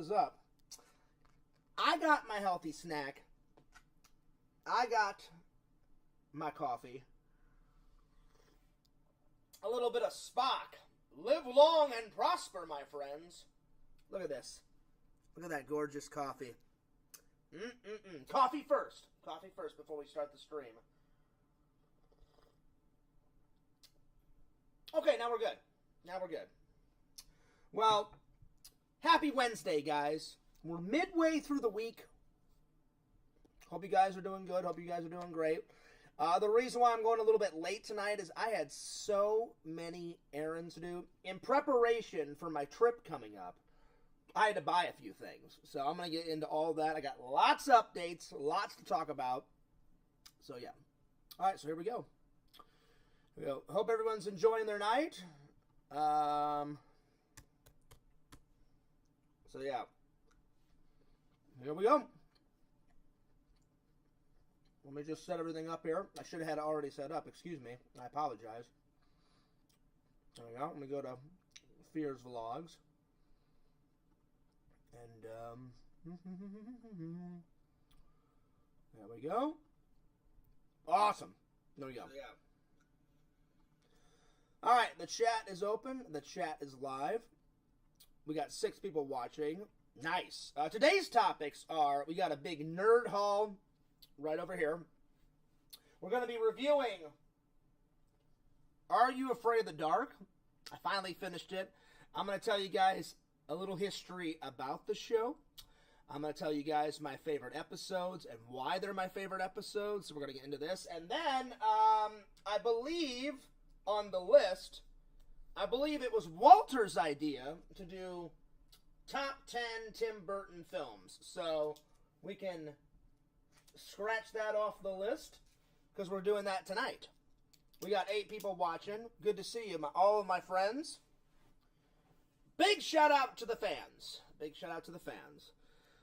is up? I got my healthy snack. I got my coffee. A little bit of Spock. Live long and prosper, my friends. Look at this. Look at that gorgeous coffee. Coffee first. Coffee first before we start the stream. Okay, now we're good. Now we're good. Well, happy Wednesday, guys. We're midway through the week. Hope you guys are doing good. Hope you guys are doing great. The reason why I'm going a little bit late tonight is I had so many errands to do. In preparation for my trip coming up, I had to buy a few things. So I'm going to get into all that. I got lots of updates, lots to talk about. So yeah. All right, so here we go. Hope everyone's enjoying their night. So yeah. Here we go. Let me just set everything up here. I should have had it already set up. Excuse me. I apologize. There we go. Let me go to Fears Vlogs. And, there we go. Awesome. There we go. Yeah. All right. The chat is open. The chat is live. We got 6 people watching. Nice. Today's topics are, we got a big nerd haul right over here. We're going to be reviewing Are You Afraid of the Dark? I finally finished it. I'm going to tell you guys a little history about the show. I'm going to tell you guys my favorite episodes and why they're my favorite episodes. So we're going to get into this. And then, I believe on the list, I believe it was Walter's idea to do top 10 Tim Burton films. So we can scratch that off the list because we're doing that tonight. We got 8 people watching. Good to see you, all of my friends. Big shout out to the fans. Big shout out to the fans.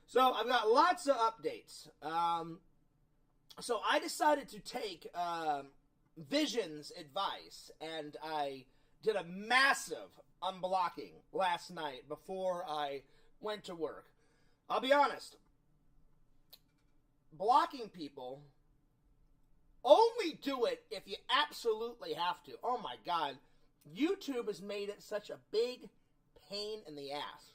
So I've got lots of updates. So I decided to take Vision's advice, and I did a massive unblocking last night before I went to work. I'll be honest. Blocking people, only do it if you absolutely have to. Oh my God. YouTube has made it such a big pain in the ass.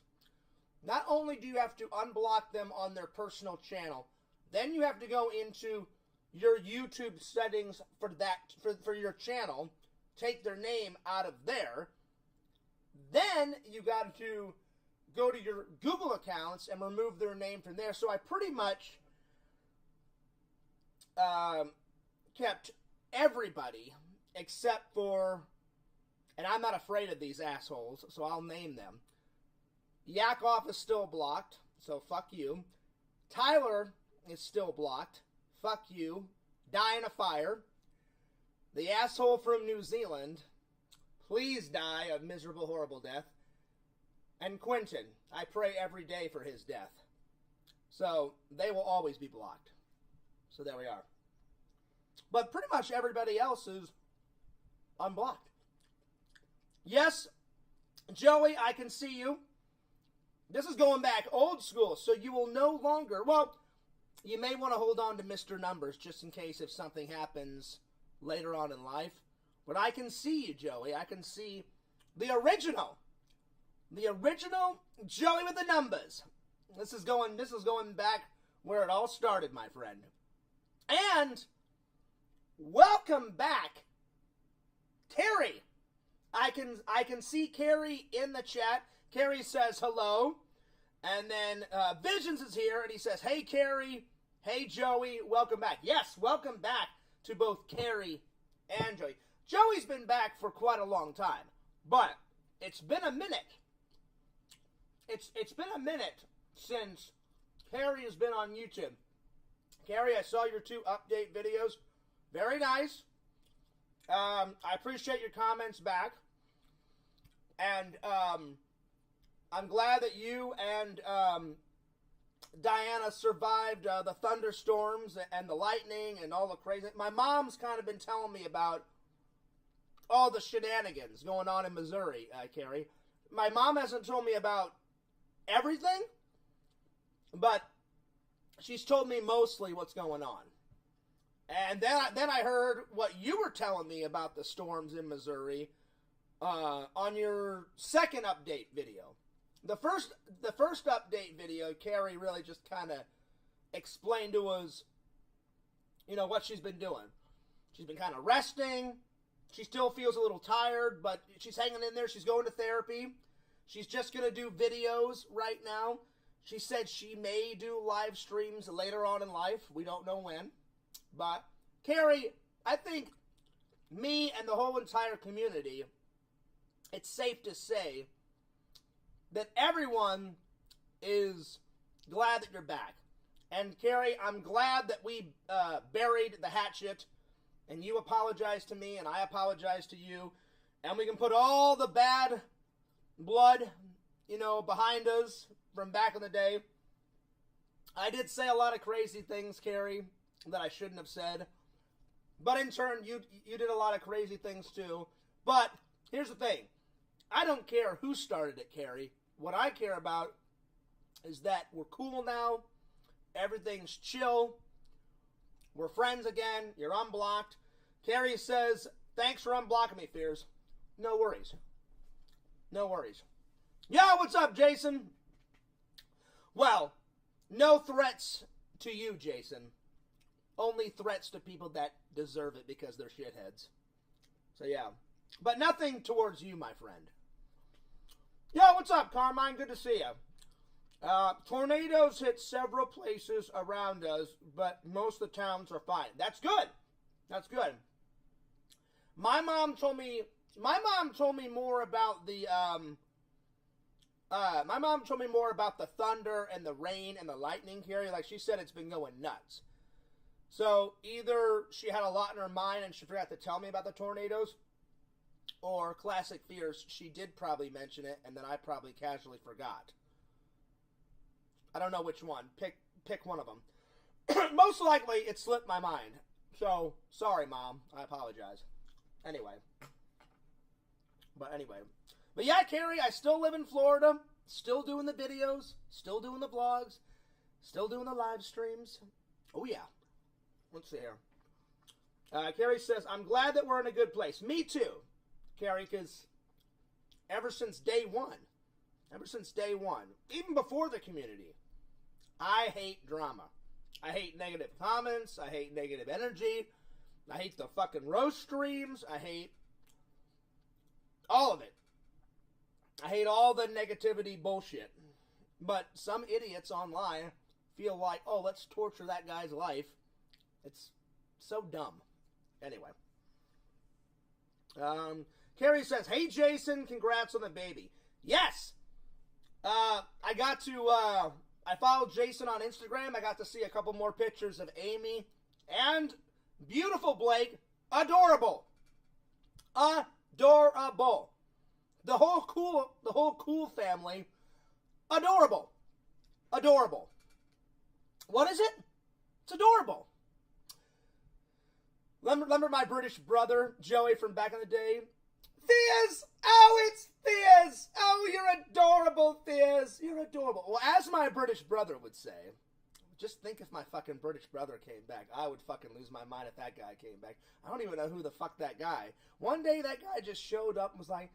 Not only do you have to unblock them on their personal channel, then you have to go into your YouTube settings for your channel, take their name out of there. Then you got to go to your Google accounts and remove their name from there. So I pretty much kept everybody except for, and I'm not afraid of these assholes, so I'll name them. Yakov is still blocked, so fuck you. Tyler is still blocked. Fuck you. Die in a fire. The asshole from New Zealand, please die a miserable, horrible death. And Quentin, I pray every day for his death. So they will always be blocked. So there we are. But pretty much everybody else is unblocked. Yes, Joey, I can see you. This is going back old school, so you will no longer, well, you may want to hold on to Mr. Numbers just in case if something happens later on in life. But I can see you, Joey. I can see the original Joey with the numbers. This is going back where it all started, my friend. And welcome back, Carrie. I can see Carrie in the chat. Carrie says hello. And then Visions is here, and he says, hey, Carrie. Hey, Joey. Welcome back. Yes, welcome back to both Carrie and Joey. Joey's been back for quite a long time, but it's been a minute. It's been a minute since Carrie has been on YouTube. Carrie, I saw your 2 update videos. Very nice. I appreciate your comments back. And I'm glad that you and Diana survived the thunderstorms and the lightning and all the crazy. My mom's kind of been telling me about all the shenanigans going on in Missouri, Carrie. My mom hasn't told me about everything, But she's told me mostly what's going on. And then I heard what you were telling me about the storms in Missouri on your second update video. The first update video, Carrie really just kind of explained to us, you know, what she's been doing. She's been kind of resting. She still feels a little tired, but she's hanging in there. She's going to therapy. She's just going to do videos right now. She said she may do live streams later on in life. We don't know when. But, Carrie, I think me and the whole entire community, it's safe to say that everyone is glad that you're back. And, Carrie, I'm glad that we buried the hatchet, and you apologize to me, and I apologize to you, and we can put all the bad blood, you know, behind us from back in the day. I did say a lot of crazy things, Carrie, that I shouldn't have said. But in turn, you did a lot of crazy things too. But here's the thing. I don't care who started it, Carrie. What I care about is that we're cool now. Everything's chill. We're friends again. You're unblocked. Carrie says, thanks for unblocking me, Fears. No worries. No worries. Yo, what's up, Jason? Well, no threats to you, Jason. Only threats to people that deserve it because they're shitheads. So, yeah. But nothing towards you, my friend. Yo, what's up, Carmine? Good to see you. Tornadoes hit several places around us, but most of the towns are fine. That's good. That's good. My mom told me more about the, my mom told me more about the thunder and the rain and the lightning, Carrie. Like, she said it's been going nuts. So, either she had a lot in her mind and she forgot to tell me about the tornadoes, or classic Fears, she did probably mention it, and then I probably casually forgot. I don't know which one. Pick one of them. Most likely, it slipped my mind. So, sorry, Mom. I apologize. Anyway. But yeah, Carrie, I still live in Florida. Still doing the videos. Still doing the vlogs. Still doing the live streams. Oh, yeah. Let's see here. Carrie says, I'm glad that we're in a good place. Me too, Carrie, because ever since day one, even before the community, I hate drama. I hate negative comments. I hate negative energy. I hate the fucking roast streams. I hate all of it. I hate all the negativity bullshit. But some idiots online feel like, oh, let's torture that guy's life. It's so dumb. Anyway. Carrie says, hey, Jason, congrats on the baby. Yes! I followed Jason on Instagram. I got to see a couple more pictures of Amy and beautiful Blake. Adorable. Adorable. The whole cool family. Adorable. Adorable. What is it? It's adorable. Remember my British brother, Joey, from back in the day? Theas! Oh, it's Theas! Oh, you're adorable, Theas! You're adorable. Well, as my British brother would say, just think if my fucking British brother came back. I would fucking lose my mind if that guy came back. I don't even know who the fuck that guy. One day that guy just showed up and was like,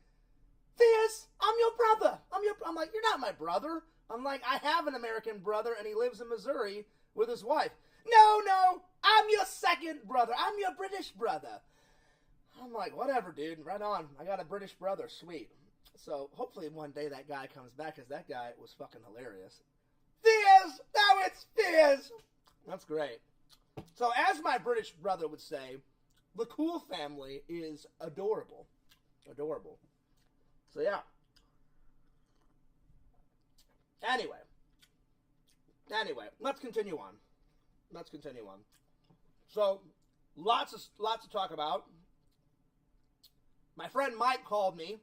Theas, I'm your brother. I'm like, you're not my brother. I'm like, I have an American brother and he lives in Missouri with his wife. No, I'm your second brother. I'm your British brother. I'm like, whatever, dude. Right on. I got a British brother. Sweet. So, hopefully one day that guy comes back, because that guy was fucking hilarious. Theas! No, it's Theas! That's great. So, as my British brother would say, the cool family is adorable. Adorable. So, yeah. Anyway, let's continue on. So, lots to talk about. My friend Mike called me.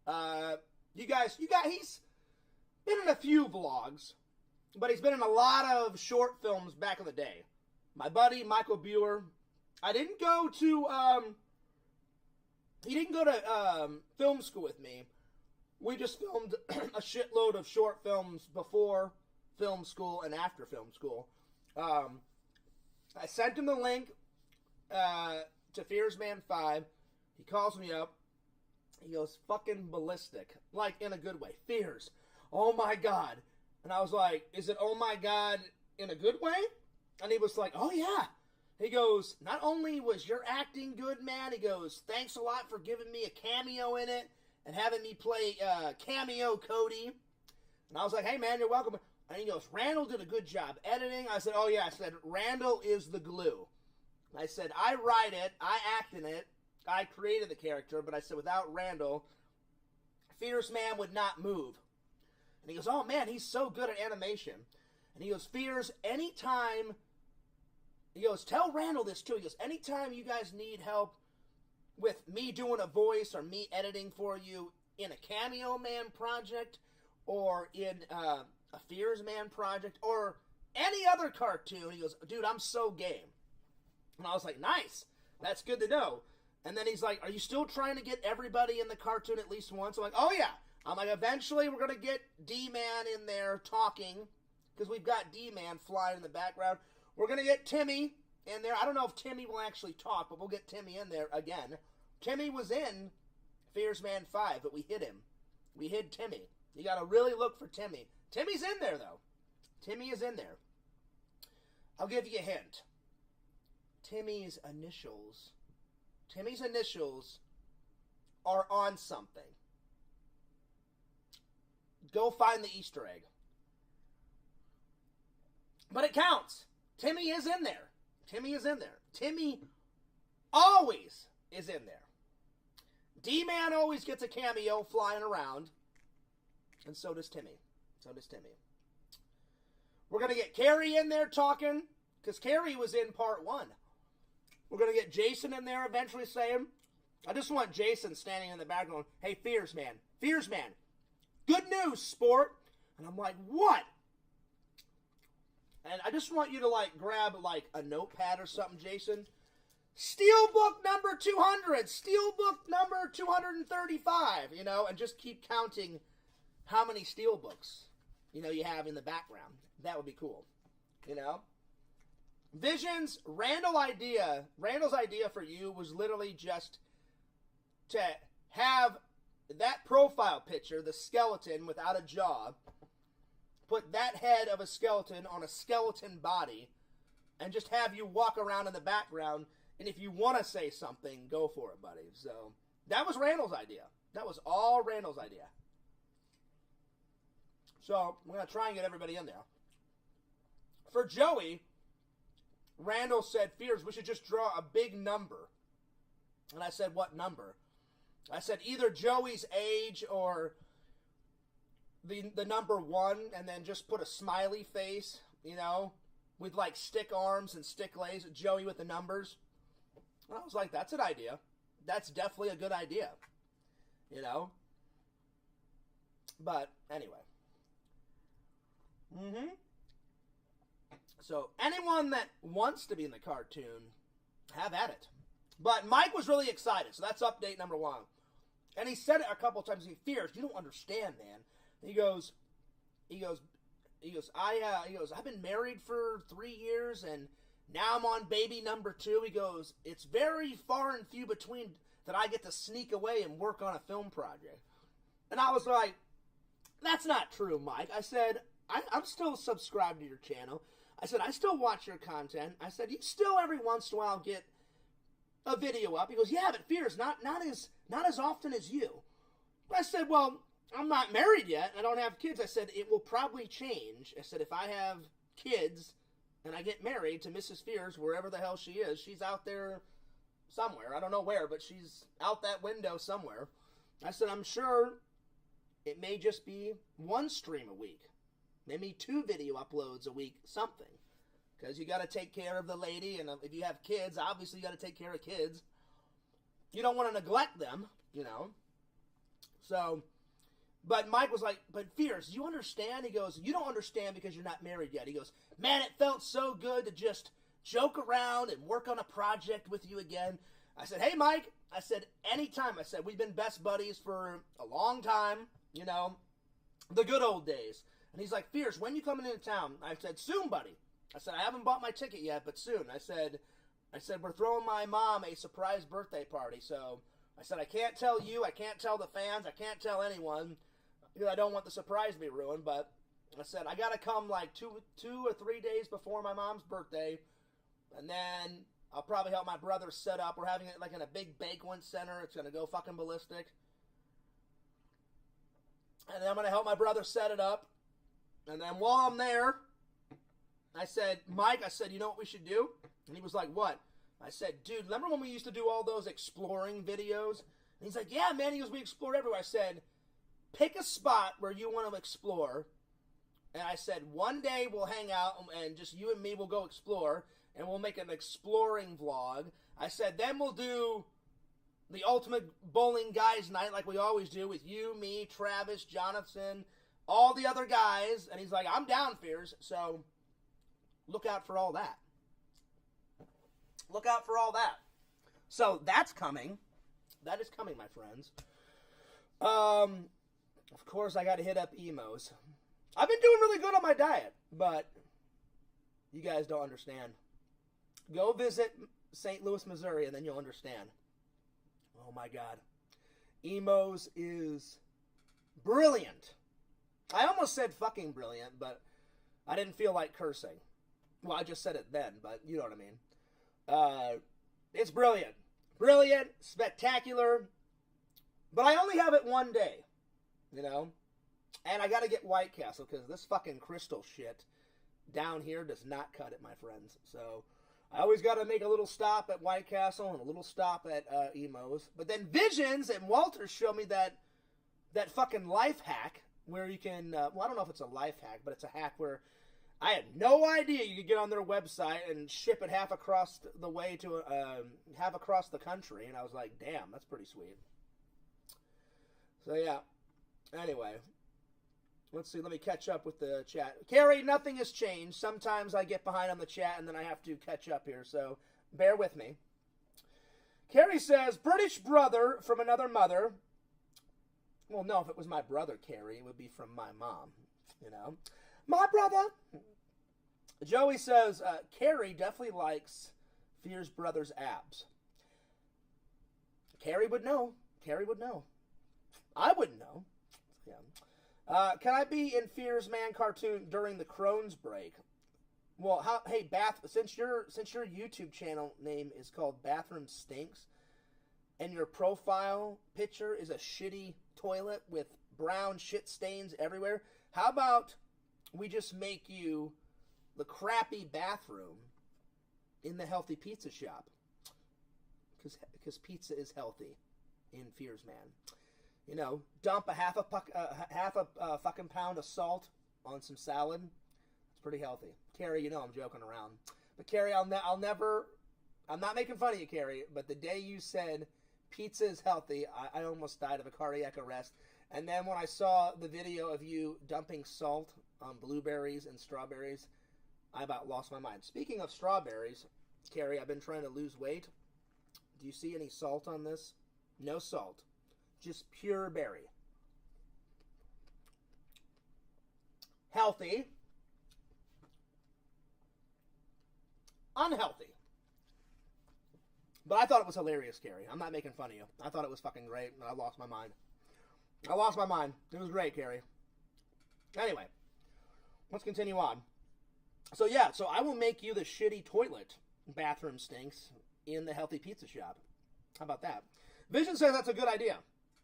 He's been in a few vlogs, but he's been in a lot of short films back in the day. My buddy Michael Buer. He didn't go to film school with me. We just filmed a shitload of short films before film school and after film school. I sent him the link to Fears Man 5. He calls me up. He goes, fucking ballistic. Like, in a good way. Fears. Oh my God. And I was like, is it oh my God in a good way? And he was like, oh yeah. He goes, not only was your acting good, man, he goes, thanks a lot for giving me a cameo in it and having me play cameo Cody. And I was like, hey man, you're welcome. And he goes, Randall did a good job editing. I said, oh yeah. I said, Randall is the glue. I said, I write it, I act in it, I created the character, but I said, without Randall, Fierce Man would not move. And he goes, oh man, he's so good at animation. And he goes, Fierce, anytime, he goes, tell Randall this too. He goes, anytime you guys need help with me doing a voice or me editing for you in a Cameo Man project or in a Fierce Man project or any other cartoon, he goes, dude, I'm so game. And I was like, nice. That's good to know. And then he's like, are you still trying to get everybody in the cartoon at least once? I'm like, oh yeah. I'm like, eventually we're going to get D-Man in there talking, because we've got D-Man flying in the background. We're going to get Timmy in there. I don't know if Timmy will actually talk, but we'll get Timmy in there again. Timmy was in Fears Man 5, but we hid him. We hid Timmy. You got to really look for Timmy. Timmy's in there, though. Timmy is in there. I'll give you a hint. Timmy's initials are on something. Go find the Easter egg. But it counts. Timmy is in there. Timmy is in there. Timmy always is in there. D-Man always gets a cameo flying around. And so does Timmy. We're going to get Carrie in there talking, because Carrie was in part 1. We're going to get Jason in there eventually saying, I just want Jason standing in the background, hey, Fears Man, good news, sport. And I'm like, what? And I just want you to, like, grab, like, a notepad or something, Jason. Steelbook number 200, Steelbook number 235, you know, and just keep counting how many Steelbooks, you know, you have in the background. That would be cool, you know? Visions, Randall's idea for you was literally just to have that profile picture, the skeleton without a jaw, put that head of a skeleton on a skeleton body, and just have you walk around in the background, and if you want to say something, go for it, buddy. So, that was Randall's idea. That was all Randall's idea. So, we're going to try and get everybody in there. For Joey, Randall said, Fears, we should just draw a big number. And I said, what number? I said, either Joey's age or the number 1, and then just put a smiley face, you know, with like stick arms and stick legs, Joey with the numbers. And I was like, that's an idea. That's definitely a good idea, you know. But anyway. So, anyone that wants to be in the cartoon, have at it. But Mike was really excited, so that's update number 1. And he said it a couple of times. He fears, you don't understand, man. He goes, I've been married for 3 years, and now I'm on baby number 2. He goes, it's very far and few between that I get to sneak away and work on a film project. And I was like, that's not true, Mike. I said, I'm still subscribed to your channel. I said, I still watch your content. I said, you still every once in a while get a video up. He goes, yeah, but Fears, not as often as you. I said, well, I'm not married yet. I don't have kids. I said, it will probably change. I said, if I have kids and I get married to Mrs. Fears, wherever the hell she is, she's out there somewhere. I don't know where, but she's out that window somewhere. I said, I'm sure it may just be 1 stream a week. Maybe 2 video uploads a week, something. Because you got to take care of the lady, and if you have kids, obviously you got to take care of kids. You don't want to neglect them, you know. So, but Mike was like, but Fears, you understand? He goes, you don't understand because you're not married yet. He goes, man, it felt so good to just joke around and work on a project with you again. I said, hey, Mike. I said, anytime. I said, we've been best buddies for a long time, you know, the good old days. And he's like, Fierce, when you coming into town? I said, soon, buddy. I said, I haven't bought my ticket yet, but soon. I said, we're throwing my mom a surprise birthday party. So I said, I can't tell you, I can't tell the fans, I can't tell anyone, because I don't want the surprise to be ruined. But I said, I got to come like two or 3 days before my mom's birthday. And then I'll probably help my brother set up. We're having it like in a big banquet center. It's going to go fucking ballistic. And then I'm going to help my brother set it up. And then while I'm there, I said, Mike, I said, you know what we should do? And he was like, what? I said, dude, remember when we used to do all those exploring videos? And he's like, yeah, man. He goes, we explored everywhere. I said, pick a spot where you want to explore. And I said, one day we'll hang out and just you and me will go explore. And we'll make an exploring vlog. I said, then we'll do the ultimate bowling guys night like we always do with you, me, Travis, Jonathan, all the other guys. And he's like, I'm down, Fears. So look out for all that. Look out for all that. So that's coming. That is coming, my friends. Of course, I got to hit up emos. I've been doing really good on my diet, but you guys don't understand. Go visit St. Louis, Missouri, and then you'll understand. Oh, my God. Emos is brilliant. I almost said fucking brilliant, but I didn't feel like cursing. Well, I just said it then, but you know what I mean. It's brilliant. Brilliant, spectacular. But I only have it one day, you know. And I got to get White Castle because this fucking crystal shit down here does not cut it, my friends. So I always got to make a little stop at White Castle and a little stop at Emos. But then Visions and Walter showed me that fucking life hack where you can, well, I don't know if it's a life hack, but it's a hack where I had no idea you could get on their website and ship it half across the way to, half across the country. And I was like, damn, that's pretty sweet. So, yeah. Anyway. Let's see, let me catch up with the chat. Carrie, nothing has changed. Sometimes I get behind on the chat and then I have to catch up here, so bear with me. Carrie says, British brother from another mother. Well, no, if it was my brother, Carrie, it would be from my mom, you know. My brother. Joey says, Carrie definitely likes Fear's brother's abs. Carrie would know. Carrie would know. I wouldn't know. Yeah. Can I be in Fear's Man cartoon during the Crohn's break? Well, hey, since your YouTube channel name is called Bathroom Stinks, and your profile picture is a shitty toilet with brown shit stains everywhere, how about we just make you the crappy bathroom in the healthy pizza shop? Because pizza is healthy in Fear's Man. You know, dump a half a fucking pound of salt on some salad. It's pretty healthy. Carrie, you know I'm joking around. But Carrie, I'm not making fun of you, Carrie, but the day you said pizza is healthy, I almost died of a cardiac arrest. And then when I saw the video of you dumping salt on blueberries and strawberries, I about lost my mind. Speaking of strawberries, Carrie, I've been trying to lose weight. Do you see any salt on this? No salt. Just pure berry. Healthy. Unhealthy. But I thought it was hilarious, Carrie. I'm not making fun of you. I thought it was fucking great, and I lost my mind. I lost my mind. It was great, Carrie. Anyway, let's continue on. So, yeah, so I will make you the shitty toilet Bathroom Stinks in the healthy pizza shop. How about that? Vision says that's a good idea.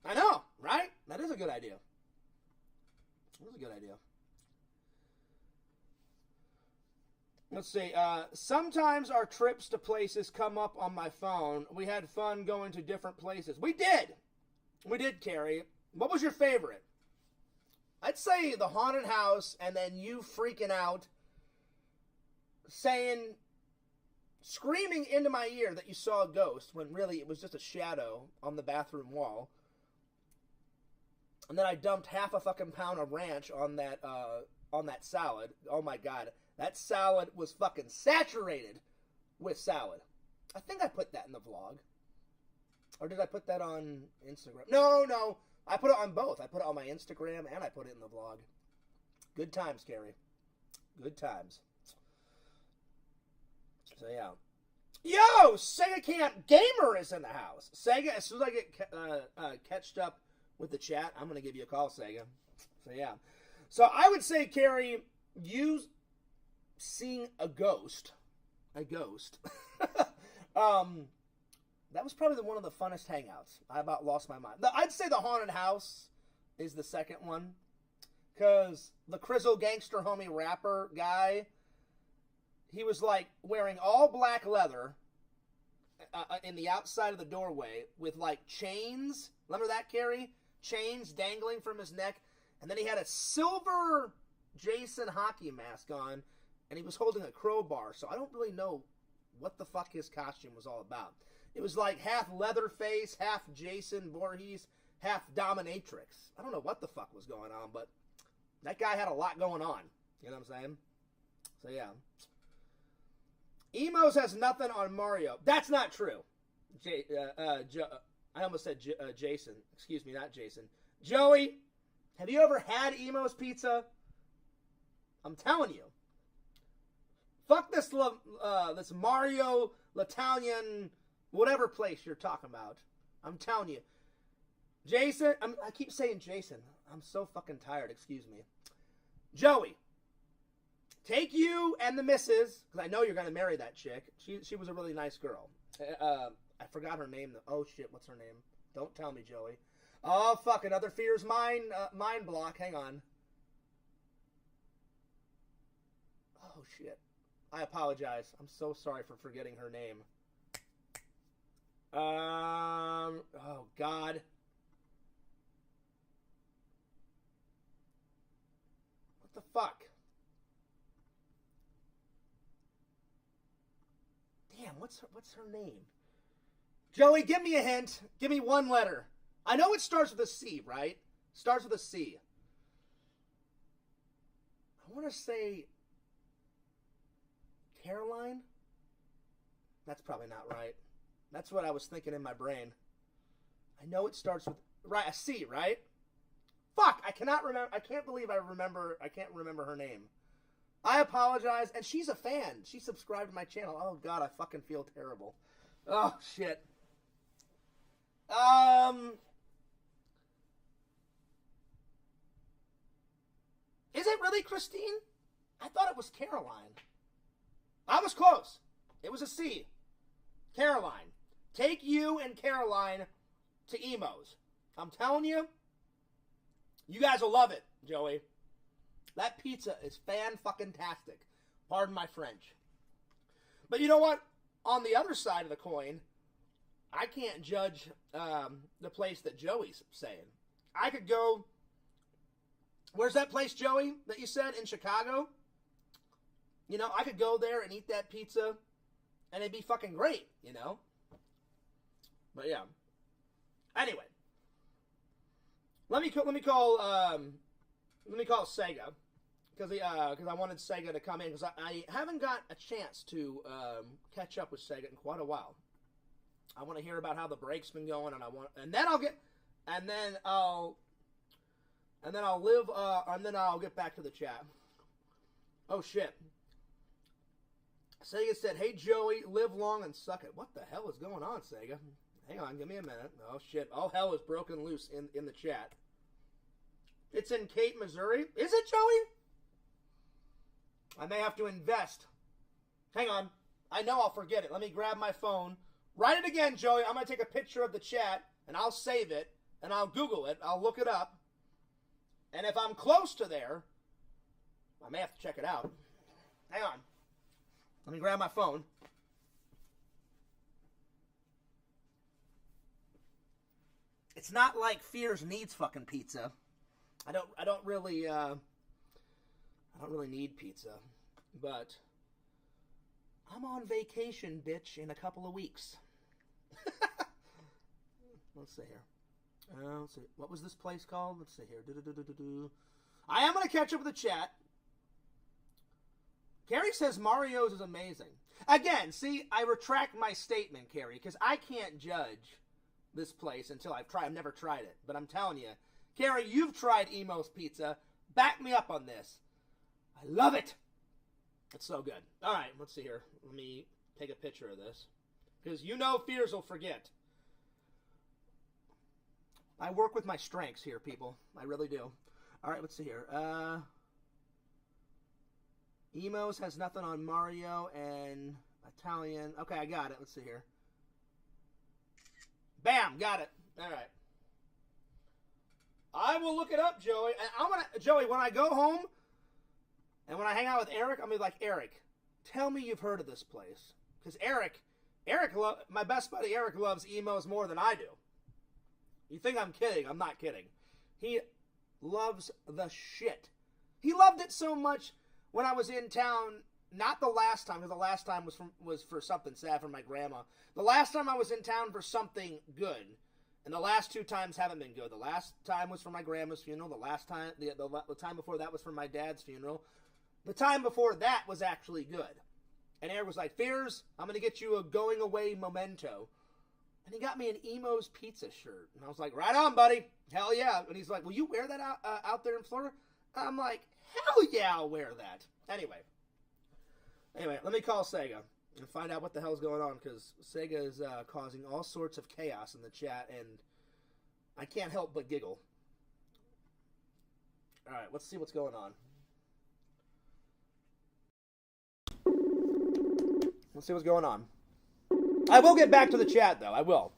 I know, right? That is a good idea. That is a good idea. Let's see. Sometimes our trips to places come up on my phone. We had fun going to different places. We did. We did, Carrie. What was your favorite? I'd say the haunted house and then you freaking out, screaming into my ear that you saw a ghost when really it was just a shadow on the bathroom wall. And then I dumped half a fucking pound of ranch on that salad. Oh my God. That salad was fucking saturated with salad. I think I put that in the vlog. Or did I put that on Instagram? No. I put it on both. I put it on my Instagram and I put it in the vlog. Good times, Carrie. Good times. So, yeah. Yo! Sega Camp Gamer is in the house. Sega, as soon as I get catched up with the chat, I'm going to give you a call, Sega. So, yeah. So, I would say, Carrie, you seeing a ghost. That was probably one of the funnest hangouts. I about lost my mind. I'd say the haunted house is the second one. Because the Crizzle Gangster Homie rapper guy, he was like wearing all black leather in the outside of the doorway with like chains. Remember that, Carrie? Chains dangling from his neck. And then he had a silver Jason hockey mask on. And he was holding a crowbar. So I don't really know what the fuck his costume was all about. It was like half Leatherface, half Jason Voorhees, half Dominatrix. I don't know what the fuck was going on, but that guy had a lot going on. You know what I'm saying? So, yeah. Emos has nothing on Mario. That's not true. I almost said Jason. Excuse me, not Jason. Joey, have you ever had Emo's Pizza? I'm telling you. Fuck this this Mario, L'Italian, whatever place you're talking about. I'm telling you. Jason, I keep saying Jason. I'm so fucking tired, excuse me. Joey, take you and the missus, because I know you're going to marry that chick. She was a really nice girl. I forgot her name. Oh, shit, what's her name? Don't tell me, Joey. Oh, fuck, another Fears mind block. Hang on. Oh, shit. I apologize. I'm so sorry for forgetting her name. Oh, God. What the fuck? Damn, what's her name? Joey, give me a hint. Give me one letter. I know it starts with a C, right? Starts with a C. I want to say Caroline? That's probably not right. That's what I was thinking in my brain. I know it starts with a C, right? Fuck, I cannot remember. I can't believe I can't remember her name. I apologize. And she's a fan. She subscribed to my channel. Oh, God, I fucking feel terrible. Oh, shit. Is it really Christine? I thought it was Caroline. I was close. It was a C. Caroline. Take you and Caroline to Emos. I'm telling you, you guys will love it, Joey. That pizza is fan-fucking-tastic. Pardon my French. But you know what? On the other side of the coin, I can't judge the place that Joey's saying. I could go... Where's that place, Joey, that you said, in Chicago? You know, I could go there and eat that pizza, and it'd be fucking great, you know? But, yeah. Anyway. Let me call Sega, because I wanted Sega to come in, because I haven't got a chance to catch up with Sega in quite a while. I want to hear about how the break's been going, and then I'll get back to the chat. Oh shit. Sega said, "Hey Joey, live long and suck it." What the hell is going on, Sega? Hang on, give me a minute. Oh shit, all hell is broken loose in the chat. It's in Cape, Missouri. Is it, Joey? I may have to invest. Hang on. I know I'll forget it. Let me grab my phone. Write it again, Joey. I'm going to take a picture of the chat, and I'll save it, and I'll Google it. I'll look it up. And if I'm close to there, I may have to check it out. Hang on. Let me grab my phone. It's not like Fears needs fucking pizza. I don't really need pizza, but I'm on vacation, bitch, in a couple of weeks. Let's see here. Let's see. What was this place called? Let's see here. I am going to catch up with the chat. Carrie says Mario's is amazing. Again, see, I retract my statement, Carrie, because I can't judge this place until I've never tried it. But I'm telling you, Carrie, you've tried Emo's Pizza. back me up on this. I love it. It's so good. All right, let's see here. Let me take a picture of this. Because you know fears will forget. I work with my strengths here, people. I really do. All right, let's see here. Emos has nothing on Mario and Italian. Okay, I got it. Let's see here. Bam, got it. All right. I will look it up, Joey. And Joey, when I go home and when I hang out with Eric, I'm gonna be like, Eric, tell me you've heard of this place. Because Eric, my best buddy Eric loves emos more than I do. You think I'm kidding? I'm not kidding. He loves the shit. He loved it so much when I was in town. Not the last time, because the last time was for something sad for my grandma. The last time I was in town for something good, and the last 2 times haven't been good. The last time was for my grandma's funeral. The last time, the time before that was for my dad's funeral. The time before that was actually good. And Eric was like, Fears, I'm going to get you a going away memento. And he got me an Emo's Pizza shirt. And I was like, right on, buddy. Hell yeah. And he's like, will you wear that out there in Florida? I'm like, hell yeah, I'll wear that. Anyway, let me call Sega and find out what the hell's going on, because Sega is causing all sorts of chaos in the chat, and I can't help but giggle. All right, let's see what's going on. Let's see what's going on. I will get back to the chat, though. I will.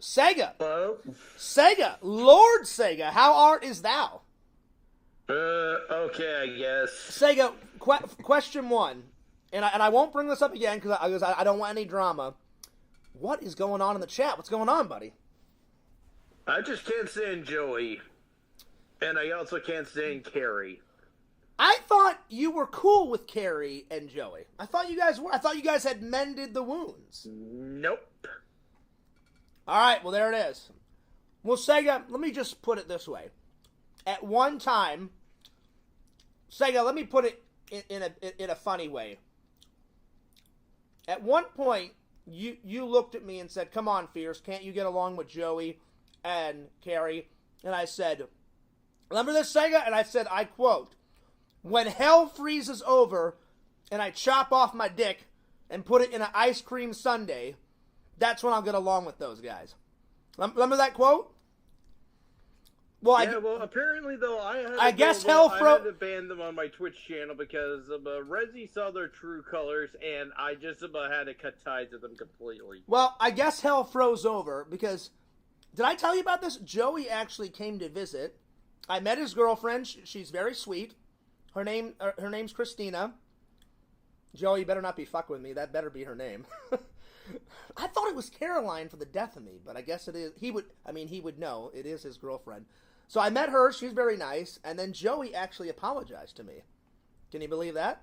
Sega. Hello? Sega. Lord Sega, how art is thou? Okay, I guess. Sega, question 1, and I won't bring this up again because I don't want any drama. What is going on in the chat? What's going on, buddy? I just can't stand Joey, and I also can't stand Carrie. I thought you were cool with Carrie and Joey. I thought you guys were. I thought you guys had mended the wounds. Nope. All right, well, there it is. Well, Sega, let me just put it this way. At one time, Sega, let me put it in a funny way. At one point, you looked at me and said, come on, Fierce, can't you get along with Joey and Carrie? And I said, remember this, Sega? And I said, I quote, when hell freezes over and I chop off my dick and put it in an ice cream sundae, that's when I'll get along with those guys. Remember that quote? Well, yeah, well, apparently, though, I had to ban them on my Twitch channel because Resi saw their true colors, and I just had to cut ties with them completely. Well, I guess hell froze over because, did I tell you about this? Joey actually came to visit. I met his girlfriend. She's very sweet. Her name's Christina. Joey, you better not be fucking with me. That better be her name. I thought it was Caroline for the death of me, but I guess it is. He would know. It is his girlfriend. So I met her. She's very nice. And then Joey actually apologized to me. Can you believe that?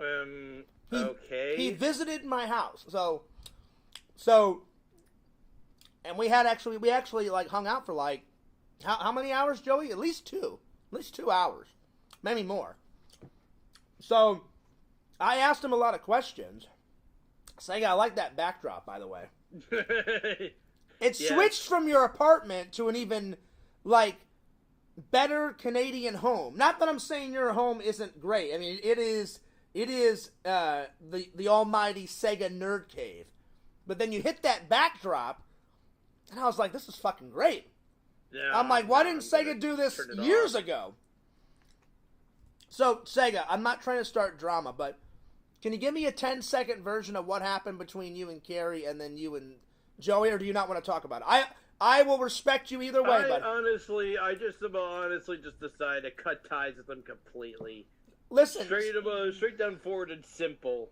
Okay. He visited my house. So, and we actually like hung out for like, how many hours, Joey? At least 2 hours. Maybe more. So, I asked him a lot of questions. Saying I like that backdrop, by the way. It switched from your apartment to an even, like, better Canadian home. Not that I'm saying your home isn't great. I mean, it is the almighty Sega nerd cave. But then you hit that backdrop, and I was like, this is fucking great. Yeah, I'm like, why didn't Sega do this years ago? So, Sega, I'm not trying to start drama, but can you give me a 10-second version of what happened between you and Carrie and then you and Joey, or do you not want to talk about it? I will respect you either way, but I just decided to cut ties with them completely. Listen, straight down forward and simple.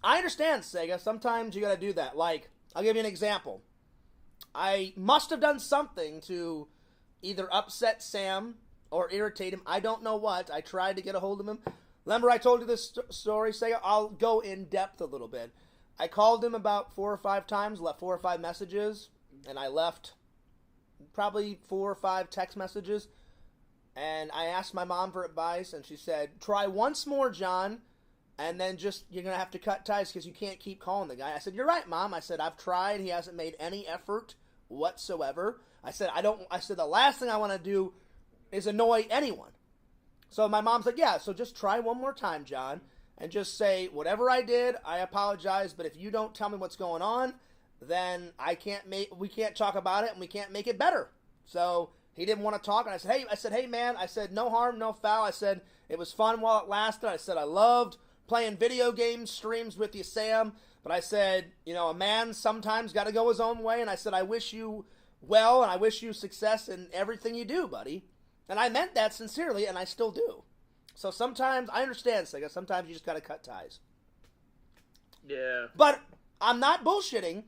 I understand, Sega. Sometimes you got to do that. Like, I'll give you an example. I must have done something to either upset Sam or irritate him. I don't know what. I tried to get a hold of him. Remember I told you this story, Sega? I'll go in depth a little bit. I called him about 4 or 5 times, left 4 or 5 messages, and I left probably 4 or 5 text messages. And I asked my mom for advice, and she said, try once more, John, and then you're going to have to cut ties because you can't keep calling the guy. I said, you're right, Mom. I said, I've tried. He hasn't made any effort whatsoever. I said, the last thing I want to do is annoy anyone. So my mom's like, yeah, so just try one more time, John, and just say, whatever I did, I apologize, but if you don't tell me what's going on, then we can't talk about it, and we can't make it better. So he didn't want to talk, and I said, hey, man, I said, no harm, no foul. I said, it was fun while it lasted. I said, I loved playing video game streams with you, Sam, but I said, a man sometimes got to go his own way, and I said, I wish you well, and I wish you success in everything you do, buddy. And I meant that sincerely, and I still do. So sometimes, I understand, Sega, sometimes you just gotta cut ties. Yeah. But I'm not bullshitting.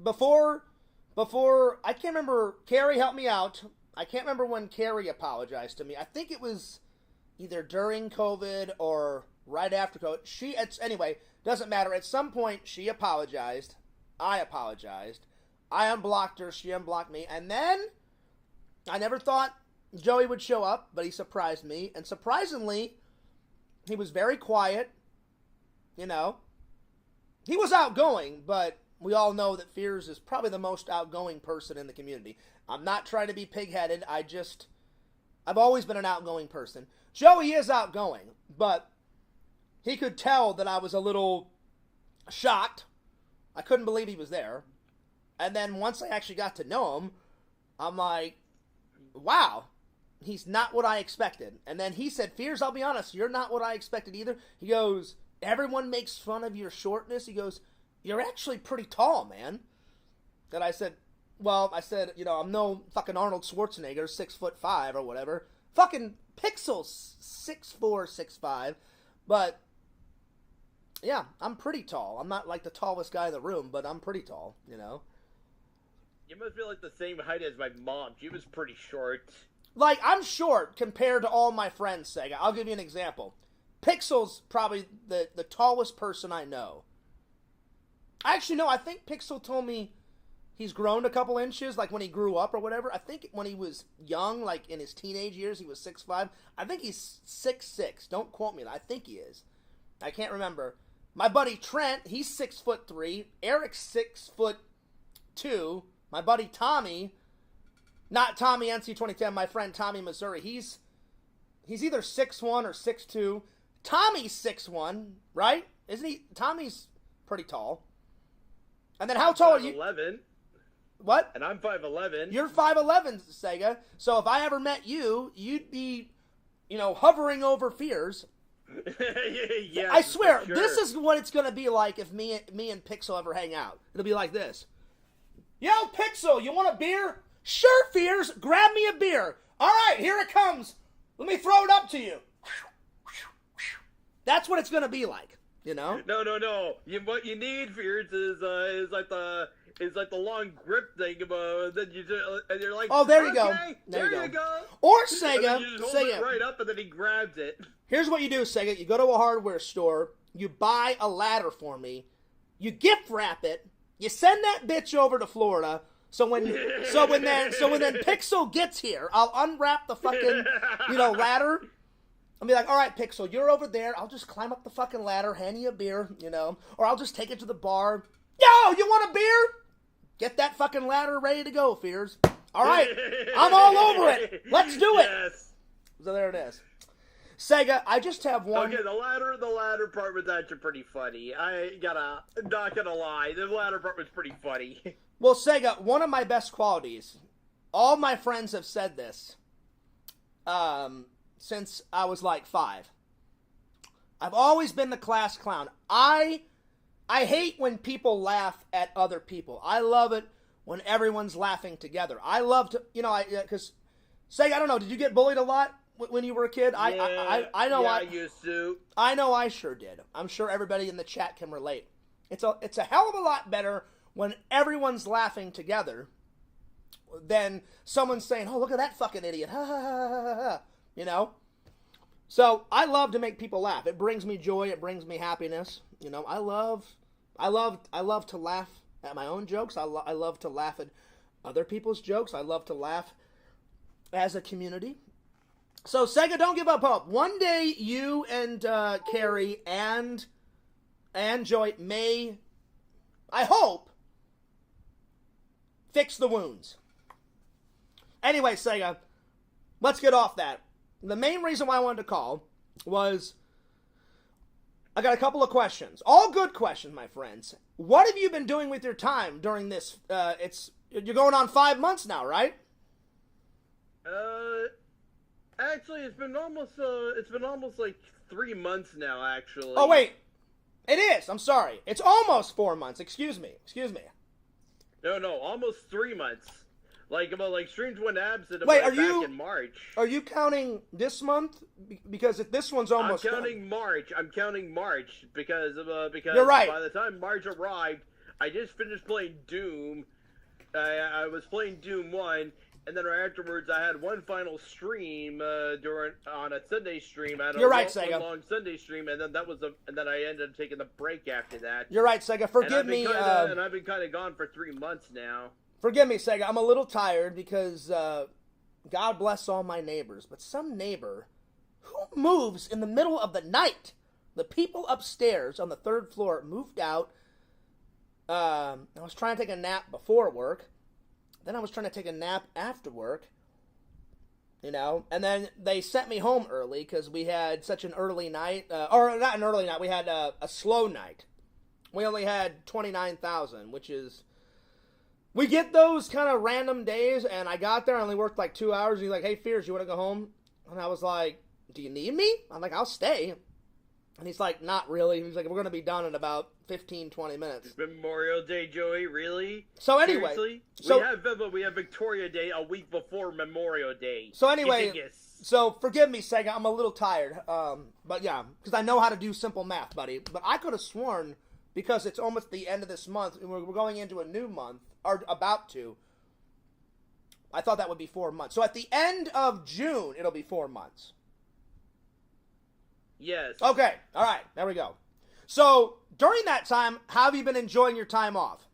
Before, I can't remember, Carrie helped me out. I can't remember when Carrie apologized to me. I think it was either during COVID or right after COVID. Anyway, doesn't matter. At some point, she apologized. I apologized. I unblocked her, she unblocked me, and then I never thought Joey would show up, but he surprised me, and surprisingly, he was very quiet, He was outgoing, but we all know that Fears is probably the most outgoing person in the community. I'm not trying to be pig-headed, I've always been an outgoing person. Joey is outgoing, but he could tell that I was a little shocked. I couldn't believe he was there. And then once I actually got to know him, I'm like, wow, he's not what I expected. And then he said, Fears, I'll be honest, you're not what I expected either. He goes, everyone makes fun of your shortness. He goes, you're actually pretty tall, man. And I said, I'm no fucking Arnold Schwarzenegger, 6'5" or whatever. Fucking Pixel's 6'4", 6'5". But, yeah, I'm pretty tall. I'm not like the tallest guy in the room, but I'm pretty tall, You must be like the same height as my mom. She was pretty short. Like, I'm short compared to all my friends, Sega. I'll give you an example. Pixel's probably the tallest person I know. Actually, no, I think Pixel told me he's grown a couple inches, like when he grew up or whatever. I think when he was young, like in his teenage years, he was 6'5". I think he's 6'6". Don't quote me. I think he is. I can't remember. My buddy Trent, he's 6'3". Eric's 6'2". My buddy Tommy, not Tommy NC2010, my friend Tommy Missouri, he's either 6'1" or 6'2". Tommy's 6'1", right? Isn't he? Tommy's pretty tall. And then how tall are you? 5'11". What? And I'm 5'11". You're 5'11", Sega. So if I ever met you, you'd be, hovering over Fears. Yeah, I swear, sure. This is what it's going to be like if me and Pixel ever hang out. It'll be like this. Yo, Pixel, you want a beer? Sure, Fears. Grab me a beer. All right, here it comes. Let me throw it up to you. That's what it's going to be like, No. What you need, Fears, is like the long grip thing. Then and you're like, oh, there you okay, go. There you go. Or Sega, and then you just hold it right up, and then he grabs it. Here's what you do, Sega. You go to a hardware store. You buy a ladder for me. You gift wrap it. You send that bitch over to Florida. So when then Pixel gets here, I'll unwrap the fucking ladder. I'll be like, all right, Pixel, you're over there. I'll just climb up the fucking ladder, hand you a beer, or I'll just take it to the bar. Yo, you want a beer? Get that fucking ladder ready to go, Fears. All right, I'm all over it. Let's do it. Yes. So there it is. Sega, I just have one. Okay, the ladder part was actually pretty funny. Not gonna lie, the ladder part was pretty funny. Well, Sega, one of my best qualities, all my friends have said this, since I was like 5. I've always been the class clown. I hate when people laugh at other people. I love it when everyone's laughing together. I love to, because, Sega, I don't know, did you get bullied a lot when you were a kid? I know. Yeah, I used to. I know I sure did. I'm sure everybody in the chat can relate. It's a hell of a lot better when everyone's laughing together than someone saying, "Oh, look at that fucking idiot!" Ha ha ha ha ha. So I love to make people laugh. It brings me joy. It brings me happiness. I love to laugh at my own jokes. I love to laugh at other people's jokes. I love to laugh as a community. So, Sega, don't give up hope. One day, you and Carrie and Joy may, I hope, fix the wounds. Anyway, Sega, let's get off that. The main reason why I wanted to call was I got a couple of questions. All good questions, my friends. What have you been doing with your time during this? You're going on 5 months now, right? Actually, it's been almost like 3 months now, actually. Oh, wait. It is. I'm sorry. It's almost 4 months. Excuse me. No, almost 3 months. Like streams went absent back in March. Are you counting this month? Because if this one's almost I'm counting March because You're right. By the time March arrived, I just finished playing Doom. I was playing Doom 1, and then right afterwards I had one final stream on a Sunday stream. I had a long Sunday stream, and then and then I ended up taking a break after that. You're right, Sega. Forgive me. And I've been kind of gone for 3 months now. Forgive me, Sega. I'm a little tired because God bless all my neighbors, but some neighbor who moves in the middle of the night. The people upstairs on the 3rd floor moved out. I was trying to take a nap before work. Then I was trying to take a nap after work. You know, and then they sent me home early because we had such an early night. Or not an early night, we had a slow night. We only had 29,000, which is... We get those kind of random days, and I got there, I only worked like 2 hours, and he's like, hey, Fears, you want to go home? And I was like, do you need me? I'm like, I'll stay. And he's like, not really. He's like, we're going to be done in about 15, 20 minutes. It's Memorial Day, Joey, really? So anyway. Seriously? We have Victoria Day a week before Memorial Day. So anyway, so forgive me, Sega, I'm a little tired. But yeah, because I know how to do simple math, buddy. But I could have sworn, because it's almost the end of this month, and we're going into a new month, or about to, I thought that would be 4 months. So at the end of June, it'll be 4 months. Yes. Okay. All right. There we go. So during that time, how have you been enjoying your time off?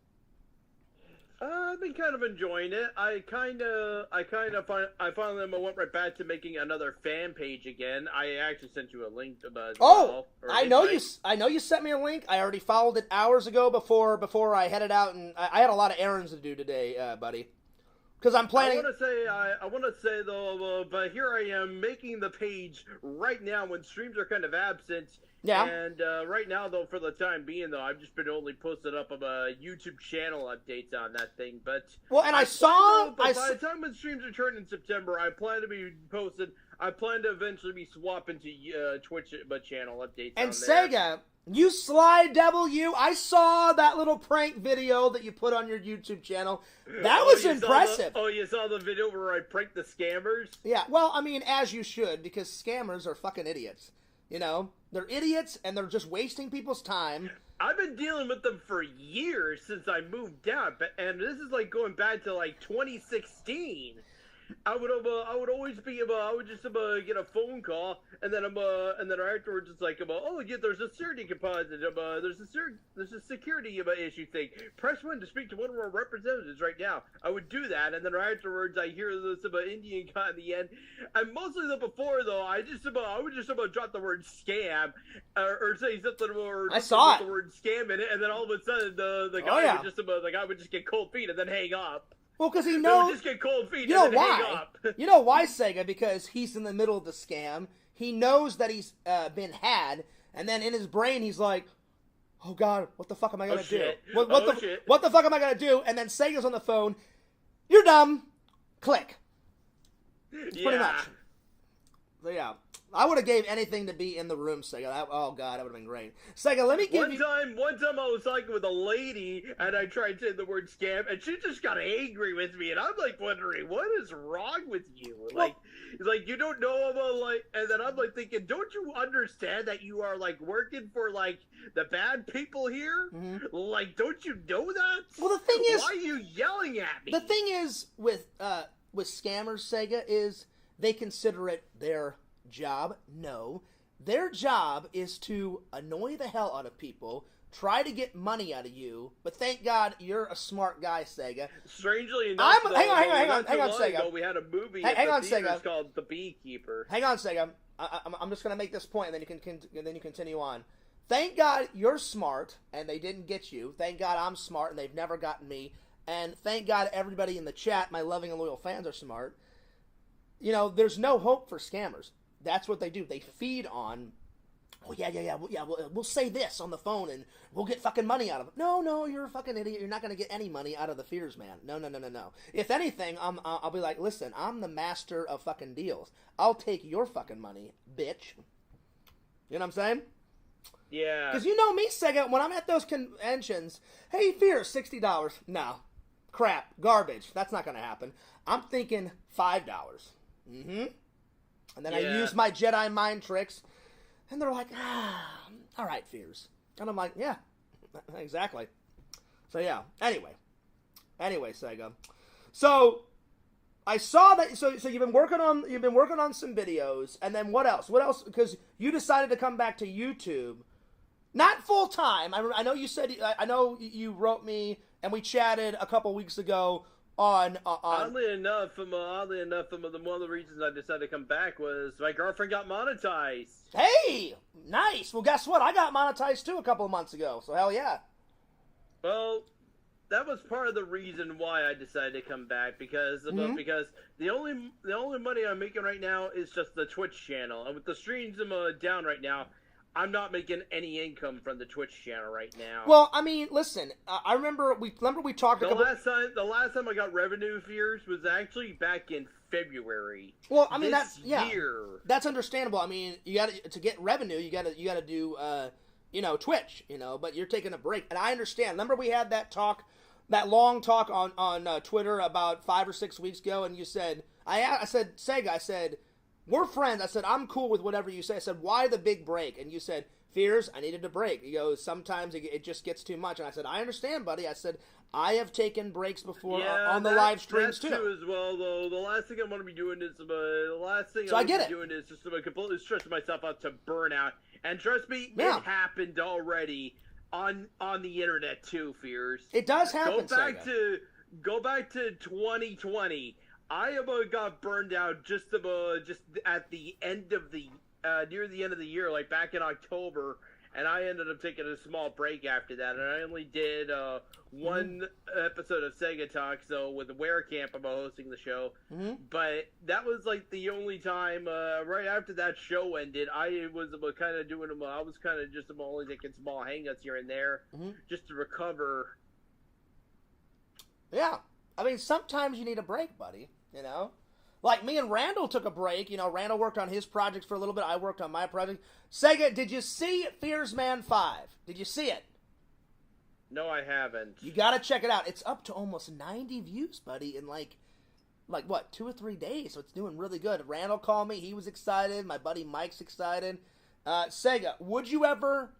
I've been kind of enjoying it. I finally went right back to making another fan page again. I actually sent you a link about. I know you sent me a link. I already followed it hours ago before I headed out, and I had a lot of errands to do today, buddy. Because I'm planning. I want to say though, but here I am making the page right now when streams are kind of absent. Yeah. And right now though, for the time being though, I've just been only posting up YouTube channel updates on that thing. But by the time when streams return in September, I plan to be posted. I plan to eventually be swapping to Twitch channel updates. And on there. Sega, you sly devil, you! I saw that little prank video that you put on your YouTube channel. That was impressive. You saw the video where I pranked the scammers? Yeah, well, I mean, as you should, because scammers are fucking idiots. You know, they're idiots, and they're just wasting people's time. I've been dealing with them for years since I moved out, and this is like going back to like 2016. I would just get a phone call, and then afterwards it's like there's a security deposit, there's a security issue thing. Press 1 to speak to one of our representatives right now. I would do that, and then afterwards I hear this Indian guy in the end. And mostly before though, I would just drop the word scam or say something or I saw the word scam in it, and then all of a sudden the guy would just get cold feet and then hang up. Well, because he knows. Just get cold feet. You know why? You know why, Sega? Because he's in the middle of the scam. He knows that he's been had, and then in his brain he's like, "Oh God, what the fuck am I gonna do? What the fuck am I gonna do?" And then Sega's on the phone. You're dumb. Click. Pretty much. So yeah. I would have gave anything to be in the room, Sega. Oh God, that would have been great. Sega, let me give you. One time I was talking with a lady, and I tried saying the word scam, and she just got angry with me, and I'm like wondering what is wrong with you? Like, you don't know about and then I'm like thinking, don't you understand that you are like working for like the bad people here? Mm-hmm. Like, don't you know that? Well, the thing is, why are you yelling at me? The thing is with scammers, Sega, is they consider it their job. No, their job is to annoy the hell out of people, try to get money out of you, but thank God you're a smart guy, Sega. Strangely enough, hang on, Sega. We had a movie Sega. called The Beekeeper. Hang on, Sega. I'm just going to make this point, and then you continue on. Thank God you're smart, and they didn't get you. Thank God I'm smart, and they've never gotten me. and thank God everybody in the chat, my loving and loyal fans, are smart. You know, there's no hope for scammers. That's what they do. They feed on, oh, we'll say this on the phone and we'll get fucking money out of it. No, you're a fucking idiot. You're not going to get any money out of the fears, man. No. If anything, I'll be like, listen, I'm the master of fucking deals. I'll take your fucking money, bitch. You know what I'm saying? Yeah. Because you know me, Sega, when I'm at those conventions, hey, fears, $60. No. Crap. Garbage. That's not going to happen. I'm thinking $5. Mm-hmm. And then I use my Jedi mind tricks, and they're like, all right, fears. And I'm like, yeah, exactly. So, yeah. Anyway, Sega. So, I saw that. So you've been working on some videos, and then what else? What else? Because you decided to come back to YouTube, not full time. I know you said. I know you wrote me, and we chatted a couple weeks ago. Oddly enough, one of the reasons I decided to come back was my girlfriend got monetized. Hey, nice. Well, guess what? I got monetized too a couple of months ago. So hell yeah. Well, that was part of the reason why I decided to come back because the only money I'm making right now is just the Twitch channel, and with the streams down right now, I'm not making any income from the Twitch channel right now. Well, I mean, listen, I remember we talked the last time I got revenue fears was actually back in February. Well, I mean year. That's understandable. I mean, you got to get revenue, you got to do Twitch, but you're taking a break, and I understand. Remember we had that long talk on Twitter about 5 or 6 weeks ago, and you said I said Sega, we're friends. I said, I'm cool with whatever you say. I said, why the big break? And you said, fears, I needed a break. He goes, sometimes it just gets too much. And I said, I understand, buddy. I said, I have taken breaks before on the live streams, too. Too as well, though. The last thing I'm going to be doing is, just completely stressing myself out to burnout. And trust me, it happened already on the internet, too, fears. It does happen, Go back to 2020. I got burned out just at the end of the near the end of the year, like back in October, and I ended up taking a small break after that, and I only did one episode of Sega Talk, so with the Wear Camp I'm hosting the show, but that was like the only time right after that show ended. I was kind of doing I was kind of just only taking small hangouts here and there just to recover. Yeah. I mean, sometimes you need a break, buddy, Like me and Randall took a break. Randall worked on his projects for a little bit. I worked on my project. Sega, did you see Fearsman 5? Did you see it? No, I haven't. You got to check it out. It's up to almost 90 views, buddy, in like what, 2 or 3 days. So it's doing really good. Randall called me. He was excited. My buddy Mike's excited. Sega, would you ever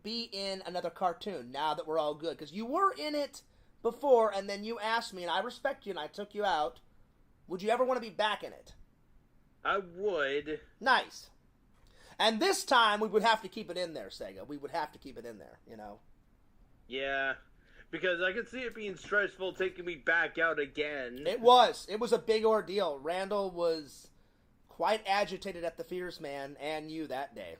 be in another cartoon now that we're all good? Because you were in it before, and then you asked me, and I respect you, and I took you out. Would you ever want to be back in it? I would. Nice. And this time, we would have to keep it in there, Sega. We would have to keep it in there, Yeah, because I could see it being stressful taking me back out again. It was. It was a big ordeal. Randall was quite agitated at the Fears Man and you that day.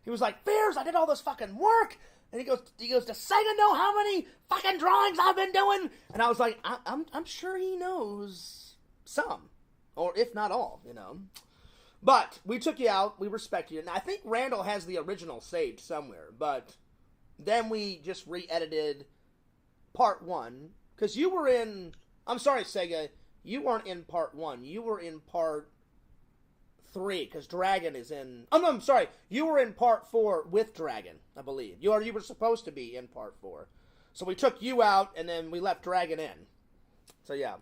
He was like, Fears, I did all this fucking work. And he goes, does Sega know how many fucking drawings I've been doing? And I was like, I'm sure he knows some, or if not all, But we took you out. We respect you. And I think Randall has the original saved somewhere. But then we just re-edited part 1. Because you were in... I'm sorry, Sega. You weren't in part 1. You were in part 3. Because Dragon is in... Oh, no, I'm sorry. You were in part 4 with Dragon, I believe. You were supposed to be in part 4. So we took you out, and then we left Dragon in. So, yeah.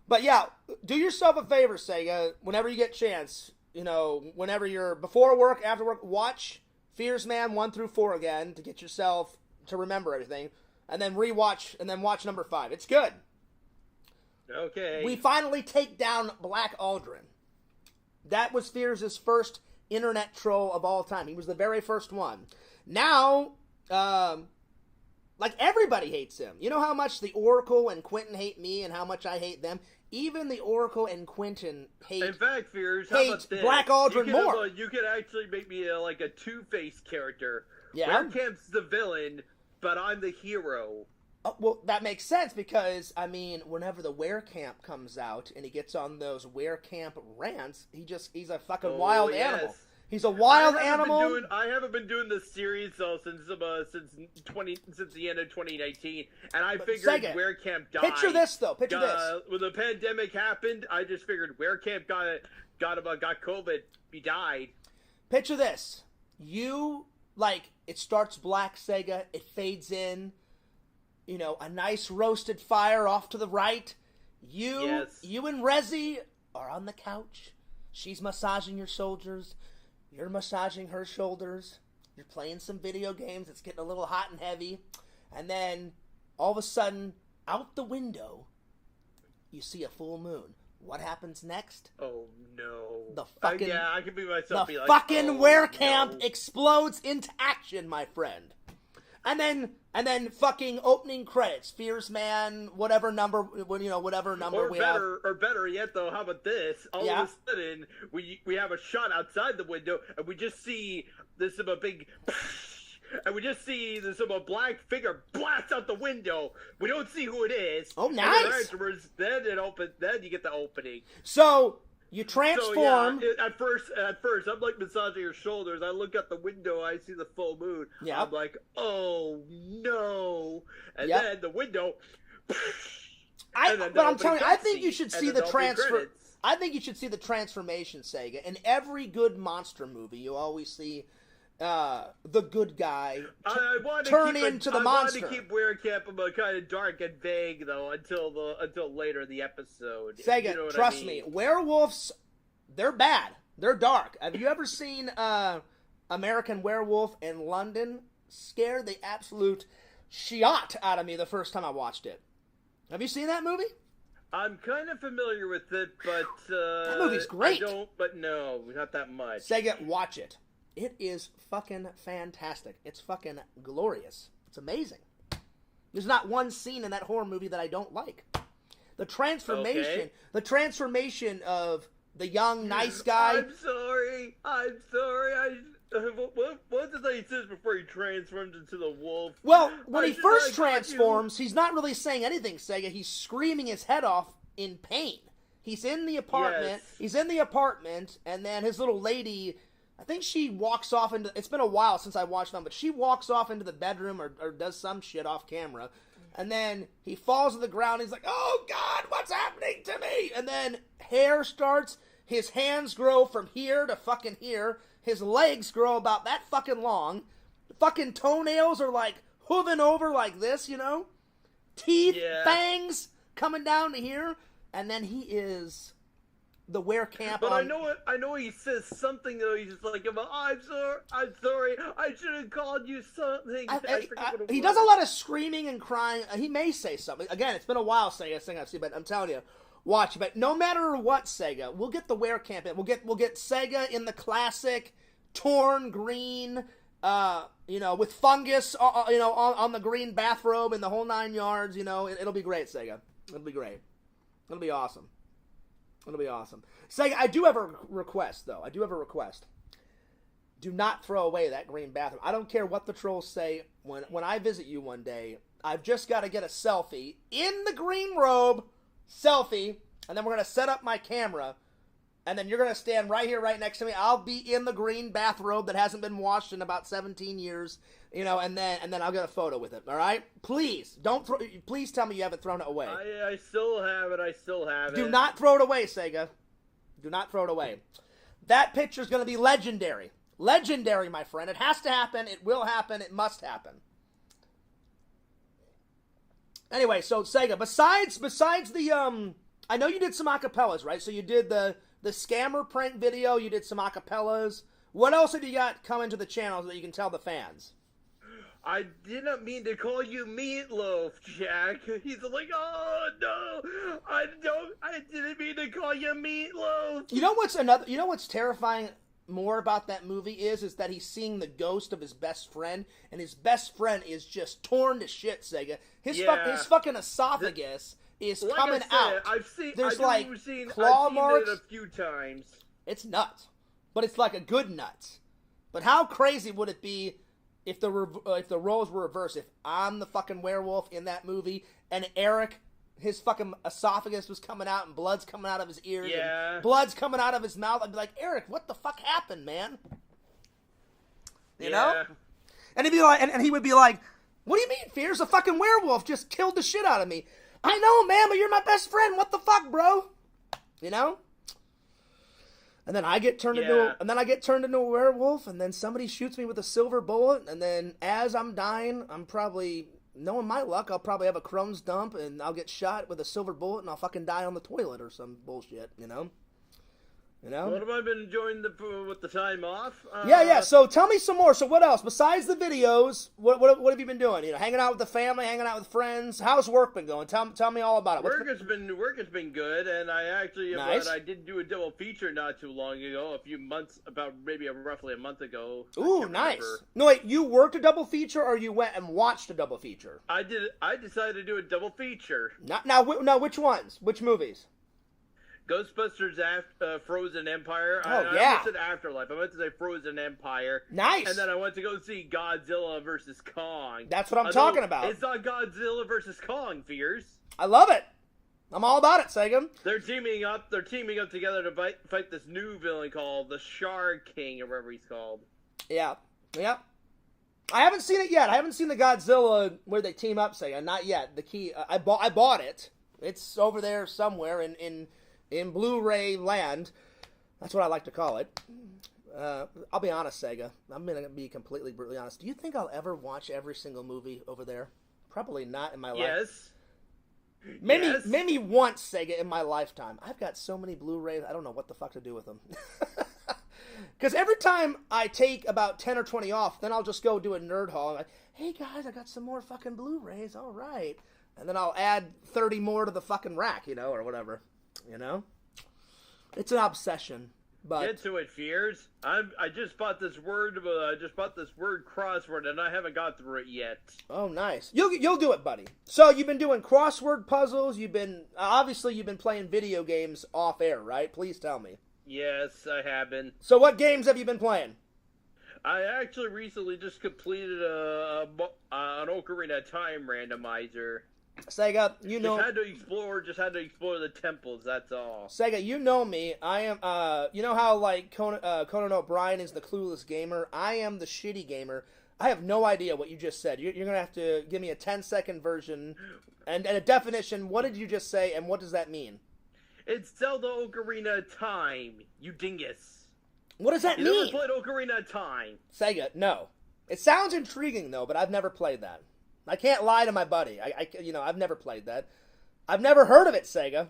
But yeah, do yourself a favor, Sega, whenever you get a chance, whenever you're before work, after work, watch Fearsman 1 through 4 again to get yourself to remember everything, and then rewatch, and then watch number 5. It's good. Okay. We finally take down Black Aldrin. That was Fears' first internet troll of all time. He was the very first one. Now, everybody hates him. You know how much the Oracle and Quentin hate me and how much I hate them? Even the Oracle and Quentin hate... In fact, Fears, how about this? Black Aldrin more. You could actually make me like a Two-Face character. Yeah. Bear Camp's the villain, but I'm the hero. Well, that makes sense because, I mean, whenever the Werecamp comes out and he gets on those Werecamp rants, he's a fucking wild animal. He's a wild animal. I haven't been doing this series though since the end of 2019, and I figured Werecamp died. Picture this though. Picture this. When the pandemic happened, I just figured Werecamp got COVID. He died. Picture this. It starts black, Sega. It fades in. You know, a nice roasted fire off to the right. You and Rezi are on the couch. She's massaging your shoulders. You're massaging her shoulders. You're playing some video games. It's getting a little hot and heavy. And then, all of a sudden, out the window, you see a full moon. What happens next? Oh, no. The fucking... I can be myself. The fucking Werecamp explodes into action, my friend. And then fucking opening credits. Fierce Man, whatever number we have. Or better yet, though, how about this? All of a sudden, we have a shot outside the window, and we just see this big... And we just see this black figure blast out the window. We don't see who it is. Oh, nice! And then afterwards, then you get the opening. So... You transform. So, yeah, at first, I'm like massaging your shoulders. I look out the window, I see the full moon. Yeah. I'm like, oh no! And then the window. But I'm telling you, I think you should see the transfer. I think you should see the transformation, Sega. In every good monster movie, you always see the good guy turn into the monster. I wanted to keep Werecamp kind of dark and vague though until later in the episode. Sega, you know trust me, werewolves, they're bad. They're dark. Have you ever seen American Werewolf in London? Scared the absolute shit out of me the first time I watched it. Have you seen that movie? I'm kind of familiar with it, but that movie's great. But no, not that much. Sega, watch it. It is fucking fantastic. It's fucking glorious. It's amazing. There's not one scene in that horror movie that I don't like. The transformation of the young, nice guy. I'm sorry. What did he say before he transformed into the wolf? Well, when he first transforms, he's not really saying anything, Sega. He's screaming his head off in pain. He's in the apartment. Yes. He's in the apartment, and then his little lady... I think she walks off into... It's been a while since I watched them, but she walks off into the bedroom or does some shit off camera. And then he falls to the ground. He's like, oh, God, what's happening to me? And then hair starts. His hands grow from here to fucking here. His legs grow about that fucking long. Fucking toenails are like hooving over like this, you know? Teeth, fangs coming down to here. And then he is... the Werecamp. But I know he says something though. He's just like, I'm sorry, I should have called you something. He does a lot of screaming and crying. He may say something. Again, it's been a while since I've seen, but I'm telling you, watch. But no matter what, Sega, we'll get the Werecamp in. We'll get Sega in the classic torn green, with fungus, on the green bathrobe and the whole 9 yards. It'll be great, Sega. It'll be great. It'll be awesome. It'll be awesome. Sega, I do have a request, though. Do not throw away that green bathroom. I don't care what the trolls say. When I visit you one day, I've just got to get a selfie in the green robe, selfie, and then we're going to set up my camera, and then you're going to stand right here, right next to me. I'll be in the green bathrobe that hasn't been washed in about 17 years, and then I'll get a photo with it, all right? Please, please tell me you haven't thrown it away. I still have it. Do not throw it away, Sega. Do not throw it away. That picture's going to be legendary. Legendary, my friend. It has to happen. It will happen. It must happen. Anyway, so Sega, besides the, I know you did some acapellas, right? So you did the scammer prank video. You did some acapellas. What else have you got coming to the channel so that you can tell the fans? I didn't mean to call you Meatloaf, Jack. He's like, oh no, I didn't mean to call you Meatloaf. You know what's terrifying more about that movie is that he's seeing the ghost of his best friend, and his best friend is just torn to shit, Sega. His fucking esophagus is coming out. I've seen claw marks. It a few times. It's nuts, but it's like a good nuts. But how crazy would it be if the roles were reversed, if I'm the fucking werewolf in that movie, and Eric, his fucking esophagus was coming out and blood's coming out of his ears, and blood's coming out of his mouth, I'd be like, Eric, what the fuck happened, man? You know? And he'd be like, and he would be like, what do you mean, Fears? A fucking werewolf just killed the shit out of me. I know, man, but you're my best friend. What the fuck, bro? You know? And then I get turned into a werewolf, and then somebody shoots me with a silver bullet, and then as I'm dying, I'm probably, knowing my luck, I'll probably have a Crohn's dump, and I'll get shot with a silver bullet, and I'll fucking die on the toilet or some bullshit, you know? You know? What have I been enjoying with the time off? Yeah. So tell me some more. So what else besides the videos? What have you been doing? You know, hanging out with the family, hanging out with friends. How's work been going? Tell me all about it. Work has been good, and I actually nice. I did do a double feature not too long ago, a few months, about maybe roughly a month ago. Ooh, nice. No, wait, you worked a double feature, or you went and watched a double feature? I did. I decided to do a double feature. Now, which ones? Which movies? Ghostbusters, Frozen Empire. Oh, I yeah. said Afterlife. I meant to say Frozen Empire. Nice. And then I went to go see Godzilla vs. Kong. That's what I'm talking about. It's not Godzilla vs. Kong, Fears. I love it. I'm all about it, Sega. They're teaming up. They're teaming up together to fight this new villain called the Shark King, or whatever he's called. Yeah. I haven't seen it yet. I haven't seen the Godzilla where they team up, Sega. Not yet. The key. I bought it. It's over there somewhere in Blu-ray land. That's what I like to call it. I'll be honest, Sega. I'm going to be completely brutally honest. Do you think I'll ever watch every single movie over there? Probably not in my life. Yes. Maybe once, Sega, in my lifetime. I've got so many Blu-rays, I don't know what the fuck to do with them. Because every time I take about 10 or 20 off, then I'll just go do a nerd haul. I'm like, hey guys, I got some more fucking Blu-rays. All right. And then I'll add 30 more to the fucking rack, or whatever. You know, it's an obsession. But get to it, Fears. I just bought this word. Crossword, and I haven't got through it yet. Oh, nice. You'll do it, buddy. So you've been doing crossword puzzles. You've been playing video games off air, right? Please tell me. Yes, I have been. So what games have you been playing? I actually recently just completed an Ocarina of Time randomizer. Sega, just had to explore the temples, that's all. Sega, you know me. I am, you know how, like, Conan O'Brien is the clueless gamer? I am the shitty gamer. I have no idea what you just said. You're going to have to give me a 10-second version and a definition. What did you just say, and what does that mean? It's Zelda Ocarina of Time, you dingus. What does that mean? You never played Ocarina of Time. Sega, no. It sounds intriguing, though, but I've never played that. I can't lie to my buddy. I've never played that. I've never heard of it, Sega.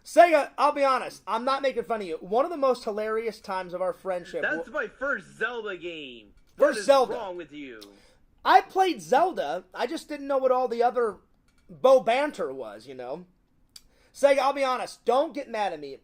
Sega, I'll be honest. I'm not making fun of you. One of the most hilarious times of our friendship. That's my first Zelda game. What is wrong with you? I played Zelda. I just didn't know what all the other bow banter was, Sega, I'll be honest. Don't get mad at me.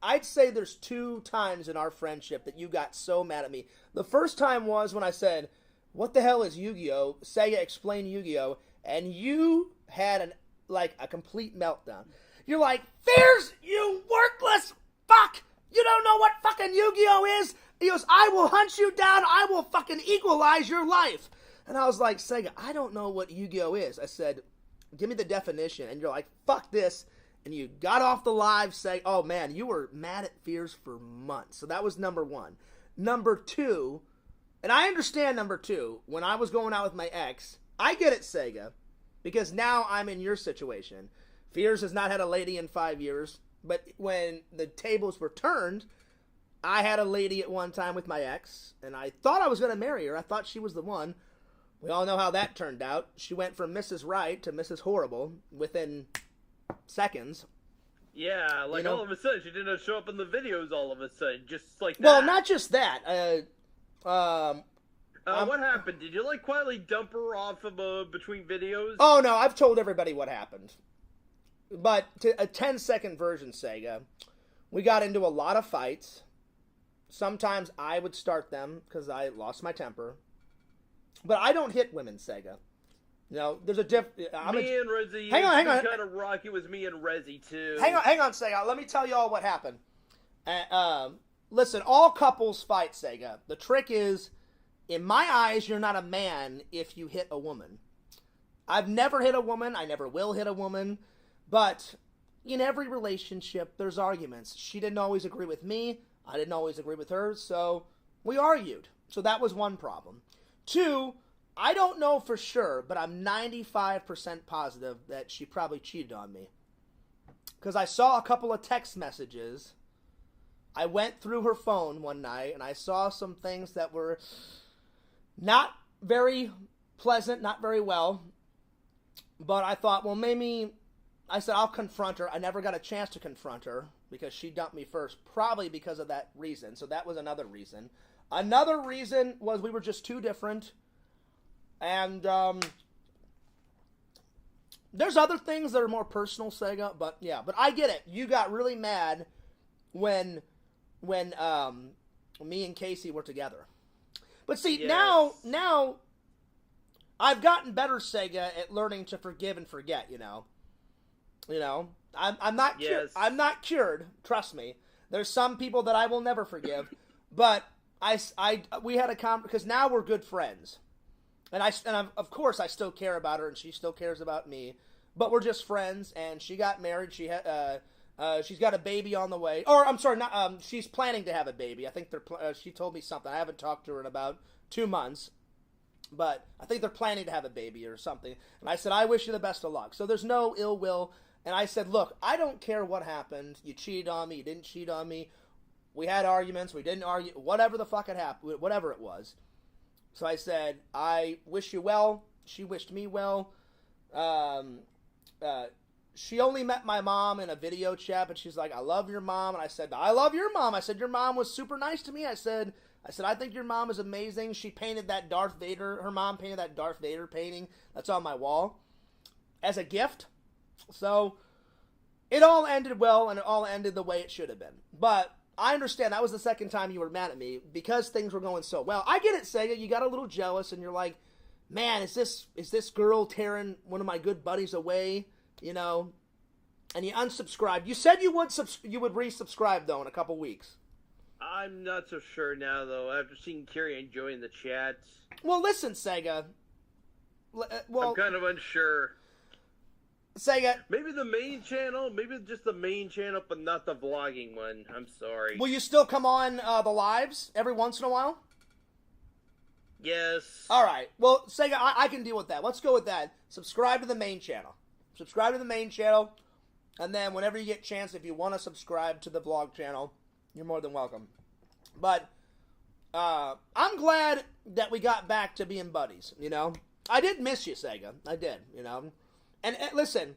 I'd say there's 2 times in our friendship that you got so mad at me. The first time was when I said, what the hell is Yu-Gi-Oh? Sega, explain Yu-Gi-Oh! And you had a complete meltdown. You're like, Fears, you worthless fuck! You don't know what fucking Yu-Gi-Oh! is? He goes, I will hunt you down, I will fucking equalize your life. And I was like, Sega, I don't know what Yu-Gi-Oh! is. I said, give me the definition. And you're like, fuck this. And you got off the live saying, oh man, you were mad at Fears for months. So that was number 1. Number 2, and I understand number 2, when I was going out with my ex, I get it, Sega, because now I'm in your situation. Fears has not had a lady in 5 years, but when the tables were turned, I had a lady at one time with my ex, and I thought I was going to marry her. I thought she was the one. We all know how that turned out. She went from Mrs. Right to Mrs. Horrible within seconds. Yeah, all of a sudden she didn't show up in the videos all of a sudden, just like that. Well, not just that. What happened? Did you quietly dump her off of between videos? Oh no, I've told everybody what happened. But to a 10-second version, Sega, we got into a lot of fights. Sometimes I would start them because I lost my temper. But I don't hit women, Sega. There's a difference. Me and Rezzy. Hang on. Kind of rocky with me and Rezzy too. Hang on, Sega. Let me tell you all what happened. listen, all couples fight, Sega. The trick is, in my eyes, you're not a man if you hit a woman. I've never hit a woman. I never will hit a woman. But in every relationship, there's arguments. She didn't always agree with me. I didn't always agree with her. So we argued. So that was one problem. Two, I don't know for sure, but I'm 95% positive that she probably cheated on me. Because I saw a couple of text messages. I went through her phone one night, and I saw some things that were not very pleasant, not very well. But I thought, well, maybe, I said, I'll confront her. I never got a chance to confront her because she dumped me first, probably because of that reason. So that was another reason. Another reason was we were just too different. And there's other things that are more personal, Sega, but yeah. But I get it. You got really mad when me and Casey were together. But see, Yes. now I've gotten better, Sega, at learning to forgive and forget, you know. I'm not Yes. I'm not cured, trust me. There's some people that I will never forgive, but we had a because now we're good friends. And of course I still care about her and she still cares about me, but we're just friends. And she got married. She's got a baby on the way. Or I'm sorry, not she's planning to have a baby. I think she told me something. I haven't talked to her in about 2 months, but I think they're planning to have a baby or something. And I said, I wish you the best of luck. So there's no ill will. And I said, look, I don't care what happened. You cheated on me. You didn't cheat on me. We had arguments. We didn't argue. Whatever the fuck had happened, whatever it was. So I said, I wish you well. She wished me well. She only met my mom in a video chat, but she's like, I love your mom. And I said, I love your mom. I said, your mom was super nice to me. I said, I think your mom is amazing. She painted that Darth Vader. Her mom painted that Darth Vader painting that's on my wall as a gift. So it all ended well, and it all ended the way it should have been. But I understand that was the second time you were mad at me because things were going so well. I get it, Sega. You got a little jealous, and you're like, man, is this girl tearing one of my good buddies away? You know, and you unsubscribed. You said you would resubscribe though in a couple weeks. I'm not so sure now, though. After seeing Carrie enjoying the chats. Well, listen, Sega. I'm kind of unsure. Sega. Maybe the main channel. Maybe just the main channel, but not the vlogging one. I'm sorry. Will you still come on the lives every once in a while? Yes. All right. Well, Sega, I can deal with that. Let's go with that. Subscribe to the main channel. Subscribe to the main channel, and then whenever you get a chance, if you want to subscribe to the vlog channel, you're more than welcome. But I'm glad that we got back to being buddies, you know? I did miss you, Sega. I did, you know? And listen,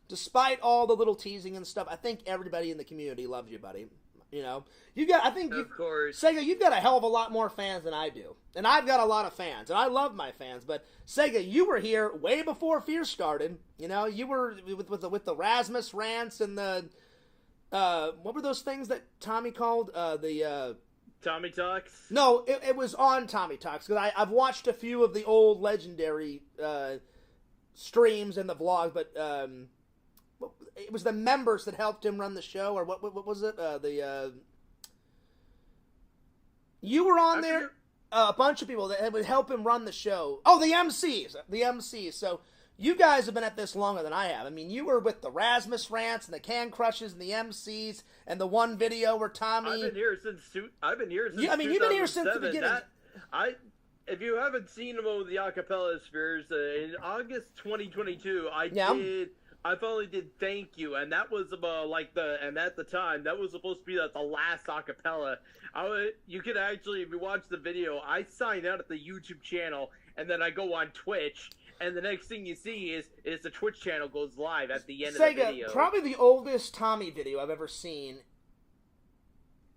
despite all the little teasing and stuff, I think everybody in the community loves you, buddy. You know? Of course. Sega, you've got a hell of a lot more fans than I do. And I've got a lot of fans, and I love my fans. But, Sega, you were here way before Fear started. You know, you were with the Rasmus rants and the... what were those things that Tommy called? Tommy Talks? No, it was on Tommy Talks, because I've watched a few of the old legendary streams and the vlog, but it was the members that helped him run the show, or what was it? You were on there, a bunch of people that would help him run the show. Oh, the MCs. So you guys have been at this longer than I have. I mean, you were with the Rasmus rants and the Can Crushes and the MCs and the one video where Tommy. I've been here since. You've been here since the beginning. If you haven't seen him over the acapella spheres, in August 2022, I finally did Thank You, and that was about and at the time that was supposed to be the last acapella. You could actually, if you watch the video, I signed out at the YouTube channel, and then I go on Twitch, and the next thing you see is the Twitch channel goes live at the end of the video. Probably the oldest Tommy video I've ever seen.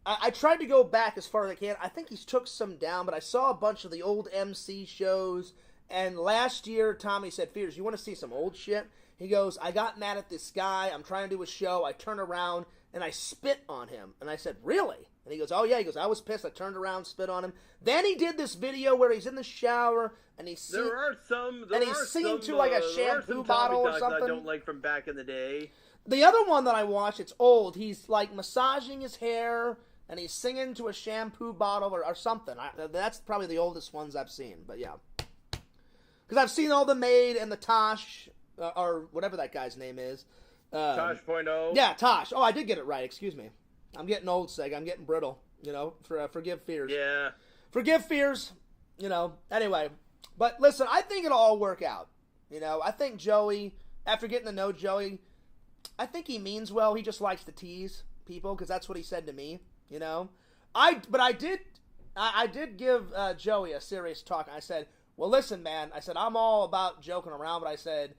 I tried to go back as far as I can. I think he's took some down, but I saw a bunch of the old MC shows, and last year Tommy said, Fears, you want to see some old shit? He goes, I got mad at this guy, I'm trying to do a show, I turn around, and I spit on him. And I said, really? And he goes, oh yeah, he goes, I was pissed, I turned around, spit on him. Then he did this video where he's in the shower, and he's singing to like a shampoo bottle or something. I don't like from back in the day. The other one that I watched, it's old, he's like massaging his hair, and he's singing to a shampoo bottle or something. That's probably the oldest ones I've seen, but yeah. Because I've seen all the Maid and the Tosh, or whatever that guy's name is. Tosh.0. Yeah, Tosh. Oh, I did get it right. Excuse me. I'm getting old, Seg. I'm getting brittle. You know, forgive fears. Yeah. Forgive fears. You know, anyway. But listen, I think it'll all work out. You know, I think Joey, after getting to know Joey, I think he means well. He just likes to tease people because that's what he said to me. You know, I did give Joey a serious talk. I said, well, listen, man. I said, I'm all about joking around, but I said,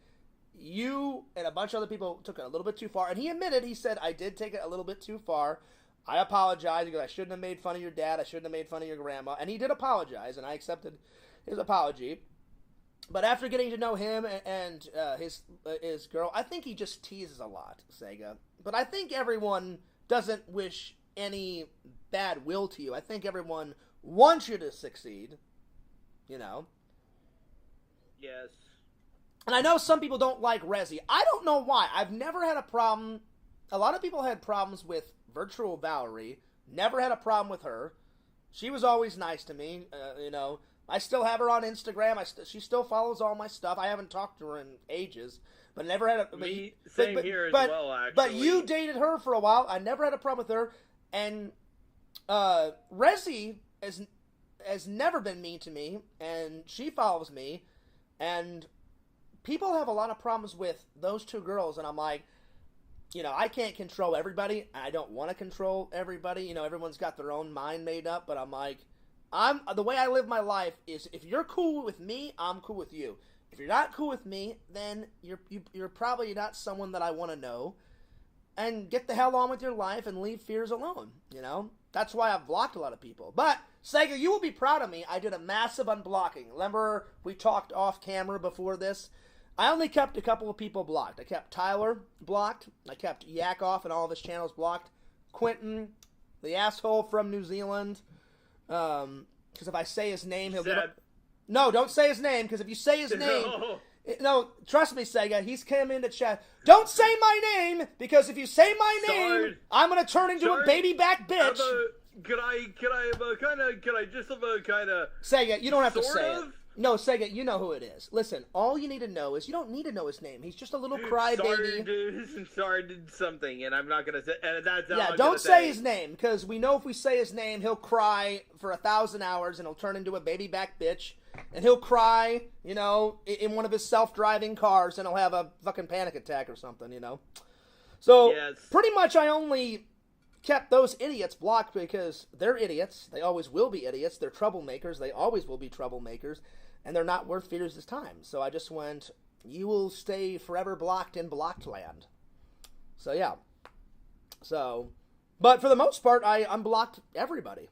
you and a bunch of other people took it a little bit too far. And he admitted, he said, I did take it a little bit too far. I apologize because I shouldn't have made fun of your dad. I shouldn't have made fun of your grandma. And he did apologize, and I accepted his apology. But after getting to know him and his girl, I think he just teases a lot, Sega. But I think everyone doesn't wish any bad will to you. I think everyone wants you to succeed, you know. Yes. And I know some people don't like Resi. I don't know why. I've never had a problem. A lot of people had problems with Virtual Valerie. Never had a problem with her. She was always nice to me, you know. I still have her on Instagram. She still follows all my stuff. I haven't talked to her in ages, but never had a... Same here as well, actually. But you dated her for a while. I never had a problem with her. And Resi has never been mean to me, and she follows me, and people have a lot of problems with those two girls, and I'm like, you know, I can't control everybody. I don't want to control everybody. You know, everyone's got their own mind made up, but I'm like, the way I live my life is if you're cool with me, I'm cool with you. If you're not cool with me, then you're probably not someone that I want to know. And get the hell on with your life and leave fears alone, you know? That's why I've blocked a lot of people. But, Sega, you will be proud of me. I did a massive unblocking. Remember we talked off camera before this? I only kept a couple of people blocked. I kept Tyler blocked. I kept Yakoff and all of his channels blocked. Quentin, the asshole from New Zealand. Because if I say his name, he'll get up. No, don't say his name, because if you say his name... No, trust me, Sega, he's come into chat. Don't say my name, because if you say my name, I'm going to turn into a baby back bitch. Can I just kind of... Sega, you don't have to say it. No, Sega, you know who it is. Listen, all you need to know is you don't need to know his name. He's just a little crybaby. Sorry, did something, and I'm not going to say... don't say his name, because we know if we say his name, he'll cry for 1,000 hours, and he'll turn into a baby back bitch. And he'll cry, you know, in one of his self-driving cars, and he'll have a fucking panic attack or something, you know. So, pretty much I only kept those idiots blocked because they're idiots. They always will be idiots. They're troublemakers. They always will be troublemakers. And they're not worth fears' time. So I just went, you will stay forever blocked in blocked land. So, yeah. So, but for the most part, I unblocked everybody.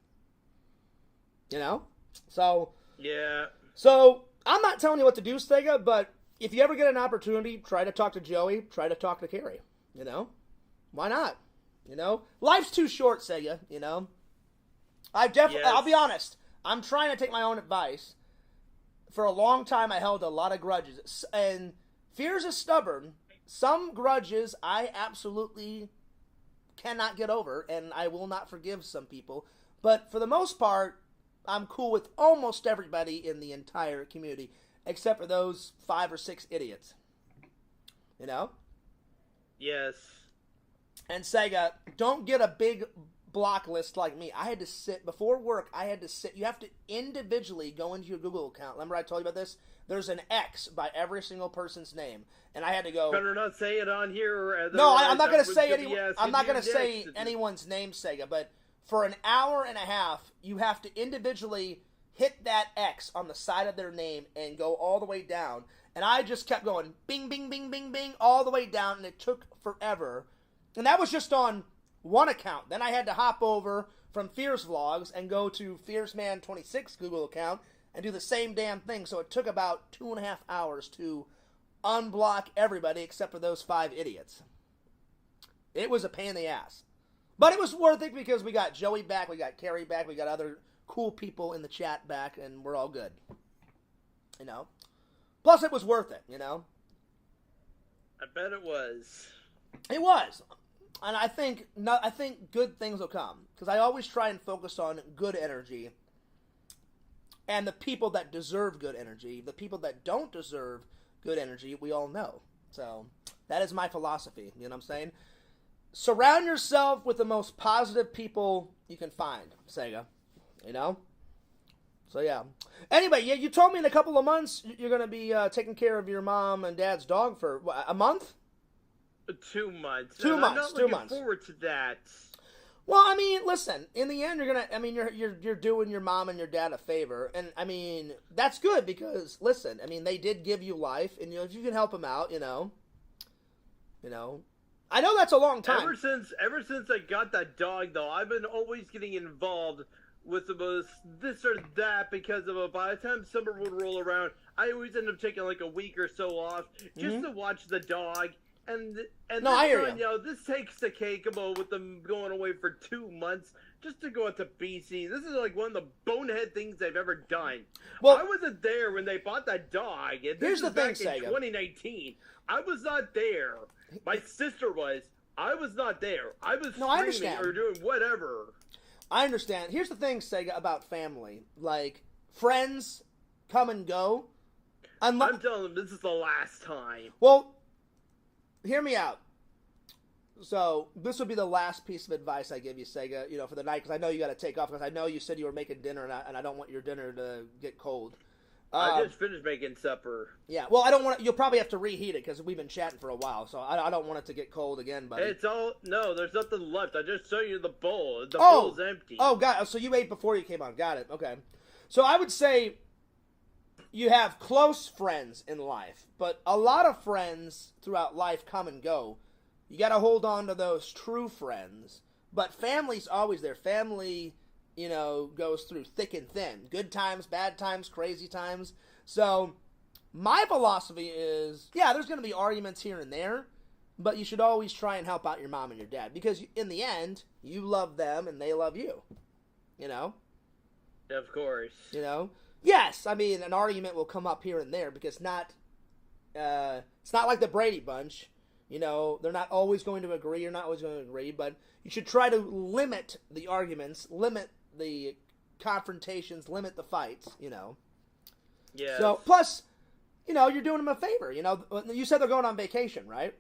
You know? So... Yeah. So, I'm not telling you what to do, Sega, but if you ever get an opportunity, try to talk to Joey, try to talk to Carrie, you know? Why not? You know? Life's too short, Sega, you know? I'll be honest, I'm trying to take my own advice. For a long time, I held a lot of grudges, and fears is stubborn. Some grudges I absolutely cannot get over, and I will not forgive some people, but for the most part, I'm cool with almost everybody in the entire community, except for those 5 or 6 idiots. You know? Yes. And Sega, don't get a big block list like me. I had to sit, before work, you have to individually go into your Google account. Remember I told you about this? There's an X by every single person's name. And I had to go... Better not say it on here. No, I'm not going to say anyone's name, Sega, but... For an hour and a half, you have to individually hit that X on the side of their name and go all the way down. And I just kept going bing, bing, bing, bing, bing, all the way down, and it took forever. And that was just on one account. Then I had to hop over from Fierce Vlogs and go to FierceMan26 Google account and do the same damn thing. So it took about 2.5 hours to unblock everybody except for those 5 idiots. It was a pain in the ass. But it was worth it because we got Joey back, we got Carrie back, we got other cool people in the chat back, and we're all good. You know? Plus, it was worth it, you know? I bet it was. It was. And I think good things will come. Because I always try and focus on good energy. And the people that deserve good energy. The people that don't deserve good energy, we all know. So, that is my philosophy. You know what I'm saying? Surround yourself with the most positive people you can find, Sega. You know? So, yeah. Anyway, yeah, you told me in a couple of months you're going to be taking care of your mom and dad's dog for, what, a month? 2 months. 2 months. I'm not looking forward to that. Well, I mean, listen. In the end, you're doing your mom and your dad a favor, and I mean that's good because listen, I mean they did give you life, and if you can help them out, you know, I know that's a long time. Ever since I got that dog, though, I've been always getting involved with this or that because by the time summer would roll around, I always end up taking like a week or so off just to watch the dog. And no, I hear you. You know, this takes the cake about with them going away for 2 months just to go out to BC. This is like one of the bonehead things they've ever done. Well, I wasn't there when they bought that dog. And here's the thing, Sega. In 2019, I was not there. My sister was. I was not there. I was streaming or doing whatever. I understand. Here's the thing, Sega, about family. Like, friends come and go. I'm telling them this is the last time. Well, hear me out. So, this would be the last piece of advice I give you, Sega, you know, for the night, because I know you got to take off, because I know you said you were making dinner, and I don't want your dinner to get cold. I just finished making supper. Yeah, well, I don't want you'll probably have to reheat it, because we've been chatting for a while, so I don't want it to get cold again, buddy. No, there's nothing left. I just showed you the bowl. The bowl's empty. Oh, got it. So you ate before you came on. Got it. Okay. So I would say you have close friends in life, but a lot of friends throughout life come and go. You got to hold on to those true friends, but family's always there. Family, you know, goes through thick and thin. Good times, bad times, crazy times. So my philosophy is, yeah, there's going to be arguments here and there, but you should always try and help out your mom and your dad, because in the end, you love them and they love you, you know? Of course. You know? Yes, I mean, an argument will come up here and there, because it's not like the Brady Bunch. You know, they're not always going to agree, you're not always going to agree, but you should try to limit the arguments, limit the confrontations, limit the fights, you know? Yeah. So, plus, you know, you're doing them a favor, you know? You said they're going on vacation, right?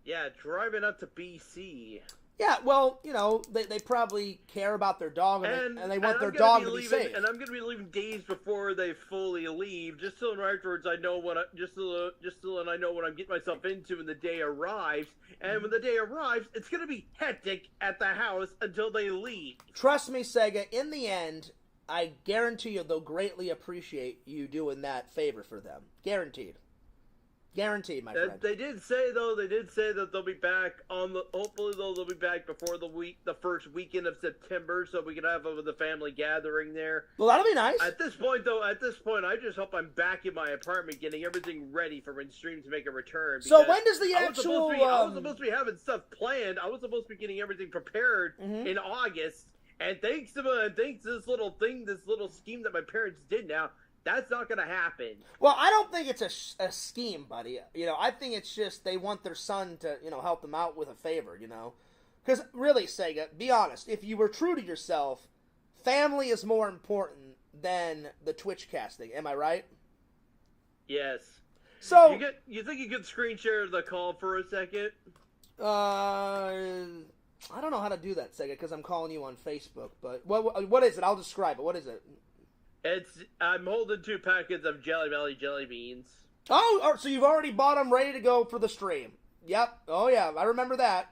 Yeah, driving up to BC. Yeah, well, you know, they probably care about their dog, and they want their dog to be safe. And I'm going to be leaving days before they fully leave, just so afterwards I know when I know what I'm getting myself into when the day arrives. And when the day arrives, it's going to be hectic at the house until they leave. Trust me, Sega, in the end, I guarantee you they'll greatly appreciate you doing that favor for them. Guaranteed. Guaranteed, my friend. They did say that they'll be back hopefully they'll be back before the first weekend of September, so we can have the family gathering there. Well, that'll be nice. At this point, I just hope I'm back in my apartment getting everything ready for when streams make a return. So when does the actual... I was supposed to be having stuff planned. I was supposed to be getting everything prepared in August, and thanks to this little scheme that my parents did now, that's not going to happen. Well, I don't think it's a scheme, buddy. You know, I think it's just they want their son to, you know, help them out with a favor, you know. Because, really, Sega, be honest, if you were true to yourself, family is more important than the Twitch casting. Am I right? Yes. So... You think you could screen share the call for a second? I don't know how to do that, Sega, because I'm calling you on Facebook. But what is it? I'll describe it. What is it? I'm holding 2 packets of Jelly Belly jelly beans. Oh, so you've already bought them ready to go for the stream. Yep. Oh yeah, I remember that.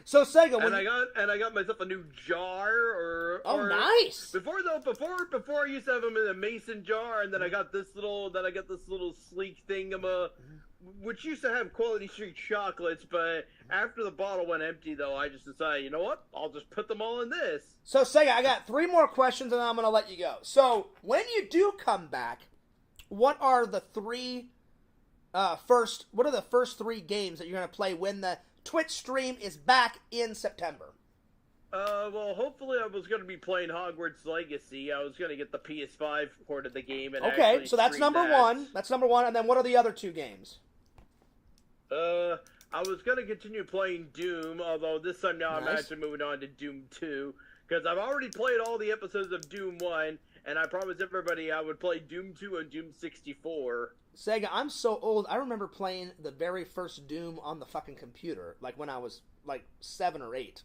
So Sega, I got myself a new jar. Nice. Before I used to have them in a mason jar, and then I got this little sleek thing which used to have Quality Street chocolates, but after the bottle went empty, though, I just decided, you know what? I'll just put them all in this. So, Sega, I got 3 more questions, and then I'm going to let you go. So, when you do come back, what are the first 3 games that you're going to play when the Twitch stream is back in September? Well, hopefully I was going to be playing Hogwarts Legacy. I was going to get the PS5 port of the game. And okay, so that's number 1. That's number 1, and then what are the other 2 games? I was going to continue playing Doom, although this time now I'm actually moving on to Doom 2. Because I've already played all the episodes of Doom 1, and I promised everybody I would play Doom 2 and Doom 64. Sega, I'm so old. I remember playing the very first Doom on the fucking computer, like when I was like 7 or 8.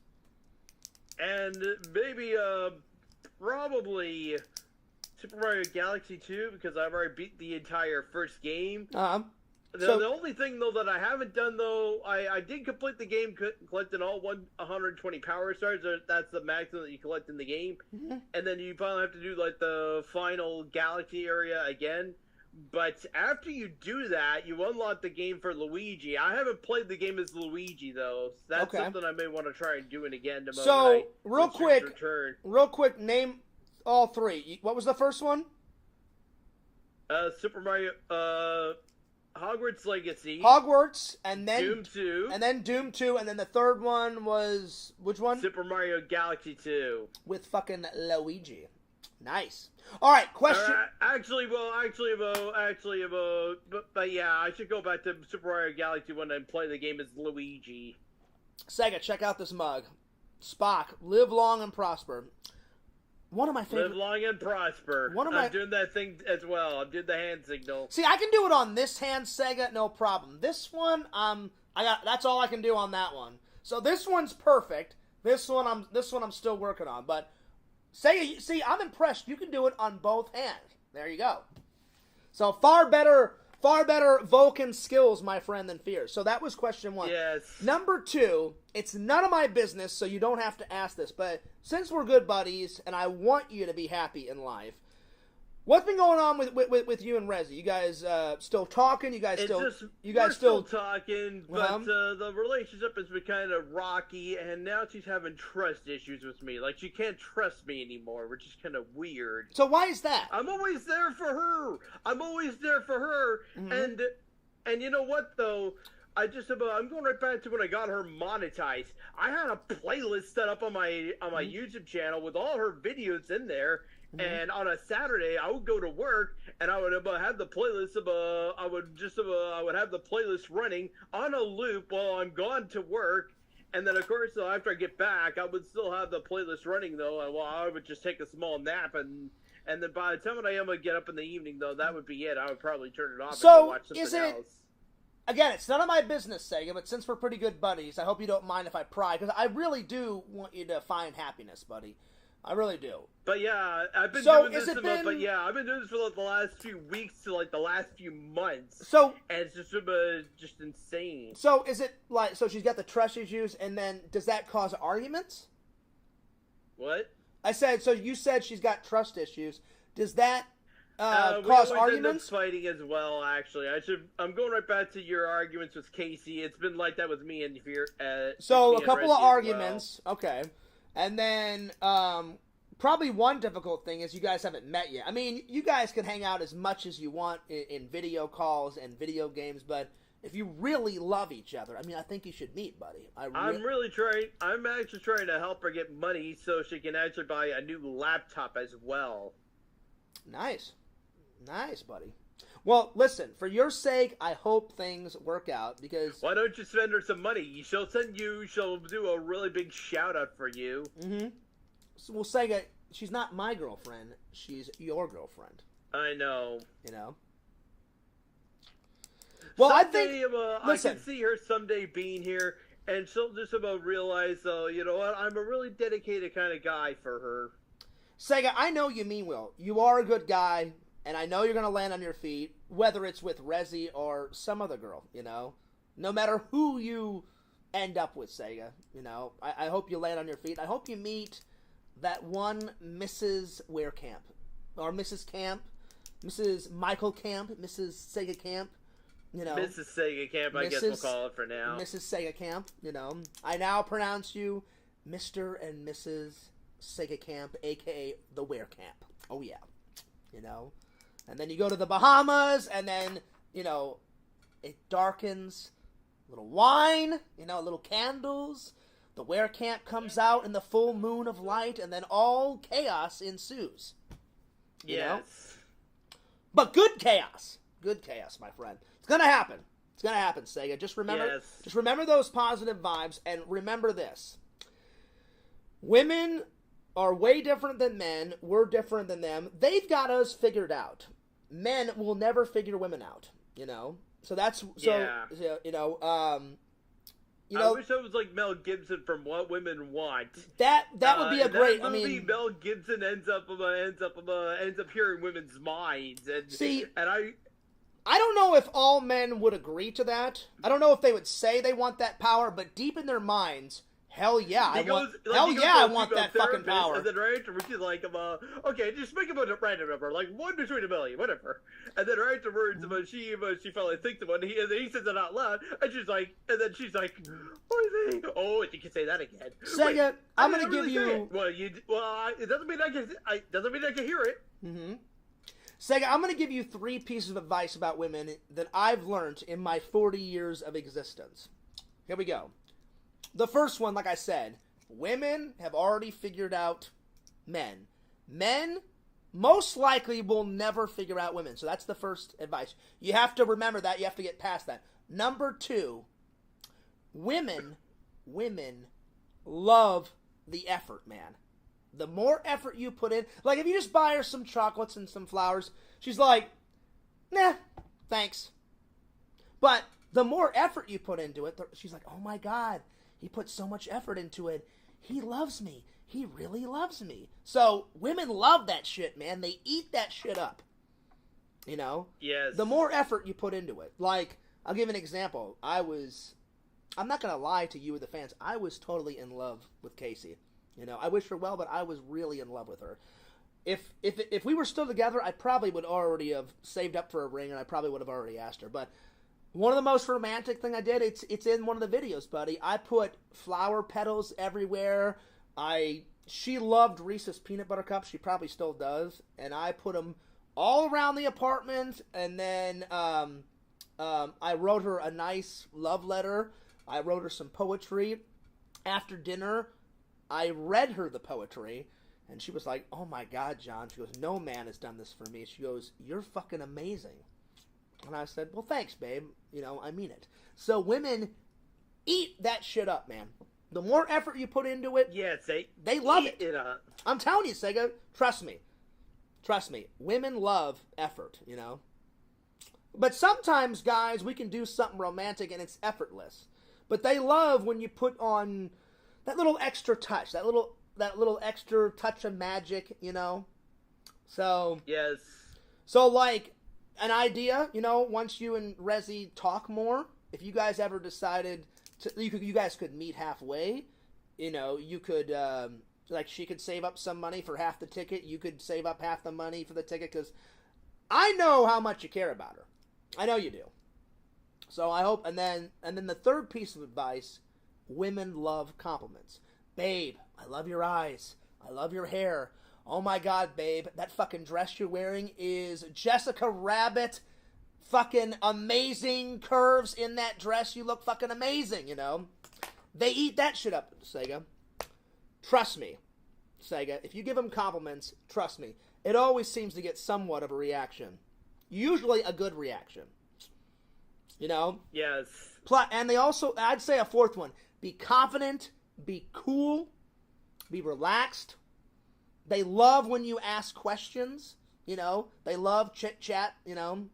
And maybe, probably Super Mario Galaxy 2, because I've already beat the entire first game. The only thing, though, that I haven't done, though, I did complete the game collecting all 120 power stars. That's the maximum that you collect in the game. Mm-hmm. And then you probably have to do, like, the final Galaxy area again. But after you do that, you unlock the game for Luigi. I haven't played the game as Luigi, though. So that's something I may want to try and do it again tomorrow. So, real quick, name all 3. What was the first one? Super Mario, Hogwarts Legacy. Hogwarts, and then Doom 2. And then Doom 2, and then the third one was... Which one? Super Mario Galaxy 2. With fucking Luigi. Nice. Alright, question... But yeah, I should go back to Super Mario Galaxy 1 and play the game as Luigi. Sega, check out this mug. Spock, live long and prosper. One of my favorite... Live long and prosper. I'm doing that thing as well. I'm doing the hand signal. See, I can do it on this hand, Sega, no problem. This one, that's all I can do on that one. So this one's perfect. This one I'm still working on. But Sega, see, I'm impressed. You can do it on both hands. There you go. So far better Vulcan skills, my friend, than fear. So that was question 1. Yes. Number 2, it's none of my business, so you don't have to ask this, but since we're good buddies, and I want you to be happy in life, what's been going on with you and Rezi? You guys still talking? We're still talking, but the relationship has been kind of rocky, and now she's having trust issues with me. Like, she can't trust me anymore, which is kind of weird. So why is that? I'm always there for her. Mm-hmm. And you know what, though? I'm going right back to when I got her monetized. I had a playlist set up on my YouTube channel with all her videos in there. Mm-hmm. And on a Saturday, I would go to work, and I would have the playlist I would have the playlist running on a loop while I'm gone to work. And then, of course, after I get back, I would still have the playlist running, though. And I would just take a small nap, and then by the time I am going to get up in the evening, though, that would be it. I would probably turn it off and go watch something else. Again, it's none of my business, Sega, but since we're pretty good buddies, I hope you don't mind if I pry, because I really do want you to find happiness, buddy. I really do. But yeah, I've been doing this for like the last few weeks to like the last few months. So, and it's just insane. So is it like, so she's got the trust issues, and then does that cause arguments? What? I said, so you said she's got trust issues. Does that cause arguments? End up fighting as well, actually. I'm going right back to your arguments with Casey. It's been like that with me and so a couple of arguments. Well. Okay. And then, probably one difficult thing is you guys haven't met yet. I mean, you guys can hang out as much as you want in video calls and video games, but if you really love each other, I mean, I think you should meet, buddy. I'm actually trying to help her get money so she can actually buy a new laptop as well. Nice. Nice, buddy. Well, listen, for your sake, I hope things work out, because... Why don't you send her some money? She'll do a really big shout-out for you. Mm-hmm. Well, Sega, she's not my girlfriend. She's your girlfriend. I know. You know? Well, someday, I can see her someday being here, and she'll just about realize, you know what, I'm a really dedicated kind of guy for her. Sega, I know you mean well. You are a good guy. And I know you're going to land on your feet, whether it's with Rezi or some other girl, you know? No matter who you end up with, Sega, you know? I hope you land on your feet. I hope you meet that one Mrs. Ware Camp. Or Mrs. Camp. Mrs. Michael Camp. Mrs. Sega Camp. You know? Mrs. Sega Camp, I guess we'll call it for now. Mrs. Sega Camp, you know? I now pronounce you Mr. and Mrs. Sega Camp, a.k.a. the Ware Camp. Oh, yeah. You know? And then you go to the Bahamas, and then, you know, it darkens. A little wine, you know, little candles. The Ware Camp comes out in the full moon of light, and then all chaos ensues. You know? But good chaos. Good chaos, my friend. It's going to happen. It's gonna happen, Sega. Just remember, Yes. just remember those positive vibes, and remember this: women are way different than men. We're different than them. They've got us figured out. Men will never figure women out. You know. So that's Yeah. you know. I wish I was like Mel Gibson from What Women Want. That would be a great. That movie, Mel Gibson ends up hearing women's minds, and see, and I don't know if all men would agree to that. I don't know if they would say they want that power, but deep in their minds, hell yeah, I want that fucking power. And then right afterwards, she's like, okay, just make about a random number, like 1 between a million, whatever. And then right afterwards, she finally thinks of one, and then he says it out loud, and she's like, what is it? Oh, you can say that again. Sega, wait, I'm gonna give you. It doesn't mean I can hear it. Mm-hmm. Sega, I'm going to give you 3 pieces of advice about women that I've learned in my 40 years of existence. Here we go. The first one, like I said, women have already figured out men. Men most likely will never figure out women. So that's the first advice. You have to remember that. You have to get past that. Number 2, women love the effort, man. The more effort you put in, like if you just buy her some chocolates and some flowers, she's like, nah, thanks. But the more effort you put into it, she's like, oh my God, he put so much effort into it. He loves me. He really loves me. So women love that shit, man. They eat that shit up. You know? Yes. The more effort you put into it. Like, I'll give an example. I'm not going to lie to you, the fans. I was totally in love with Casey. You know, I wish her well, but I was really in love with her. If we were still together, I probably would already have saved up for a ring, and I probably would have already asked her. But one of the most romantic thing I did, it's in one of the videos, buddy. I put flower petals everywhere. She loved Reese's peanut butter cups. She probably still does, and I put them all around the apartment. And then I wrote her a nice love letter. I wrote her some poetry. After dinner, I read her the poetry, and she was like, oh my God, John. She goes, no man has done this for me. She goes, you're fucking amazing. And I said, well, thanks, babe. You know, I mean it. So women eat that shit up, man. The more effort you put into it, yes, they love it. Up. I'm telling you, Sega, trust me. Trust me. Women love effort, you know. But sometimes, guys, we can do something romantic and it's effortless. But they love when you put on that little extra touch, that little extra touch of magic, you know? So... Yes. So, like, an idea, you know, once you and Rezi talk more, if you guys ever decided to... You guys could meet halfway. You know, you could... like, she could save up some money for half the ticket. You could save up half the money for the ticket, because I know how much you care about her. I know you do. So I hope... And then the third piece of advice... Women love compliments. Babe, I love your eyes. I love your hair. Oh my God, babe, that fucking dress you're wearing is Jessica Rabbit. Fucking amazing curves in that dress. You look fucking amazing, you know. They eat that shit up, Sega. Trust me, Sega. If you give them compliments, trust me, it always seems to get somewhat of a reaction. Usually a good reaction. You know? Yes. And they also, I'd say a fourth one. Be confident, be cool, be relaxed. They love when you ask questions, you know. They love chit-chat, you know.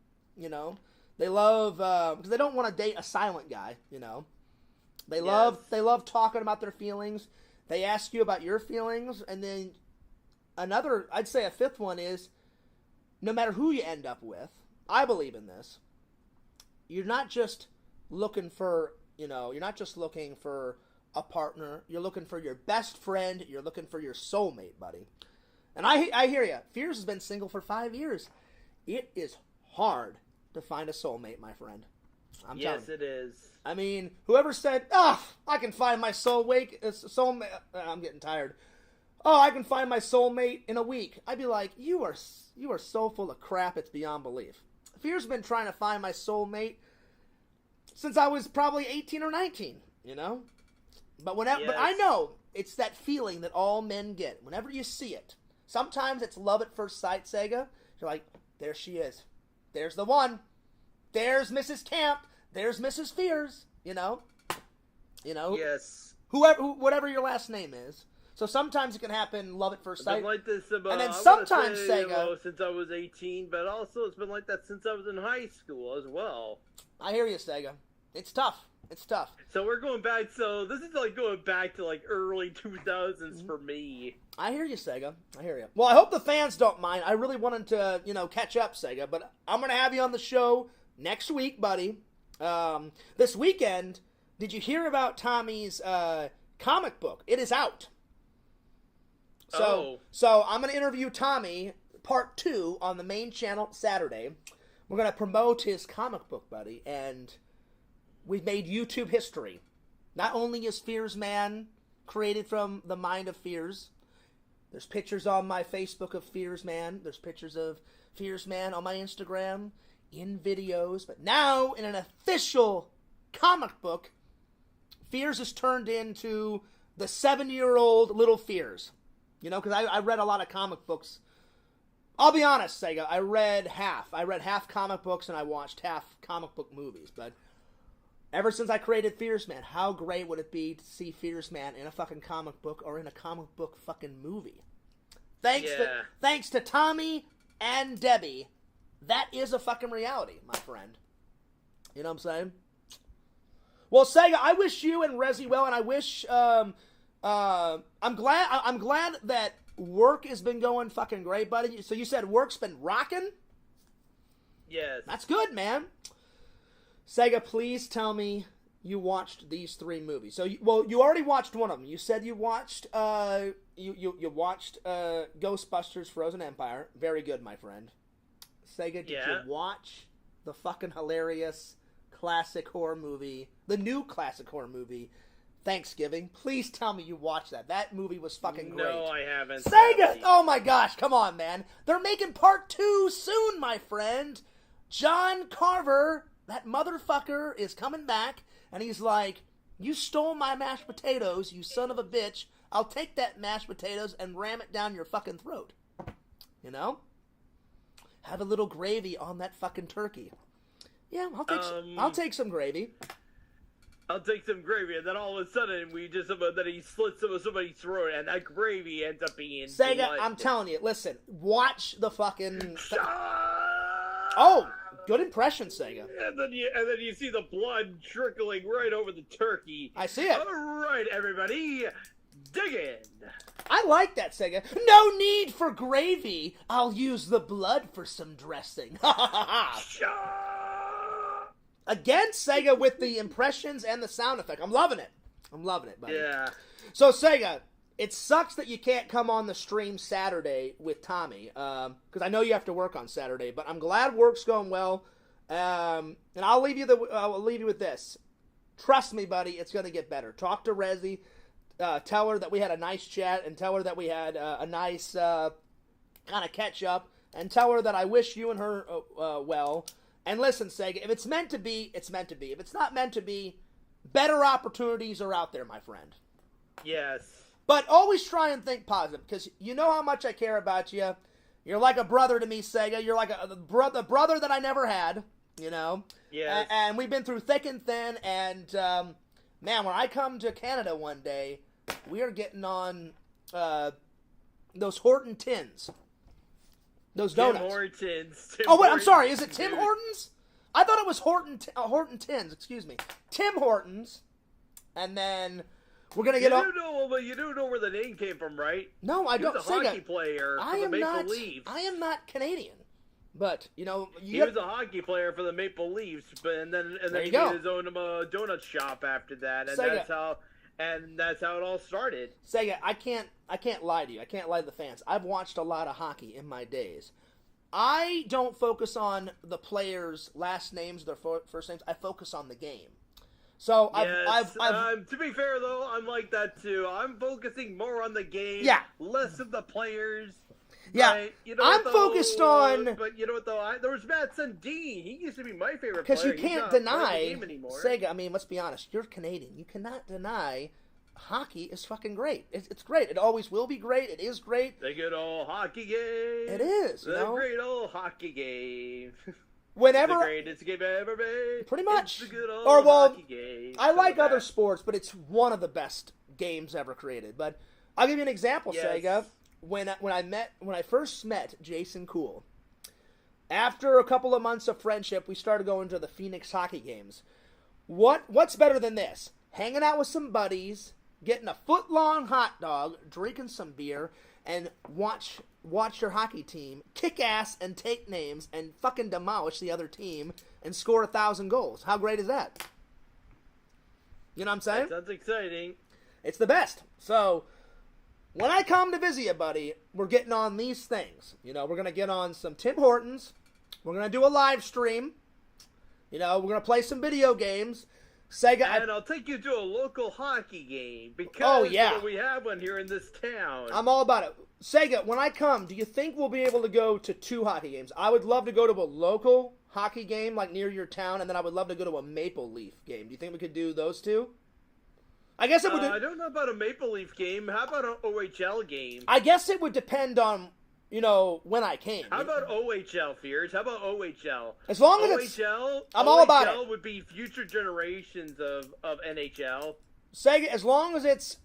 They love, because they don't want to date a silent guy, you know. They love talking about their feelings. They ask you about your feelings. And then another, I'd say a fifth one is, no matter who you end up with, I believe in this, you're not just looking for, you know, you're not just looking for a partner. You're looking for your best friend. You're looking for your soulmate, buddy. And I hear you. Fears has been single for 5 years. It is hard to find a soulmate, my friend. I'm telling you. Yes, it is. I mean, whoever said, I can find my soulmate, I'm getting tired. Oh, I can find my soulmate in a week. I'd be like, you are so full of crap, it's beyond belief. Fear's been trying to find my soulmate since I was probably 18 or 19, you know? But but I know it's that feeling that all men get whenever you see it. Sometimes it's love at first sight, Sega. You're like, there she is. There's the one. There's Mrs. Camp. there's Mrs. Fears, you know. Yes. Whatever your last name is. So sometimes it can happen, love at first sight. It's been like this about, and then sometimes Sega, since I was 18, but also it's been like that since I was in high school as well. I hear you, Sega. It's tough. It's tough. So we're going back. So this is like going back to like early 2000s for me. I hear you, Sega. I hear you. Well, I hope the fans don't mind. I really wanted to, catch up, Sega, but I'm going to have you on the show next week, buddy. This weekend, did you hear about Tommy's comic book? It is out. So I'm going to interview Tommy, part 2, on the main channel Saturday. We're going to promote his comic book, buddy, and we've made YouTube history. Not only is Fears Man created from the mind of Fears, there's pictures on my Facebook of Fears Man, there's pictures of Fears Man on my Instagram, in videos, but now in an official comic book, Fears is turned into the 7-year-old little Fears. Because I read a lot of comic books. I'll be honest, Sega, I read half. I read half comic books and I watched half comic book movies. But ever since I created Fears Man, how great would it be to see Fears Man in a fucking comic book or in a comic book fucking movie? Thanks to Tommy and Debbie, that is a fucking reality, my friend. You know what I'm saying? Well, Sega, I wish you and Resi well, and I wish... I'm glad that work has been going fucking great, buddy. So you said work's been rocking? Yes. That's good, man. Sega, please tell me you watched these 3 movies. So, you already watched one of them. You said you watched, you watched Ghostbusters Frozen Empire. Very good, my friend. Sega, did you watch the fucking hilarious classic horror movie, the new classic horror movie, Thanksgiving? Please tell me you watched that. That movie was fucking great. No, I haven't. Sega! Oh my gosh, come on, man. They're making part 2 soon, my friend. John Carver, that motherfucker, is coming back, and he's like, you stole my mashed potatoes, you son of a bitch. I'll take that mashed potatoes and ram it down your fucking throat. Have a little gravy on that fucking turkey. Yeah, I'll take some gravy. I'll take some gravy, and then all of a sudden, then he slits somebody's throat, and that gravy ends up being Sega, blood. I'm telling you, listen, watch the fucking... Oh, good impression, Sega. And then you see the blood trickling right over the turkey. I see it. All right, everybody, dig in. I like that, Sega. No need for gravy. I'll use the blood for some dressing. Ha ha ha ha. Again, Sega with the impressions and the sound effect. I'm loving it. Buddy. Yeah. So, Sega, it sucks that you can't come on the stream Saturday with Tommy, because I know you have to work on Saturday, but I'm glad work's going well, and I'll leave you with this. Trust me, buddy, it's going to get better. Talk to Resi, tell her that we had a nice chat, and tell her that we had a nice kind of catch-up, and tell her that I wish you and her well. And listen, Sega, if it's meant to be, it's meant to be. If it's not meant to be, better opportunities are out there, my friend. Yes. But always try and think positive, because you know how much I care about you. You're like a brother to me, Sega. You're like the brother that I never had, Yes. And we've been through thick and thin, and, man, when I come to Canada one day, we are getting on those Horton tins. Those donuts. Tim Hortons. I'm sorry. Is it Tim Hortons? I thought it was Horton Tins. Excuse me. Tim Hortons, and then we're gonna get on. You do know where the name came from, right? No, I don't. He was a hockey player for the Maple Leafs. I am not Canadian, but he was a hockey player for the Maple Leafs, and then he made his own donut shop after that, and Sega. that's how it all started. Sega, I can't lie to you. I can't lie to the fans. I've watched a lot of hockey in my days. I don't focus on the players' last names, their first names. I focus on the game. So I've to be fair though, I'm like that too. I'm focusing more on the game, less of the players. Yeah, right? I'm focused on. But you know what though? There was Matt Sundin. He used to be my favorite player. Because you can't deny Sega. I mean, let's be honest. You're Canadian. You cannot deny hockey is fucking great. It's great. It always will be great. It is great. The good old hockey game. It is. The great old hockey game. whenever the greatest game ever made. Pretty much. It's the good old Or well, hockey game. I like other that. sports, but it's one of the best games ever created. But I'll give you an example, Yes. Sega. When I first met Jason Cool, after a couple of months of friendship, we started going to the Phoenix hockey games. What's better than this? Hanging out with some buddies, getting a foot-long hot dog, drinking some beer, and watch your hockey team kick ass and take names and fucking demolish the other team and score 1,000 goals. How great is that? You know what I'm saying? That sounds exciting. It's the best. So, when I come to visit you, buddy, we're getting on these things. You know, we're going to get on some Tim Hortons. We're going to do a live stream. You know, we're going to play some video games. Sega. And I'll take you to a local hockey game because we have one here in this town. I'm all about it. Sega, when I come, do you think we'll be able to go to 2 hockey games? I would love to go to a local hockey game, like near your town, and then I would love to go to a Maple Leaf game. Do you think we could do those 2? I guess it would. I don't know about a Maple Leaf game. How about an OHL game? I guess it would depend on, you know, when I came. How about OHL, Fears? How about OHL? As long as it's... I'm all about it. OHL would be future generations of NHL. Sega, as long as it's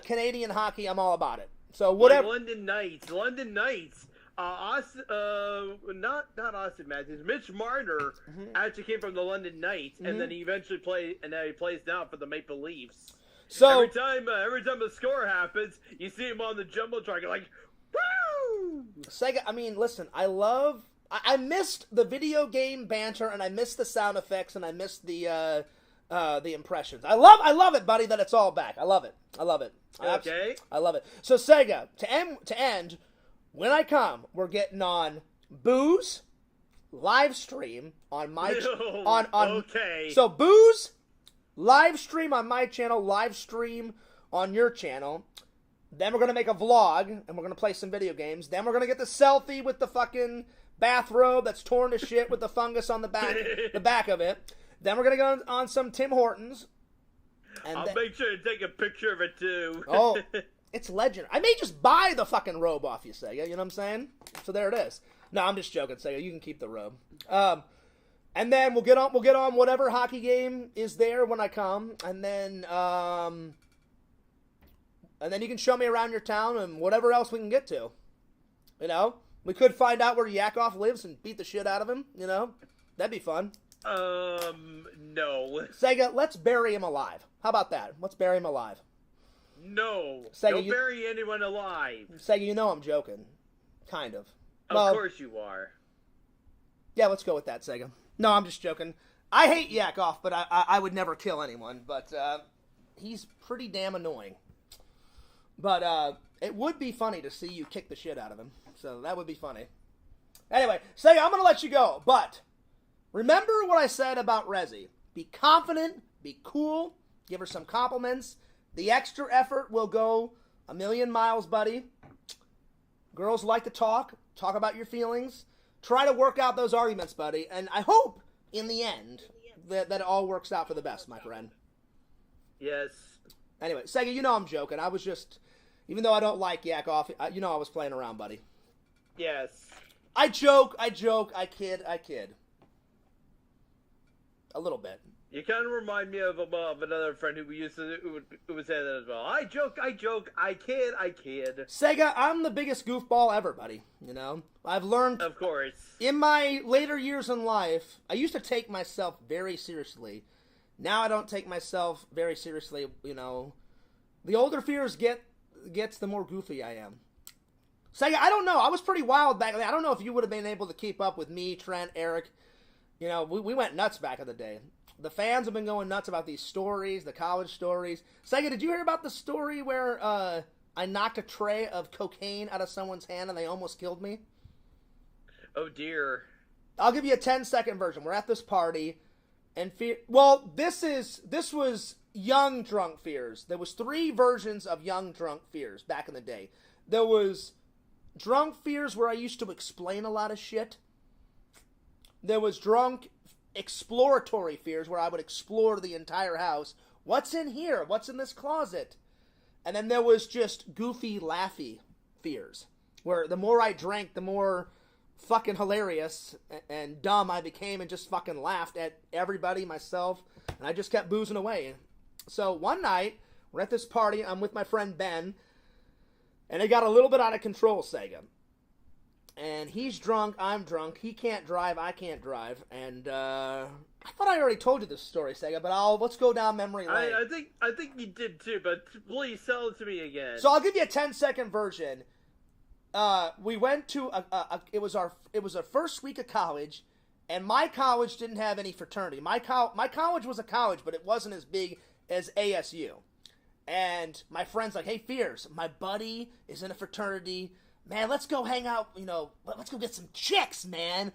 Canadian hockey, I'm all about it. So whatever. Like London Knights. Not Austin Matthews. Mitch Marner actually came from the London Knights, and then he eventually he plays now for the Maple Leafs. So every time a score happens, you see him on the jumbotron, you're like, woo! Sega, I mean, listen, I missed the video game banter, and I missed the sound effects, and I missed the impressions. I love it, buddy, that it's all back. I love it. Okay. I love it. So Sega, to end, when I come, we're getting on Booze live stream on my okay. So Booze live stream on my channel, live stream on your channel. Then we're gonna make a vlog and we're gonna play some video games. Then we're gonna get the selfie with the fucking bathrobe that's torn to shit with the fungus on the back of it. Then we're gonna go on some Tim Hortons. And I'll make sure to take a picture of it too. Oh, it's legend. I may just buy the fucking robe off you, Sega. You know what I'm saying? So there it is. No, I'm just joking, Sega. You can keep the robe. And then we'll get on whatever hockey game is there when I come, and then you can show me around your town and whatever else we can get to. You know, we could find out where Yakov lives and beat the shit out of him. You know, that'd be fun. No. Sega, let's bury him alive. How about that? Let's bury him alive. No. Sega, don't bury anyone alive. Sega, you know I'm joking. Kind of. Of course you are. Yeah, let's go with that, Sega. No, I'm just joking. I hate Yakov, but I would never kill anyone. But he's pretty damn annoying. But it would be funny to see you kick the shit out of him. So that would be funny. Anyway, Sega, I'm going to let you go. But remember what I said about Rezi. Be confident, be cool, give her some compliments. The extra effort will go a million miles, buddy. Girls like to talk about your feelings. Try to work out those arguments, buddy. And I hope, in the end, that it all works out for the best, my friend. Yes. Anyway, Sega, you know I'm joking. I was just, even though I don't like Yakov, you know I was playing around, buddy. Yes. I joke, I kid. A little bit. You kind of remind me of another friend who would say that as well. I joke, I kid. Sega, I'm the biggest goofball ever, buddy. You know? I've learned... Of course. In my later years in life, I used to take myself very seriously. Now I don't take myself very seriously, you know. The older fears gets, the more goofy I am. Sega, I don't know. I was pretty wild back then. I don't know if you would have been able to keep up with me, Trent, Eric. You know, we went nuts back in the day. The fans have been going nuts about these stories, the college stories. Sega, did you hear about the story where I knocked a tray of cocaine out of someone's hand and they almost killed me? Oh, dear. I'll give you a 10-second version. We're at this party, and this was Young Drunk Fears. There was 3 versions of Young Drunk Fears back in the day. There was Drunk Fears where I used to explain a lot of shit. There was Drunk Exploratory Fears where I would explore the entire house. What's in here? What's in this closet? And then there was just Goofy Laughy Fears where the more I drank, the more fucking hilarious and dumb I became and just fucking laughed at everybody, myself, and I just kept boozing away. So one night, we're at this party, I'm with my friend Ben, and it got a little bit out of control, Sega. And he's drunk, I'm drunk, he can't drive, I can't drive, and I thought I already told you this story, Sega, but let's go down memory lane. I think you did too, but please tell it to me again. So I'll give you a 10-second version. We went to it was our first week of college, and my college didn't have any fraternity. My college was a college, but it wasn't as big as ASU. And my friend's like, "Hey, Fears, my buddy is in a fraternity. Man, let's go hang out. Let's go get some chicks, man."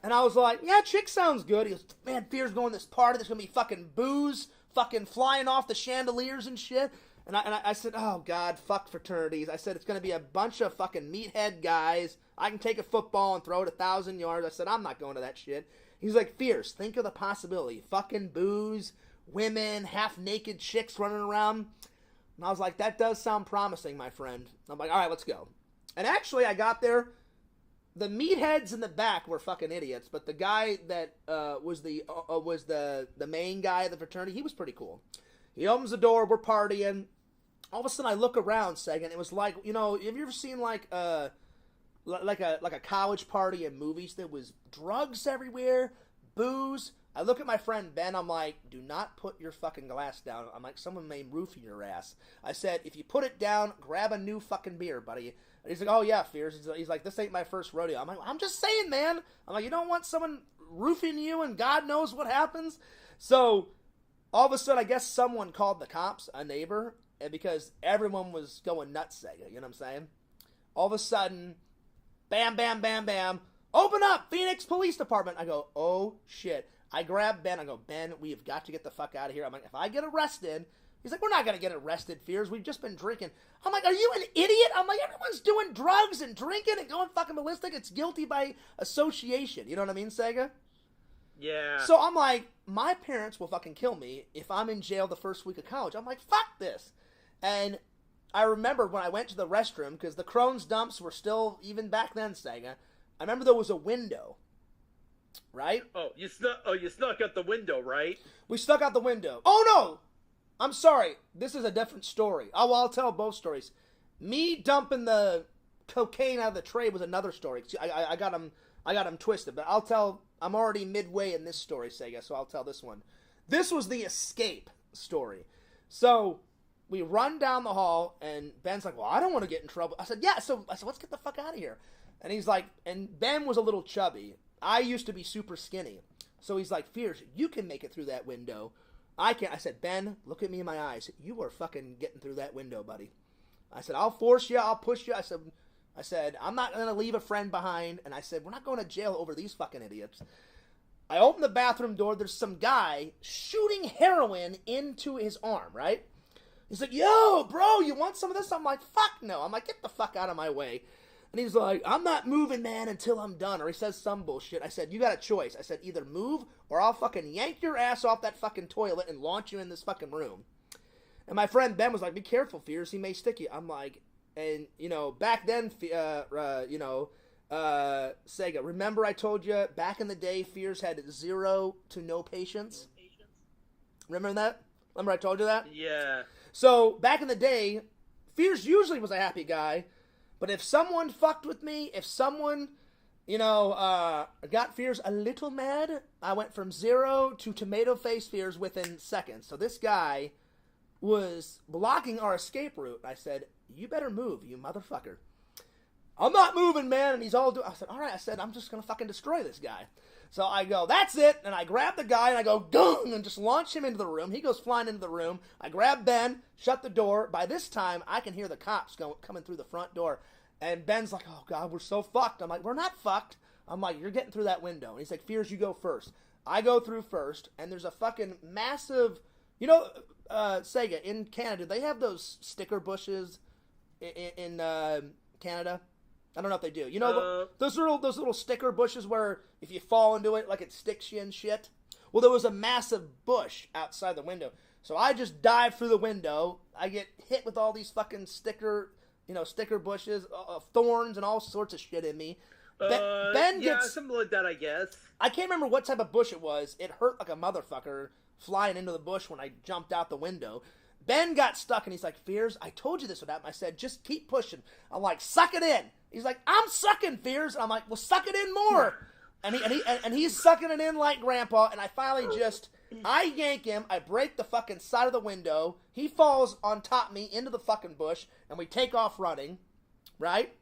And I was like, "Yeah, chicks sounds good." He goes, "Man, Fears going to this party. There's gonna be fucking booze, fucking flying off the chandeliers and shit." And I said, "Oh, God, fuck fraternities." I said, "It's going to be a bunch of fucking meathead guys. I can take a football and throw it 1,000 yards." I said, "I'm not going to that shit." He's like, "Fierce, think of the possibility. Fucking booze, women, half-naked chicks running around." And I was like, "That does sound promising, my friend." I'm like, "All right, let's go." And actually, I got there. The meatheads in the back were fucking idiots, but the guy that was the main guy of the fraternity, he was pretty cool. He opens the door, we're partying. All of a sudden, I look around, Seg, and it was like, have you ever seen like a college party in movies? There was drugs everywhere, booze. I look at my friend Ben, I'm like, "Do not put your fucking glass down." I'm like, "Someone may roofie your ass." I said, "If you put it down, grab a new fucking beer, buddy." And he's like, "Oh yeah, Fears." He's like, "This ain't my first rodeo." I'm like, "I'm just saying, man." I'm like, "You don't want someone roofing you and God knows what happens." So all of a sudden, I guess someone called the cops, a neighbor, and because everyone was going nuts, Sega, you know what I'm saying? All of a sudden, bam, bam, bam, bam, "Open up, Phoenix Police Department." I go, "Oh shit." I grab Ben, I go, "Ben, we have got to get the fuck out of here." I'm like, "If I get arrested," he's like, "We're not going to get arrested, Fears. We've just been drinking." I'm like, "Are you an idiot?" I'm like, "Everyone's doing drugs and drinking and going fucking ballistic. It's guilty by association." You know what I mean, Sega? Yeah. So I'm like, my parents will fucking kill me if I'm in jail the first week of college. I'm like, fuck this. And I remember when I went to the restroom, because the Crohn's dumps were still, even back then, Sega, I remember there was a window, right? You snuck out the window, right? We snuck out the window. Oh, no! I'm sorry. This is a different story. Oh, well, I'll tell both stories. Me dumping the cocaine out of the tray was another story. I got them twisted, but I'm already midway in this story, Sega, so I'll tell this one. This was the escape story. So we run down the hall, and Ben's like, "Well, I don't want to get in trouble." I said, "Yeah." So I said, "Let's get the fuck out of here." And he's like, and Ben was a little chubby. I used to be super skinny. So he's like, "Fierce, you can make it through that window. I can't." I said, "Ben, look at me in my eyes. You are fucking getting through that window, buddy." I said, "I'll force you. I'll push you." I said, "I'm not going to leave a friend behind." And I said, "We're not going to jail over these fucking idiots." I open the bathroom door. There's some guy shooting heroin into his arm, right? He's like, "Yo, bro, you want some of this?" I'm like, "Fuck no." I'm like, "Get the fuck out of my way." And he's like, "I'm not moving, man, until I'm done." Or he says some bullshit. I said, "You got a choice." I said, "Either move or I'll fucking yank your ass off that fucking toilet and launch you in this fucking room." And my friend Ben was like, "Be careful, Fears. He may stick you." I'm like, and, back then, Sega, remember I told you back in the day, Fears had 0 to no patience? Remember that? Remember I told you that? Yeah. So, back in the day, Fears usually was a happy guy, but if someone fucked with me, if someone, got Fears a little mad, I went from 0 to tomato face Fears within seconds. So this guy was blocking our escape route. I said, "You better move, you motherfucker." "I'm not moving, man." And he's all I said, "All right." I said, "I'm just going to fucking destroy this guy." So I go, "That's it." And I grab the guy and I go, "Gung," and just launch him into the room. He goes flying into the room. I grab Ben, shut the door. By this time, I can hear the cops coming through the front door. And Ben's like, "Oh, God, we're so fucked." I'm like, "We're not fucked." I'm like, "You're getting through that window." And he's like, "Fears, you go first." I go through first, and there's a fucking massive, Sega, in Canada, they have those sticker bushes in Canada. I don't know if they do. Those little sticker bushes where if you fall into it, like it sticks you and shit? Well, there was a massive bush outside the window. So I just dive through the window. I get hit with all these fucking sticker bushes, thorns and all sorts of shit in me. Ben yeah, gets... something like that, I guess. I can't remember what type of bush it was. It hurt like a motherfucker flying into the bush when I jumped out the window. Ben got stuck, and he's like, Fears, I told you this would happen. I said, just keep pushing. I'm like, suck it in. He's like, I'm sucking, Fears. And I'm like, well, suck it in more. And he's sucking it in like Grandpa, and I finally I yank him, I break the fucking side of the window, he falls on top of me into the fucking bush, and we take off running, right?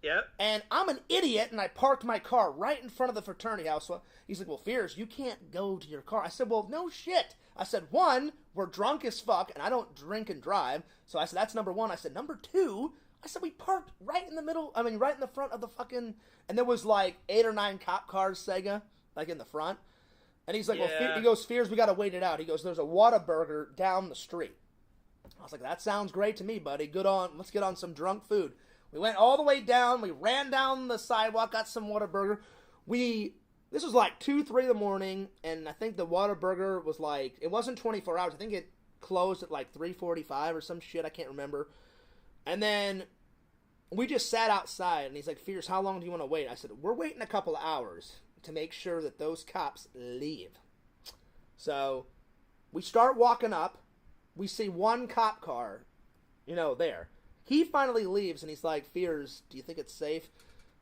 Yep. And I'm an idiot, and I parked my car right in front of the fraternity house. So he's like, well, Fears, you can't go to your car. I said, well, no shit. I said, one, we're drunk as fuck, and I don't drink and drive. So I said, that's number one. I said, number two, I said, we parked right in the middle, right in the front of the fucking, and there was like 8 or 9 cop cars, Sega, like in the front. And he's like, yeah. well, he goes, Fears, we got to wait it out. He goes, there's a Whataburger down the street. I was like, that sounds great to me, buddy. Let's get on some drunk food. We went all the way down. We ran down the sidewalk, got some Whataburger. This was like 2, 3 in the morning, and I think the Whataburger was like, it wasn't 24 hours. I think it closed at like 3:45 or some shit. I can't remember. And then we just sat outside, and he's like, Fears, how long do you want to wait? I said, we're waiting a couple of hours to make sure that those cops leave. So we start walking up. We see one cop car, there. He finally leaves, and he's like, Fears, do you think it's safe?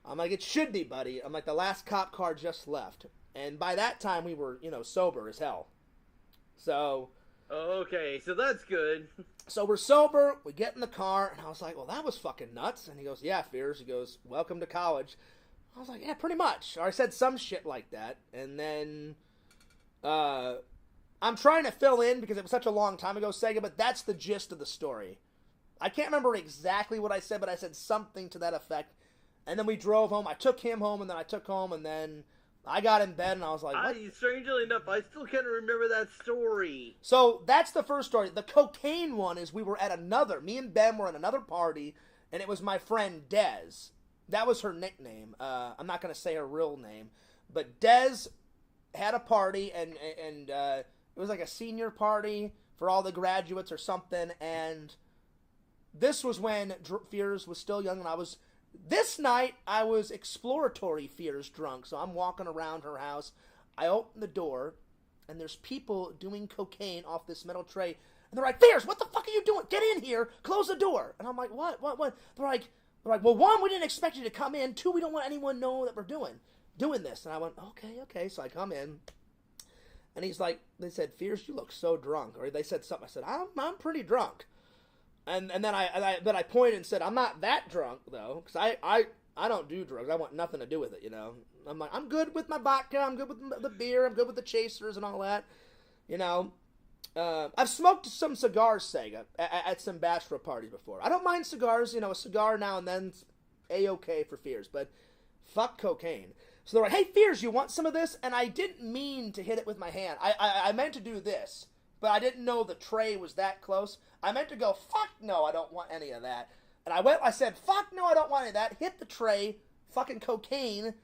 I'm like, it should be, buddy. I'm like, the last cop car just left. And by that time, we were, sober as hell. So... Okay, so that's good. So we're sober, we get in the car, and I was like, well, that was fucking nuts. And he goes, yeah, Fears. He goes, welcome to college. I was like, yeah, pretty much. Or I said some shit like that. And then, I'm trying to fill in because it was such a long time ago, Sega, but that's the gist of the story. I can't remember exactly what I said, but I said something to that effect. And then we drove home. I took him home, and then I took home, and then I got in bed, and I was like, what? Strangely enough, I still can't remember that story. So that's the first story. The cocaine one is me and Ben were at another party, and it was my friend Dez. That was her nickname. I'm not going to say her real name. But Dez had a party, and it was like a senior party for all the graduates or something, and this was when Fears was still young, and this night, I was exploratory Fears drunk, so I'm walking around her house. I open the door, and there's people doing cocaine off this metal tray. And they're like, Fears, what the fuck are you doing? Get in here. Close the door. And I'm like, what? They're like, well, one, we didn't expect you to come in. Two, we don't want anyone to know that we're doing this. And I went, okay. So I come in, and they said, Fears, you look so drunk. Or they said something. I said, I'm pretty drunk. And then I pointed and said, I'm not that drunk, though, because I don't do drugs. I want nothing to do with it, I'm like, I'm good with my vodka, I'm good with the beer, I'm good with the chasers and all that, I've smoked some cigars, Sega, at some bachelor parties before. I don't mind cigars, a cigar now and then's A-okay for Fears, but fuck cocaine. So they're like, hey, Fears, you want some of this? And I didn't mean to hit it with my hand. I meant to do this. But I didn't know the tray was that close. I meant to go, fuck no, I don't want any of that. And I said, fuck no, I don't want any of that. Hit the tray, fucking cocaine,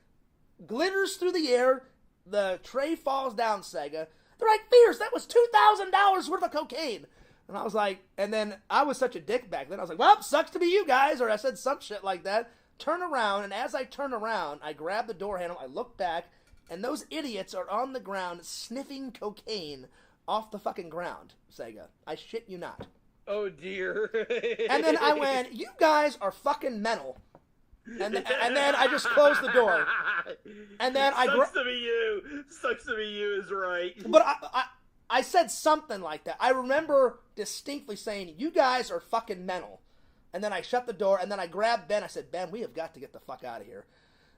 glitters through the air, the tray falls down, Sega. They're like, Fears, that was $2,000 worth of cocaine. And I was like, and then I was such a dick back then. I was like, well, sucks to be you guys. Or I said some shit like that. Turn around, and as I turn around, I grab the door handle, I look back, and those idiots are on the ground sniffing cocaine off the fucking ground, Sega. I shit you not. Oh, dear. And then I went, you guys are fucking mental. And then I just closed the door. And then Sucks to be you. Sucks to be you is right. But I said something like that. I remember distinctly saying, you guys are fucking mental. And then I shut the door, and then I grabbed Ben. I said, Ben, we have got to get the fuck out of here.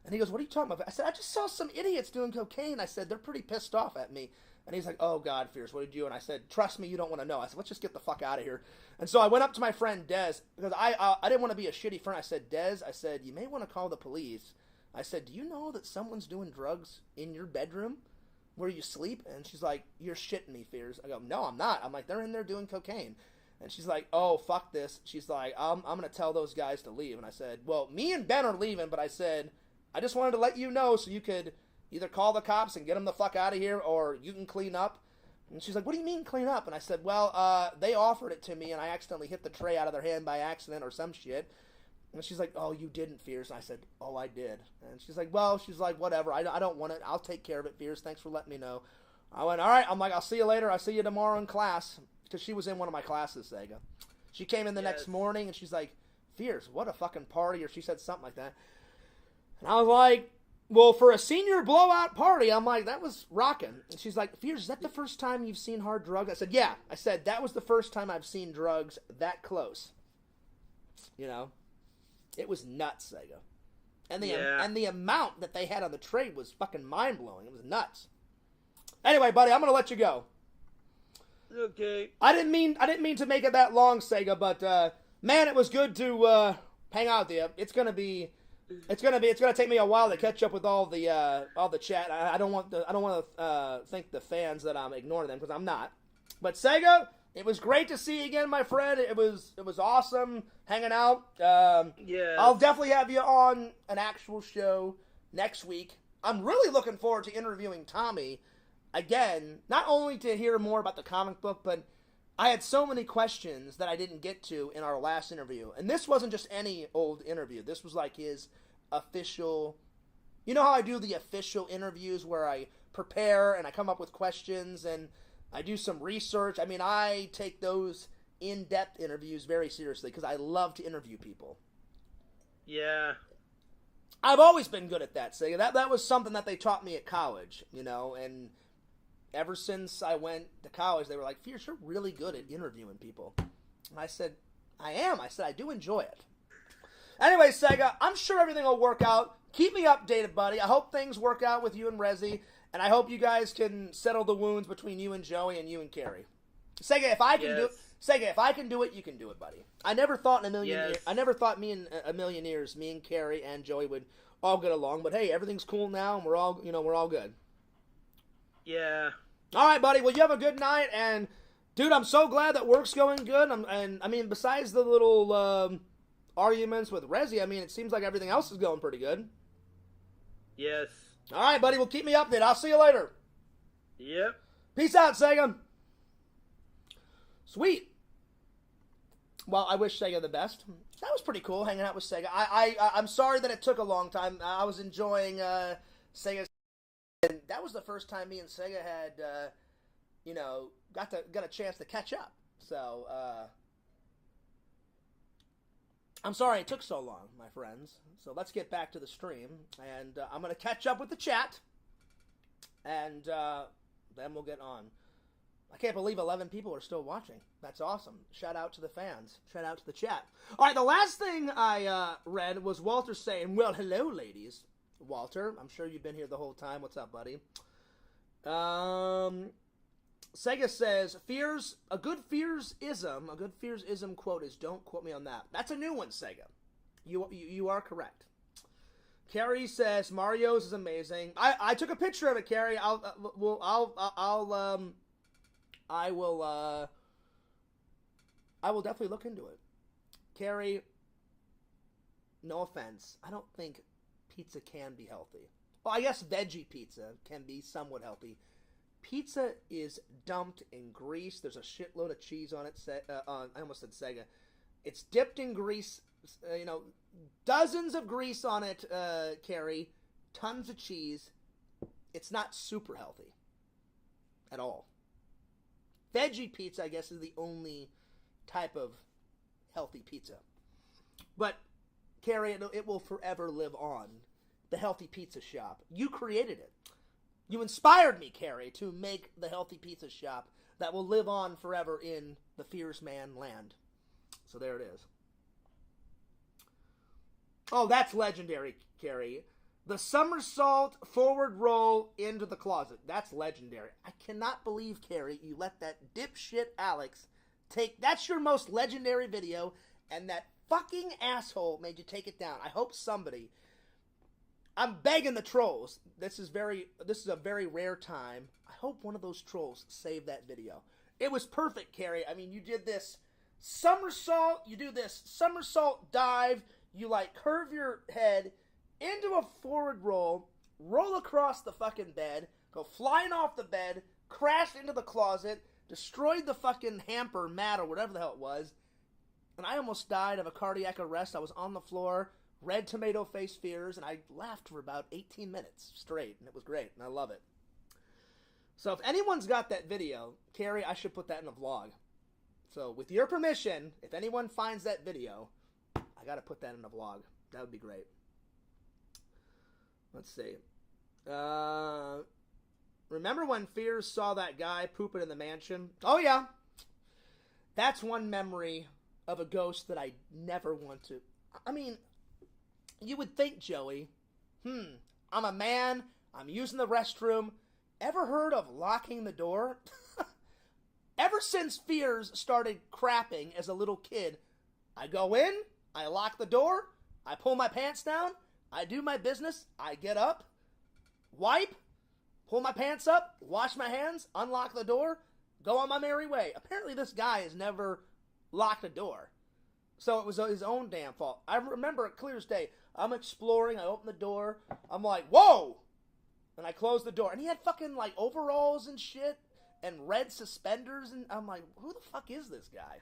And he goes, what are you talking about? I said, I just saw some idiots doing cocaine. I said, they're pretty pissed off at me. And he's like, oh, God, Fears, what did you do? And I said, trust me, you don't want to know. I said, let's just get the fuck out of here. And so I went up to my friend Dez, because I didn't want to be a shitty friend. I said, Dez, you may want to call the police. I said, do you know that someone's doing drugs in your bedroom where you sleep? And she's like, you're shitting me, Fears. I go, no, I'm not. I'm like, they're in there doing cocaine. And she's like, oh, fuck this. She's like, I'm going to tell those guys to leave. And I said, well, me and Ben are leaving, but I said, I just wanted to let you know so you could either call the cops and get them the fuck out of here, or you can clean up. And she's like, what do you mean clean up? And I said, well, they offered it to me, and I accidentally hit the tray out of their hand by accident or some shit. And she's like, oh, you didn't, Fierce. And I said, oh, I did. And she's like, well, whatever. I don't want it. I'll take care of it, Fierce. Thanks for letting me know. I went, all right. I'm like, I'll see you later. I'll see you tomorrow in class. Because she was in one of my classes, Sega. She came in the next morning, and she's like, Fierce, what a fucking party. Or she said something like that. And I was like, well, for a senior blowout party, I'm like, that was rocking. And she's like, Fierce, is that the first time you've seen hard drugs? I said, yeah. I said, that was the first time I've seen drugs that close. You know? It was nuts, Sega. And the amount that they had on the trade was fucking mind-blowing. It was nuts. Anyway, buddy, I'm going to let you go. Okay. I didn't mean to make it that long, Sega, but man, it was good to hang out with you. It's gonna take me a while to catch up with all the chat. I don't want to think the fans that I'm ignoring them, because I'm not. But Sega, it was great to see you again, my friend. It was awesome hanging out. Yeah. I'll definitely have you on an actual show next week. I'm really looking forward to interviewing Tommy again, not only to hear more about the comic book, but I had so many questions that I didn't get to in our last interview. And this wasn't just any old interview. This was like his official... You know how I do the official interviews where I prepare and I come up with questions and I do some research? I mean, I take those in-depth interviews very seriously because I love to interview people. Yeah. I've always been good at that. So that was something that they taught me at college, you know, and ever since I went to college, they were like, Fierce, you're really good at interviewing people. And I said, I am. I said, I do enjoy it. Anyway, Sega, I'm sure everything will work out. Keep me updated, buddy. I hope things work out with you and Rezi, and I hope you guys can settle the wounds between you and Joey and you and Carrie. Sega, if I can do it, Sega, if I can do it, you can do it, buddy. I never thought in a million years, I never thought me and Carrie and Joey would all get along, but hey, everything's cool now, and we're all good. Yeah. All right, buddy. Well, you have a good night, and dude, I'm so glad that work's going good. And I mean, besides the little arguments with Rezi, I mean, it seems like everything else is going pretty good. Yes. All right, buddy. Well, keep me updated. I'll see you later. Yep. Peace out, Sega. Sweet. Well, I wish Sega the best. That was pretty cool, hanging out with Sega. I'm sorry that it took a long time. I was enjoying Sega's. And that was the first time me and Sega had, got a chance to catch up. So, I'm sorry it took so long, my friends. So let's get back to the stream, and I'm going to catch up with the chat, and then we'll get on. I can't believe 11 people are still watching. That's awesome. Shout out to the fans. Shout out to the chat. All right, the last thing I read was Walter saying, well, hello, ladies. Walter, I'm sure you've been here the whole time. What's up, buddy? Sega says, a good fears-ism quote is, don't quote me on that. That's a new one, Sega. You are correct. Carrie says, Mario's is amazing. I took a picture of it, Carrie. I will definitely look into it. Carrie, no offense, I don't think pizza can be healthy. Well, I guess veggie pizza can be somewhat healthy. Pizza is dumped in grease. There's a shitload of cheese on it. I almost said Sega. It's dipped in grease. Dozens of grease on it, Carrie. Tons of cheese. It's not super healthy at all. Veggie pizza, I guess, is the only type of healthy pizza. But Carrie, it will forever live on. The Healthy Pizza Shop. You created it. You inspired me, Carrie, to make the Healthy Pizza Shop that will live on forever in the Fears Man land. So there it is. Oh, that's legendary, Carrie. The somersault forward roll into the closet. That's legendary. I cannot believe, Carrie, you let that dipshit Alex take... That's your most legendary video, and that fucking asshole made you take it down. I hope somebody... I'm begging the trolls. This is a very rare time. I hope one of those trolls saved that video. It was perfect, Carrie. I mean, you did this somersault. You do this somersault dive. You, like, curve your head into a forward roll across the fucking bed, go flying off the bed, crash into the closet, destroyed the fucking hamper mat or whatever the hell it was, and I almost died of a cardiac arrest. I was on the floor, red tomato face fears, and I laughed for about 18 minutes straight, and it was great, and I love it. So if anyone's got that video, Carrie, I should put that in a vlog. So with your permission, if anyone finds that video, I got to put that in a vlog. That would be great. Let's see. Remember when Fears saw that guy pooping in the mansion? Oh, yeah. That's one memory of a ghost that I never want to... I mean, you would think, Joey, I'm a man, I'm using the restroom. Ever heard of locking the door? Ever since Fears started crapping as a little kid, I go in, I lock the door, I pull my pants down, I do my business, I get up, wipe, pull my pants up, wash my hands, unlock the door, go on my merry way. Apparently this guy has never locked a door. So it was his own damn fault. I remember it clear as day. I'm exploring, I open the door, I'm like, whoa! And I close the door. And he had fucking like overalls and shit and red suspenders. And I'm like, who the fuck is this guy?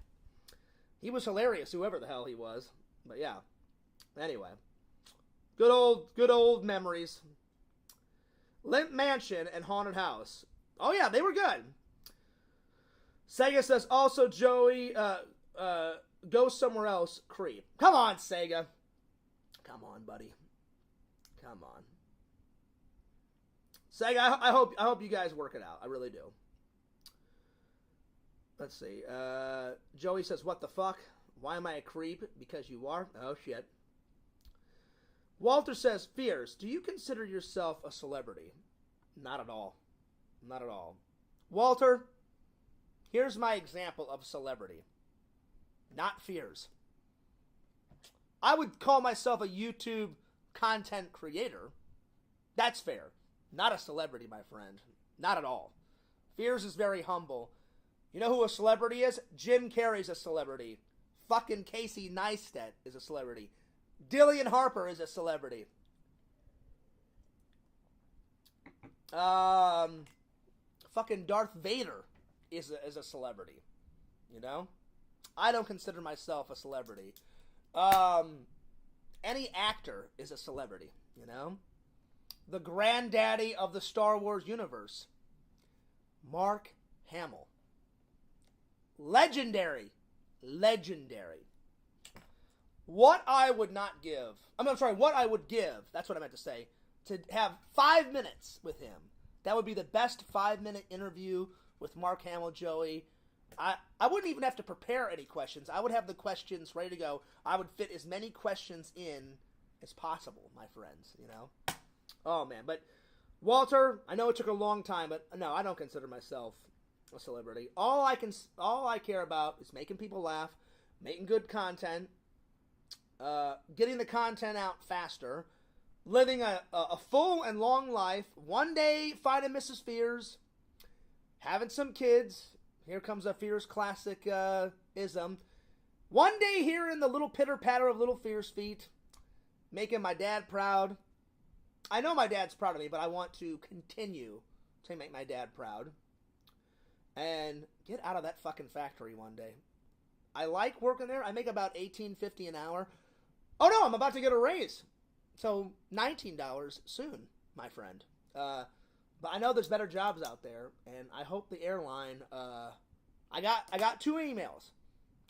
He was hilarious, whoever the hell he was. But yeah. Anyway. Good old memories. Limp Mansion and Haunted House. Oh yeah, they were good. Sega says, also Joey, go somewhere else, creep. Come on, Sega. Come on, buddy. Come on. Sega, I hope you guys work it out. I really do. Let's see. Joey says, what the fuck? Why am I a creep? Because you are? Oh, shit. Walter says, Fears, do you consider yourself a celebrity? Not at all. Not at all. Walter, here's my example of celebrity. Not Fears. I would call myself a YouTube content creator. That's fair. Not a celebrity, my friend. Not at all. Fears is very humble. You know who a celebrity is? Jim Carrey's a celebrity. Fucking Casey Neistat is a celebrity. Dillian Harper is a celebrity. Fucking Darth Vader is a celebrity. You know? I don't consider myself a celebrity. Any actor is a celebrity, you know? The granddaddy of the Star Wars universe, Mark Hamill. Legendary. Legendary. What I would not give, what I would give, that's what I meant to say, to have 5 minutes with him. That would be the best 5-minute interview with Mark Hamill, Joey. I wouldn't even have to prepare any questions. I would have the questions ready to go. I would fit as many questions in as possible, my friends, you know? Oh, man. But, Walter, I know it took a long time, but no, I don't consider myself a celebrity. All I care about is making people laugh, making good content, getting the content out faster, living a full and long life, one day finding Mrs. Fears, having some kids. Here comes a Fears classic ism. One day hearing the little pitter-patter of little Fears feet, making my dad proud. I know my dad's proud of me, but I want to continue to make my dad proud. And get out of that fucking factory one day. I like working there. I make about $18.50 an hour. Oh no, I'm about to get a raise. So $19 soon, my friend. But I know there's better jobs out there, and I hope the airline. I got 2 emails.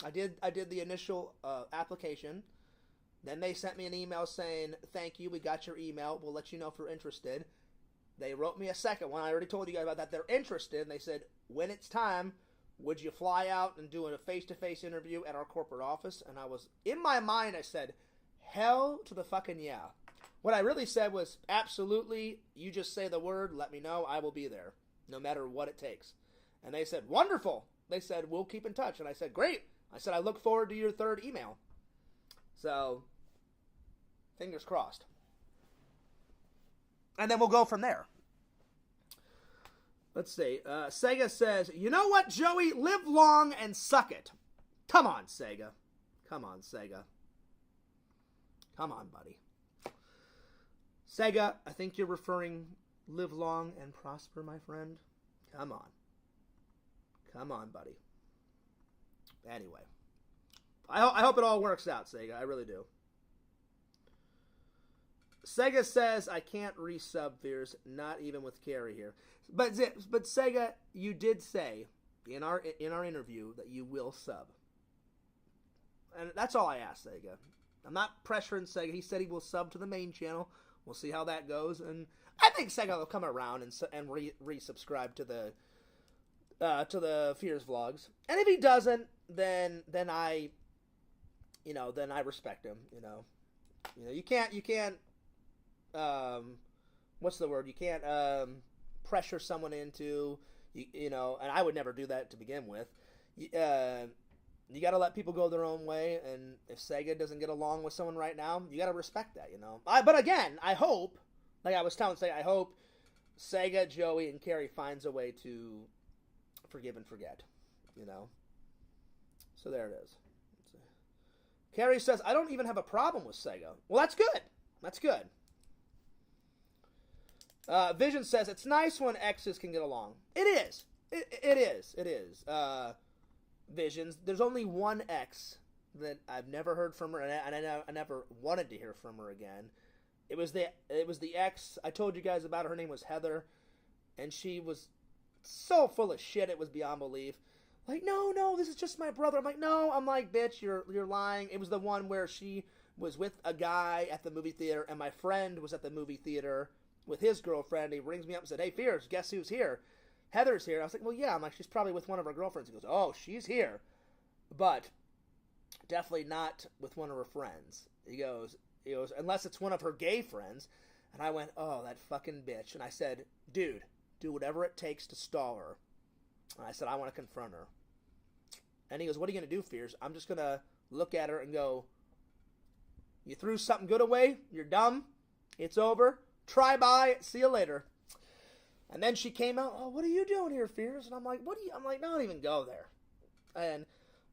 I did the initial application. Then they sent me an email saying, "Thank you, we got your email. We'll let you know if you're interested." They wrote me a second one. I already told you guys about that. They're interested, and they said, "When it's time, would you fly out and do a face-to-face interview at our corporate office?" And I was in my mind. I said, "Hell to the fucking yeah." What I really said was, absolutely, you just say the word, let me know, I will be there, no matter what it takes. And they said, wonderful. They said, we'll keep in touch. And I said, great. I said, I look forward to your 3rd email. So, fingers crossed. And then we'll go from there. Let's see. Sega says, you know what, Joey? Live long and suck it. Come on, Sega. Come on, Sega. Come on, buddy. Sega, I think you're referring live long and prosper, my friend. Come on. Come on, buddy. Anyway. I hope it all works out, Sega. I really do. Sega says I can't resub Fears, not even with Carrie here. But Sega, you did say in our interview that you will sub, and that's all I asked, Sega. I'm not pressuring Sega. He said he will sub to the main channel. We'll see how that goes, and I think Sega will come around and resubscribe to the Fears vlogs. And if he doesn't, then I respect him. You can't. What's the word? You can't pressure someone into and I would never do that to begin with. You got to let people go their own way, and if Sega doesn't get along with someone right now, you got to respect that, But again, I hope, like I was telling Sega, I hope Sega, Joey, and Carrie finds a way to forgive and forget, So there it is. Carrie says, I don't even have a problem with Sega. Well, that's good. That's good. Vision says, it's nice when exes can get along. It is. It is. Visions, there's only one ex that I've never heard from her, and I never wanted to hear from her again. It was the ex I told you guys about. Her name was Heather, and she was so full of shit, it was beyond belief. Like, no, this is just my brother. I'm like, no. I'm like, bitch, you're lying. It was the one where she was with a guy at the movie theater, and my friend was at the movie theater with his girlfriend. He rings me up and said, hey, Fears, guess who's here? Heather's here. I was like, well, yeah. I'm like, she's probably with one of her girlfriends. He goes, oh, she's here. But definitely not with one of her friends. He goes, unless it's one of her gay friends. And I went, oh, that fucking bitch. And I said, dude, do whatever it takes to stall her. And I said, I want to confront her. And he goes, what are you going to do, Fears? I'm just going to look at her and go, you threw something good away? You're dumb. It's over. Try bye. See you later. And then she came out, oh, what are you doing here, Fears? And I'm like, I'm like, don't even go there. And,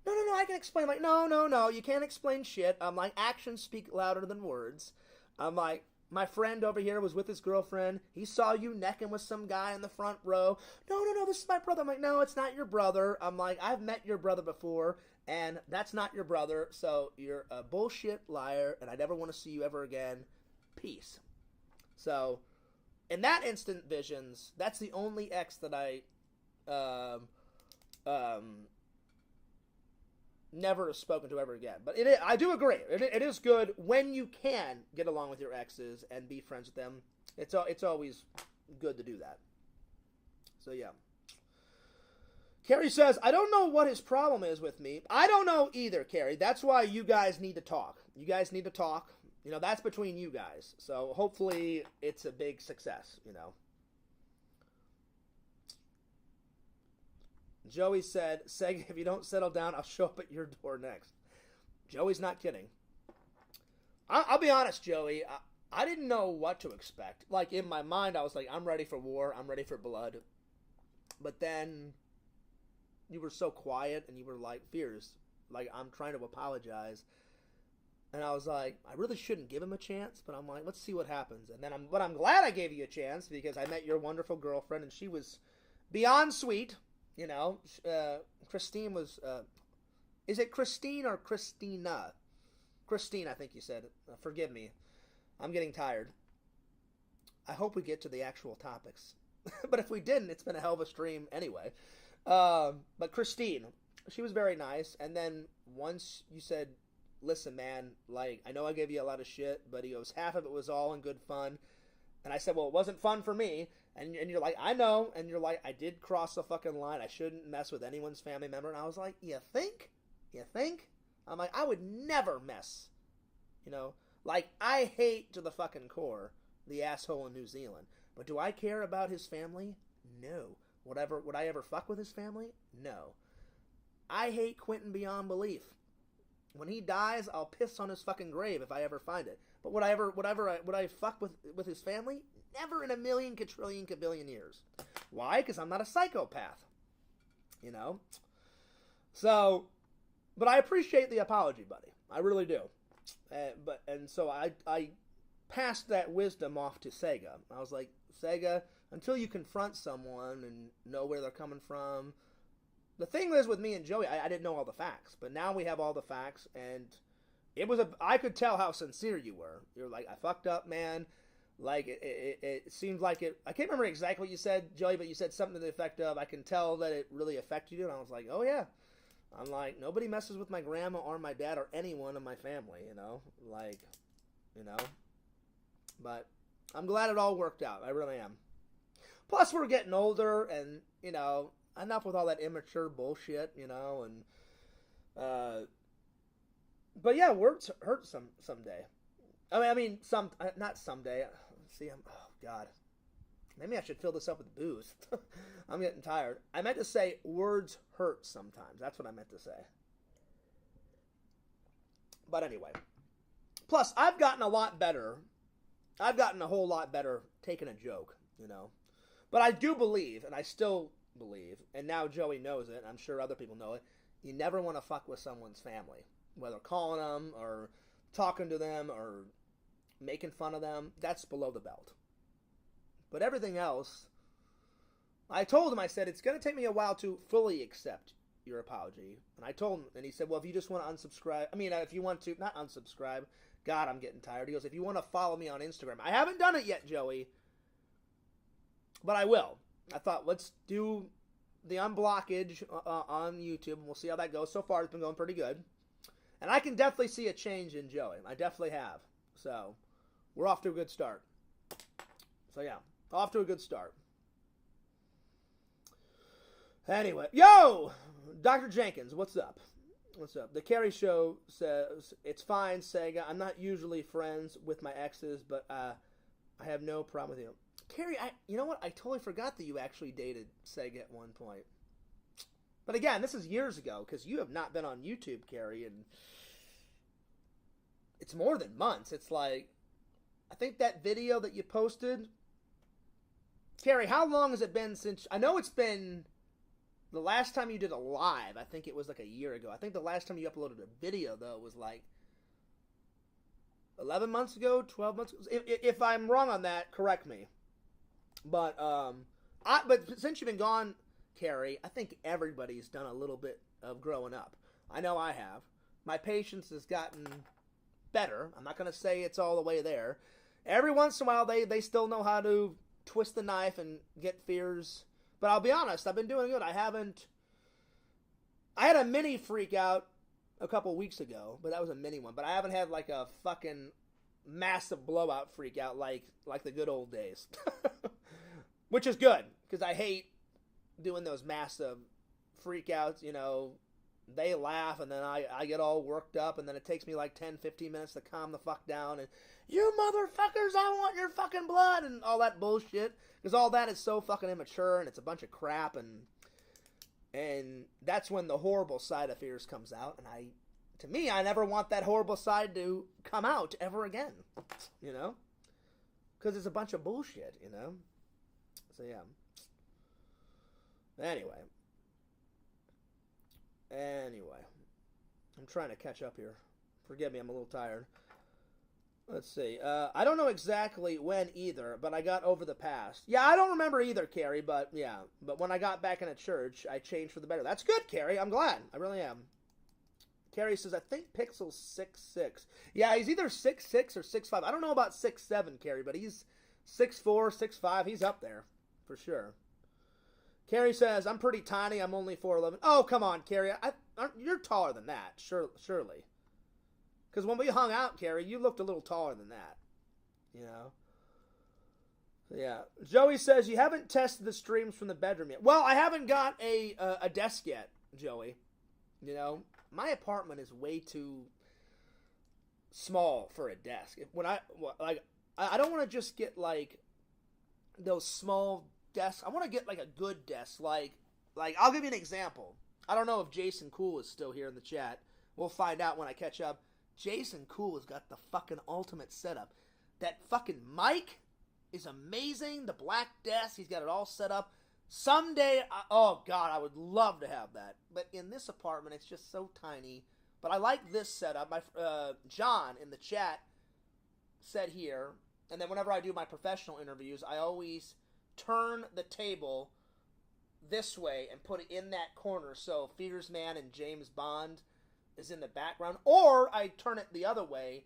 no, I can explain. I'm like, no, you can't explain shit. I'm like, actions speak louder than words. I'm like, my friend over here was with his girlfriend. He saw you necking with some guy in the front row. No, this is my brother. I'm like, no, it's not your brother. I'm like, I've met your brother before, and that's not your brother, so you're a bullshit liar, and I never want to see you ever again. Peace. So, in that instant, Visions, that's the only ex that I never have spoken to ever again. But I do agree. It is good when you can get along with your exes and be friends with them. It's always good to do that. So, yeah. Carrie says, I don't know what his problem is with me. I don't know either, Carrie. That's why you guys need to talk. You guys need to talk. That's between you guys. So hopefully it's a big success, Joey said, Seg, if you don't settle down, I'll show up at your door next. Joey's not kidding. I'll be honest, Joey. I didn't know what to expect. Like, in my mind, I was like, I'm ready for war. I'm ready for blood. But then you were so quiet, and you were like, Fears, like, I'm trying to apologize. And I was like, I really shouldn't give him a chance, but I'm like, let's see what happens. And then I'm glad I gave you a chance, because I met your wonderful girlfriend, and she was beyond sweet. Christine was, is it Christine or Christina? Christine, I think you said. Forgive me. I'm getting tired. I hope we get to the actual topics. But if we didn't, it's been a hell of a stream anyway. But Christine, she was very nice. And then once you said, listen, man, like, I know I gave you a lot of shit, but he goes, half of it was all in good fun. And I said, well, it wasn't fun for me. And you're like, I know. And you're like, I did cross the fucking line. I shouldn't mess with anyone's family member. And I was like, you think? You think? I'm like, I would never mess. Like, I hate to the fucking core the asshole in New Zealand. But do I care about his family? No. Would I ever fuck with his family? No. I hate Quentin beyond belief. When he dies, I'll piss on his fucking grave if I ever find it. But would I fuck with his family? Never in a million, quadrillion, kabillion years. Why? Because I'm not a psychopath. So, but I appreciate the apology, buddy. I really do. So I passed that wisdom off to Sega. I was like, Sega, until you confront someone and know where they're coming from, the thing is with me and Joey, I didn't know all the facts, but now we have all the facts, and I could tell how sincere you were. You're like, I fucked up, man. Like, it seemed like it, I can't remember exactly what you said, Joey, but you said something to the effect of, I can tell that it really affected you, and I was like, oh yeah. I'm like, nobody messes with my grandma or my dad or anyone in my family, you know? Like, you know? But I'm glad it all worked out. I really am. Plus, we're getting older, and, you know, enough with all that immature bullshit, you know, and, but yeah, words hurt someday. Not someday. See, oh, God. Maybe I should fill this up with booze. I'm getting tired. I meant to say words hurt sometimes. That's what I meant to say. But anyway. Plus, I've gotten a lot better. I've gotten a whole lot better taking a joke, you know. But I do believe, and I still believe, and now Joey knows it, and I'm sure other people know it, you never want to fuck with someone's family. Whether calling them, or talking to them, or making fun of them. That's below the belt. But everything else, I told him, I said, it's going to take me a while to fully accept your apology. And I told him, and he said, well, if you just want to unsubscribe, if you want to, not unsubscribe, God, I'm getting tired. He goes, if you want to follow me on Instagram. I haven't done it yet, Joey, but I will. I thought, let's do the unblockage on YouTube, and we'll see how that goes. So far, it's been going pretty good. And I can definitely see a change in Joey. I definitely have. So, we're off to a good start. So, yeah. Off to a good start. Anyway. Yo! Dr. Jenkins, what's up? What's up? The Carrie Show says, it's fine, Sega. I'm not usually friends with my exes, but I have no problem with you. Carrie, you know what? I totally forgot that you actually dated Sega at one point. But again, this is years ago, because you have not been on YouTube, Carrie, and it's more than months. It's like, I think that video that you posted... Carrie, how long has it been since... I know it's been... The last time you did a live, I think it was like a year ago. I think the last time you uploaded a video, though, was like 11 months ago, 12 months ago. If I'm wrong on that, correct me. But but since you've been gone, Carrie, I think everybody's done a little bit of growing up. I know I have. My patience has gotten better. I'm not going to say it's all the way there. Every once in a while, they still know how to twist the knife and get fears. But I'll be honest, I've been doing good. I had a mini freak out a couple weeks ago, but that was a mini one. But I haven't had like a fucking massive blowout freak out like the good old days. Which is good, because I hate doing those massive freak outs, you know. They laugh, and then I get all worked up, and then it takes me like 10, 15 minutes to calm the fuck down, and, you motherfuckers, I want your fucking blood, and all that bullshit, because all that is so fucking immature, and it's a bunch of crap, and that's when the horrible side of fears comes out, and to me, I never want that horrible side to come out ever again, you know, because it's a bunch of bullshit, you know, so yeah, Anyway, I'm trying to catch up here. Forgive me, I'm a little tired. Let's see. I don't know exactly when either, but I got over the past. Yeah, I don't remember either, Carrie, but yeah. But when I got back in a church, I changed for the better. That's good, Carrie. I'm glad. I really am. Carrie says, I think Pixel's 6'6". Yeah, he's either 6'6" or 6'5". I don't know about 6'7", Carrie, but he's 6'4", 6'5". He's up there, for sure. Carrie says, I'm pretty tiny. I'm only 4'11". Oh, come on, Carrie. You're taller than that, surely. Because when we hung out, Carrie, you looked a little taller than that. You know? Yeah. Joey says, you haven't tested the streams from the bedroom yet. Well, I haven't got a desk yet, Joey. You know? My apartment is way too small for a desk. I don't want to just get, like, those small desks. I want to get, like, a good desk. Like, I'll give you an example. I don't know if Jason Cool is still here in the chat. We'll find out when I catch up. Jason Cool has got the fucking ultimate setup. That fucking mic is amazing. The black desk, he's got it all set up. Someday, oh God, I would love to have that. But in this apartment, it's just so tiny. But I like this setup. My John in the chat said here, and then whenever I do my professional interviews, I always turn the table this way and put it in that corner so Fears Man and James Bond is in the background, or I turn it the other way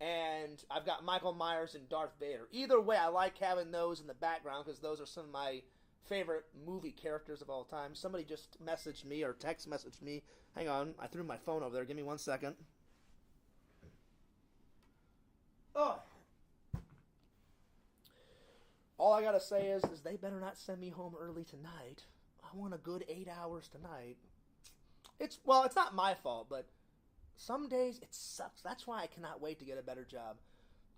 and I've got Michael Myers and Darth Vader. Either way, I like having those in the background because those are some of my favorite movie characters of all time. Somebody just messaged me or text messaged me. Hang on, I threw my phone over there. Give me 1 second. Oh. All I gotta say is they better not send me home early tonight. I want a good 8 hours tonight. It's not my fault, but some days it sucks. That's why I cannot wait to get a better job.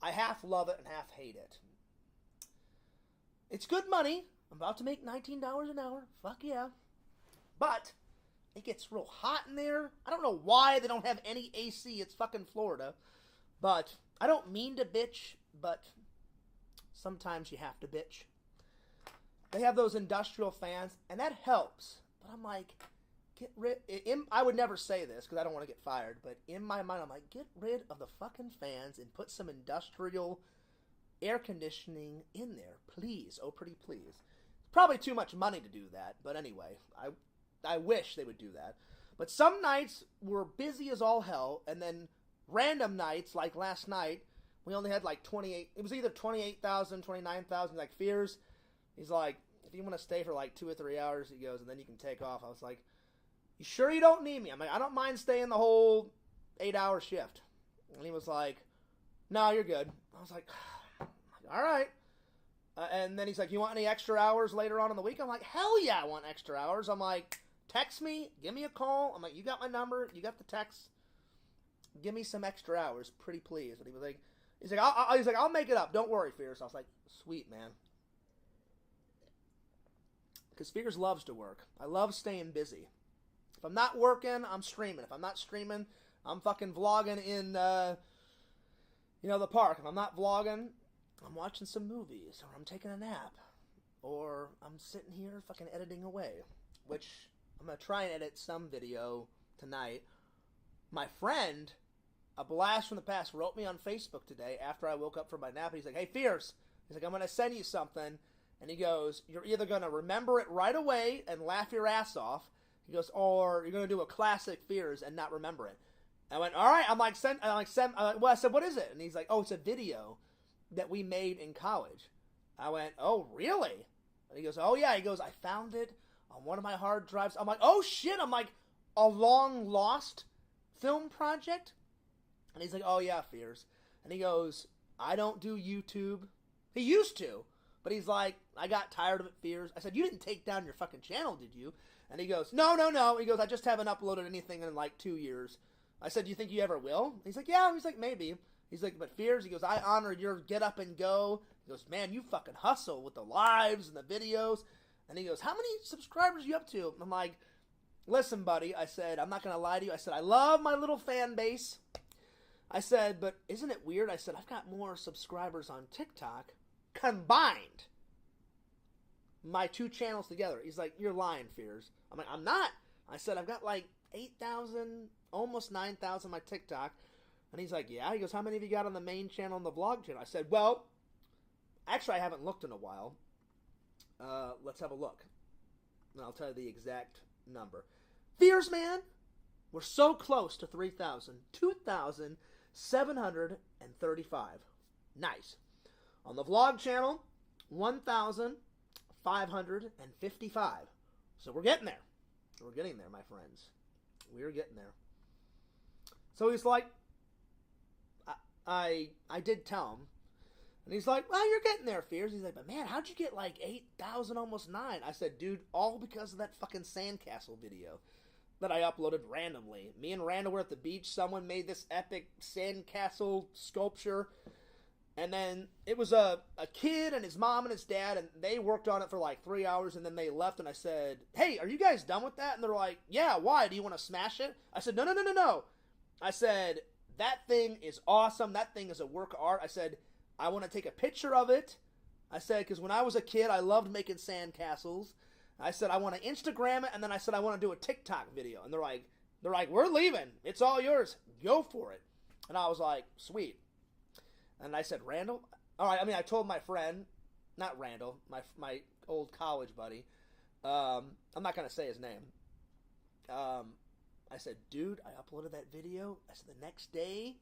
I half love it and half hate it. It's good money. I'm about to make $19 an hour. Fuck yeah. But it gets real hot in there. I don't know why they don't have any AC. It's fucking Florida. But I don't mean to bitch, but sometimes you have to bitch. They have those industrial fans, and that helps. But I'm like, I would never say this because I don't want to get fired, but in my mind, I'm like, get rid of the fucking fans and put some industrial air conditioning in there. Please. Oh, pretty please. Probably too much money to do that, but anyway, I wish they would do that. But some nights were busy as all hell, and then random nights, like last night, we only had like 28, it was either 28,000, 29,000, like Fears. He's like, if you want to stay for like 2 or 3 hours, he goes, and then you can take off. I was like, you sure you don't need me? I'm like, I don't mind staying the whole 8-hour shift. And he was like, no, you're good. I was like, all right. And then he's like, you want any extra hours later on in the week? I'm like, hell yeah, I want extra hours. I'm like, text me, give me a call. I'm like, you got my number, you got the text. Give me some extra hours, pretty please. And he was like, I'll make it up. Don't worry, Fears. I was like, sweet, man. Because Fears loves to work. I love staying busy. If I'm not working, I'm streaming. If I'm not streaming, I'm fucking vlogging in, the park. If I'm not vlogging, I'm watching some movies, or I'm taking a nap, or I'm sitting here fucking editing away, which I'm going to try and edit some video tonight. My friend, a blast from the past, wrote me on Facebook today after I woke up from my nap, and he's like, hey, Fierce, he's like, I'm going to send you something, and he goes, you're either going to remember it right away and laugh your ass off, he goes, or you're going to do a classic Fears and not remember it. I went, all right, I said, what is it? And he's like, oh, it's a video that we made in college. I went, oh, really? And he goes, oh, yeah. He goes, I found it on one of my hard drives. I'm like, oh, shit. I'm like, a long-lost film project? And he's like, oh, yeah, Fears. And he goes, I don't do YouTube. He used to. But he's like, I got tired of it, Fears. I said, you didn't take down your fucking channel, did you? And he goes, no. He goes, I just haven't uploaded anything in like 2 years. I said, do you think you ever will? He's like, yeah. He's like, maybe. He's like, but Fears, he goes, I honor your get up and go. He goes, man, you fucking hustle with the lives and the videos. And he goes, how many subscribers are you up to? And I'm like, listen, buddy. I said, I'm not going to lie to you. I said, I love my little fan base. I said, but isn't it weird? I said, I've got more subscribers on TikTok combined. My 2 channels together. He's like, you're lying, Fears. I'm like, I'm not. I said, I've got like 8,000, almost 9,000 on my TikTok. And he's like, yeah. He goes, how many have you got on the main channel and the vlog channel? I said, well, actually, I haven't looked in a while. Let's have a look. And I'll tell you the exact number. Fears, man, we're so close to 3,000. 2,735. Nice. On the vlog channel, 1,555. So we're getting there. We're getting there, my friends. We're getting there. So he's like, I did tell him. And he's like, well, you're getting there, Fears. He's like, but man, how'd you get like 8,000, almost 9? I said, dude, all because of that fucking sandcastle video that I uploaded randomly. Me and Randall were at the beach. Someone made this epic sandcastle sculpture. And then it was a kid and his mom and his dad, and they worked on it for like 3 hours, and then they left, and I said, hey, are you guys done with that? And they're like, yeah, why? Do you want to smash it? I said, no. I said, that thing is awesome. That thing is a work of art. I said, I want to take a picture of it. I said, because when I was a kid, I loved making sandcastles. I said, I want to Instagram it, and then I said, I want to do a TikTok video. And they're like, we're leaving. It's all yours. Go for it. And I was like, sweet. And I said, Randall? All right, I told my friend, not Randall, my old college buddy. I'm not going to say his name. I said, dude, I uploaded that video. I said, the next day,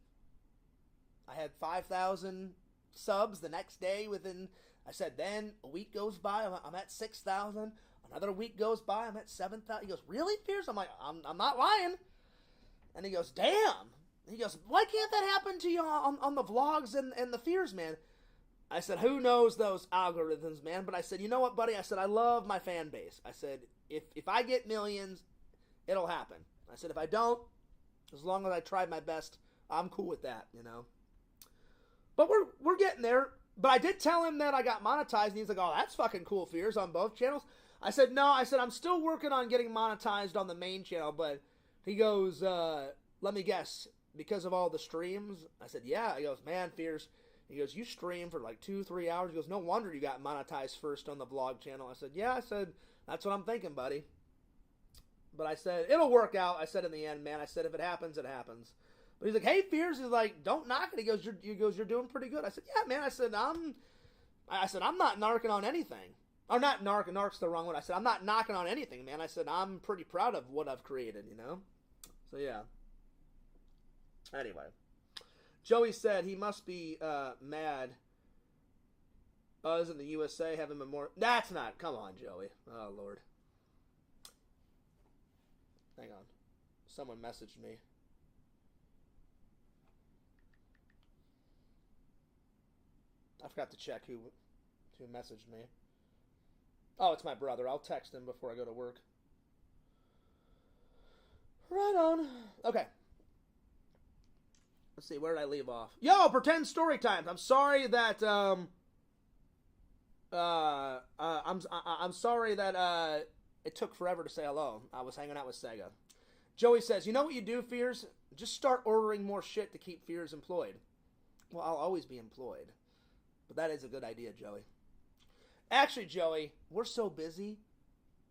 I had 5,000 subs the next day within, I said, then a week goes by, I'm at 6,000. Another week goes by, I'm at 7,000. He goes, really, Fierce? I'm like, I'm not lying. And he goes, damn. He goes, why can't that happen to you on the vlogs and the Fears, man? I said, who knows those algorithms, man? But I said, you know what, buddy? I said, I love my fan base. I said, if I get millions, it'll happen. I said, if I don't, as long as I tried my best, I'm cool with that, you know? But we're getting there. But I did tell him that I got monetized, and he's like, oh, that's fucking cool, Fears, on both channels. I said, no. I said, I'm still working on getting monetized on the main channel, but he goes, let me guess, because of all the streams? I said, yeah. He goes, man, Fears. He goes, you stream for like 2-3 hours. He goes, no wonder you got monetized first on the vlog channel. I said, yeah. I said, that's what I'm thinking, buddy. But I said, it'll work out. I said, in the end, man. I said, if it happens, it happens. But he's like, hey, Fears. He's like, don't knock it. He goes, you're doing pretty good. I said, yeah, man. I said, I'm not narking on anything. Or not nark's the wrong one. I said, I'm not knocking on anything, man. I said, I'm pretty proud of what I've created, you know? So, yeah. Anyway. Joey said he must be mad. Us in the USA having memorial. That's not. Come on, Joey. Oh, Lord. Hang on. Someone messaged me. I forgot to check who messaged me. Oh, it's my brother. I'll text him before I go to work. Right on. Okay. Let's see, where did I leave off? Yo, pretend story times. I'm sorry that I'm sorry that it took forever to say hello. I was hanging out with Sega. Joey says, you know what you do, Fears? Just start ordering more shit to keep Fears employed. Well, I'll always be employed. But that is a good idea, Joey. Actually, Joey, we're so busy.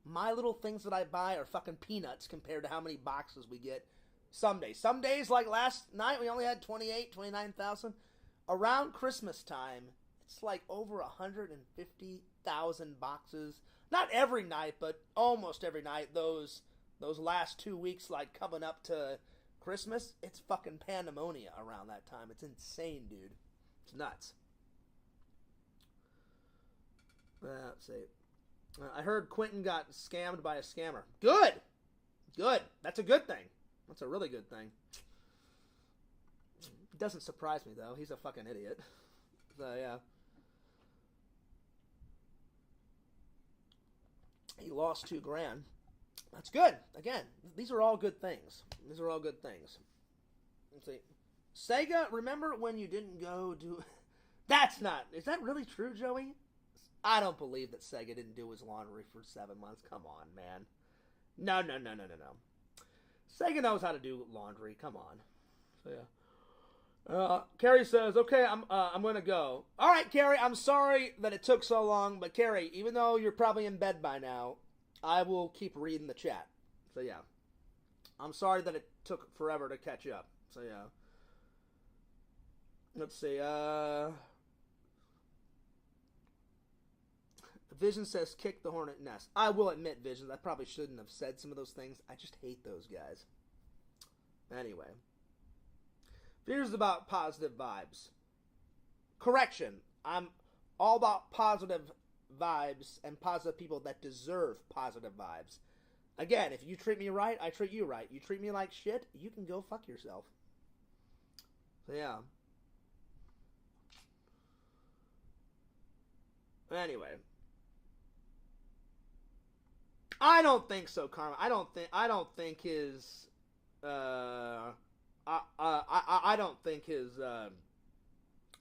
My little things that I buy are fucking peanuts compared to how many boxes we get. Some days, like last night, we only had 29,000. Around Christmas time, it's like over 150,000 boxes. Not every night, but almost every night. Those last 2 weeks, like coming up to Christmas, it's fucking pandemonium around that time. It's insane, dude. It's nuts. Let's see. I heard Quentin got scammed by a scammer. Good. That's a good thing. That's a really good thing. It doesn't surprise me, though. He's a fucking idiot. So, yeah. He lost $2,000. That's good. Again, these are all good things. Let's see. Sega, remember when you didn't go do... Is that really true, Joey? I don't believe that Sega didn't do his laundry for 7 months. Come on, man. No. Sega knows how to do laundry. Come on. So, yeah. Carrie says, okay, I'm going to go. All right, Carrie, I'm sorry that it took so long, but Carrie, even though you're probably in bed by now, I will keep reading the chat. So, yeah. I'm sorry that it took forever to catch up. So, yeah. Let's see. Vision says, kick the hornet nest. I will admit, Vision, I probably shouldn't have said some of those things. I just hate those guys. Anyway. Fears is about positive vibes. Correction. I'm all about positive vibes and positive people that deserve positive vibes. Again, if you treat me right, I treat you right. You treat me like shit, you can go fuck yourself. So, yeah. Anyway. I don't think so, Karma. I don't think his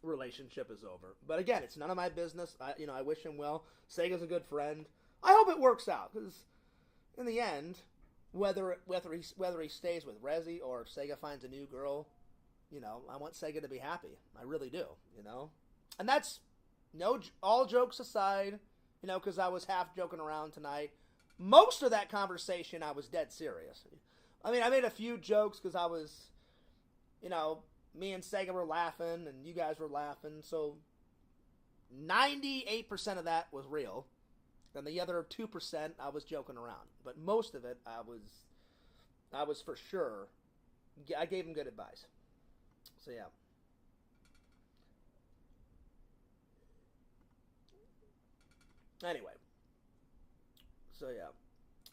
relationship is over. But again, it's none of my business. I wish him well. Sega's a good friend. I hope it works out, because in the end, whether he stays with Rezi or Sega finds a new girl, I want Sega to be happy. I really do. And that's all jokes aside. Because I was half joking around tonight. Most of that conversation, I was dead serious. I mean, I made a few jokes because I was, me and Sega were laughing and you guys were laughing. So 98% of that was real. And the other 2%, I was joking around. But most of it, I was for sure, I gave him good advice. So, yeah. Anyway. So, yeah.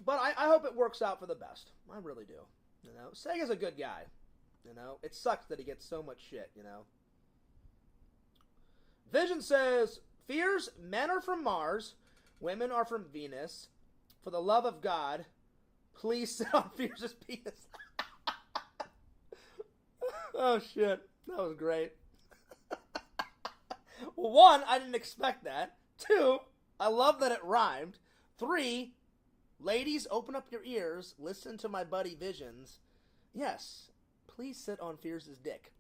But I hope it works out for the best. I really do. You know, Sega's a good guy. You know, it sucks that he gets so much shit, you know. Vision says, fears, men are from Mars, women are from Venus. For the love of God, please sit on Fears' penis. Oh, shit. That was great. Well, 1, I didn't expect that. 2, I love that it rhymed. 3, ladies, open up your ears. Listen to my buddy Visions. Yes, please sit on Fears' dick.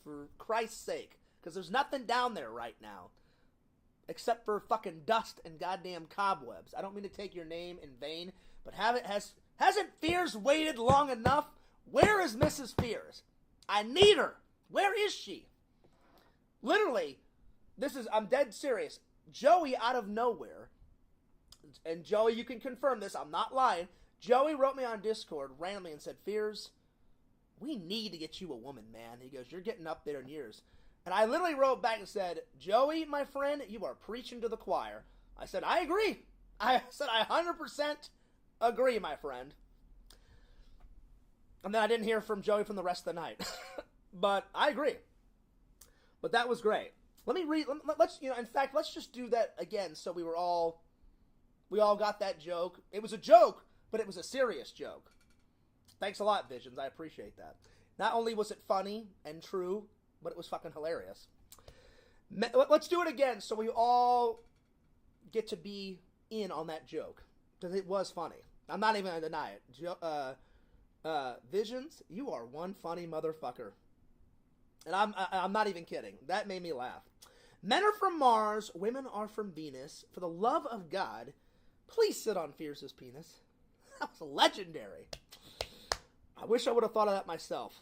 For Christ's sake. Because there's nothing down there right now. Except for fucking dust and goddamn cobwebs. I don't mean to take your name in vain. But hasn't Fears waited long enough? Where is Mrs. Fears? I need her. Where is she? Literally, I'm dead serious. Joey out of nowhere, and Joey, you can confirm this, I'm not lying. Joey wrote me on Discord randomly and said, Fears, we need to get you a woman, man. He goes, you're getting up there in years. And I literally wrote back and said, Joey, my friend, you are preaching to the choir. I said, I agree. I said, I 100% agree, my friend. And then I didn't hear from Joey from the rest of the night. But I agree. But that was great. Let me read. Let's, in fact, let's just do that again. So we all got that joke. It was a joke, but it was a serious joke. Thanks a lot, Visions. I appreciate that. Not only was it funny and true, but it was fucking hilarious. Let's do it again so we all get to be in on that joke. Because it was funny. I'm not even going to deny it. Visions, you are one funny motherfucker. And I'm not even kidding. That made me laugh. Men are from Mars, women are from Venus. For the love of God, please sit on Fears' penis. That was legendary. I wish I would have thought of that myself.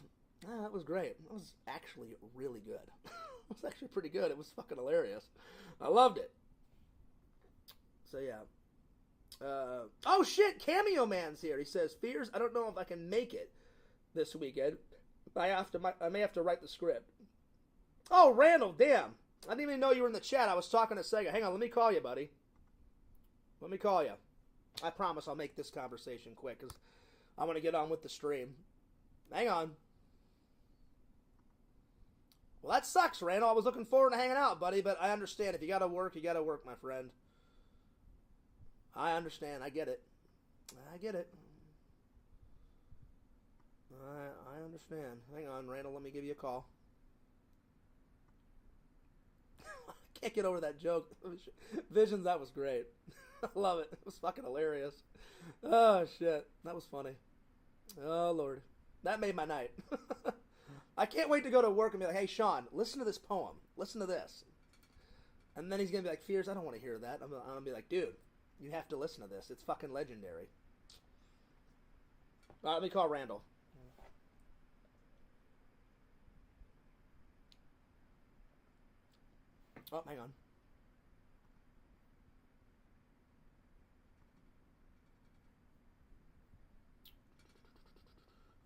That was great. That was actually really good. It was actually pretty good. It was fucking hilarious. I loved it. So yeah. Oh shit, Cameo Man's here. He says, Fears, I don't know if I can make it this weekend. I may have to write the script. Oh, Randall, damn. I didn't even know you were in the chat. I was talking to Sega. Hang on, let me call you, buddy. Let me call you. I promise I'll make this conversation quick, because I want to get on with the stream. Hang on. Well, that sucks, Randall. I was looking forward to hanging out, buddy, but I understand. If you gotta work, you gotta work, my friend. I understand. I get it. I get it. I understand. Hang on, Randall. Let me give you a call. I can't get over that joke. Visions, that was great. I love it. It was fucking hilarious. Oh, shit. That was funny. Oh, Lord. That made my night. I can't wait to go to work and be like, hey, Sean, listen to this poem. Listen to this. And then he's going to be like, Fears, I don't want to hear that. I'm going to be like, dude, you have to listen to this. It's fucking legendary. All right, let me call Randall. Oh, hang on.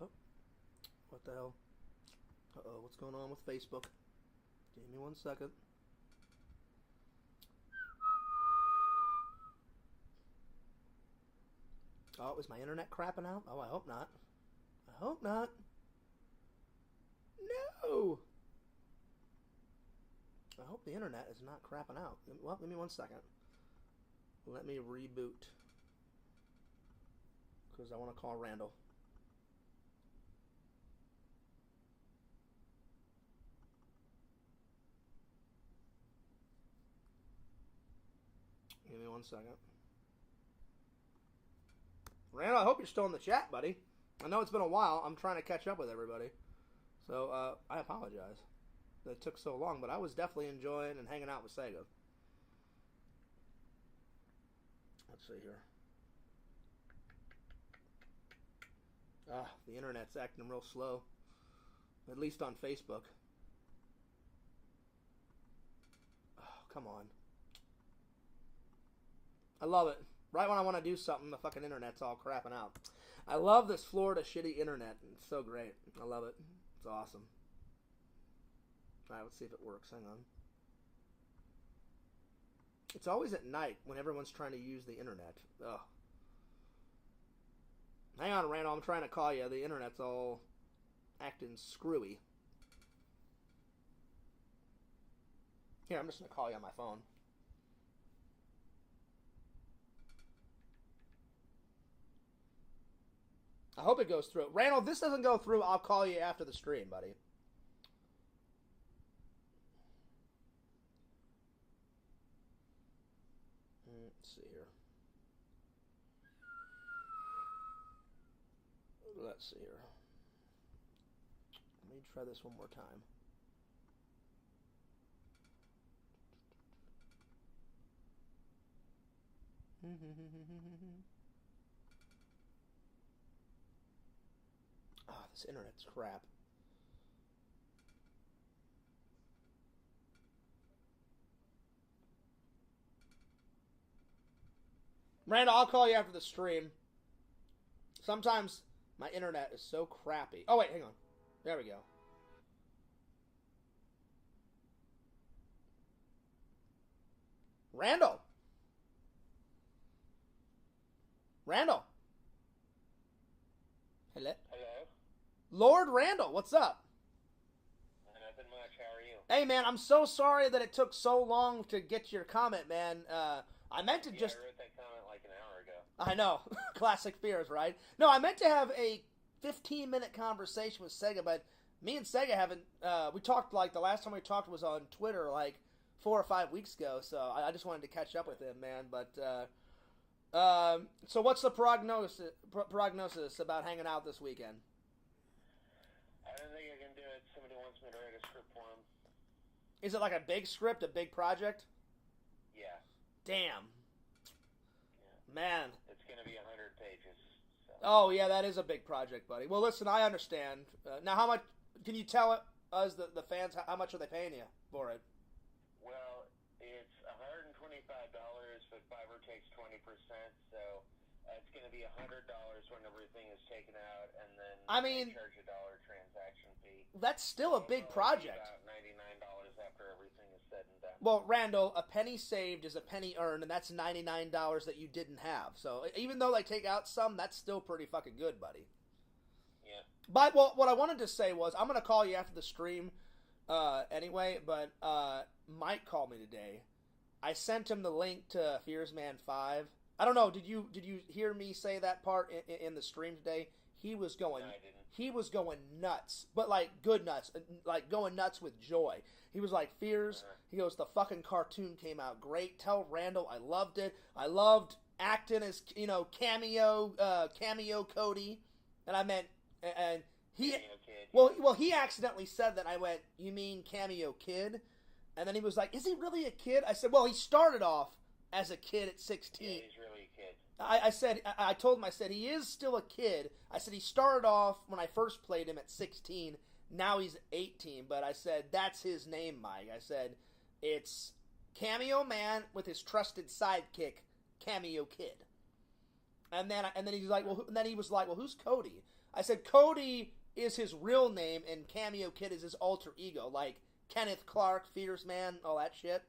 Oh, what the hell? Uh-oh, what's going on with Facebook? Give me 1 second. Oh, is my internet crapping out? Oh, I hope not. I hope not. No! I hope the internet is not crapping out. Well, give me 1 second. Let me reboot. Because I want to call Randall. Give me 1 second. Randall, I hope you're still in the chat, buddy. I know it's been a while. I'm trying to catch up with everybody. So, I apologize that it took so long, but I was definitely enjoying and hanging out with Sega. Let's see here. The internet's acting real slow. At least on Facebook. Oh, come on. I love it. Right when I want to do something, the fucking internet's all crapping out. I love this Florida shitty internet. It's so great. I love it. It's awesome. Alright, let's see if it works. Hang on. It's always at night when everyone's trying to use the internet. Ugh. Hang on, Randall. I'm trying to call you. The internet's all acting screwy. Here, I'm just going to call you on my phone. I hope it goes through. Randall, if this doesn't go through, I'll call you after the stream, buddy. Let's see here. Let's see here. Let me try this one more time. Oh, this internet's crap. Randall, I'll call you after the stream. Sometimes my internet is so crappy. Oh, wait, hang on. There we go. Randall! Randall! Hello? Hello? Lord Randall, what's up? Nothing much. How are you? Hey, man, I'm so sorry that it took so long to get your comment, man. I meant to just... I wrote that comment like an hour ago. I know. Classic fears, right? No, I meant to have a 15-minute conversation with Sega, but me and Sega haven't... we talked, like, the last time we talked was on Twitter, like, 4 or 5 weeks ago, so I just wanted to catch up with him, man, but... so what's the prognosis about hanging out this weekend? I don't think I can do it. Somebody wants me to write a script for them. Is it like a big script, a big project? Yeah. Damn. Yeah. Man. It's going to be 100 pages. So. Oh, yeah, that is a big project, buddy. Well, listen, I understand. Now, how much, can you tell us, the fans, how much are they paying you for it? Well, it's $125, but Fiverr takes 20%, so it's going to be $100 when everything is taken out, and then they charge a $1 transaction fee. That's still a big project. About $99 after everything is said and done. Well, Randall, a penny saved is a penny earned, and that's $99 that you didn't have. So even though they take out some, that's still pretty fucking good, buddy. Yeah. But well, what I wanted to say was, I'm gonna call you after the stream, anyway. But Mike called me today. I sent him the link to Fearsman 5. I don't know. Did you hear me say that part in the stream today? He was going. No, I didn't. He was going nuts, but like good nuts, like going nuts with joy. He was like, Fears. He goes, the fucking cartoon came out great. Tell Randall I loved it. I loved acting as cameo Cody, and I meant and he. Cameo Kid. Well, he accidentally said that. I went, you mean Cameo Kid? And then he was like, is he really a kid? I said, well, he started off as a kid at 16. Yeah, he's really a kid. I told him, I said, he is still a kid. I said, he started off when I first played him at 16. Now he's 18. But I said, that's his name, Mike. I said, it's Cameo Man with his trusted sidekick, Cameo Kid. And then he's like, he was like, well, who's Cody? I said, Cody is his real name, and Cameo Kid is his alter ego, like Kenneth Clark, Fears Man, all that shit.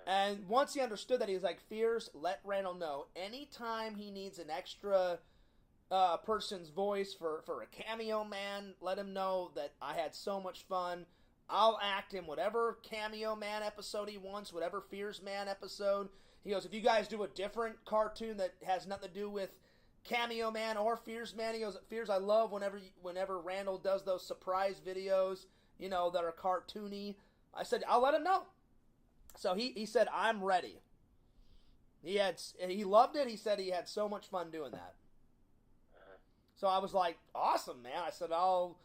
And once he understood that, he was like, Fears, let Randall know. Anytime he needs an extra person's voice for a Cameo Man, let him know that I had so much fun. I'll act in whatever Cameo Man episode he wants, whatever Fears Man episode. He goes, if you guys do a different cartoon that has nothing to do with Cameo Man or Fears Man, he goes, Fears, I love whenever Randall does those surprise videos, that are cartoony. I said, I'll let him know. So he said, I'm ready. He loved it. He said he had so much fun doing that. So I was like, awesome, man. I said, I'll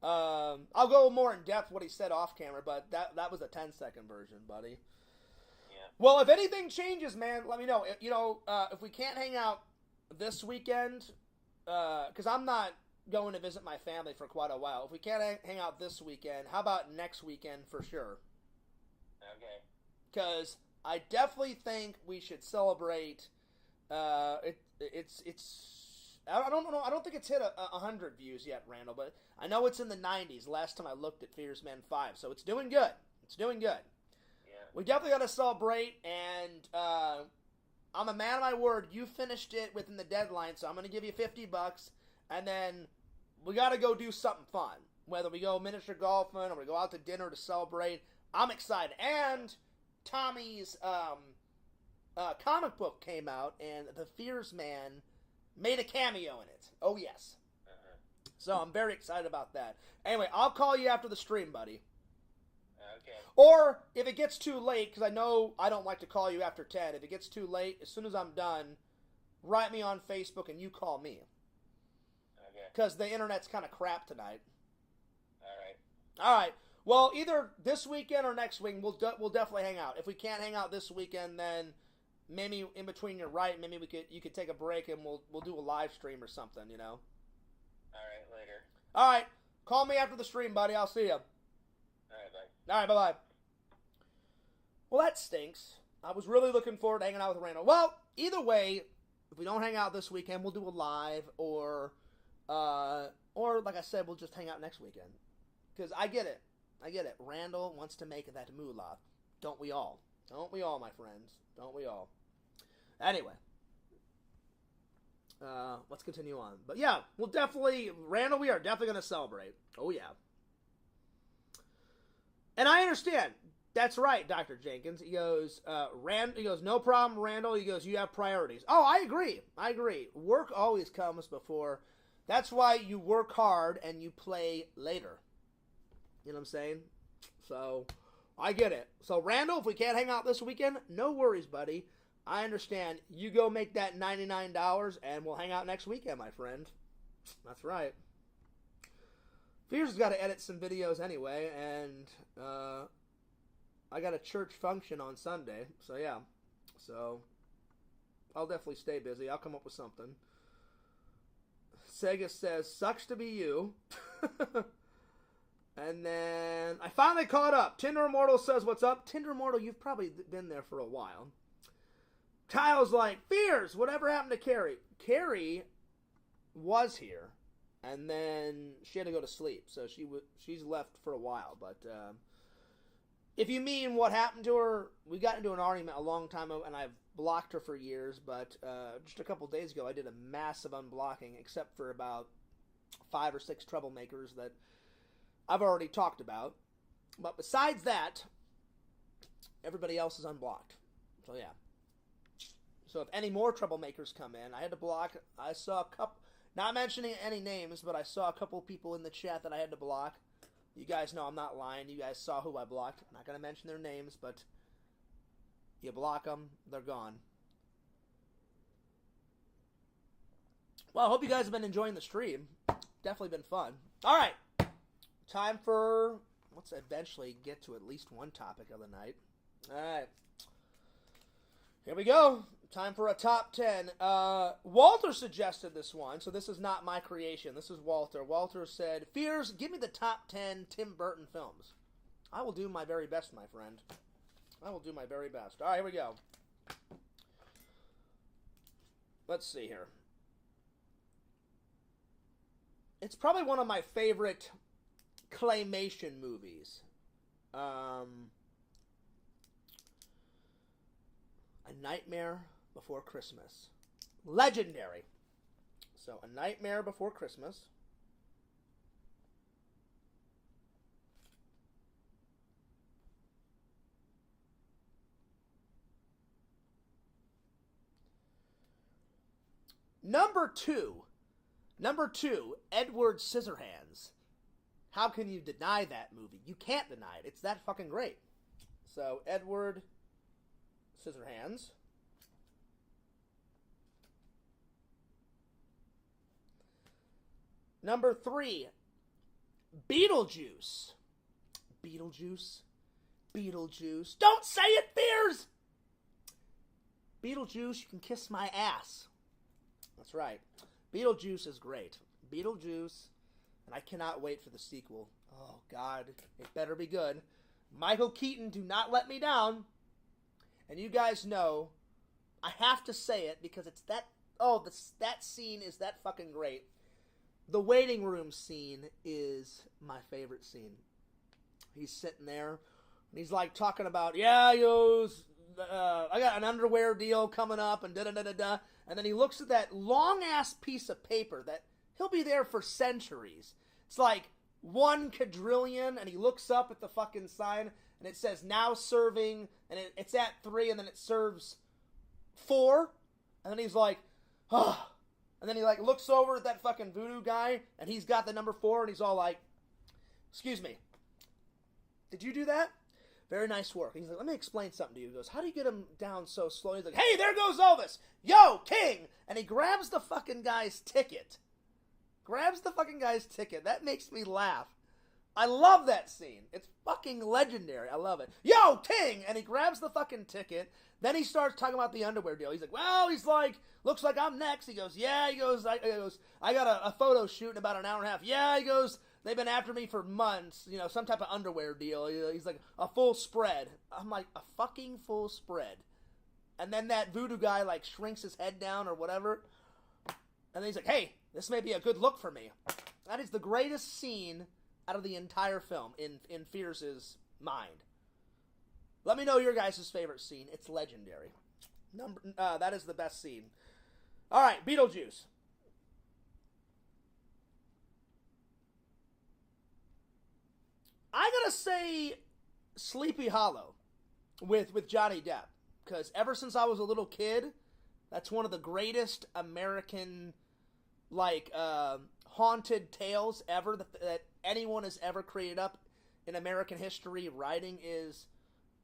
go more in depth what he said off camera, but that was a 10-second version, buddy. Yeah. Well, if anything changes, man, let me know. If we can't hang out this weekend, because I'm not going to visit my family for quite a while. If we can't hang out this weekend, how about next weekend for sure? Okay. Because I definitely think we should celebrate. It's I don't know. I don't think it's hit 100 views yet, Randall, but I know it's in the 90s. Last time I looked at Fierce Man 5, so it's doing good. It's doing good. Yeah. We definitely got to celebrate, and I'm a man of my word. You finished it within the deadline, so I'm going to give you $50, and then we got to go do something fun. Whether we go miniature golfing or we go out to dinner to celebrate, I'm excited. And Tommy's comic book came out, and the Fierce Man made a cameo in it. Oh, yes. Uh-huh. So I'm very excited about that. Anyway, I'll call you after the stream, buddy. Okay. Or, if it gets too late, because I know I don't like to call you after 10, if it gets too late, as soon as I'm done, write me on Facebook and you call me. Okay. Because the internet's kind of crap tonight. All Alright. Well, either this weekend or next week, we'll definitely hang out. If we can't hang out this weekend, then maybe in between you're right, maybe you could take a break and we'll do a live stream or something, you know? All right, later. Alright. Call me after the stream, buddy. I'll see you. All right, bye. Alright, bye-bye. Well, that stinks. I was really looking forward to hanging out with Randall. Well, either way, if we don't hang out this weekend, we'll do a live, or like I said, we'll just hang out next weekend. Because I get it. Randall wants to make that moolah. Don't we all? Don't we all, my friends? Don't we all? Anyway. Let's continue on. But yeah, Randall, we are definitely going to celebrate. Oh, yeah. And I understand. That's right, Dr. Jenkins. He goes, no problem, Randall. He goes, you have priorities. Oh, I agree. Work always comes before. That's why you work hard and you play later. You know what I'm saying? So, I get it. So, Randall, if we can't hang out this weekend, no worries, buddy. I understand. You go make that $99 and we'll hang out next weekend, my friend. That's right. Fierce has got to edit some videos anyway, and I got a church function on Sunday, so yeah. So, I'll definitely stay busy. I'll come up with something. Sega says, sucks to be you. And then, I finally caught up. Tinder Immortal says, what's up? Tinder Immortal, you've probably been there for a while. Kyle's like, Fierce, whatever happened to Carrie? Carrie was here, and then she had to go to sleep, so she's left for a while. But if you mean what happened to her, we got into an argument a long time ago, and I've blocked her for years, but just a couple days ago, I did a massive unblocking, except for about 5 or 6 troublemakers that I've already talked about. But besides that, everybody else is unblocked. So yeah. So if any more troublemakers come in, I had to block. I saw a couple, not mentioning any names, but I saw a couple people in the chat that I had to block. You guys know I'm not lying. You guys saw who I blocked. I'm not going to mention their names, but you block them, they're gone. Well, I hope you guys have been enjoying the stream. Definitely been fun. All right. Time for, let's eventually get to at least one topic of the night. All right. Here we go. Time for a top 10. Walter suggested this one, so this is not my creation. This is Walter. Walter said, Fears, give me the top 10 Tim Burton films. I will do my very best, my friend. I will do my very best. All right, here we go. Let's see here. It's probably one of my favorite claymation movies. A Nightmare Before Christmas. Legendary. So, A Nightmare Before Christmas. Number two, Edward Scissorhands. How can you deny that movie? You can't deny it. It's that fucking great. So, Edward Scissorhands. Number 3, Beetlejuice. Beetlejuice. Don't say it, Fears! Beetlejuice, you can kiss my ass. That's right. Beetlejuice is great. Beetlejuice, and I cannot wait for the sequel. Oh, God, it better be good. Michael Keaton, do not let me down. And you guys know, I have to say it because it's that, oh, that scene is that fucking great. The waiting room scene is my favorite scene. He's sitting there, and he's like talking about, yeah, he goes, I got an underwear deal coming up, and da-da-da-da-da. And then he looks at that long-ass piece of paper that he'll be there for centuries. It's like 1 quadrillion, and he looks up at the fucking sign, and it says now serving, and it's at 3, and then it serves 4. And then he's like, oh. And then he like looks over at that fucking voodoo guy, and he's got the number 4, and he's all like, excuse me, did you do that? Very nice work. And he's like, let me explain something to you. He goes, how do you get him down so slow? He's like, hey, there goes Elvis. Yo, King. And he grabs the fucking guy's ticket. That makes me laugh. I love that scene. It's fucking legendary. I love it. Yo, King! And he grabs the fucking ticket. Then he starts talking about the underwear deal. He's like, well, he's like, looks like I'm next. He goes, yeah. He goes, I got a photo shoot in about an hour and a half. Yeah, he goes, they've been after me for months. You know, some type of underwear deal. He's like, a full spread. I'm like, a fucking full spread. And then that voodoo guy, like, shrinks his head down or whatever. And then he's like, hey, this may be a good look for me. That is the greatest scene out of the entire film in Fierce's mind. Let me know your guys' favorite scene. It's legendary. That is the best scene. All right, Beetlejuice. I gotta say Sleepy Hollow with Johnny Depp. Because ever since I was a little kid, that's one of the greatest American, like, haunted tales ever that anyone has ever created up in American history. Writing is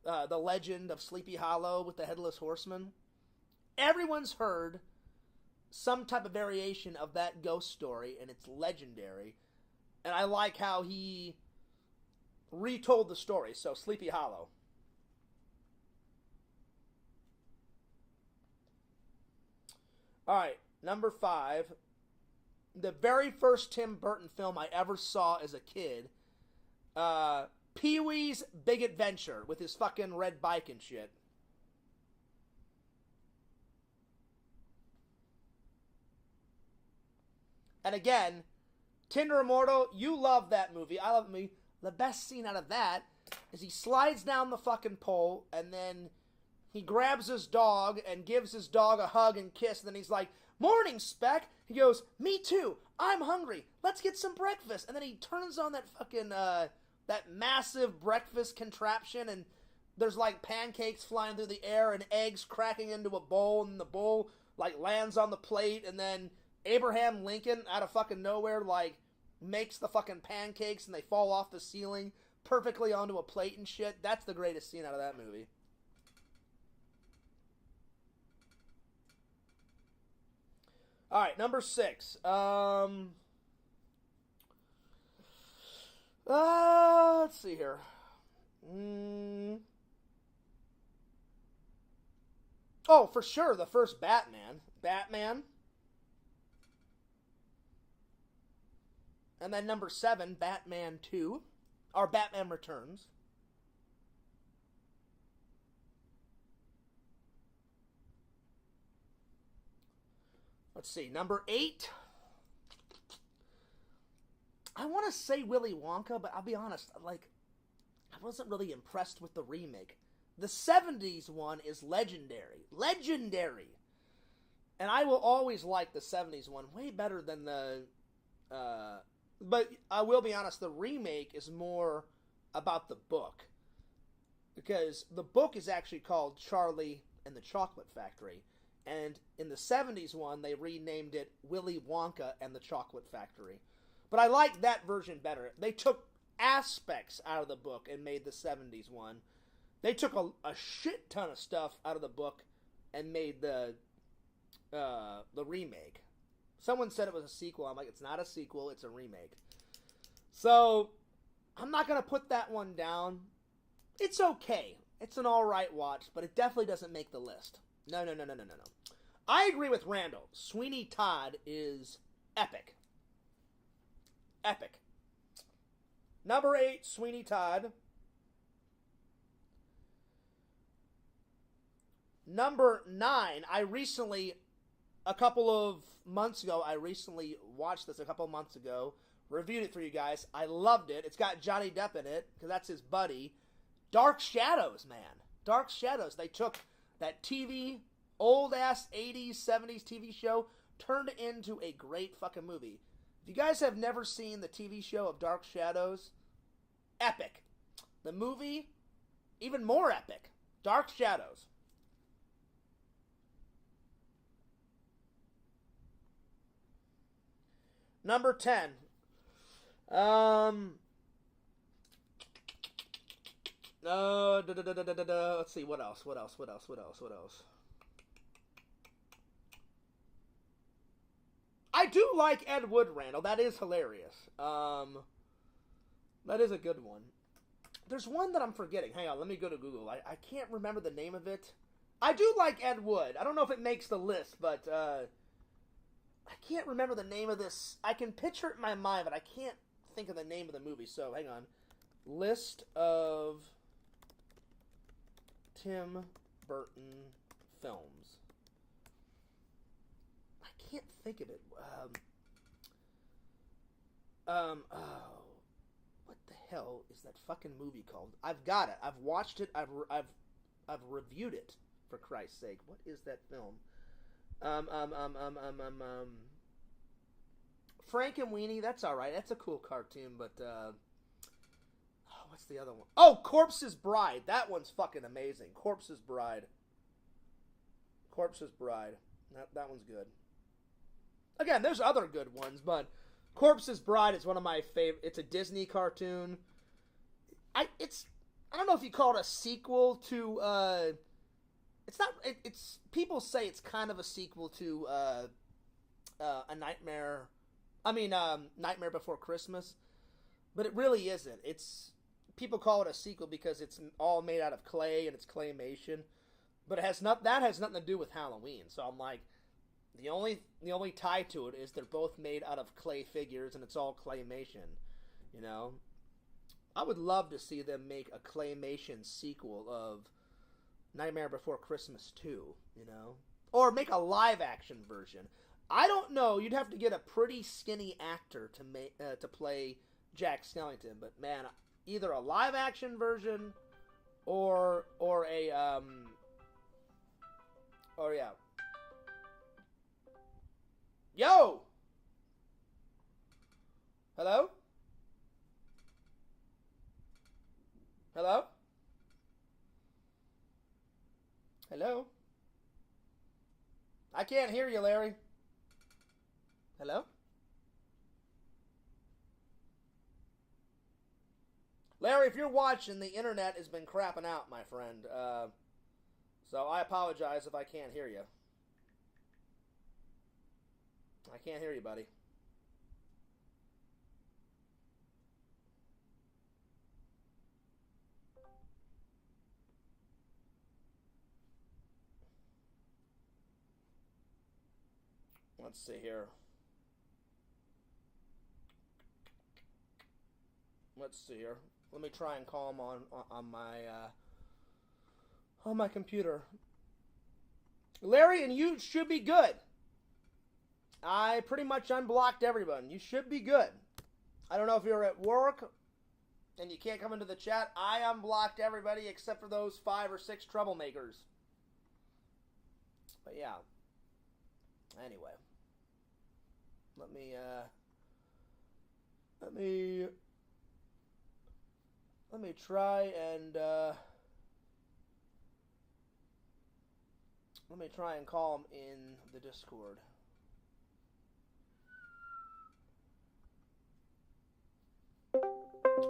the legend of Sleepy Hollow with the Headless Horseman. Everyone's heard some type of variation of that ghost story, and it's legendary. And I like how he retold the story. So, Sleepy Hollow. Alright, number 5. The very first Tim Burton film I ever saw as a kid. Pee-wee's Big Adventure with his fucking red bike and shit. And again, Tinder Immortal, you love that movie. I love the movie. The best scene out of that is he slides down the fucking pole, and then he grabs his dog and gives his dog a hug and kiss, and then he's like, morning, Speck. He goes, me too. I'm hungry. Let's get some breakfast. And then he turns on that fucking, that massive breakfast contraption, and there's like pancakes flying through the air and eggs cracking into a bowl, and the bowl like lands on the plate, and then Abraham Lincoln out of fucking nowhere like makes the fucking pancakes and they fall off the ceiling perfectly onto a plate and shit. That's the greatest scene out of that movie. Alright, number 6. Let's see here. Oh, for sure, the first Batman. And then number 7, Batman 2. Or Batman Returns. Let's see, number 8. I want to say Willy Wonka, but I'll be honest, like, I wasn't really impressed with the remake. The 70s one is legendary. Legendary! And I will always like the 70s one way better than the, but I will be honest, the remake is more about the book. Because the book is actually called Charlie and the Chocolate Factory. And in the 70s one, they renamed it Willy Wonka and the Chocolate Factory. But I like that version better. They took aspects out of the book and made the 70s one. They took a shit ton of stuff out of the book and made the remake. Someone said it was a sequel. I'm like, it's not a sequel, it's a remake. So, I'm not going to put that one down. It's okay. It's an alright watch, but it definitely doesn't make the list. No. I agree with Randall. Sweeney Todd is epic. Epic. Number 8, Sweeney Todd. Number 9, a couple of months ago, I recently watched this a couple of months ago, reviewed it for you guys. I loved it. It's got Johnny Depp in it, because that's his buddy. Dark Shadows, man. Dark Shadows. They took that TV, old-ass 80s, 70s TV show, turned it into a great fucking movie. If you guys have never seen the TV show of Dark Shadows, epic. The movie, even more epic. Dark Shadows. Number 10. Let's see, what else? I do like Ed Wood, Randall. That is hilarious. That is a good one. There's one that I'm forgetting. Hang on, let me go to Google. I can't remember the name of it. I do like Ed Wood. I don't know if it makes the list, but I can't remember the name of this. I can picture it in my mind, but I can't think of the name of the movie. So, hang on. List of Tim Burton films. I can't think of it. What the hell is that fucking movie called? I've got it. I've watched it. I've reviewed it, for Christ's sake. What is that film? Frankenweenie, that's alright. That's a cool cartoon, but, what's the other one? Oh, Corpse's Bride. That one's fucking amazing. Corpse's Bride. That one's good. Again, there's other good ones, but Corpse's Bride is one of my favorite. It's a Disney cartoon. I don't know if you call it a sequel to, it's not, people say it's kind of a sequel to, a Nightmare Before Christmas, but it really isn't. People call it a sequel because it's all made out of clay and it's claymation, but that has nothing to do with Halloween. So I'm like, the only tie to it is they're both made out of clay figures and it's all claymation, you know? I would love to see them make a claymation sequel of Nightmare Before Christmas 2, you know? Or make a live action version. I don't know. You'd have to get a pretty skinny actor to play Jack Skellington, but man, either a live action version or yeah. Yo! Hello? Hello? Hello? I can't hear you, Larry. Hello? Larry, if you're watching, the internet has been crapping out, my friend. So I apologize if I can't hear you. I can't hear you, buddy. Let's see here. Let me try and call him on my computer. Larry, and you should be good. I pretty much unblocked everyone. You should be good. I don't know if you're at work and you can't come into the chat. I unblocked everybody except for those 5 or 6 troublemakers. But yeah. Anyway. Let me try and call him in the Discord.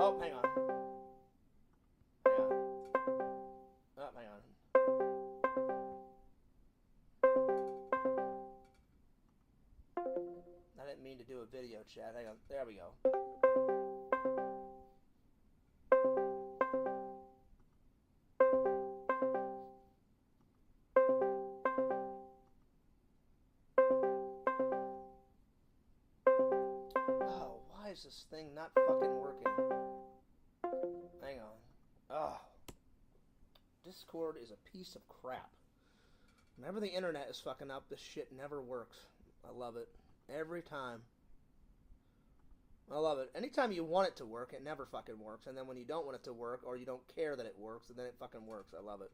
Oh, hang on. Oh, hang on. I didn't mean to do a video chat. Hang on. There we go. Why is this thing not fucking working? Hang on. Oh. Discord is a piece of crap. Whenever the internet is fucking up, this shit never works. I love it. Every time. I love it. Anytime you want it to work, it never fucking works. And then when you don't want it to work, or you don't care that it works, and then it fucking works. I love it.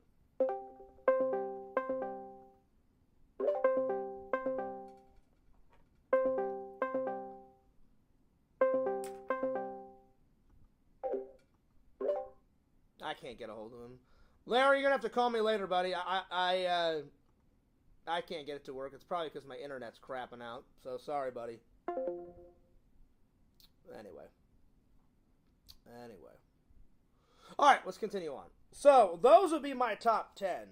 I can't get a hold of him. Larry, you're gonna have to call me later, buddy. I can't get it to work. It's probably because my internet's crapping out. So sorry, buddy. Anyway. All right, let's continue on. So those would be my top 10.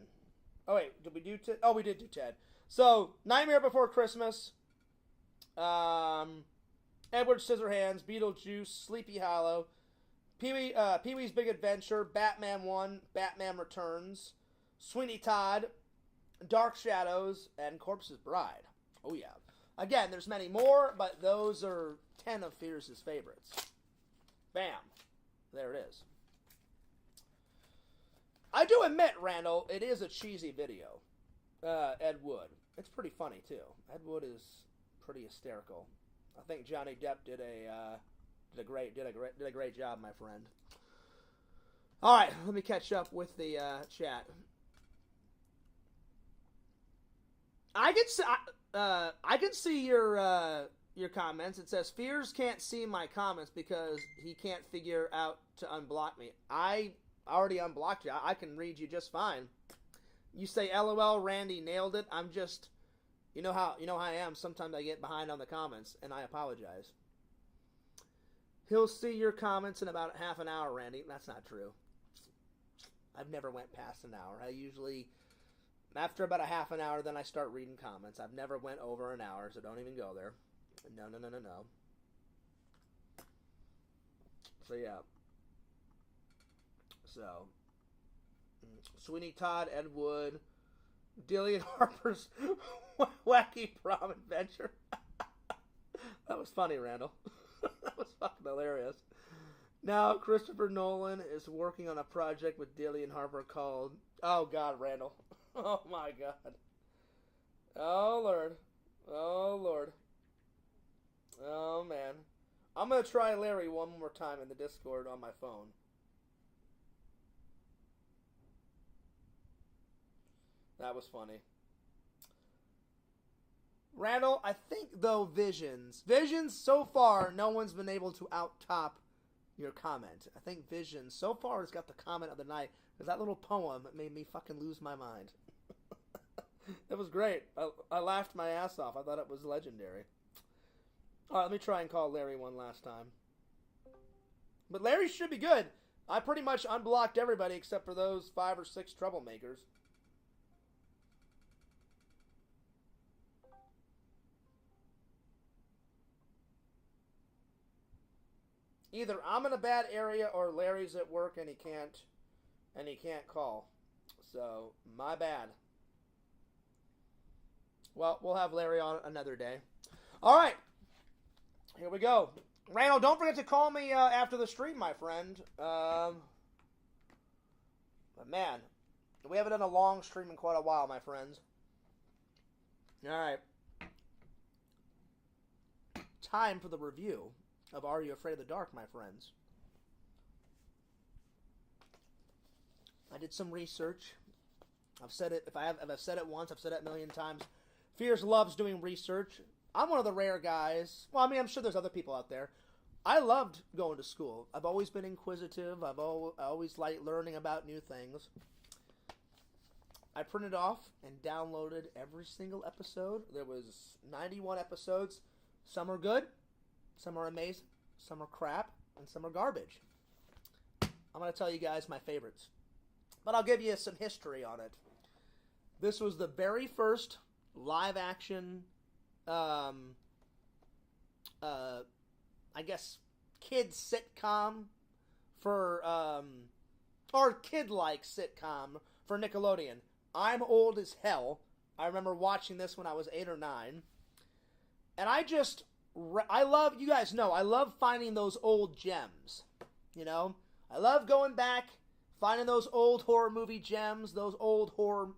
Oh wait, did we do 10? Oh, we did do 10. So Nightmare Before Christmas, Edward Scissorhands, Beetlejuice, Sleepy Hollow, Pee-wee's Big Adventure, Batman 1, Batman Returns, Sweeney Todd, Dark Shadows, and Corpse's Bride. Oh yeah. Again, there's many more, but those are 10 of Fierce's favorites. Bam. There it is. I do admit, Randall, it is a cheesy video. Ed Wood. It's pretty funny, too. Ed Wood is pretty hysterical. I think Johnny Depp did a great job, my friend. All right, let me catch up with the chat. I can see your comments. It says Fears can't see my comments because he can't figure out to unblock me. I already unblocked you. I can read you just fine. You say LOL, Randy nailed it. I'm just, you know how I am. Sometimes I get behind on the comments, and I apologize. He'll see your comments in about half an hour, Randy. That's not true. I've never went past an hour. I usually, after about a half an hour, then I start reading comments. I've never went over an hour, so don't even go there. No. So, yeah. So, Sweeney Todd, Ed Wood, Dillian Harper's Wacky Prom Adventure. That was funny, Randall. That was fucking hilarious. Now, Christopher Nolan is working on a project with Dillian Harper called... Oh, God, Randall. Oh, my God. Oh, Lord. Oh, Lord. Oh, man. I'm going to try Larry one more time in the Discord on my phone. That was funny. Randall, I think, though, Visions, so far, no one's been able to out-top your comment. I think Visions, so far, has got the comment of the night, because that little poem made me fucking lose my mind. It was great. I laughed my ass off. I thought it was legendary. All right, let me try and call Larry one last time. But Larry should be good. I pretty much unblocked everybody except for those 5 or 6 troublemakers. Either I'm in a bad area or Larry's at work and he can't call. So, my bad. Well, we'll have Larry on another day. All right. Here we go. Randall, don't forget to call me after the stream, my friend. But man, we haven't done a long stream in quite a while, my friends. All right. Time for the review of Are You Afraid of the Dark, my friends. I did some research. I've said it, if I've said it once, I've said it a million times. Fears loves doing research. I'm one of the rare guys. Well, I mean, I'm sure there's other people out there. I loved going to school. I've always been inquisitive. I always liked learning about new things. I printed off and downloaded every single episode. There was 91 episodes. Some are good. Some are amazing. Some are crap. And some are garbage. I'm going to tell you guys my favorites. But I'll give you some history on it. This was the very first live-action, I guess, kid sitcom for, or kid-like sitcom for Nickelodeon. I'm old as hell. I remember watching this when I was 8 or 9. And I love, you guys know, I love finding those old gems. You know? I love going back, finding those old horror movie gems, those old horror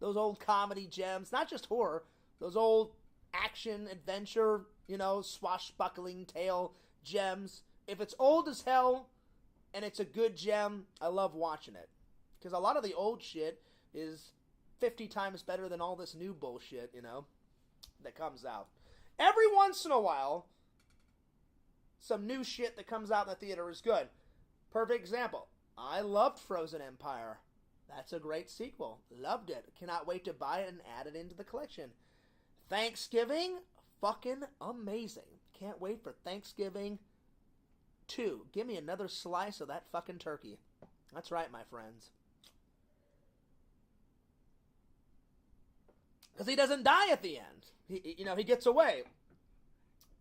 those old comedy gems, not just horror, those old action, adventure, swashbuckling tale gems. If it's old as hell and it's a good gem, I love watching it. Because a lot of the old shit is 50 times better than all this new bullshit, that comes out. Every once in a while, some new shit that comes out in the theater is good. Perfect example. I loved Frozen Empire. That's a great sequel. Loved it. Cannot wait to buy it and add it into the collection. Thanksgiving, fucking amazing. Can't wait for Thanksgiving 2. Give me another slice of that fucking turkey. That's right, my friends. Because he doesn't die at the end. He gets away.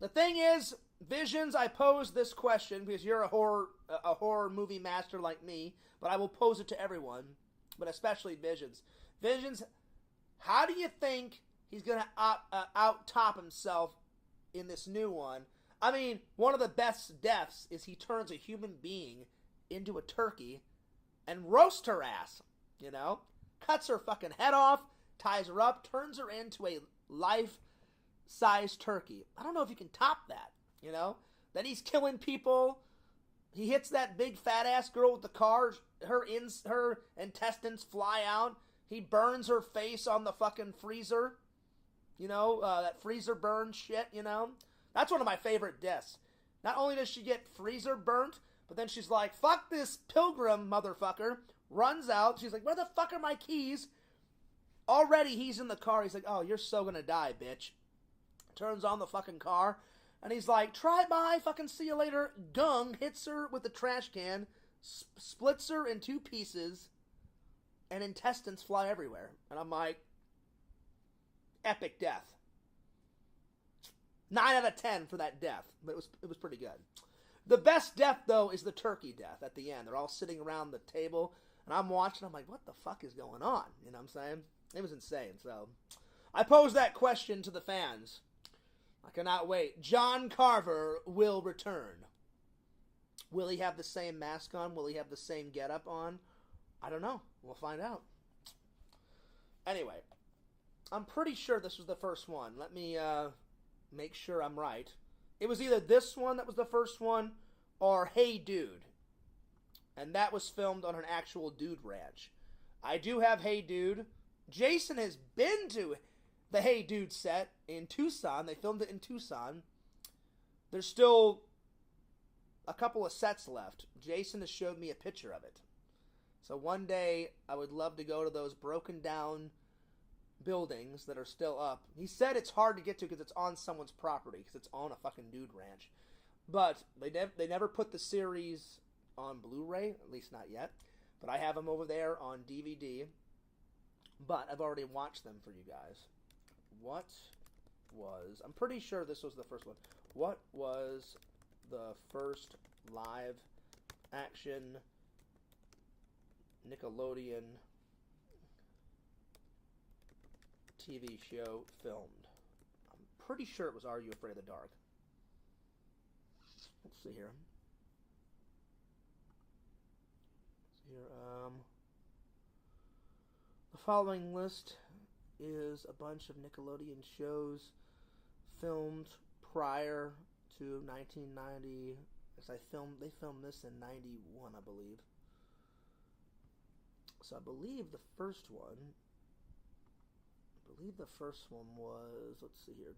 The thing is, Visions, I pose this question because you're a horror movie master like me, but I will pose it to everyone, but especially Visions. Visions, how do you think he's going to out-top himself in this new one? I mean, one of the best deaths is he turns a human being into a turkey and roasts her ass, Cuts her fucking head off, ties her up, turns her into a life-size turkey. I don't know if you can top that, Then he's killing people. He hits that big fat-ass girl with the car. Her intestines fly out. He burns her face on the fucking freezer. That freezer burn shit, That's one of my favorite deaths. Not only does she get freezer burnt, but then she's like, fuck this pilgrim motherfucker. Runs out. She's like, where the fuck are my keys? Already he's in the car. He's like, oh, you're so gonna die, bitch. Turns on the fucking car. And he's like, try bye, fucking see you later. Gung hits her with the trash can, splits her in 2 pieces, and intestines fly everywhere. And I'm like, epic death. 9 out of 10 for that death. But it was pretty good. The best death, though, is the turkey death at the end. They're all sitting around the table, and I'm watching. I'm like, what the fuck is going on? You know what I'm saying? It was insane. So I posed that question to the fans. I cannot wait. John Carver will return. Will he have the same mask on? Will he have the same getup on? I don't know. We'll find out. Anyway, I'm pretty sure this was the first one. Let me make sure I'm right. It was either this one that was the first one or Hey Dude. And that was filmed on an actual dude ranch. I do have Hey Dude. Jason has been to the Hey Dude set in Tucson. They filmed it in Tucson. There's still a couple of sets left. Jason has showed me a picture of it. So one day, I would love to go to those broken down buildings that are still up. He said it's hard to get to because it's on someone's property, because it's on a fucking dude ranch. But they never put the series on Blu-ray, at least not yet. But I have them over there on DVD. But I've already watched them for you guys. I'm pretty sure this was the first one. What was the first live action Nickelodeon TV show filmed? I'm pretty sure it was Are You Afraid of the Dark? Let's see here. The following list is a bunch of Nickelodeon shows filmed prior to 1990. They filmed this in 91, I believe. So I believe the first one was, let's see here.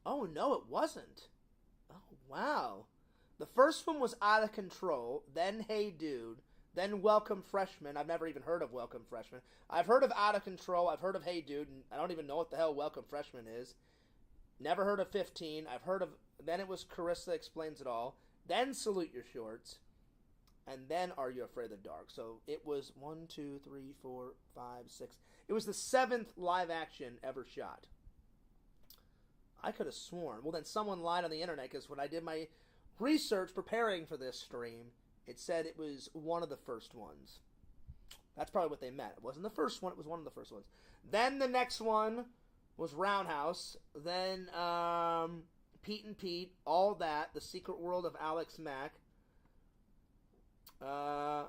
Oh, no, it wasn't. Oh, wow. The first one was Out of Control, then Hey Dude, then Welcome Freshman. I've never even heard of Welcome Freshman. I've heard of Out of Control, I've heard of Hey Dude, and I don't even know what the hell Welcome Freshman is. Never heard of 15. I've heard of, then it was Carissa Explains It All, then Salute Your Shorts, and then Are You Afraid of the Dark? So it was 1, 2, 3, 4, 5, 6. It was the 7th live action ever shot. I could have sworn. Well, then someone lied on the internet, because when I did my research preparing for this stream, it said it was one of the first ones. That's probably what they meant. It wasn't the first one, it was one of the first ones. Then the next one was Roundhouse. Then Pete and Pete, all that. The Secret World of Alex Mack.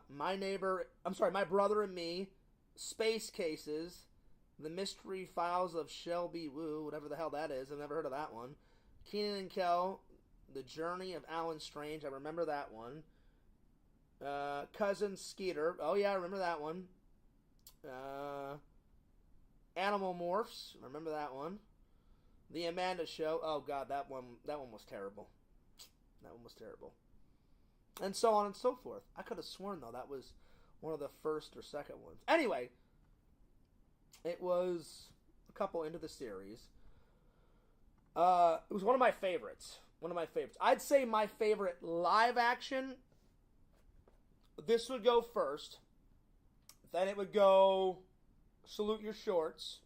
My Brother and Me, Space Cases, The Mystery Files of Shelby Woo, whatever the hell that is. I've never heard of that one. Kenan and Kel, The Journey of Alan Strange. I remember that one. Cousin Skeeter. Oh, yeah, I remember that one. Animal Morphs. I remember that one. The Amanda Show. Oh, God, that one was terrible. That one was terrible. And so on and so forth. I could have sworn, though, that was one of the first or second ones. Anyway, it was a couple into the series. It was one of my favorites. I'd say my favorite live action, this would go first. Then it would go Salute Your Shorts,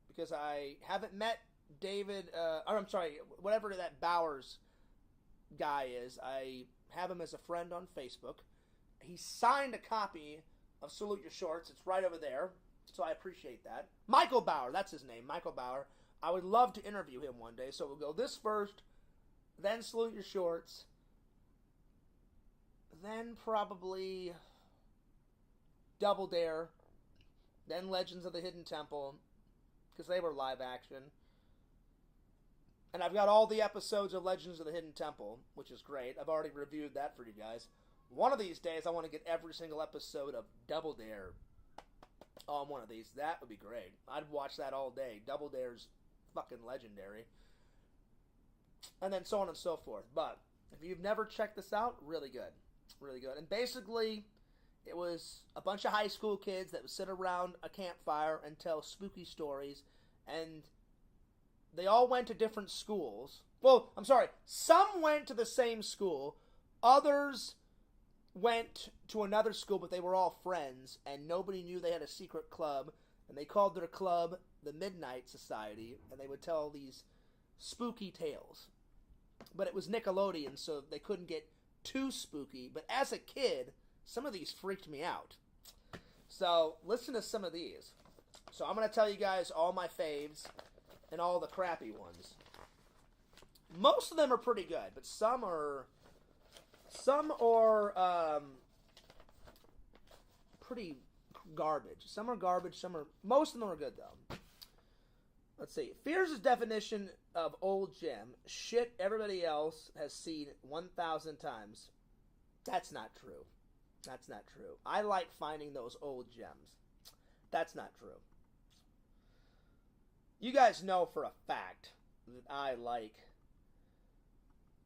because I haven't met David, whatever that Bowers guy is. I have him as a friend on Facebook. He signed a copy of Salute Your Shorts. It's right over there, so I appreciate that. Michael Bauer, that's his name, Michael Bauer. I would love to interview him one day, so we'll go this first, then Salute Your Shorts, then probably Double Dare, then Legends of the Hidden Temple, because they were live action. And I've got all the episodes of Legends of the Hidden Temple, which is great. I've already reviewed that for you guys. One of these days, I want to get every single episode of Double Dare on one of these. That would be great. I'd watch that all day. Double Dare's fucking legendary. And then so on and so forth. But if you've never checked this out, really good. Really good. And basically, it was a bunch of high school kids that would sit around a campfire and tell spooky stories. And they all went to different schools. Well, I'm sorry. Some went to the same school. Others went to another school, but they were all friends. And nobody knew they had a secret club. And they called their club the Midnight Society. And they would tell these spooky tales. But it was Nickelodeon, so they couldn't get too spooky. But as a kid, some of these freaked me out. So, listen to some of these. So, I'm going to tell you guys all my faves and all the crappy ones. Most of them are pretty good, but some are pretty garbage. Some are garbage, most of them are good, though. Let's see. Fears' definition of old gem. Shit everybody else has seen 1,000 times. That's not true. That's not true. I like finding those old gems. That's not true. You guys know for a fact that I like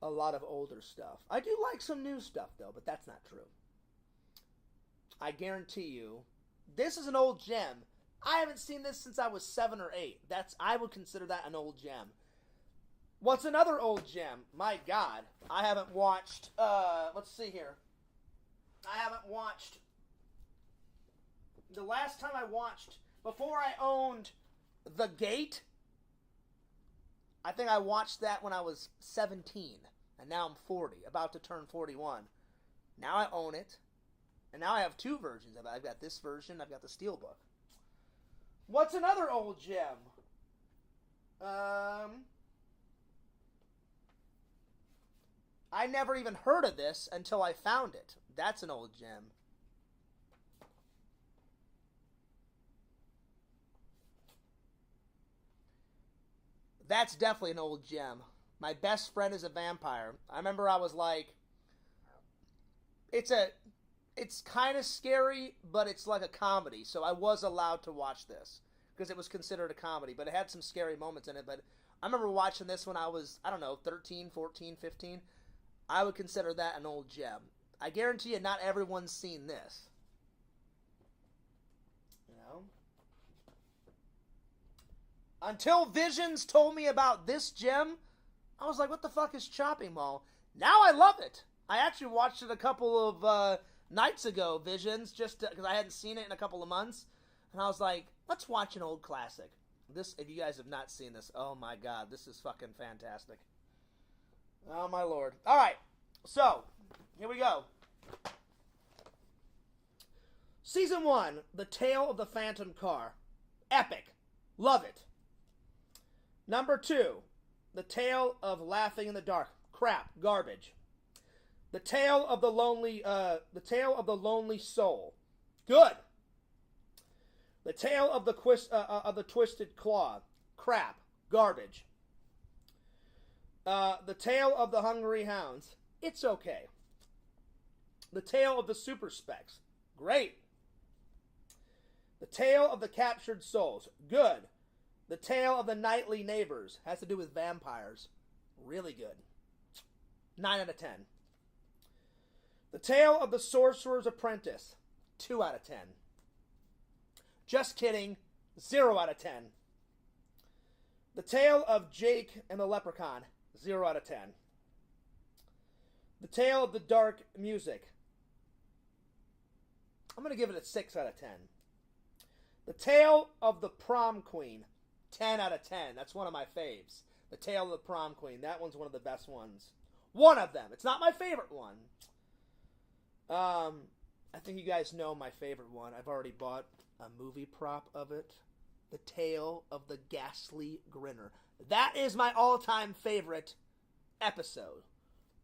a lot of older stuff. I do like some new stuff, though, but that's not true. I guarantee you, this is an old gem. I haven't seen this since I was 7 or 8. I would consider that an old gem. What's another old gem? My God. I haven't watched, let's see here. I haven't watched, the last time I watched, before I owned The Gate, I think I watched that when I was 17. And now I'm 40, about to turn 41. Now I own it. And now I have 2 versions of it. I've got this version, I've got the Steelbook. What's another old gem? I never even heard of this until I found it. That's an old gem. That's definitely an old gem. My Best Friend is a Vampire. I remember I was like, it's kind of scary, but it's like a comedy. So I was allowed to watch this because it was considered a comedy, but it had some scary moments in it. But I remember watching this when I was, 13, 14, 15. I would consider that an old gem. I guarantee you not everyone's seen this. You know? Until Visions told me about this gem, I was like, what the fuck is Chopping Mall? Now I love it. I actually watched it a couple of nights ago, Visions, just because I hadn't seen it in a couple of months. And I was like, let's watch an old classic. This, if you guys have not seen this, oh my God, this is fucking fantastic. Oh my Lord. All right, so here we go. Season 1, The Tale of the Phantom Car. Epic. Love it. Number 2, The Tale of Laughing in the Dark. Crap. Garbage. The Tale of the Lonely Soul. Good. The Tale of the Twisted Claw. Crap. Garbage. The Tale of the Hungry Hounds. It's okay. The Tale of the Super Specs. Great. The Tale of the Captured Souls. Good. The Tale of the Nightly Neighbors. Has to do with vampires. Really good. 9 out of 10. The Tale of the Sorcerer's Apprentice. 2 out of 10. Just kidding. 0 out of 10. The Tale of Jake and the Leprechaun. 0 out of 10. The Tale of the Dark Music. I'm going to give it a 6 out of 10. The Tale of the Prom Queen. 10 out of 10. That's one of my faves. The Tale of the Prom Queen. That one's one of the best ones. One of them. It's not my favorite one. I think you guys know my favorite one. I've already bought a movie prop of it. The Tale of the Ghastly Grinner. That is my all-time favorite episode.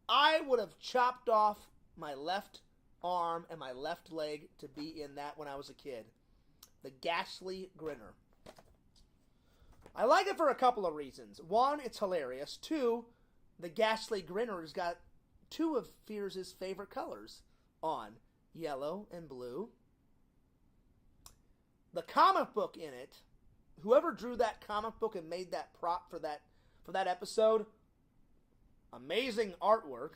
I would have chopped off my left arm and my left leg to be in that when I was a kid. The Ghastly Grinner. I like it for a couple of reasons. One, it's hilarious. Two, the Ghastly Grinner's got two of Fears' favorite colors on. Yellow and blue. The comic book in it, whoever drew that comic book and made that prop for that episode, amazing artwork,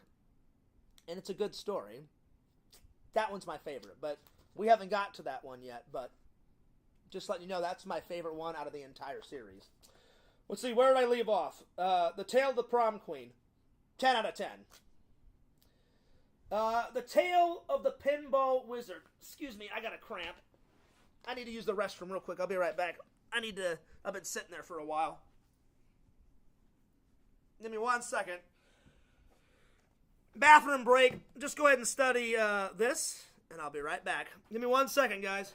and it's a good story. That one's my favorite, but we haven't got to that one yet, but just letting you know, that's my favorite one out of the entire series. Let's see, where did I leave off? The Tale of the Prom Queen. 10 out of 10. The Tale of the Pinball Wizard. Excuse me, I got a cramp. I need to use the restroom real quick. I'll be right back. I've been sitting there for a while. Give me 1 second. Bathroom break. Just go ahead and study this, and I'll be right back. Give me 1 second, guys.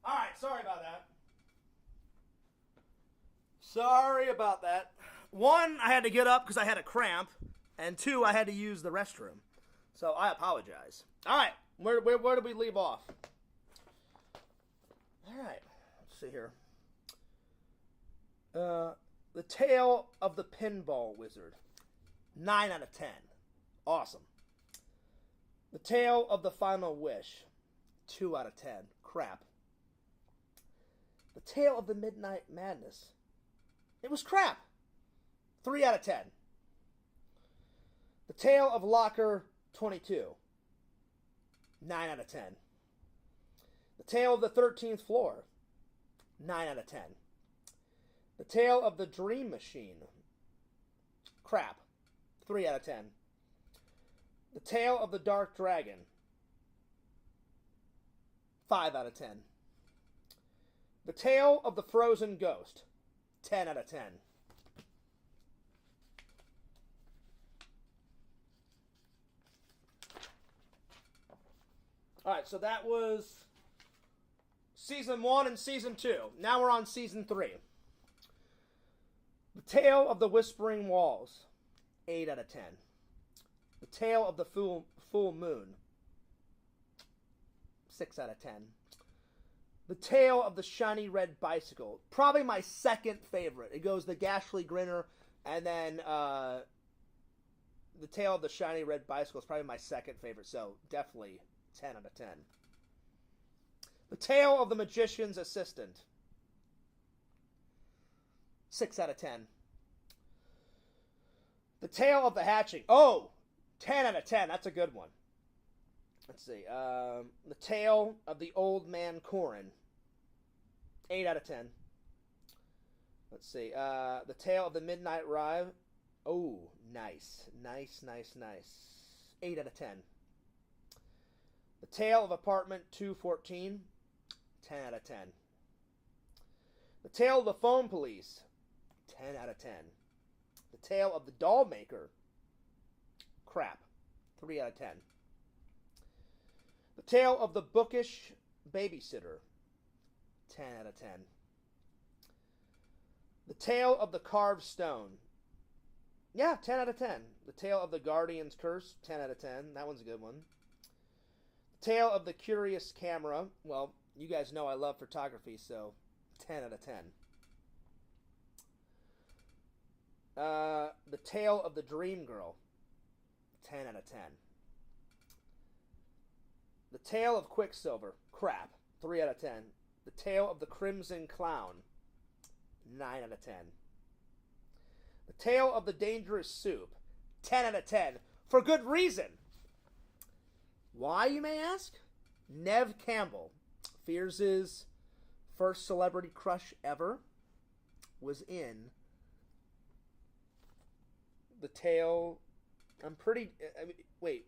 Alright, sorry about that. Sorry about that. One, I had to get up because I had a cramp. And two, I had to use the restroom. So I apologize. Alright, where did we leave off? Alright, let's see here. The Tale of the Pinball Wizard. 9 out of 10. Awesome. The Tale of the Final Wish. 2 out of 10. Crap. The Tale of the Midnight Madness. It was crap. 3 out of 10. The Tale of Locker 22. 9 out of 10. The Tale of the 13th Floor. 9 out of 10. The Tale of the Dream Machine. Crap. 3 out of 10. The Tale of the Dark Dragon. 5 out of 10. The Tale of the Frozen Ghost. 10 out of 10. Alright, so that was Season 1 and Season 2. Now we're on Season 3. The Tale of the Whispering Walls. 8 out of 10. The Tale of the Full Moon. 6 out of 10. The Tale of the Shiny Red Bicycle. Probably my second favorite. It goes the Ghastly Grinner And then The Tale of the Shiny Red Bicycle is probably my second favorite, so definitely 10 out of 10. The Tale of the Magician's Assistant, 6 out of 10. The Tale of the Hatching, 10 out of 10. That's a good one. Let's see. The Tale of the Old Man Corin, 8 out of 10. Let's see. The Tale of the Midnight Ride. Oh, nice. Nice. 8 out of 10. The Tale of Apartment 214. 10 out of 10. The Tale of the Phone Police. 10 out of 10. The Tale of the Doll Maker. Crap. 3 out of 10. The Tale of the Bookish Babysitter. 10 out of 10. The Tale of the Carved Stone. Yeah, 10 out of 10. The Tale of the Guardian's Curse. 10 out of 10. That one's a good one. The Tale of the Curious Camera. Well, you guys know I love photography, so 10 out of 10. The Tale of the Dream Girl. 10 out of 10. The Tale of Quicksilver. Crap. 3 out of 10. The Tale of the Crimson Clown. 9 out of 10. The Tale of the Dangerous Soup. 10 out of 10. For good reason. Why, you may ask? Nev Campbell, Fears' first celebrity crush ever, was in the Tale... wait.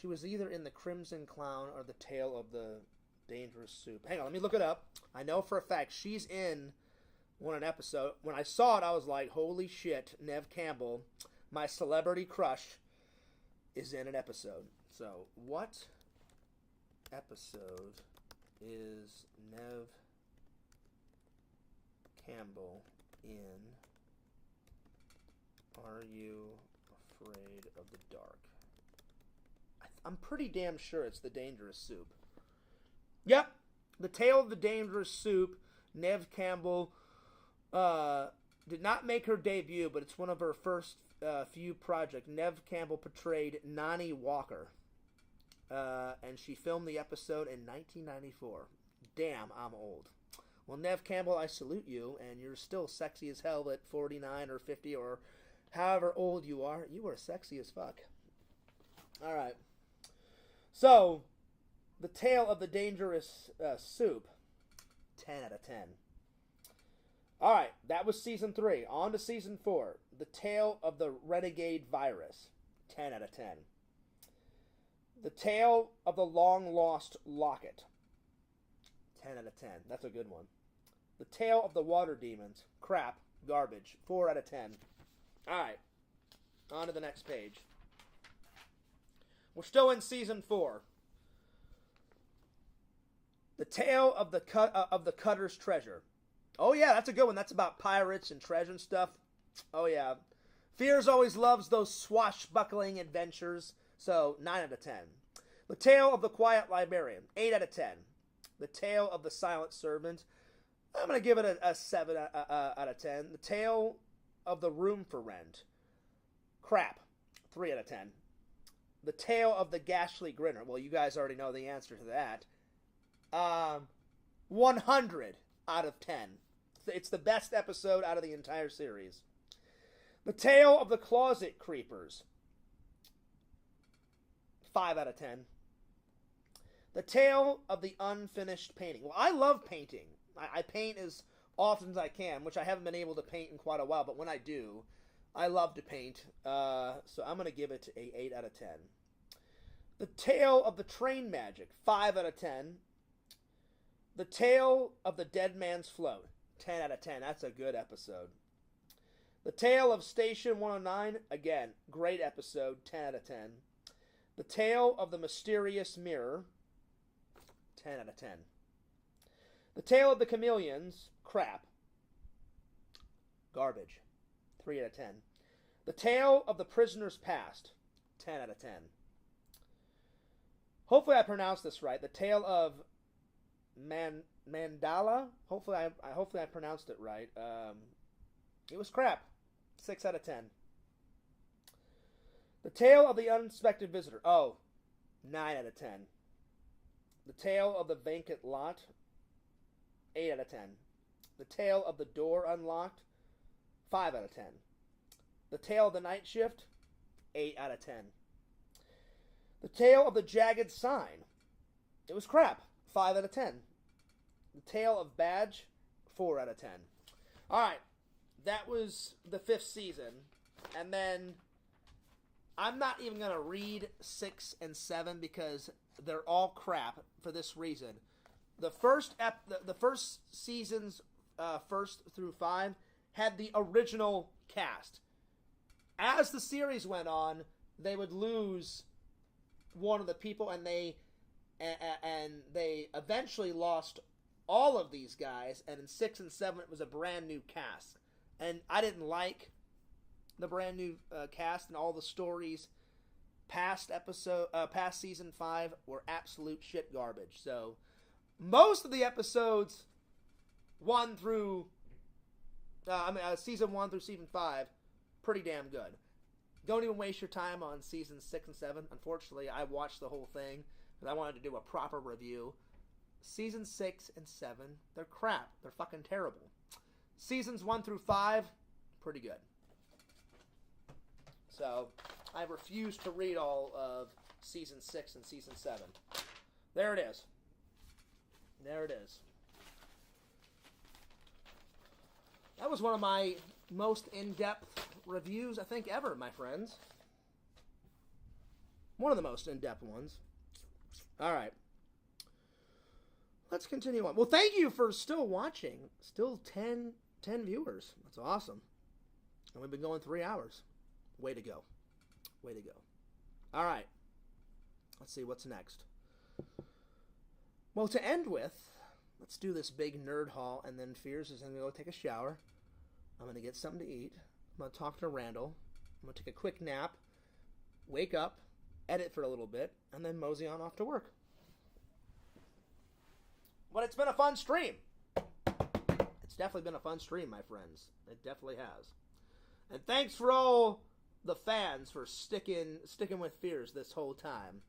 She was either in the Crimson Clown or the Tale of the Dangerous Soup. Hang on, let me look it up. I know for a fact she's in one episode. When I saw it, I was like, holy shit, Nev Campbell, my celebrity crush, is in an episode. So, what episode is Nev Campbell in Are You Afraid of the Dark? I'm pretty damn sure it's the Dangerous Soup. Yep, the Tale of the Dangerous Soup. Nev Campbell did not make her debut, but it's one of her first few projects. Nev Campbell portrayed Nani Walker, and she filmed the episode in 1994. Damn, I'm old. Well, Nev Campbell, I salute you, and you're still sexy as hell at 49 or 50 or however old you are. You are sexy as fuck. All right. So, the Tale of the Dangerous Soup, 10 out of 10. Alright, that was Season 3. On to Season 4. The Tale of the Renegade Virus, 10 out of 10. The Tale of the Long Lost Locket, 10 out of 10. That's a good one. The Tale of the Water Demons, crap, garbage, 4 out of 10. Alright, on to the next page. We're still in Season 4. The Tale of the Cutter's Treasure. Oh yeah, that's a good one. That's about pirates and treasure and stuff. Oh yeah. Fears always loves those swashbuckling adventures. So, 9 out of 10. The Tale of the Quiet Librarian. 8 out of 10. The Tale of the Silent Servant. I'm going to give it a 7 out of 10. The Tale of the Room for Rent. Crap. 3 out of 10. The Tale of the Ghastly Grinner. Well, you guys already know the answer to that. 100 out of 10. It's the best episode out of the entire series. The Tale of the Closet Creepers. 5 out of 10. The Tale of the Unfinished Painting. Well, I love painting. I paint as often as I can, which I haven't been able to paint in quite a while, but when I do, I love to paint. So I'm going to give it a 8 out of 10. The Tale of the Train Magic. 5 out of 10. The Tale of the Dead Man's Float. 10 out of 10. That's a good episode. The Tale of Station 109. Again, great episode. 10 out of 10. The Tale of the Mysterious Mirror. 10 out of 10. The Tale of the Chameleons. Crap. Garbage. 3 out of 10. The Tale of the Prisoner's Past. 10 out of 10. Hopefully I pronounced this right. The Tale of Mandala. Hopefully I pronounced it right. It was crap. 6 out of 10. The Tale of the Unexpected Visitor. Oh, 9 out of 10. The Tale of the Vacant Lot. 8 out of 10. The Tale of the Door Unlocked. 5 out of 10. The Tale of the Night Shift. 8 out of 10. The Tale of the Jagged Sign. It was crap. 5 out of 10. The Tale of Badge. 4 out of 10. Alright. That was the 5th season. And then I'm not even going to read 6 and 7 because they're all crap for this reason. The first seasons, 1st through 5, had the original cast. As the series went on, they would lose one of the people, and they eventually lost all of these guys, and in 6 and 7 it was a brand new cast. And I didn't like the brand new cast, and all the stories past season 5 were absolute shit garbage. So most of the episodes season 1 through season 5, pretty damn good. Don't even waste your time on seasons 6 and 7. Unfortunately, I watched the whole thing because I wanted to do a proper review. Season 6 and 7, they're crap. They're fucking terrible. Seasons 1 through 5, pretty good. So, I refuse to read all of season 6 and season 7. There it is. There it is. That was one of my most in-depth reviews, I think, ever, my friends. One of the most in-depth ones. Alright. Let's continue on. Well, thank you for still watching. Still 10 viewers. That's awesome. And we've been going 3 hours. Way to go. Way to go. Alright. Let's see what's next. Well, to end with, let's do this big nerd haul, and then Fears is going to go take a shower. I'm going to get something to eat. I'm going to talk to Randall. I'm going to take a quick nap, wake up, edit for a little bit, and then mosey on off to work. But it's been a fun stream. It's definitely been a fun stream, my friends. It definitely has. And thanks for all the fans for sticking with Fears this whole time.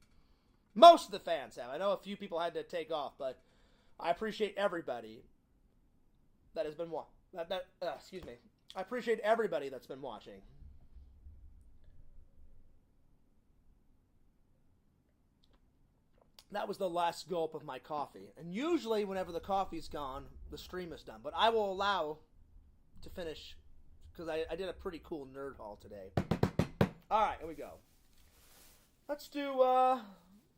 Most of the fans have. I know a few people had to take off, but I appreciate everybody that has been excuse me. I appreciate everybody that's been watching. That was the last gulp of my coffee. And usually whenever the coffee's gone, the stream is done. But I will allow to finish because I did a pretty cool nerd haul today. Alright, here we go. Let's do a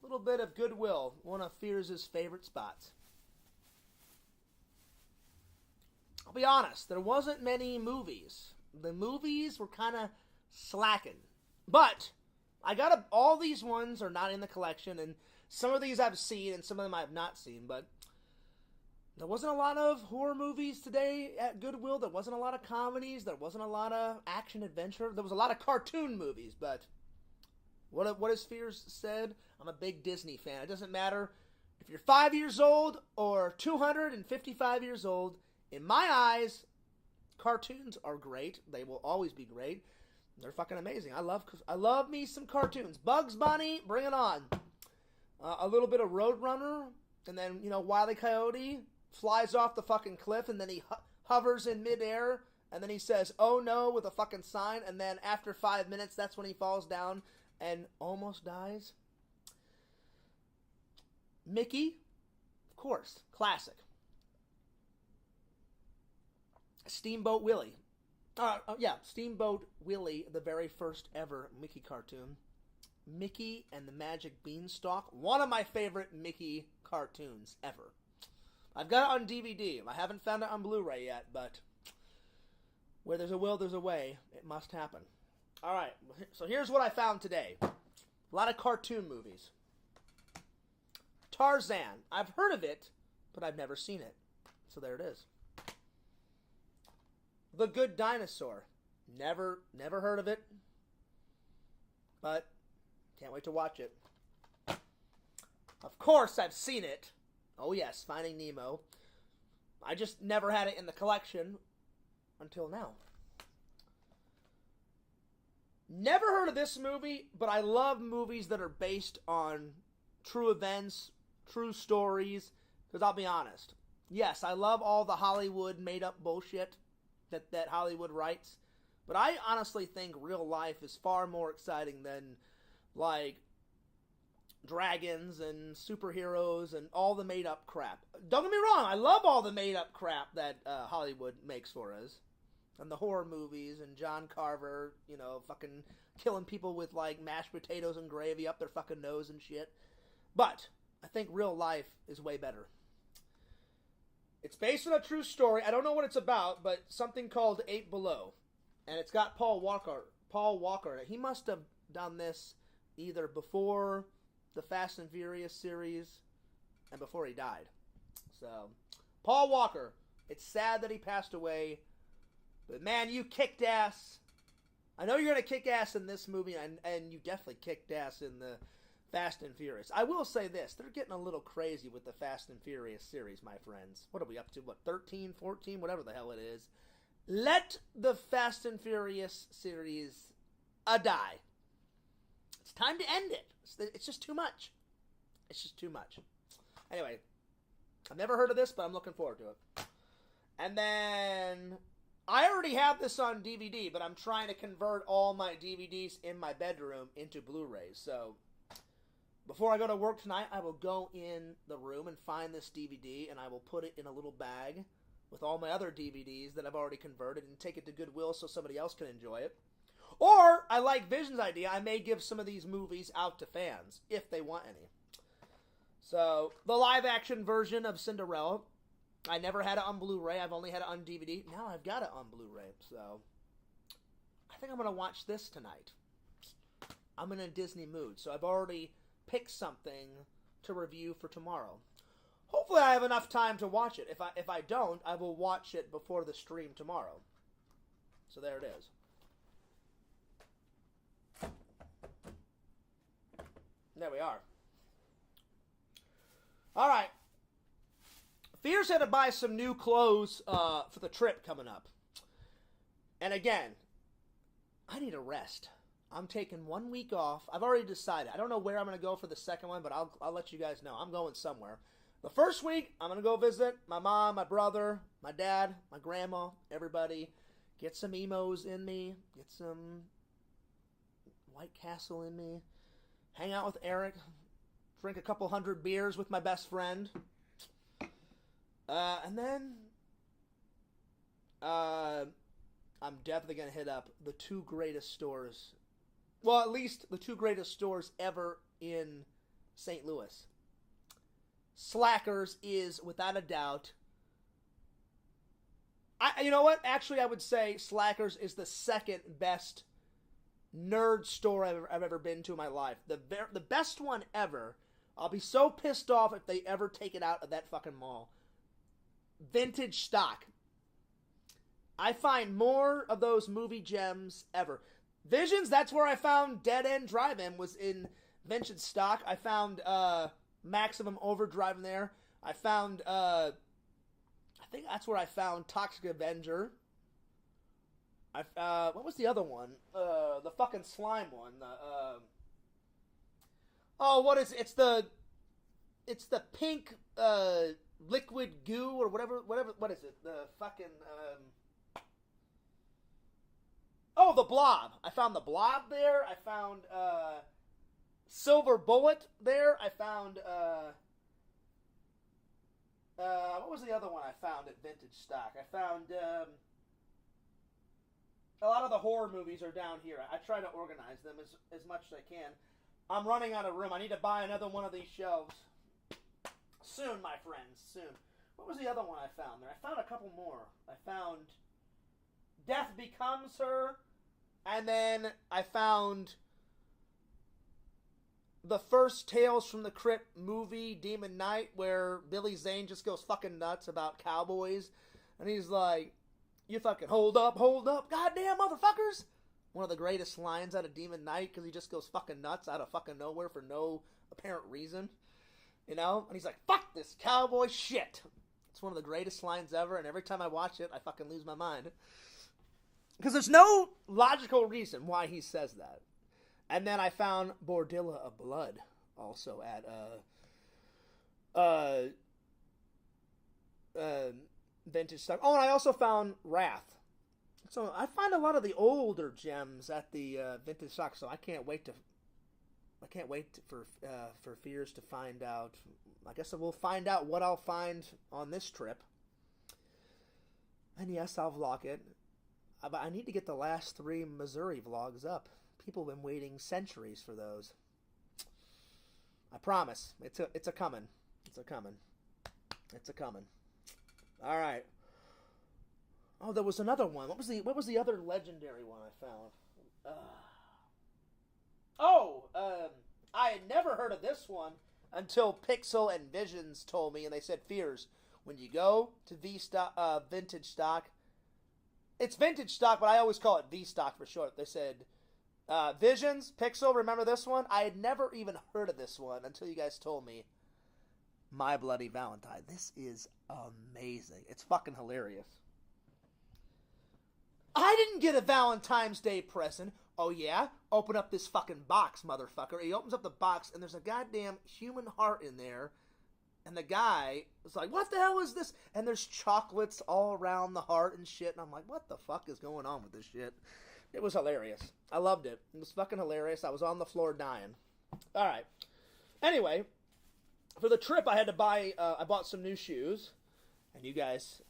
little bit of Goodwill, one of Fears' favorite spots. I'll be honest, there wasn't many movies. The movies were kind of slacking. But I got all these ones are not in the collection, and some of these I've seen and some of them I've not seen, but there wasn't a lot of horror movies today at Goodwill. There wasn't a lot of comedies. There wasn't a lot of action-adventure. There was a lot of cartoon movies, but what has Fears said? I'm a big Disney fan. It doesn't matter if you're 5 years old or 255 years old. In my eyes, cartoons are great. They will always be great. They're fucking amazing. I love me some cartoons. Bugs Bunny, bring it on. A little bit of Roadrunner, and then, Wile E. Coyote flies off the fucking cliff, and then he hovers in midair, and then he says, "Oh no," with a fucking sign, and then after 5 minutes, that's when he falls down and almost dies. Mickey, of course, classic. Steamboat Willie. Steamboat Willie, the very first ever Mickey cartoon. Mickey and the Magic Beanstalk, one of my favorite Mickey cartoons ever. I've got it on DVD. I haven't found it on Blu-ray yet, but where there's a will, there's a way. It must happen. Alright, so here's what I found today. A lot of cartoon movies. Tarzan. I've heard of it, but I've never seen it. So there it is. The Good Dinosaur. Never heard of it, but can't wait to watch it. Of course I've seen it. Oh yes, Finding Nemo. I just never had it in the collection until now. Never heard of this movie, but I love movies that are based on true events, true stories, because I'll be honest. Yes, I love all the Hollywood made-up bullshit that Hollywood writes, but I honestly think real life is far more exciting than, like, dragons and superheroes and all the made-up crap. Don't get me wrong, I love all the made-up crap that Hollywood makes for us. And the horror movies and John Carver, fucking killing people with, like, mashed potatoes and gravy up their fucking nose and shit. But I think real life is way better. It's based on a true story. I don't know what it's about, but something called 8 Below. And it's got Paul Walker. He must have done this either before the Fast and Furious series and before he died. So, Paul Walker. It's sad that he passed away. But man, you kicked ass. I know you're going to kick ass in this movie, and you definitely kicked ass in the Fast and Furious. I will say this. They're getting a little crazy with the Fast and Furious series, my friends. What are we up to? 13, 14? Whatever the hell it is. Let the Fast and Furious series die. It's time to end it. It's just too much. It's just too much. Anyway, I've never heard of this, but I'm looking forward to it. And then I already have this on DVD, but I'm trying to convert all my DVDs in my bedroom into Blu-rays. So before I go to work tonight, I will go in the room and find this DVD, and I will put it in a little bag with all my other DVDs that I've already converted and take it to Goodwill so somebody else can enjoy it. Or, I like Vision's idea, I may give some of these movies out to fans, if they want any. So, the live-action version of Cinderella, I never had it on Blu-ray, I've only had it on DVD. Now I've got it on Blu-ray, so I think I'm going to watch this tonight. I'm in a Disney mood, so I've already picked something to review for tomorrow. Hopefully I have enough time to watch it. If I don't, I will watch it before the stream tomorrow. So there it is. There we are. All right. Fears had to buy some new clothes for the trip coming up. And again, I need a rest. I'm taking 1 week off. I've already decided. I don't know where I'm going to go for the second one, but I'll let you guys know. I'm going somewhere. The first week, I'm going to go visit my mom, my brother, my dad, my grandma, everybody. Get some emos in me. Get some White Castle in me. Hang out with Eric. Drink a couple hundred beers with my best friend. And then I'm definitely going to hit up the 2 greatest stores. Well, at least the 2 greatest stores ever in St. Louis. Slackers is, without a doubt... you know what? Actually, I would say Slackers is the second best nerd store I've ever been to in my life. The best one ever. I'll be so pissed off if they ever take it out of that fucking mall. Vintage stock. I find more of those movie gems ever. Visions, that's where I found Dead End Drive-In, was in vintage stock. I found Maximum Overdrive in there. I found, I think that's where I found Toxic Avenger. What was the other one? The fucking slime one. What is it? It's the pink, liquid goo or whatever, what is it? The fucking, the Blob. I found the Blob there. I found, Silver Bullet there. I found, what was the other one I found at vintage stock? I found, a lot of the horror movies are down here. I try to organize them as much as I can. I'm running out of room. I need to buy another one of these shelves. Soon, my friends, soon. What was the other one I found there? I found a couple more. I found Death Becomes Her, and then I found the first Tales from the Crypt movie, Demon Knight, where Billy Zane just goes fucking nuts about cowboys, and he's like, "You fucking hold up, goddamn motherfuckers!" One of the greatest lines out of Demon Knight, because he just goes fucking nuts out of fucking nowhere for no apparent reason. You know? And he's like, "Fuck this cowboy shit." It's one of the greatest lines ever, and every time I watch it, I fucking lose my mind. Because there's no logical reason why he says that. And then I found Bordilla of Blood also at vintage stock. Oh, and I also found Wrath. So I find a lot of the older gems at the vintage stock. So I can't wait for Fears to find out. I guess we'll find out what I'll find on this trip. And yes, I'll vlog it. But I need to get the last 3 Missouri vlogs up. People have been waiting centuries for those. I promise. It's a coming. It's a coming. It's a coming. All right. Oh, there was another one. What was the other legendary one I found? I had never heard of this one until Pixel and Visions told me, and they said, Fears, when you go to vintage stock, it's vintage stock, but I always call it V stock for short. They said, Visions, Pixel, remember this one? I had never even heard of this one until you guys told me. My Bloody Valentine. This is amazing. It's fucking hilarious. I didn't get a Valentine's Day present. Oh yeah? Open up this fucking box, motherfucker. He opens up the box, and there's a goddamn human heart in there. And the guy was like, what the hell is this? And there's chocolates all around the heart and shit. And I'm like, what the fuck is going on with this shit? It was hilarious. I loved it. It was fucking hilarious. I was on the floor dying. All right. Anyway, for the trip, I had to buy, I bought some new shoes. And you guys,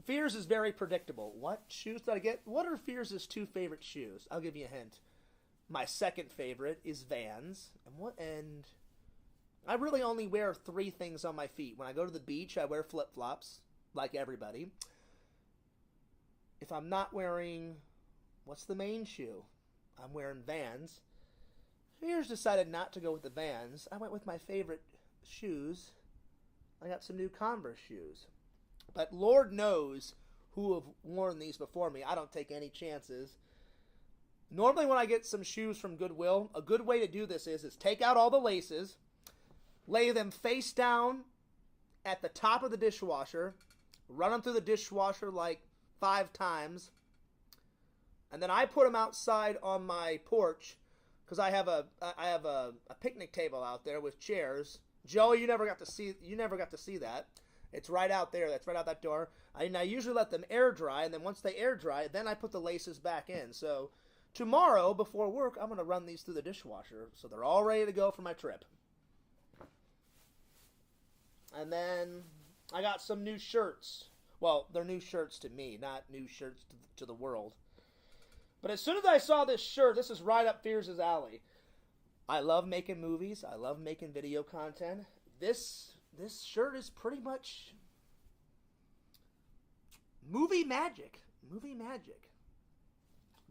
Fears is very predictable. What shoes did I get? What are Fears' 2 favorite shoes? I'll give you a hint. My second favorite is Vans. And I really only wear 3 things on my feet. When I go to the beach, I wear flip-flops, like everybody. If I'm not wearing, what's the main shoe? I'm wearing Vans. Fears decided not to go with the Vans. I went with my favorite shoes. I got some new Converse shoes. But Lord knows who have worn these before me. I don't take any chances. Normally when I get some shoes from Goodwill, a good way to do this is take out all the laces, lay them face down at the top of the dishwasher, run them through the dishwasher like 5 times, and then I put them outside on my porch because I have a picnic table out there with chairs. Joey, you never got to see that. It's right out there. That's right out that door. I usually let them air dry, and then once they air dry, then I put the laces back in. So tomorrow before work, I'm going to run these through the dishwasher so they're all ready to go for my trip. And then I got some new shirts. Well, they're new shirts to me, not new shirts to the world. But as soon as I saw this shirt, this is right up Fears' alley. I love making movies. I love making video content. This shirt is pretty much movie magic. Movie magic.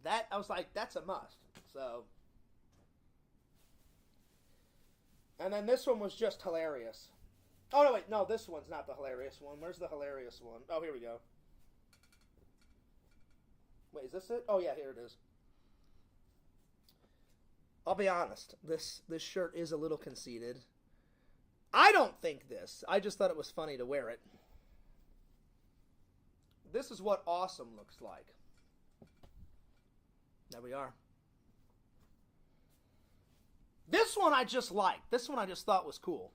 That, I was like, that's a must. So. And then this one was just hilarious. Oh, no, wait. No, this one's not the hilarious one. Where's the hilarious one? Oh, here we go. Wait, is this it? Oh, yeah, here it is. I'll be honest. This shirt is a little conceited. I don't think this. I just thought it was funny to wear it. This is what awesome looks like. There we are. This one I just liked. This one I just thought was cool.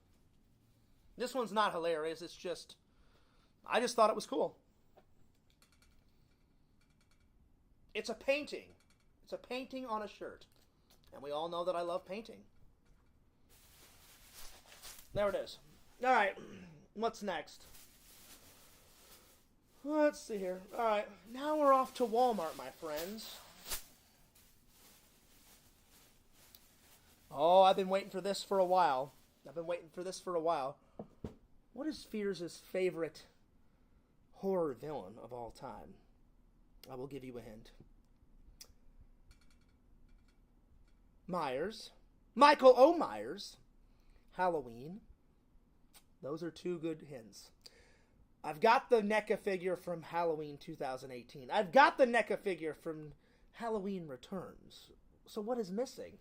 This one's not hilarious. It's just, I just thought it was cool. It's a painting. It's a painting on a shirt. And we all know that I love painting. There it is. Alright, what's next? Let's see here. Alright, now we're off to Walmart, my friends. Oh, I've been waiting for this for a while. What is Fears' favorite horror villain of all time? I will give you a hint. Myers. Michael O. Myers. Halloween. Those are 2 good hints. I've got the NECA figure from Halloween 2018. I've got the NECA figure from Halloween Returns. So what is missing?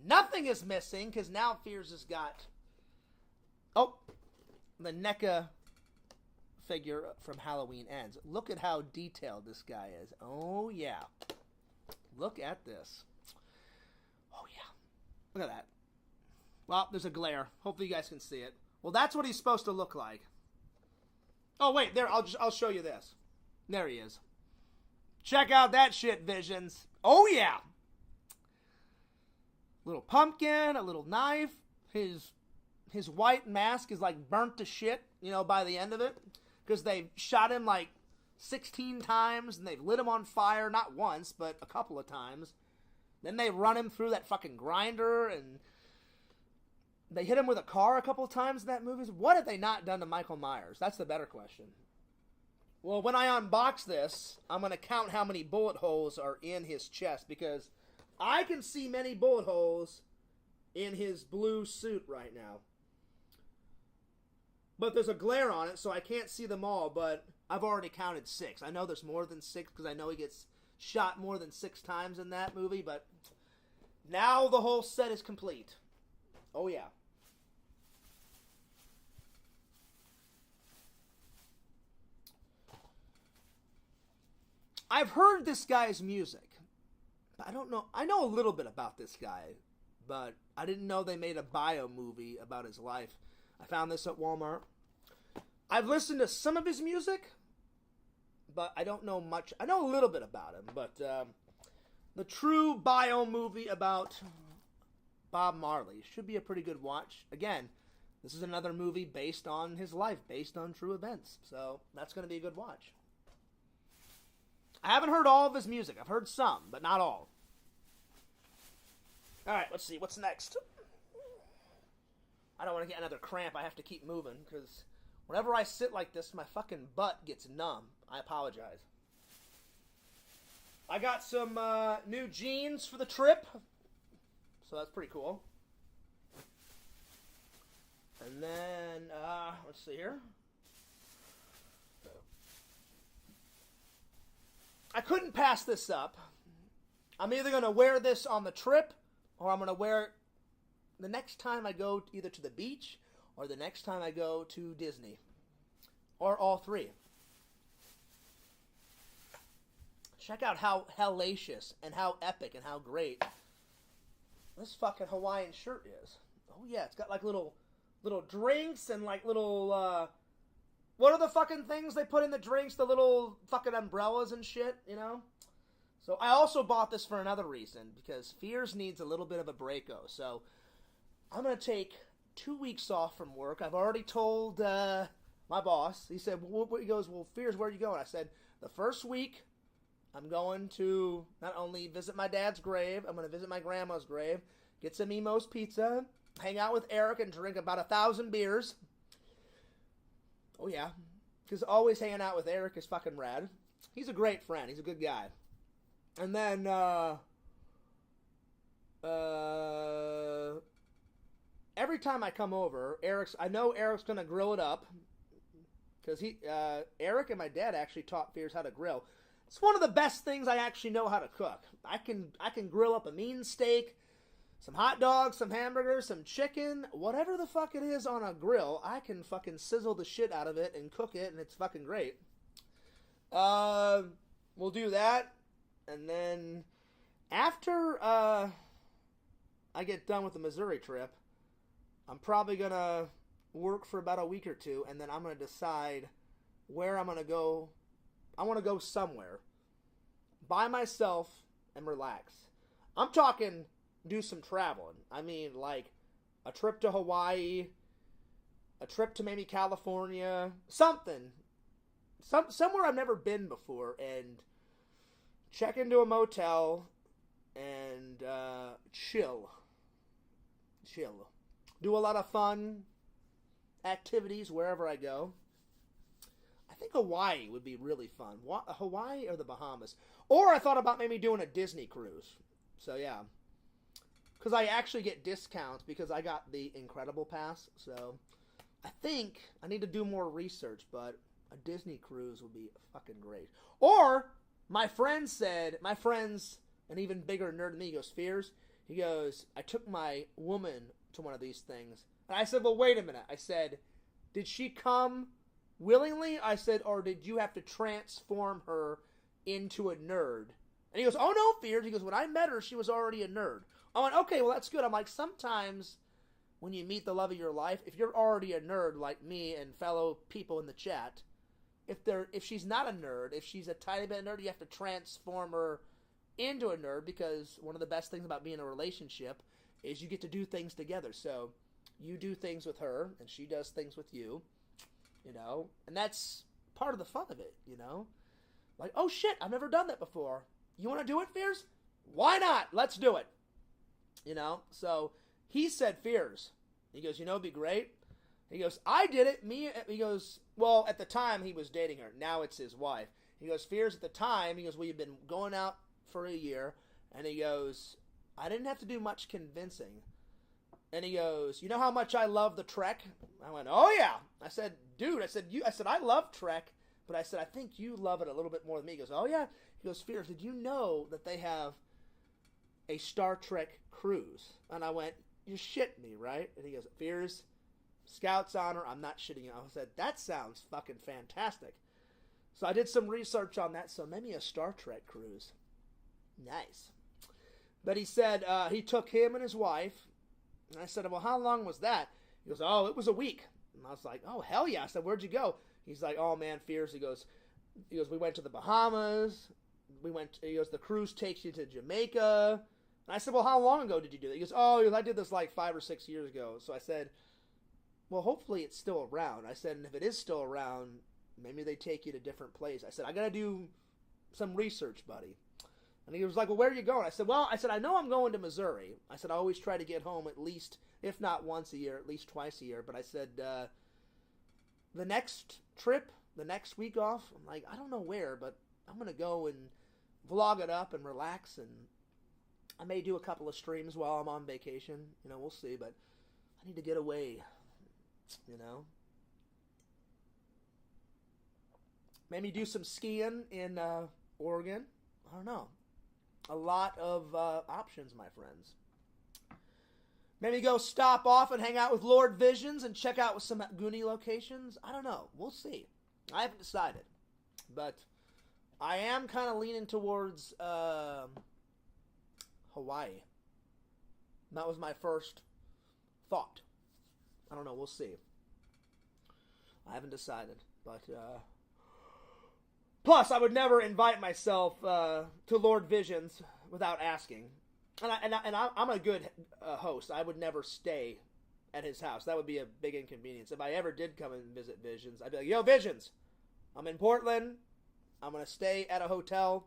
Nothing is missing, because now Fears has got... Oh, the NECA figure from Halloween Ends. Look at how detailed this guy is. Oh, yeah. Look at this. Oh, yeah. Look at that. Well, there's a glare. Hopefully you guys can see it. Well, that's what he's supposed to look like. Oh, wait. There, I'll show you this. There he is. Check out that shit, Visions. Oh, yeah. Little pumpkin, a little knife. His white mask is like burnt to shit, you know, by the end of it. Because they shot him like 16 times and they've lit him on fire, not once, but a couple of times. Then they run him through that fucking grinder and they hit him with a car a couple of times in that movie. What have they not done to Michael Myers? That's the better question. Well, when I unbox this, I'm going to count how many bullet holes are in his chest because I can see many bullet holes in his blue suit right now. But there's a glare on it, so I can't see them all, but I've already counted 6. I know there's more than 6 because I know he gets shot more than 6 times in that movie, but now the whole set is complete. Oh, yeah. I've heard this guy's music. I don't know. I know a little bit about this guy, but I didn't know they made a bio movie about his life. I found this at Walmart. I've listened to some of his music, but I don't know much. I know a little bit about him, but the true bio movie about Bob Marley should be a pretty good watch. Again, this is another movie based on his life, based on true events, so that's going to be a good watch. I haven't heard all of his music. I've heard some, but not all. All right, let's see. What's next? I don't want to get another cramp. I have to keep moving because whenever I sit like this, my fucking butt gets numb. I apologize. I got some new jeans for the trip, so that's pretty cool. And then, let's see here. I couldn't pass this up. I'm either going to wear this on the trip or I'm going to wear it the next time I go either to the beach or the next time I go to Disney. Or all three. Check out how hellacious and how epic and how great this fucking Hawaiian shirt is. Oh yeah, it's got like little drinks and like little, what are the fucking things they put in the drinks? The little fucking umbrellas and shit, you know? So I also bought this for another reason, because Fears needs a little bit of a breako. So I'm going to take 2 weeks off from work. I've already told my boss. He said, he goes, well, Fears, where are you going? I said, the first week I'm going to not only visit my dad's grave, I'm going to visit my grandma's grave, get some Emo's Pizza, hang out with Eric and drink about 1,000 beers. Oh, yeah. Because always hanging out with Eric is fucking rad. He's a great friend. He's a good guy. And then, every time I come over, I know Eric's going to grill it up. Because Eric and my dad actually taught Fears how to grill. It's one of the best things I actually know how to cook. I can grill up a mean steak, some hot dogs, some hamburgers, some chicken, whatever the fuck it is on a grill, I can fucking sizzle the shit out of it and cook it, and it's fucking great. We'll do that, and then after I get done with the Missouri trip, I'm probably gonna work for about a week or two, and then I'm gonna decide where I'm gonna go. I want to go somewhere by myself and relax. I'm talking do some traveling. I mean, like a trip to Hawaii, a trip to maybe California, something. Somewhere I've never been before, and check into a motel and chill. Do a lot of fun activities wherever I go. I think Hawaii would be really fun. Hawaii or the Bahamas. Or I thought about maybe doing a Disney cruise. So, yeah. Because I actually get discounts because I got the Incredible Pass. So, I think I need to do more research, but a Disney cruise would be fucking great. Or, my friend's an even bigger nerd than me, Fears. He goes, I took my woman to one of these things. And I said, well, wait a minute. I said, did she come willingly? I said, or did you have to transform her into a nerd? And he goes, oh, no, Fears. He goes, when I met her, she was already a nerd. I went, okay, well, that's good. I'm like, sometimes when you meet the love of your life, if you're already a nerd like me and fellow people in the chat, if she's not a nerd, if she's a tiny bit nerd, you have to transform her into a nerd, because one of the best things about being in a relationship is you get to do things together. So you do things with her, and she does things with you, you know, and that's part of the fun of it, you know. Like, oh shit, I've never done that before. You want to do it, Fears? Why not? Let's do it. You know, so he said, Fears. He goes, you know, it'd be great. He goes, I did it. He goes, well, at the time he was dating her. Now it's his wife. He goes, Fears, at the time, he goes, we've been going out for a year. And he goes, I didn't have to do much convincing. And he goes, you know how much I love the Trek? I went, oh yeah. I said, dude, I said, I love Trek, but I said, I think you love it a little bit more than me. He goes, oh yeah. He goes, Fears, did you know that they have a Star Trek cruise? And I went, you shit me, right? And he goes, Fears, Scout's honor, I'm not shitting you. I said, that sounds fucking fantastic. So I did some research on that, so maybe a Star Trek cruise. Nice. But he said he took him and his wife, and I said, well, how long was that? He goes, oh, it was a week. And I was like, oh, hell yeah. I said, where'd you go? He's like, oh, man, Fears. He goes, we went to the Bahamas. He goes, the cruise takes you to Jamaica. And I said, well, how long ago did you do that? He goes, oh, I did this like 5 or 6 years ago. So I said, well, hopefully it's still around. I said, and if it is still around, maybe they take you to a different place. I said, I got to do some research, buddy. And he was like, well, where are you going? I said, I know I'm going to Missouri. I said, I always try to get home at least, if not once a year, at least twice a year. But I said, the next trip, the next week off, I'm like, I don't know where, but I'm going to go and vlog it up and relax, and I may do a couple of streams while I'm on vacation. You know, we'll see, but I need to get away, you know. Maybe do some skiing in Oregon. I don't know. A lot of options, my friends. Maybe go stop off and hang out with Lord Visions and check out some Goonie locations. I don't know. We'll see. I haven't decided. But I am kind of leaning towards Hawaii. That was my first thought. I don't know. We'll see. I haven't decided. But plus, I would never invite myself to Lord Visions without asking. And I'm a good host. I would never stay at his house. That would be a big inconvenience. If I ever did come and visit Visions, I'd be like, yo, Visions, I'm in Portland. I'm going to stay at a hotel.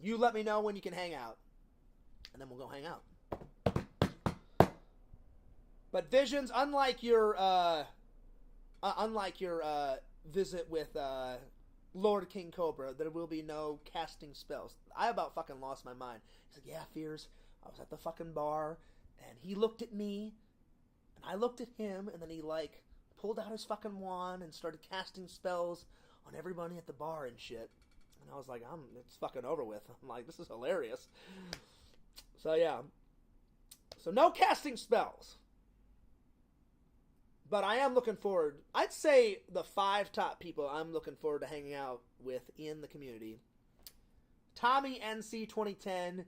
You let me know when you can hang out. And then we'll go hang out. But Visions, unlike your visit with Lord King Cobra, there will be no casting spells. I about fucking lost my mind. He's like, yeah, Fears, I was at the fucking bar, and he looked at me, and I looked at him, and then he, like, pulled out his fucking wand and started casting spells on everybody at the bar and shit. And I was like, it's fucking over with. I'm like, this is hilarious. So, yeah. So, no casting spells. But I am looking forward. I'd say the 5 top people I'm looking forward to hanging out with in the community. Tommy NC 2010,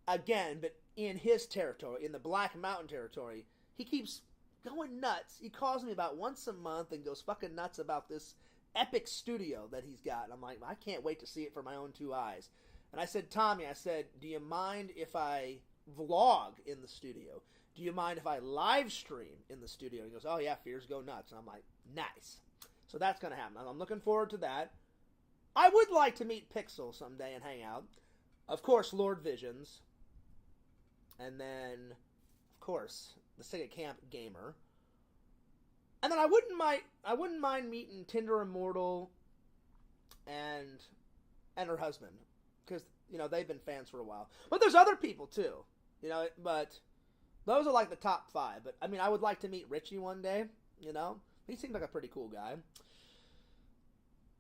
again, but in his territory, in the Black Mountain territory. He keeps going nuts. He calls me about once a month and goes fucking nuts about this epic studio that he's got. And I'm like, I can't wait to see it for my own 2 eyes. And I said, Tommy, do you mind if I vlog in the studio? Do you mind if I live stream in the studio? He goes, oh yeah, Fears, go nuts. And I'm like, nice. So that's going to happen. I'm looking forward to that. I would like to meet Pixel someday and hang out. Of course, Lord Visions. And then, of course, the Sega Camp Gamer. And then I wouldn't mind meeting Tinder Immortal and her husband. Because, you know, they've been fans for a while. But there's other people, too. You know, but those are like the top 5. But, I mean, I would like to meet Richie one day, you know. He seems like a pretty cool guy.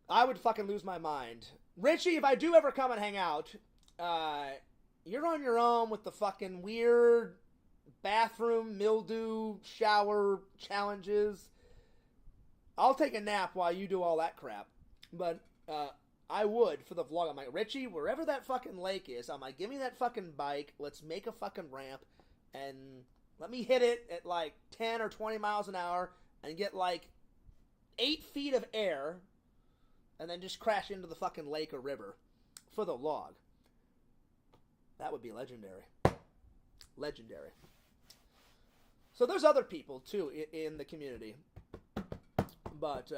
I would fucking lose my mind. Richie, if I do ever come and hang out, you're on your own with the fucking weird bathroom mildew shower challenges. I'll take a nap while you do all that crap. But I would for the vlog. I'm like, Richie, wherever that fucking lake is, I'm like, give me that fucking bike. Let's make a fucking ramp and let me hit it at like 10 or 20 miles an hour and get like 8 feet of air and then just crash into the fucking lake or river for the vlog. That would be legendary. Legendary. So there's other people, too, in the community. But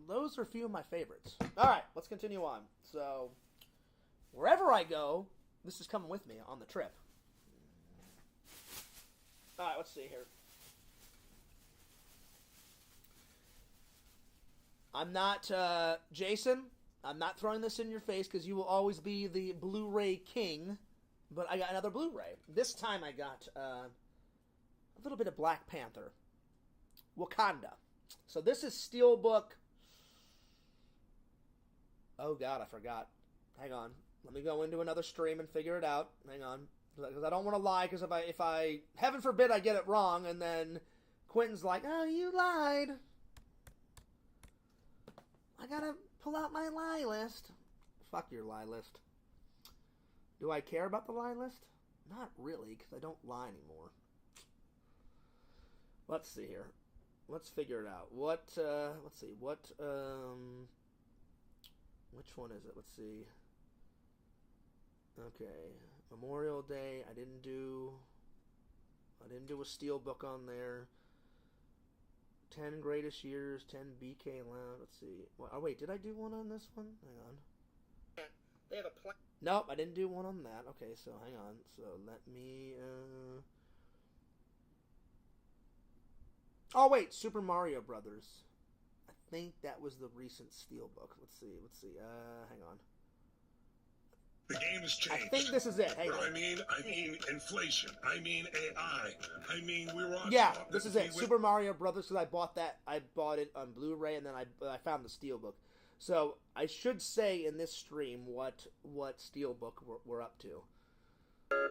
those are a few of my favorites. All right, let's continue on. So wherever I go, this is coming with me on the trip. All right, let's see here. I'm not, Jason, I'm not throwing this in your face because you will always be the Blu-ray king, but I got another Blu-ray. This time I got a little bit of Black Panther. Wakanda. So this is Steelbook. Oh, God, I forgot. Hang on. Let me go into another stream and figure it out. Hang on. Because I don't want to lie, because if I, heaven forbid I get it wrong, and then Quentin's like, oh, you lied. I gotta pull out my lie list. Fuck your lie list. Do I care about the lie list? Not really, because I don't lie anymore. Let's see here. Let's figure it out. Let's see. Which one is it? Let's see. Okay. Memorial Day. I didn't do a Steelbook on there. 10 Greatest Years, 10 BK Lounge. Let's see. Oh, wait, did I do one on this one? Hang on. They have a plan. Nope, I didn't do one on that. Okay, so hang on. So let me, Oh, wait, Super Mario Brothers. I think that was the recent Steelbook. Let's see. Hang on. The game has changed. I think this is it. Hang on. I mean inflation. I mean AI. I mean we're on. Yeah, this is it. Super Mario Brothers. Because I bought it on Blu-ray, and then I found the Steelbook. So I should say in this stream what Steelbook we're up to. Okay,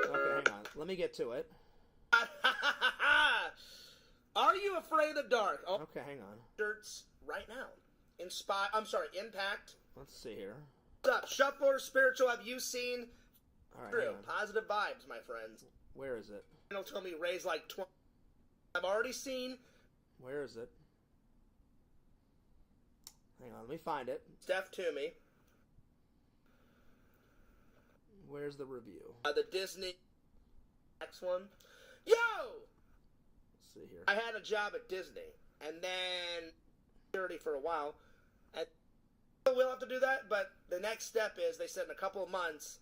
hang on. Let me get to it. Are you afraid of the dark? Oh, okay, hang on. Shirts right now. Impact. Let's see here. What's up? Shuffler Spiritual, have you seen? All right, True. Positive vibes, my friends. Where is it? It'll tell me raise like 20. I've already seen. Where is it? Hang on, let me find it. Steph Toomey. Where's the review? The Disney. Next one. Yo! Let's see here. I had a job at Disney, and then security for a while. And we'll have to do that, but the next step is they said in a couple of months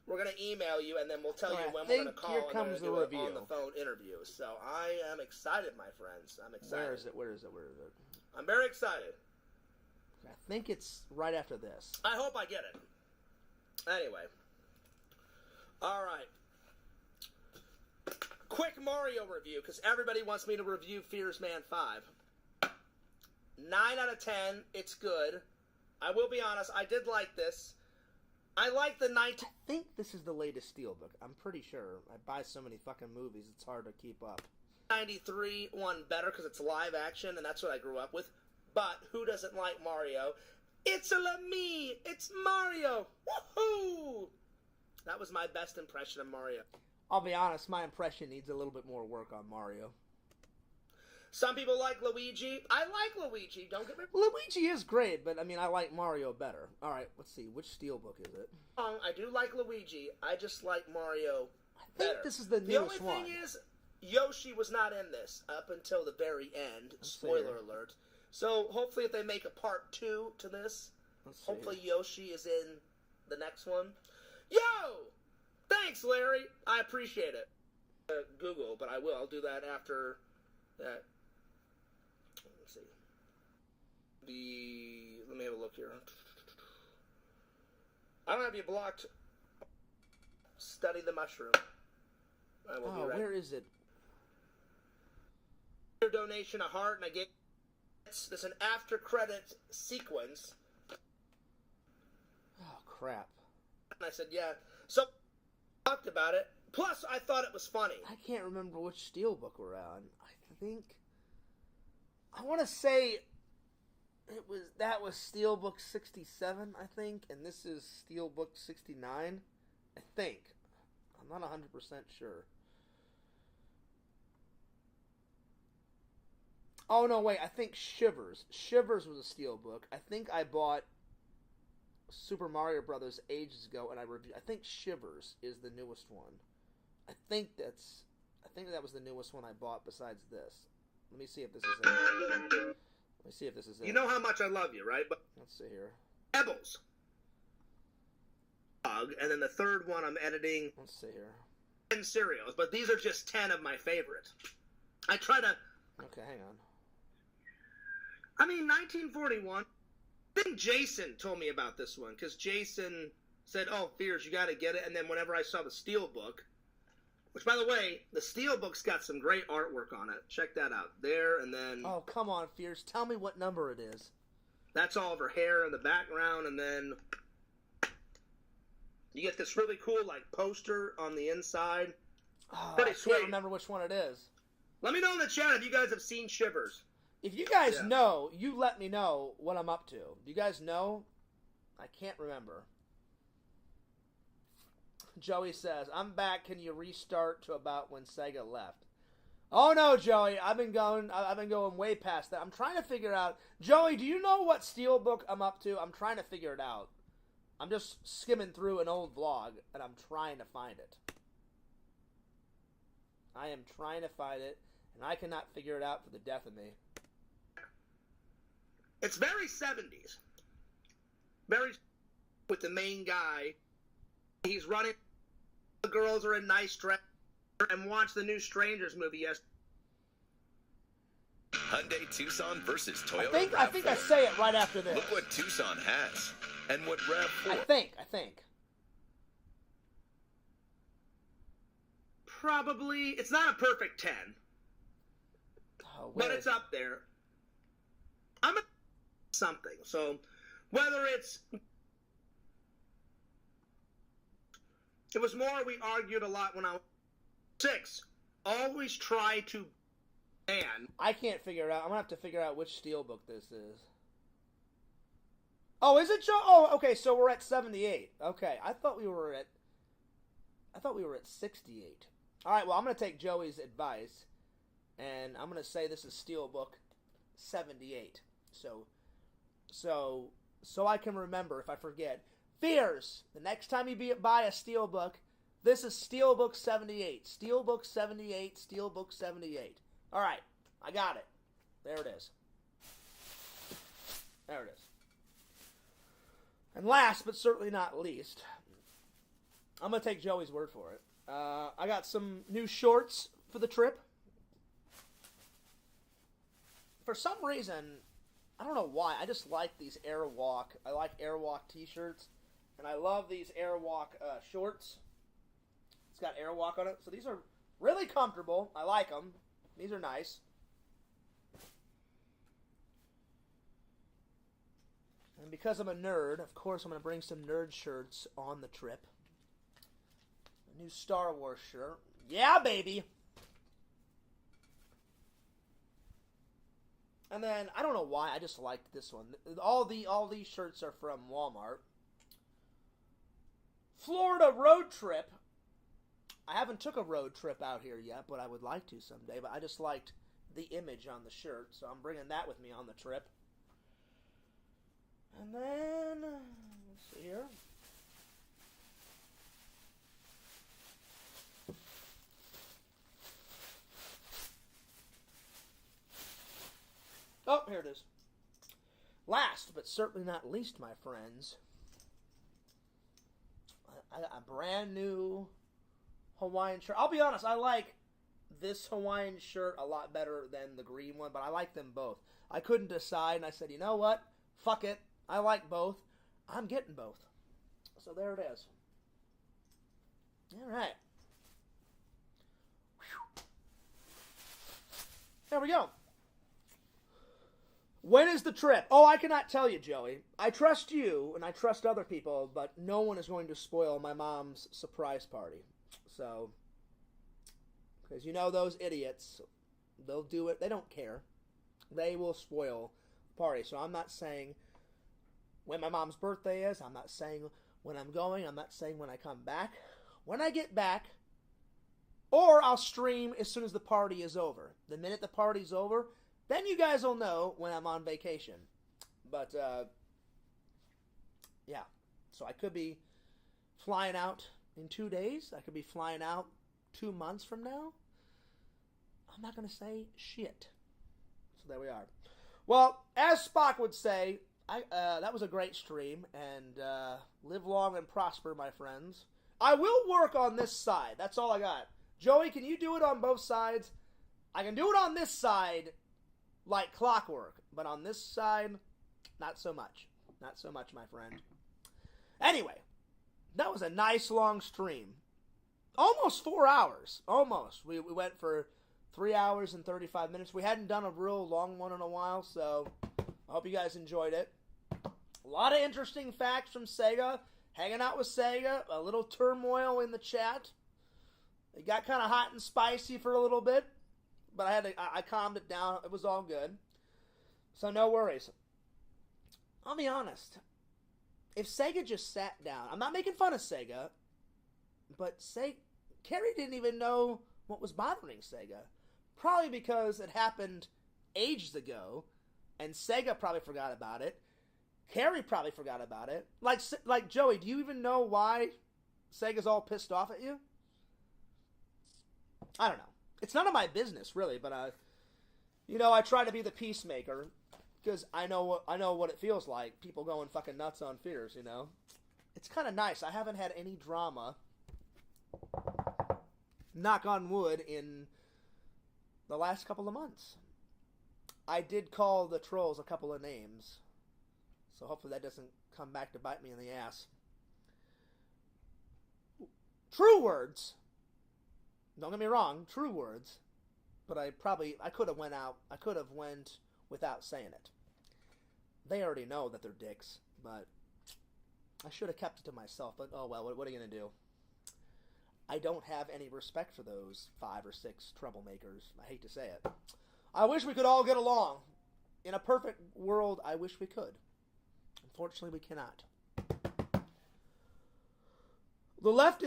we're going to email you, and then we'll tell you when we're going to call here comes the review. On the phone interview. So I am excited, my friends. I'm excited. Where is it? I'm very excited. I think it's right after this. I hope I get it. Anyway. All right. Quick Mario review, because everybody wants me to review Fears Man 5. 9 out of 10. It's good. I will be honest, I did like this. I like the 19... I think this is the latest Steelbook. I'm pretty sure. I buy so many fucking movies, it's hard to keep up. 93 one better, because it's live action, and that's what I grew up with. But who doesn't like Mario? It's me! It's Mario! Woohoo! That was my best impression of Mario. I'll be honest, my impression needs a little bit more work on Mario. Some people like Luigi. I like Luigi, don't get me wrong. Luigi is great, but I mean, I like Mario better. Alright, let's see, which Steelbook is it? I do like Luigi, I just like Mario better. I think this is the newest one. The only thing is, Yoshi was not in this up until the very end. Spoiler alert. So, hopefully if they make a part 2 to this, hopefully Yoshi is in the next one. Yo! Thanks, Larry. I appreciate it. Google, but I will. I'll do that after that. Let's see. Let me have a look here. I don't have you blocked. Study the mushroom. I will be right. Where is it? Your donation, a heart, and I get. There's an after credit sequence. Oh crap! And I said, yeah. So talked about it. Plus, I thought it was funny. I can't remember which Steelbook we're on. I want to say that was Steelbook 67, I think, and this is Steelbook 69, I think. I'm not 100% sure. Oh, no, wait, I think Shivers. Shivers was a Steelbook. I think I bought Super Mario Brothers ages ago, and I think Shivers is the newest one. I think that was the newest one I bought besides this. Let me see if this is it. You know how much I love you, right? But let's see here. Pebbles. And then the third one I'm editing. Let's see here. 10 cereals, but these are just 10 of my favorites. I try to... Okay, hang on. I mean, 1941. I think Jason told me about this one, because Jason said, oh, Fears, you got to get it. And then whenever I saw the Steelbook, which, by the way, the Steelbook's got some great artwork on it. Check that out. There, and then... Oh, come on, Fears. Tell me what number it is. That's all of her hair in the background, and then you get this really cool, like, poster on the inside. Oh, Pretty I sweet. can't remember which one it is. Let me know in the chat if you guys have seen Shivers. If you guys know, you let me know what I'm up to. Do you guys know? I can't remember. Joey says, I'm back. Can you restart to about when Sega left? Oh no, Joey. I've been going way past that. I'm trying to figure out. Joey, do you know what Steelbook I'm up to? I'm trying to figure it out. I'm just skimming through an old vlog, and I'm trying to find it. I am trying to find it, and I cannot figure it out for the death of me. It's very 70s. Very with the main guy. He's running. The girls are in nice dress. And watch the new Strangers movie yesterday. Hyundai Tucson versus Toyota I think I say it right after this. Look what Tucson has and what RAV4. I think. Probably. It's not a perfect 10. Oh, but it's up there. I'm a something. So whether it's... It was more we argued a lot when I was 6. Always try to ban. I can't figure it out. I'm going to have to figure out which Steelbook this is. Oh, is it Joe? Oh, okay, so we're at 78. Okay, I thought we were at 68. All right, well, I'm going to take Joey's advice, and I'm going to say this is Steelbook 78. So I can remember if I forget. Fears, the next time you buy a Steelbook, this is Steelbook 78. Steelbook 78, Steelbook 78. All right, I got it. There it is. There it is. And last, but certainly not least, I'm going to take Joey's word for it. I got some new shorts for the trip. For some reason, I don't know why, I just like these Airwalk. I like Airwalk t-shirts. And I love these Airwalk shorts. It's got Airwalk on it. So these are really comfortable. I like them. These are nice. And because I'm a nerd, of course I'm going to bring some nerd shirts on the trip. A new Star Wars shirt. Yeah, baby! And then, I don't know why, I just liked this one. All these shirts are from Walmart. Florida road trip. I haven't took a road trip out here yet, but I would like to someday. But I just liked the image on the shirt, so I'm bringing that with me on the trip. And then, let's see here. Oh, here it is. Last, but certainly not least, my friends, I got a brand new Hawaiian shirt. I'll be honest, I like this Hawaiian shirt a lot better than the green one, but I like them both. I couldn't decide, and I said, you know what? Fuck it. I like both. I'm getting both. So there it is. All right. Whew. There we go. When is the trip? Oh, I cannot tell you, Joey. I trust you, and I trust other people, but no one is going to spoil my mom's surprise party. So, because you know those idiots, they'll do it. They don't care. They will spoil the party. So I'm not saying when my mom's birthday is. I'm not saying when I'm going. I'm not saying when I come back. When I get back, or I'll stream as soon as the party is over. The minute the party's over, then you guys will know when I'm on vacation. But, yeah. So I could be flying out in 2 days. I could be flying out 2 months from now. I'm not going to say shit. So there we are. Well, as Spock would say, that was a great stream. And live long and prosper, my friends. I will work on this side. That's all I got. Joey, can you do it on both sides? I can do it on this side like clockwork. But on this side, not so much. Not so much, my friend. Anyway, that was a nice long stream. Almost 4 hours. Almost. We went for 3 hours and 35 minutes. We hadn't done a real long one in a while, so I hope you guys enjoyed it. A lot of interesting facts from Sega. Hanging out with Sega. A little turmoil in the chat. It got kind of hot and spicy for a little bit, but I calmed it down. It was all good. So no worries. I'll be honest. If Sega just sat down, I'm not making fun of Sega, but Carrie didn't even know what was bothering Sega. Probably because it happened ages ago, and Sega probably forgot about it. Carrie probably forgot about it. Like Joey, do you even know why Sega's all pissed off at you? I don't know. It's none of my business, really, but I try to be the peacemaker because I know what it feels like. People going fucking nuts on fears, you know. It's kind of nice. I haven't had any drama, knock on wood, in the last couple of months. I did call the trolls a couple of names, so hopefully that doesn't come back to bite me in the ass. True words. Don't get me wrong, true words. But I could have went without saying it. They already know that they're dicks, but I should have kept it to myself. But oh well, what are you gonna do? I don't have any respect for those 5 or 6 troublemakers. I hate to say it. I wish we could all get along. In a perfect world, I wish we could. Unfortunately, we cannot. The left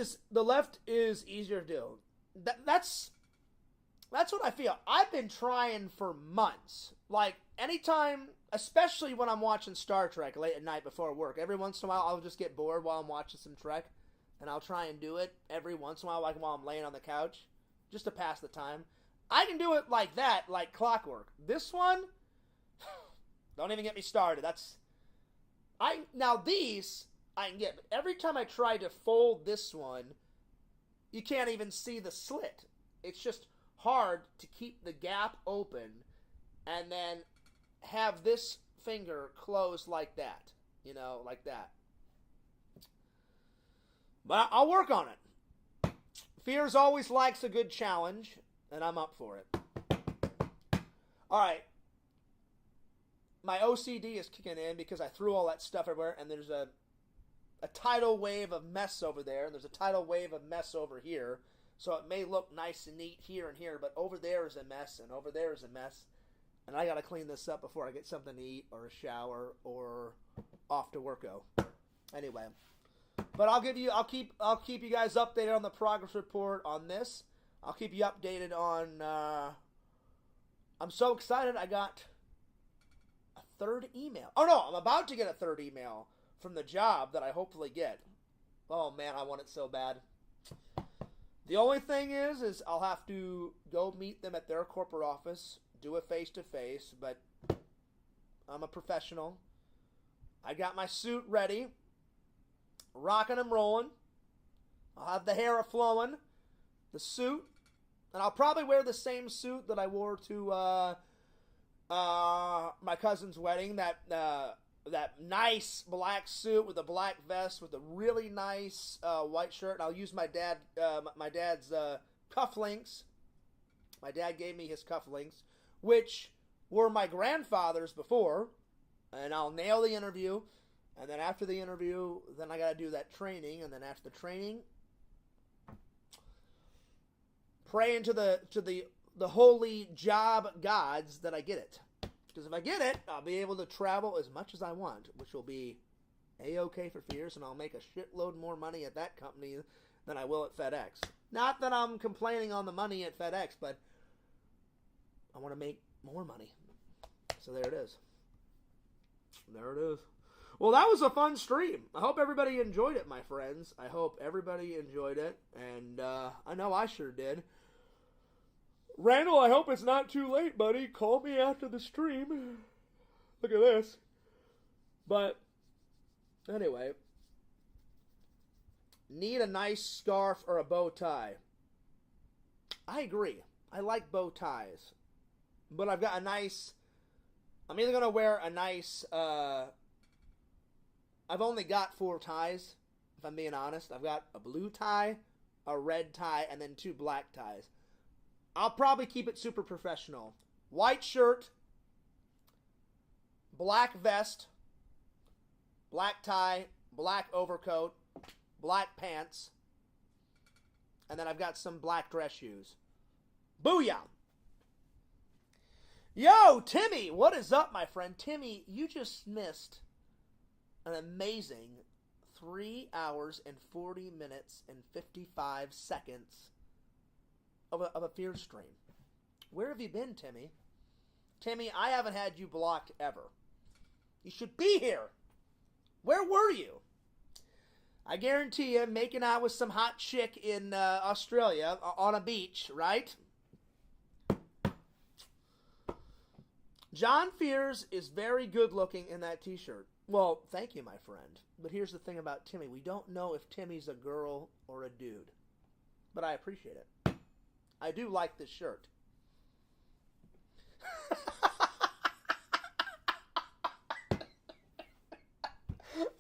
is easier to do. That's what I feel. I've been trying for months. Like, anytime, especially when I'm watching Star Trek late at night before work, every once in a while I'll just get bored while I'm watching some Trek, and I'll try and do it every once in a while, like while I'm laying on the couch, just to pass the time. I can do it like that, like clockwork. This one, don't even get me started. Now these I can get, but every time I try to fold this one, you can't even see the slit. It's just hard to keep the gap open and then have this finger closed like that. You know, like that. But I'll work on it. Fears always likes a good challenge, and I'm up for it. Alright. My OCD is kicking in because I threw all that stuff everywhere, and there's a tidal wave of mess over there, and there's a tidal wave of mess over here. So it may look nice and neat here and here, but over there is a mess, and over there is a mess. And I gotta clean this up before I get something to eat, or a shower, or off to worko. Anyway. But I'll keep you guys updated on the progress report on this. I'll keep you updated on, I'm so excited I got a 3rd email. Oh no, I'm about to get a 3rd email from the job that I hopefully get. Oh man, I want it so bad. The only thing is I'll have to go meet them at their corporate office, do a face-to-face, but I'm a professional. I got my suit ready, rocking and rolling. I'll have the hair a-flowing, the suit, and I'll probably wear the same suit that I wore to my cousin's wedding, that nice black suit with a black vest with a really nice white shirt. And I'll use my dad's cufflinks. My dad gave me his cufflinks, which were my grandfather's before. And I'll nail the interview. And then after the interview, then I got to do that training. And then after the training, praying to the holy job gods that I get it. Because if I get it, I'll be able to travel as much as I want, which will be A-okay for Fierce, and I'll make a shitload more money at that company than I will at FedEx. Not that I'm complaining on the money at FedEx, but I want to make more money. So there it is. There it is. Well, that was a fun stream. I hope everybody enjoyed it, my friends. I hope everybody enjoyed it, and I know I sure did. Randall, I hope it's not too late, buddy. Call me after the stream. Look at this. But, anyway. Need a nice scarf or a bow tie. I agree. I like bow ties. But I've got a nice... I'm either going to wear a nice... I've only got 4 ties, if I'm being honest. I've got a blue tie, a red tie, and then 2 black ties. I'll probably keep it super professional. White shirt, black vest, black tie, black overcoat, black pants, and then I've got some black dress shoes. Booyah! Yo, Timmy, what is up, my friend? Timmy, you just missed an amazing 3 hours and 40 minutes and 55 seconds of a Fierce stream. Where have you been, Timmy? Timmy, I haven't had you blocked ever. You should be here. Where were you? I guarantee you, making out with some hot chick in Australia on a beach, right? John Fears is very good looking in that t-shirt. Well, thank you, my friend. But here's the thing about Timmy. We don't know if Timmy's a girl or a dude. But I appreciate it. I do like this shirt.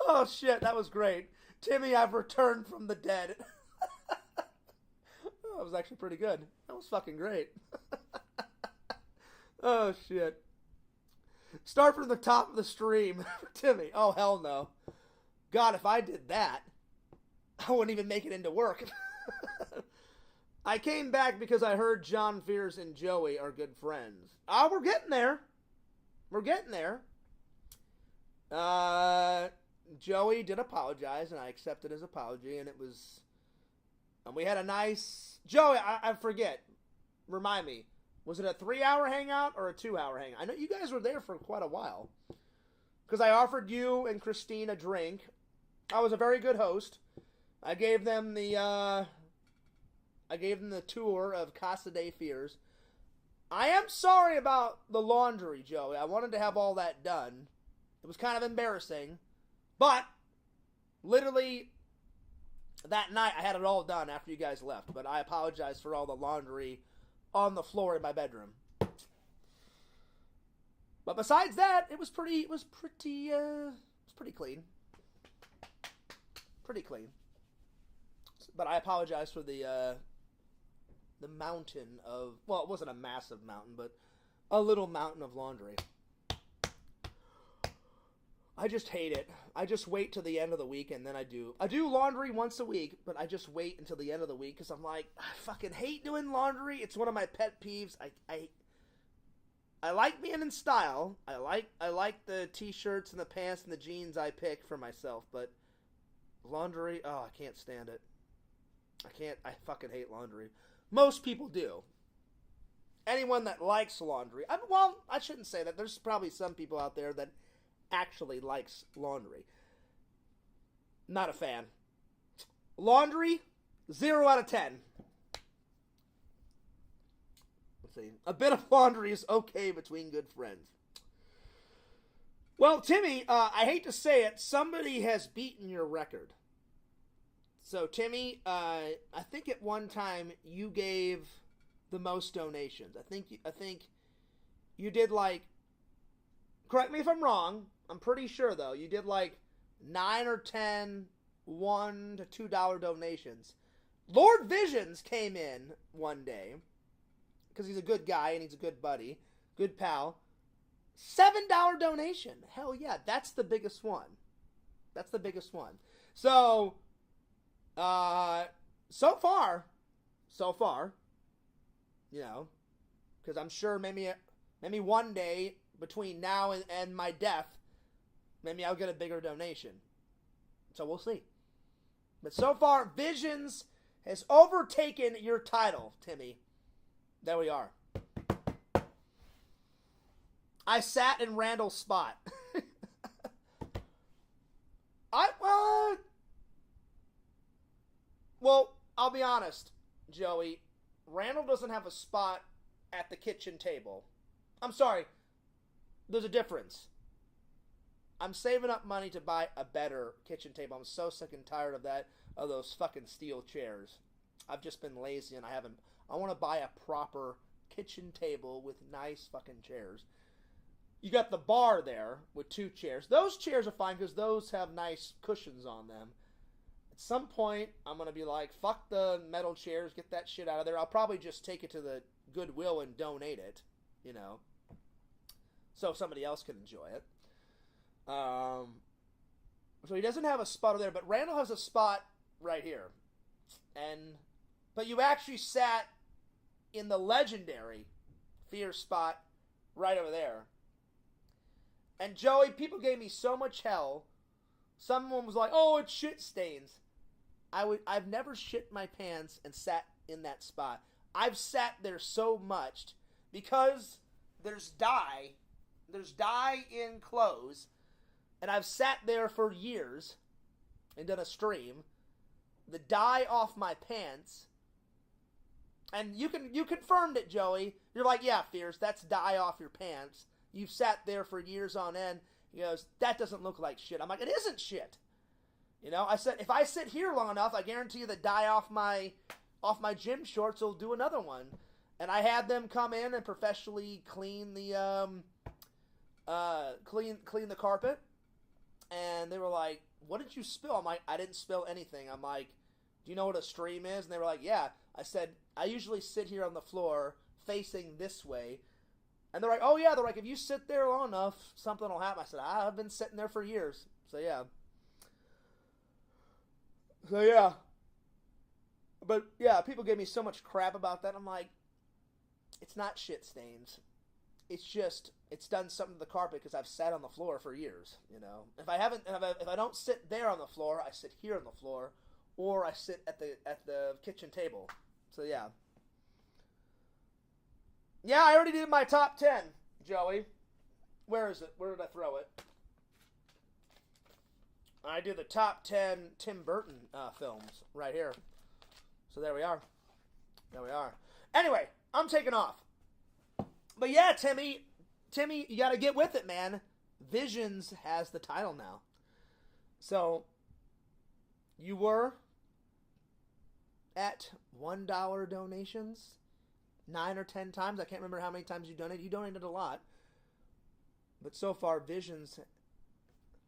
Oh, shit, that was great. Timmy, I've returned from the dead. Oh, that was actually pretty good. That was fucking great. Oh, shit. Start from the top of the stream. Timmy, oh, hell no. God, if I did that, I wouldn't even make it into work. I came back because I heard John Fears and Joey are good friends. Oh, we're getting there. We're getting there. Joey did apologize, and I accepted his apology, and it was... And we had a nice... Joey, I forget. Remind me. Was it a 3-hour hangout or a 2-hour hangout? I know you guys were there for quite a while. Because I offered you and Christine a drink. I was a very good host. I gave them the tour of Casa de Fears. I am sorry about the laundry, Joey. I wanted to have all that done. It was kind of embarrassing. But, literally, that night I had it all done after you guys left. But I apologize for all the laundry on the floor in my bedroom. But besides that, it was pretty clean. Pretty clean. But I apologize for the mountain of... Well, it wasn't a massive mountain, but a little mountain of laundry. I just hate it. I just wait till the end of the week, and then I do laundry once a week, but I just wait until the end of the week, because I'm like, I fucking hate doing laundry. It's one of my pet peeves. I like being in style. I like the t-shirts and the pants and the jeans I pick for myself, but laundry, oh, I can't stand it. I fucking hate laundry. Most people do. Anyone that likes laundry, I shouldn't say that. There's probably some people out there that actually likes laundry. Not a fan. Laundry, 0 out of 10. Let's see. A bit of laundry is okay between good friends. Well, Timmy, I hate to say it, somebody has beaten your record. So, Timmy, I think at one time you gave the most donations. I think you did like, correct me if I'm wrong, I'm pretty sure though, you did like 9 or 10 $1 to $2 donations. Lord Visions came in one day, because he's a good guy and he's a good buddy, good pal. $7 donation. Hell yeah, that's the biggest one. That's the biggest one. So, so far, you know, because I'm sure maybe one day between now and my death, maybe I'll get a bigger donation. So we'll see. But so far, Visions has overtaken your title, Timmy. There we are. I sat in Randall's spot. Well, I'll be honest, Joey. Randall doesn't have a spot at the kitchen table. I'm sorry. There's a difference. I'm saving up money to buy a better kitchen table. I'm so sick and tired of those fucking steel chairs. I've just been lazy and I want to buy a proper kitchen table with nice fucking chairs. You got the bar there with 2 chairs. Those chairs are fine because those have nice cushions on them. At some point, I'm going to be like, fuck the metal chairs, get that shit out of there. I'll probably just take it to the Goodwill and donate it, you know, so somebody else can enjoy it. So he doesn't have a spot over there, but Randall has a spot right here. But you actually sat in the legendary Fear spot right over there. And Joey, people gave me so much hell. Someone was like, "Oh, it's shit stains." I've never shit my pants and sat in that spot. I've sat there so much because there's dye in clothes, and I've sat there for years and done a stream. The dye off my pants, and you confirmed it, Joey. You're like, "Yeah, Fierce, that's dye off your pants. You've sat there for years on end." He goes, "That doesn't look like shit." I'm like, "It isn't shit." You know, I said, if I sit here long enough, I guarantee you the dye off my gym shorts will do another one. And I had them come in and professionally clean the clean the carpet. And they were like, "What did you spill?" I'm like, "I didn't spill anything." I'm like, "Do you know what a stream is?" And they were like, "Yeah." I said, "I usually sit here on the floor facing this way." And they're like, "Oh yeah." They're like, "If you sit there long enough, something will happen." I said, "I've been sitting there for years." So yeah. But yeah, people gave me so much crap about that. I'm like, it's not shit stains. It's just, it's done something to the carpet because I've sat on the floor for years, you know. If I don't sit there on the floor, I sit here on the floor, or I sit at the kitchen table. So yeah. Yeah, I already did my top 10, Joey. Where is it? Where did I throw it? I did the top 10 Tim Burton films right here. So there we are. There we are. Anyway, I'm taking off. But yeah, Timmy, you got to get with it, man. Visions has the title now. So you were at $1 donations 9 or 10 times. I can't remember how many times you donated. You donated a lot. But so far, Visions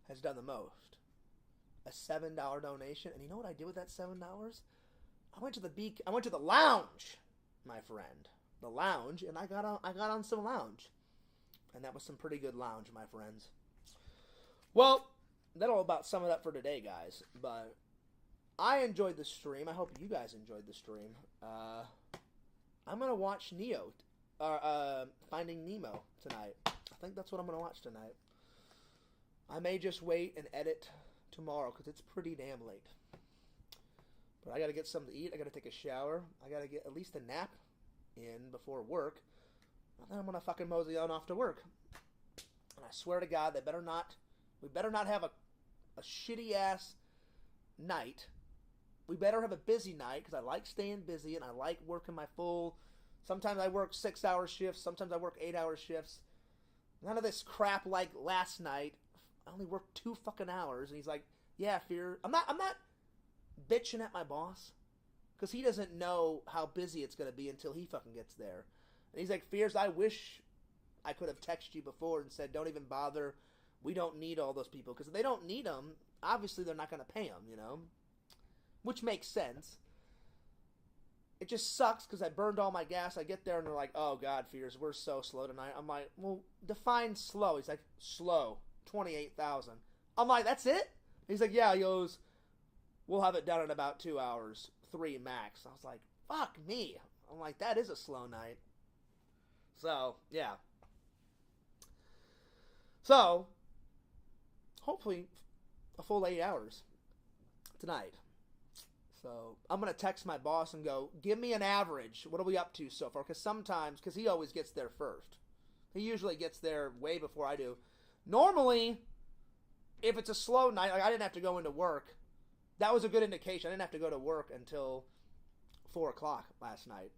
has done the most. A $7 donation. And you know what I did with that $7? I went to the lounge, my friend. The lounge, and I got on some lounge. And that was some pretty good lounge, my friends. Well, that'll about sum it up for today, guys. But I enjoyed the stream. I hope you guys enjoyed the stream. I'm going to watch Finding Nemo tonight. I think that's what I'm going to watch tonight. I may just wait and edit tomorrow because it's pretty damn late. But I got to get something to eat. I got to take a shower. I got to get at least a nap in before work. And then I'm going to fucking mosey on off to work. And I swear to God, we better not have a shitty-ass night. We better have a busy night because I like staying busy and I like working my full... Sometimes I work 6-hour shifts. Sometimes I work 8-hour shifts. None of this crap like last night. I only worked 2 fucking hours. And he's like, "Yeah, Fear." I'm not bitching at my boss. Because he doesn't know how busy it's going to be until he fucking gets there. And he's like, "Fears, I wish I could have texted you before and said, don't even bother. We don't need all those people." Because if they don't need them, obviously they're not going to pay them, you know? Which makes sense. It just sucks because I burned all my gas. I get there and they're like, "Oh God, Fears, we're so slow tonight." I'm like, "Well, define slow." He's like, "Slow, 28,000. I'm like, "That's it?" He's like, "Yeah." He goes, "We'll have it done in about 2 hours, 3 max." I was like, fuck me. I'm like, that is a slow night. So, yeah. So, hopefully, a full 8 hours tonight. So, I'm going to text my boss and go, give me an average. What are we up to so far? Because he always gets there first. He usually gets there way before I do. Normally, if it's a slow night, like I didn't have to go into work, that was a good indication. I didn't have to go to work until 4 o'clock last night.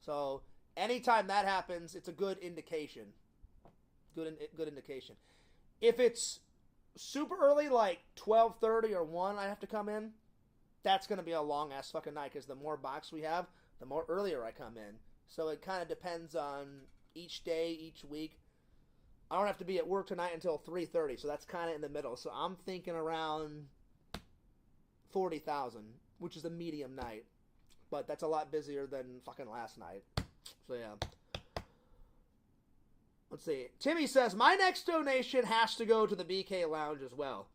So, anytime that happens, it's a good indication. Good indication. If it's super early, like 12:30 or 1, I have to come in, that's going to be a long-ass fucking night, because the more box we have, the more earlier I come in. So it kind of depends on each day, each week. I don't have to be at work tonight until 3:30, so that's kind of in the middle. So I'm thinking around 40,000, which is a medium night. But that's a lot busier than fucking last night. So yeah. Let's see. Timmy says, my next donation has to go to the BK Lounge as well.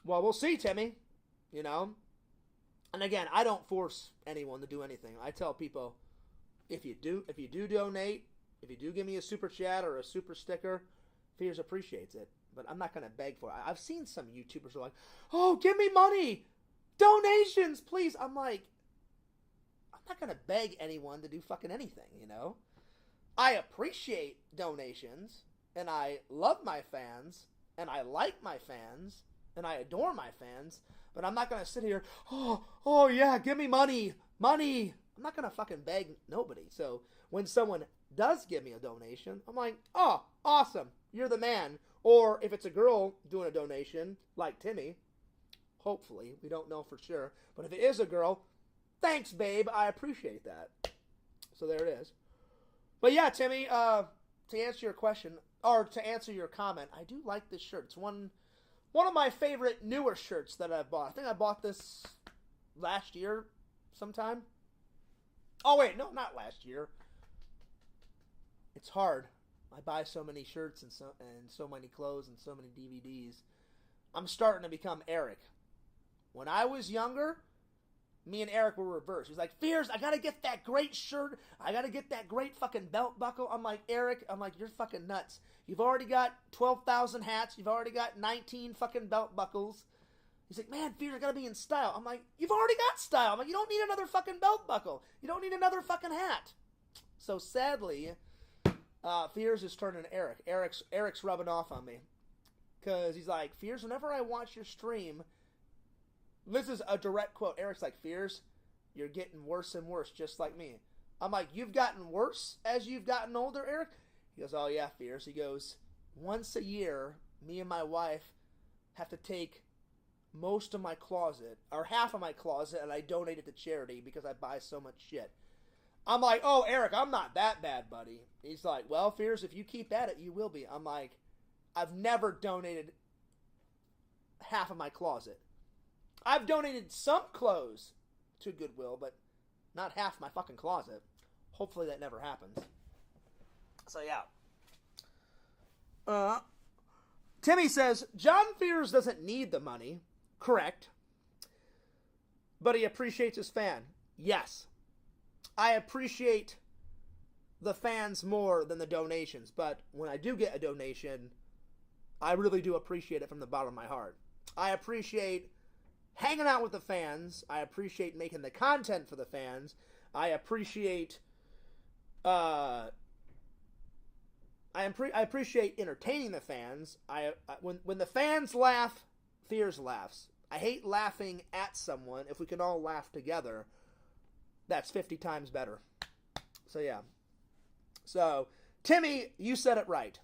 Well, we'll see, Timmy. You know? And again, I don't force anyone to do anything. I tell people, if you do donate, if you do give me a super chat or a super sticker, Fears appreciates it. But I'm not going to beg for it. I've seen some YouTubers who are like, oh, give me money! Donations, please! I'm like, I'm not going to beg anyone to do fucking anything, you know? I appreciate donations, and I love my fans, and I like my fans, and I adore my fans, but I'm not going to sit here, oh yeah, give me money! I'm not going to fucking beg nobody. So when someone does give me a donation, I'm like, oh, awesome, you're the man. Or if it's a girl doing a donation, like Timmy, hopefully, we don't know for sure, but if it is a girl, thanks, babe, I appreciate that. So there it is. But yeah, Timmy, to answer your question, or to answer your comment, I do like this shirt. It's one of my favorite newer shirts that I've bought. I think I bought this last year sometime. Oh, wait, no, not last year. It's hard. I buy so many shirts and so many clothes and so many DVDs. I'm starting to become Eric. When I was younger, me and Eric were reversed. He's like, Fears, I gotta get that great shirt. I gotta get that great fucking belt buckle. I'm like, Eric, you're fucking nuts. You've already got 12,000 hats. You've already got 19 fucking belt buckles. He's like, man, Fears, I gotta be in style. I'm like, you've already got style. I'm like, you don't need another fucking belt buckle. You don't need another fucking hat. So sadly, Fears is turning to Eric. Eric's rubbing off on me. Because he's like, Fears, whenever I watch your stream, this is a direct quote. Eric's like, Fears, you're getting worse and worse, just like me. I'm like, you've gotten worse as you've gotten older, Eric? He goes, oh yeah, Fears. He goes, once a year, me and my wife have to take most of my closet, or half of my closet, and I donate it to charity because I buy so much shit. I'm like, oh, Eric, I'm not that bad, buddy. He's like, well, Fears, if you keep at it, you will be. I'm like, I've never donated half of my closet. I've donated some clothes to Goodwill, but not half my fucking closet. Hopefully that never happens. So, yeah. Timmy says, John Fears doesn't need the money. Correct. But he appreciates his fan. Yes. I appreciate the fans more than the donations, but when I do get a donation, I really do appreciate it from the bottom of my heart. I appreciate hanging out with the fans. I appreciate making the content for the fans. I appreciate I appreciate entertaining the fans. When the fans laugh, Fears laughs. I hate laughing at someone. If we can all laugh together, that's 50 times better. So, yeah. So, Timmy, you said it right.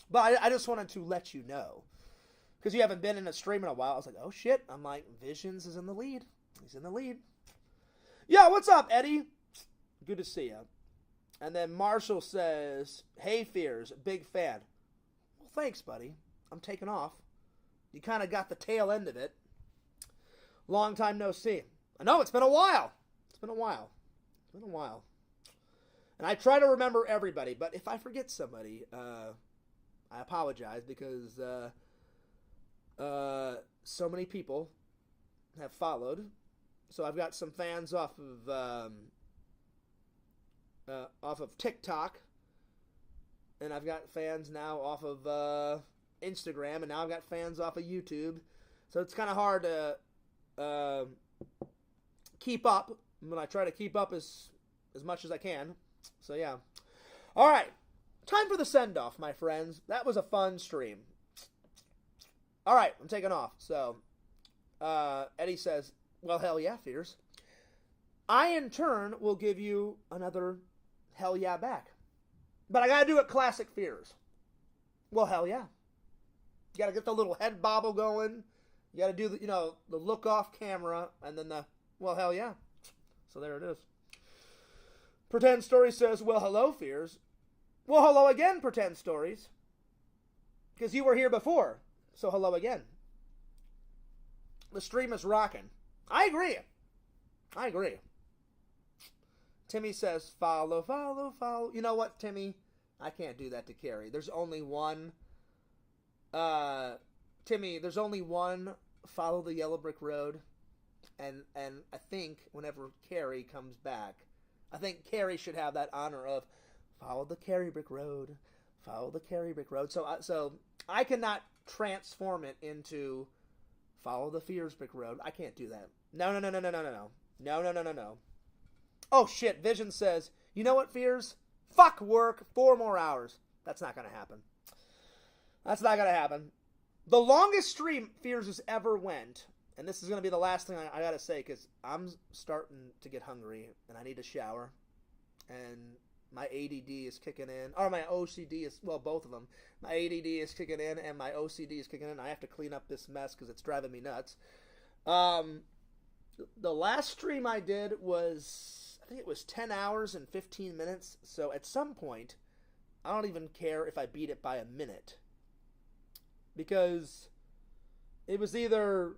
But I just wanted to let you know. Because you haven't been in a stream in a while. I was like, oh, shit. I'm like, Visions is in the lead. He's in the lead. Yeah, what's up, Eddie? Good to see you. And then Marshall says, hey, Fears, big fan. Well, thanks, buddy. I'm taking off. You kind of got the tail end of it. Long time no see. I know, it's been a while. It's been a while. And I try to remember everybody, but if I forget somebody, I apologize because so many people have followed So I've got some fans off of TikTok, and I've got fans now off of Instagram, and now I've got fans off of YouTube. So it's kind of hard to keep up, but I try to keep up as much as I can. So yeah. All right. Time for the send-off, my friends. That was a fun stream. All right, I'm taking off. So Eddie says, well, hell yeah, Fears. I, in turn, will give you another hell yeah back. But I got to do it classic Fears. Well, hell yeah. You got to get the little head bobble going. You got to do the, the look off camera, and then the, well, hell yeah. So there it is. Pretend Story says, well, hello, Fears. Well, hello again, Pretend Stories. Because you were here before. So hello again. The stream is rocking. I agree. Timmy says, follow, follow, follow. You know what, Timmy? I can't do that to Carrie. There's only one. Timmy, there's only one Follow the Yellow Brick Road. And I think whenever Carrie comes back, I think Carrie should have that honor of follow the Carrie Brick Road. Follow the Carrie Brick Road. So I cannot transform it into follow the Fears Brick Road. I can't do that. No. Oh, shit. Vision says, you know what, Fears? Fuck work. 4 more hours. That's not going to happen. The longest stream Fears has ever went, and this is going to be the last thing I got to say, because I'm starting to get hungry, and I need a shower, and my ADD is kicking in, or my OCD is, well, both of them. My ADD is kicking in, and my OCD is kicking in. I have to clean up this mess, because it's driving me nuts. The last stream I did was, I think it was 10 hours and 15 minutes, so at some point, I don't even care if I beat it by a minute. Because it was either...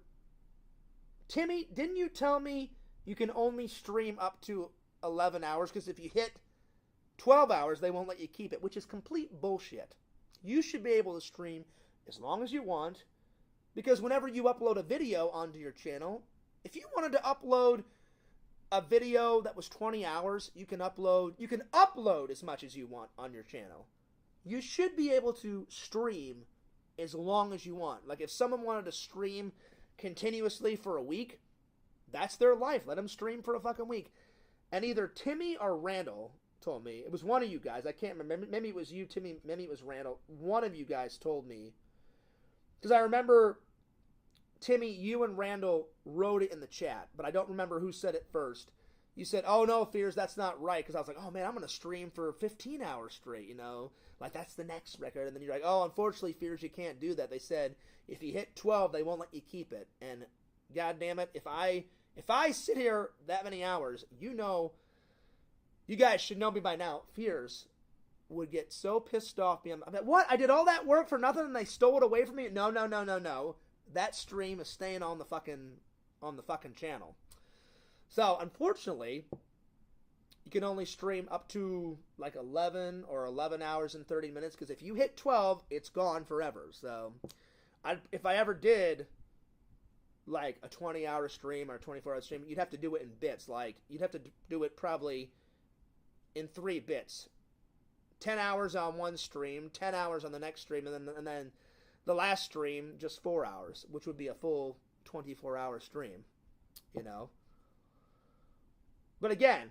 Timmy, didn't you tell me you can only stream up to 11 hours? Because if you hit 12 hours, they won't let you keep it, which is complete bullshit. You should be able to stream as long as you want, because whenever you upload a video onto your channel, if you wanted to upload a video that was 20 hours, you can upload as much as you want on your channel. You should be able to stream as long as you want. Like, if someone wanted to stream continuously for a week, that's their life. Let them stream for a fucking week. And either Timmy or Randall told me, it was one of you guys, I can't remember, maybe it was you, Timmy, maybe it was Randall, one of you guys told me, because I remember, Timmy, you and Randall wrote it in the chat, but I don't remember who said it first. You said, oh no, Fears, that's not right, because I was like, oh man, I'm going to stream for 15 hours straight, like that's the next record, and then you're like, oh, unfortunately, Fears, you can't do that. They said, if you hit 12, they won't let you keep it, and god damn it, if I sit here that many hours, you guys should know me by now, Fears would get so pissed off. What? I did all that work for nothing and they stole it away from me? No. That stream is staying on the fucking channel. So, unfortunately, you can only stream up to like 11 or 11 hours and 30 minutes, because if you hit 12, it's gone forever. So, if I ever did like a 20-hour stream or a 24-hour stream, you'd have to do it in bits. Like, you'd have to do it probably in 3 bits. 10 hours on one stream, 10 hours on the next stream, and then the last stream, just 4 hours, which would be a full 24-hour stream, But again,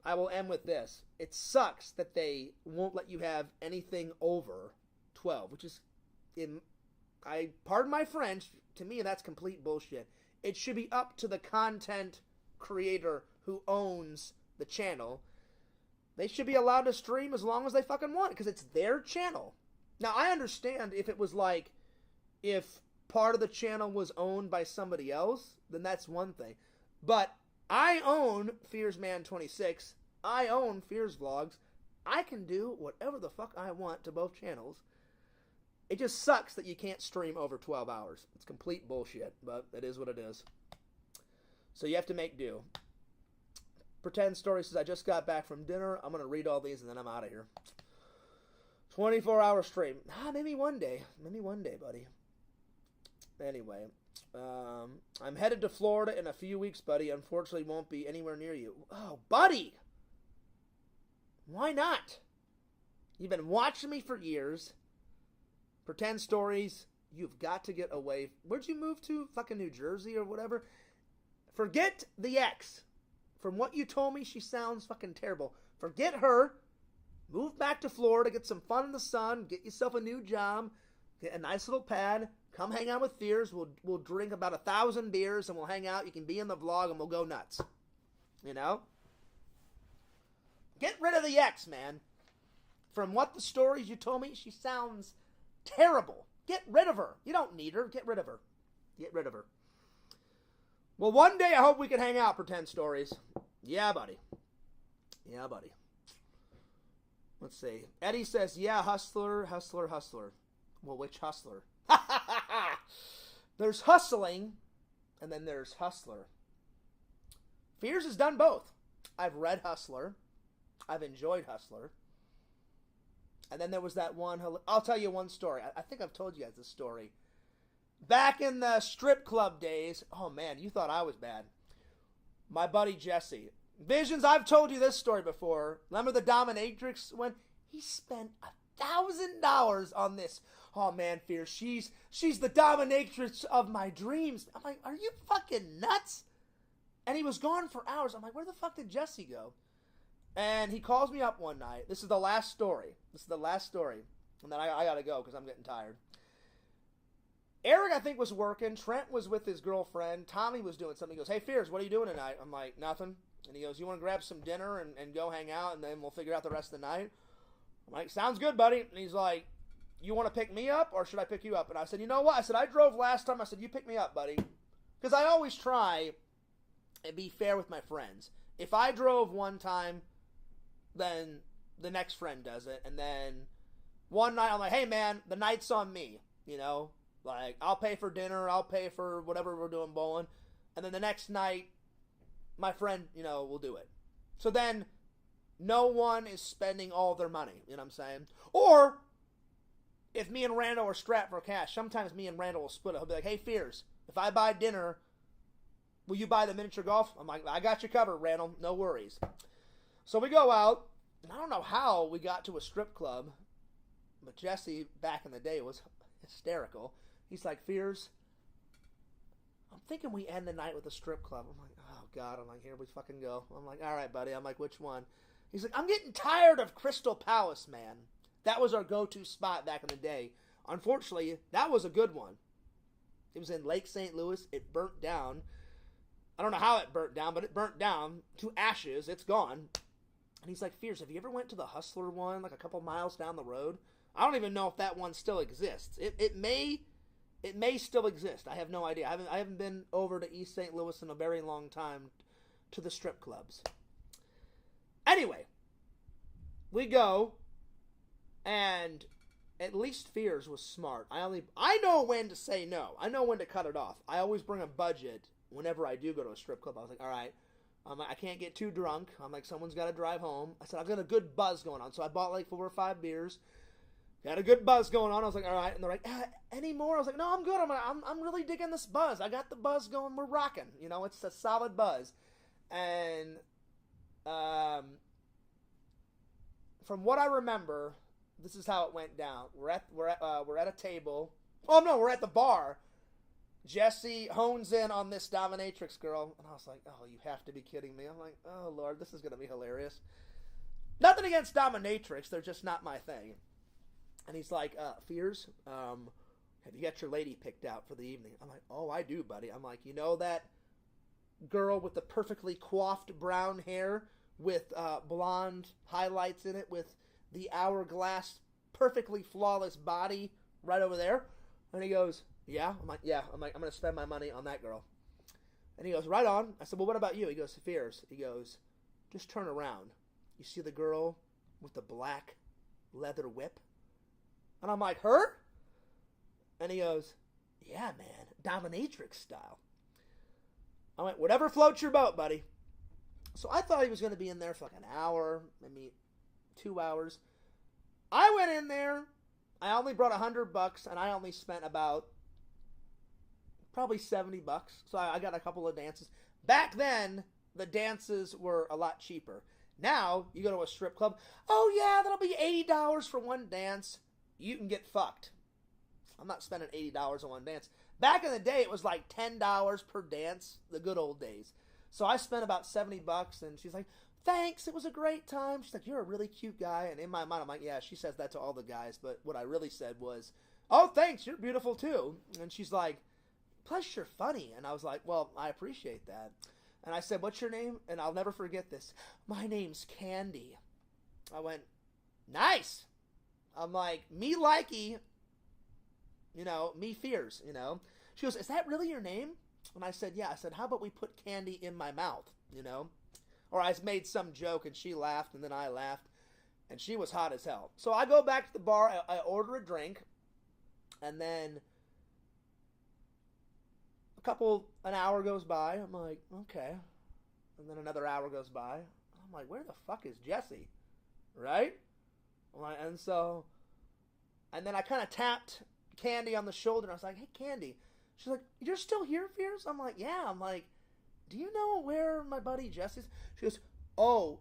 I will end with this. It sucks that they won't let you have anything over 12, which is, pardon my French, to me that's complete bullshit. It should be up to the content creator who owns the channel. They should be allowed to stream as long as they fucking want, because it's their channel. Now, I understand if it was like, if part of the channel was owned by somebody else, then that's one thing. But I own FearsMan26. I own Fears Vlogs. I can do whatever the fuck I want to both channels. It just sucks that you can't stream over 12 hours. It's complete bullshit, but it is what it is. So you have to make do. Pretend Story says, I just got back from dinner. I'm going to read all these and then I'm out of here. 24-hour stream. Maybe one day. Maybe one day, buddy. Anyway. I'm headed to Florida in a few weeks, buddy. Unfortunately, won't be anywhere near you. Oh, buddy! Why not? You've been watching me for years. Pretend stories. You've got to get away. Where'd you move to? Fucking New Jersey or whatever? Forget the ex. From what you told me, she sounds fucking terrible. Forget her. Move back to Florida. Get some fun in the sun. Get yourself a new job. Get a nice little pad. Come hang out with Fears. We'll drink about 1,000 beers and we'll hang out. You can be in the vlog and we'll go nuts. You know? Get rid of the ex, man. From what the stories you told me, she sounds terrible. Get rid of her. You don't need her. Get rid of her. Get rid of her. Well, one day I hope we can hang out, Pretend Stories. Yeah, buddy. Yeah, buddy. Let's see. Eddie says, yeah, hustler, hustler, hustler. Well, which hustler? There's hustling, and then there's hustler. Fears has done both. I've read Hustler. I've enjoyed Hustler. And then there was that one. I'll tell you one story. I think I've told you guys this story. Back in the strip club days. Oh, man, you thought I was bad. My buddy Jesse. Visions, I've told you this story before. Remember the dominatrix when he spent $1,000 on this. Oh, man, Fear, she's the dominatrix of my dreams. I'm like, are you fucking nuts? And he was gone for hours. I'm like, where the fuck did Jesse go? And he calls me up one night. This is the last story. And then I gotta go because I'm getting tired. Eric, I think, was working. Trent was with his girlfriend. Tommy was doing something. He goes, hey, Fears, what are you doing tonight? I'm like, nothing. And he goes, you want to grab some dinner and go hang out, and then we'll figure out the rest of the night? I'm like, sounds good, buddy. And he's like, you want to pick me up, or should I pick you up? And I said, you know what? I said, I drove last time. I said, you pick me up, buddy. Because I always try and be fair with my friends. If I drove one time, then the next friend does it. And then one night, I'm like, hey, man, the night's on me, you know? Like, I'll pay for dinner. I'll pay for whatever we're doing bowling. And then the next night, my friend, you know, will do it. So then no one is spending all their money. You know what I'm saying? Or if me and Randall are strapped for cash, sometimes me and Randall will split it. He'll be like, hey, Fears, if I buy dinner, will you buy the miniature golf? I'm like, I got you covered, Randall. No worries. So we go out. And I don't know how we got to a strip club, but Jesse, back in the day, was hysterical. He's like, Fears, I'm thinking we end the night with a strip club. I'm like, oh, God. I'm like, here we fucking go. I'm like, all right, buddy. I'm like, which one? He's like, I'm getting tired of Crystal Palace, man. That was our go-to spot back in the day. Unfortunately, that was a good one. It was in Lake St. Louis. It burnt down. I don't know how it burnt down, but it burnt down to ashes. It's gone. And he's like, Fears, have you ever went to the Hustler one, like a couple miles down the road? I don't even know if that one still exists. It may still exist. I have no idea. I haven't been over to East St. Louis in a very long time to the strip clubs. Anyway, we go, and at least Fears was smart. I know when to say no. I know when to cut it off. I always bring a budget whenever I do go to a strip club. I was like, all right, I can't get too drunk. I'm like, someone's got to drive home. I said, I've got a good buzz going on. So I bought like 4 or 5 beers. Got a good buzz going on. I was like, all right. And they're like, any more? I was like, no, I'm good. I'm really digging this buzz. I got the buzz going. We're rocking. You know, it's a solid buzz. And from what I remember, this is how it went down. We're at a table. Oh no, we're at the bar. Jesse hones in on this dominatrix girl, and I was like, oh, you have to be kidding me. I'm like, oh Lord, this is gonna be hilarious. Nothing against dominatrix, they're just not my thing. And he's like, Fears, have you got your lady picked out for the evening? I'm like, oh, I do, buddy. I'm like, you know that girl with the perfectly coiffed brown hair with blonde highlights in it with the hourglass, perfectly flawless body right over there? And he goes, yeah? I'm like, yeah. I'm like, I'm going to spend my money on that girl. And he goes, right on. I said, well, what about you? He goes, Fears. He goes, just turn around. You see the girl with the black leather whip? And I'm like, her? And he goes, yeah, man, dominatrix style. I went, whatever floats your boat, buddy. So I thought he was going to be in there for like an hour, maybe 2 hours. I went in there. I only brought $100, and I only spent about probably $70. So I got a couple of dances. Back then, the dances were a lot cheaper. Now, you go to a strip club, oh yeah, that'll be $80 for one dance. You can get fucked. I'm not spending $80 on one dance. Back in the day, it was like $10 per dance, the good old days. So I spent about $70, and she's like, thanks, it was a great time. She's like, you're a really cute guy. And in my mind, I'm like, yeah, she says that to all the guys. But what I really said was, oh, thanks, you're beautiful too. And she's like, plus you're funny. And I was like, well, I appreciate that. And I said, what's your name? And I'll never forget this. My name's Candy. I went, nice. I'm like, me likey, you know, me fears, you know. She goes, is that really your name? And I said, yeah. I said, how about we put candy in my mouth, you know? Or I made some joke, and she laughed, and then I laughed. And she was hot as hell. So I go back to the bar. I order a drink. And then an hour goes by. I'm like, okay. And then another hour goes by. I'm like, where the fuck is Jesse? Right? And then I kind of tapped Candy on the shoulder. And I was like, hey, Candy. She's like, you're still here, Fierce? I'm like, yeah. I'm like, do you know where my buddy Jesse is? She goes, oh,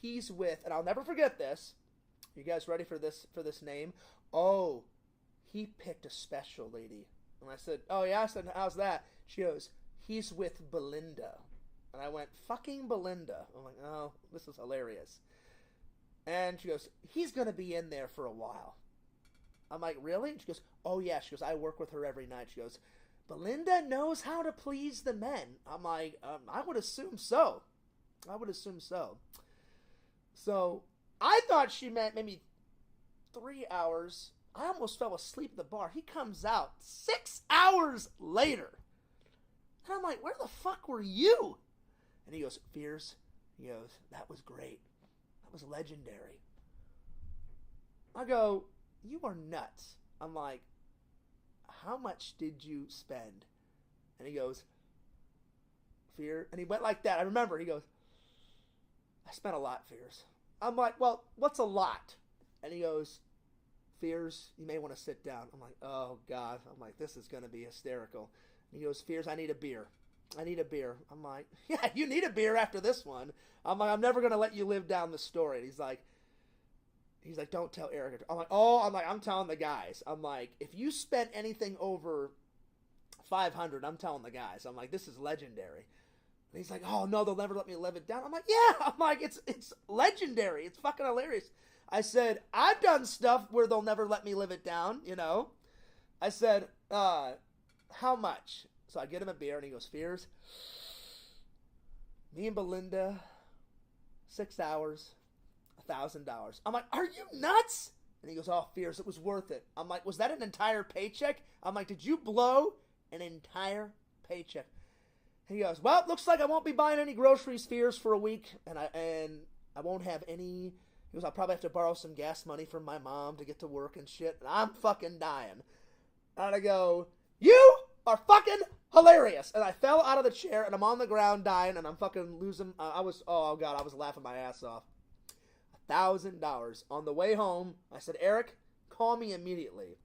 he's with, and I'll never forget this. You guys ready for this name? Oh, he picked a special lady. And I said, oh, yeah? I said, how's that? She goes, he's with Belinda. And I went, fucking Belinda. I'm like, oh, this is hilarious. And she goes, he's going to be in there for a while. I'm like, really? And she goes, oh, yeah. She goes, I work with her every night. She goes, Belinda knows how to please the men. I'm like, I would assume so. So I thought she meant maybe 3 hours. I almost fell asleep at the bar. He comes out 6 hours later. And I'm like, where the fuck were you? And he goes, Fierce. He goes, that was great. That was legendary. I go, you are nuts. I'm like, how much did you spend? And he goes, Fear. And he went like that. I remember. He goes, I spent a lot, Fears. I'm like, well, what's a lot? And he goes, Fears, you may want to sit down. I'm like, oh, God. I'm like, this is going to be hysterical. And he goes, Fears, I need a beer. I'm like, yeah, you need a beer after this one. I'm like, I'm never going to let you live down the story. And he's like, don't tell Eric. I'm telling the guys. I'm like, if you spent anything over $500, I'm telling the guys. I'm like, this is legendary. And he's like, oh, no, they'll never let me live it down. I'm like, yeah. I'm like, it's legendary. It's fucking hilarious. I said, I've done stuff where they'll never let me live it down, you know. I said, how much? So I get him a beer, and he goes, Fears, me and Belinda, 6 hours, $1,000. I'm like, are you nuts? And he goes, oh, Fears, it was worth it. I'm like, was that an entire paycheck? I'm like, did you blow an entire paycheck? And he goes, well, looks like I won't be buying any groceries, Fears, for a week, and I won't have any. He goes, I'll probably have to borrow some gas money from my mom to get to work and shit, and I'm fucking dying. And I go, you are fucking hilarious. And I fell out of the chair, and I'm on the ground dying, and I'm fucking losing. I was laughing my ass off. $1,000. On the way home, I said, Eric, call me immediately.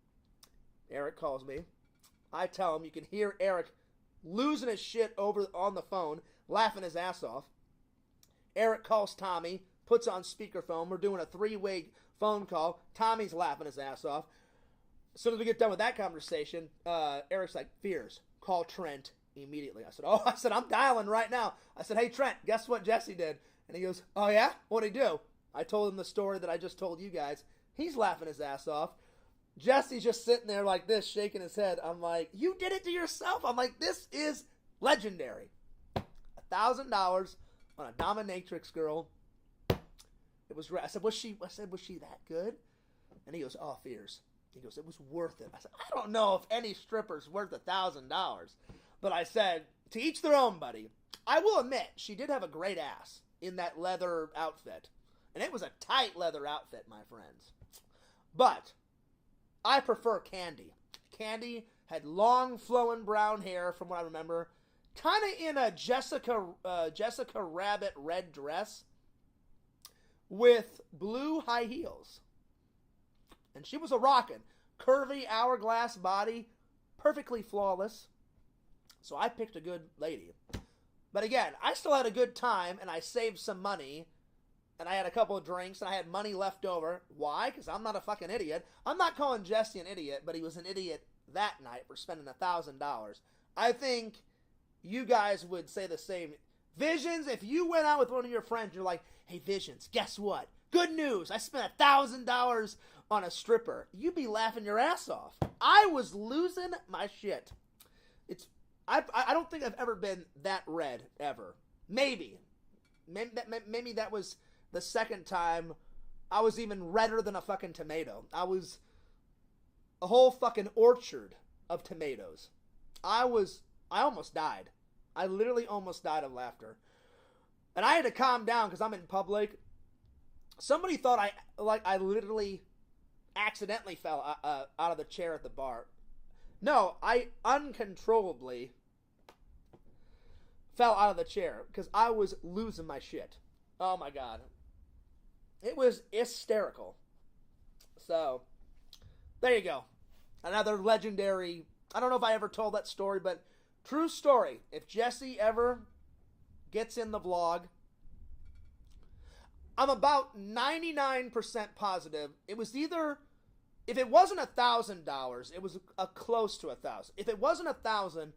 Eric calls me. I tell him, you can hear Eric losing his shit over on the phone, laughing his ass off. Eric calls Tommy, puts on speakerphone. We're doing a 3-way phone call. Tommy's laughing his ass off. As soon as we get done with that conversation, Eric's like, Fears, call Trent immediately. I said, I'm dialing right now. I said, hey, Trent, guess what Jesse did? And he goes, oh, yeah? What'd he do? I told him the story that I just told you guys. He's laughing his ass off. Jesse's just sitting there like this, shaking his head. I'm like, you did it to yourself. I'm like, this is legendary. $1,000 on a dominatrix girl. It was. I said, was she that good? And he goes, oh, Fears. He goes, it was worth it. I said, I don't know if any stripper's worth $1,000. But I said, to each their own, buddy. I will admit, she did have a great ass in that leather outfit. And it was a tight leather outfit, my friends. But I prefer Candy. Candy had long, flowing brown hair, from what I remember. Kind of in a Jessica Rabbit red dress with blue high heels. And she was a rockin'. Curvy, hourglass body, perfectly flawless. So I picked a good lady. But again, I still had a good time, and I saved some money, and I had a couple of drinks, and I had money left over. Why? Because I'm not a fucking idiot. I'm not calling Jesse an idiot, but he was an idiot that night for spending $1,000. I think you guys would say the same. Visions, if you went out with one of your friends, you're like, hey, Visions, guess what? Good news, I spent $1,000 on a stripper. You'd be laughing your ass off. I was losing my shit. I don't think I've ever been that red, ever. Maybe that was the second time I was even redder than a fucking tomato. I was a whole fucking orchard of tomatoes. I almost died. I literally almost died of laughter. And I had to calm down because I'm in public. Somebody thought I literally accidentally fell out of the chair at the bar. No, I uncontrollably fell out of the chair because I was losing my shit. Oh my God. It was hysterical. So, there you go. Another legendary, I don't know if I ever told that story, but true story. If Jesse ever gets in the vlog, I'm about 99% positive it was either, if it wasn't $1,000, it was close to $1,000. If it wasn't $1,000,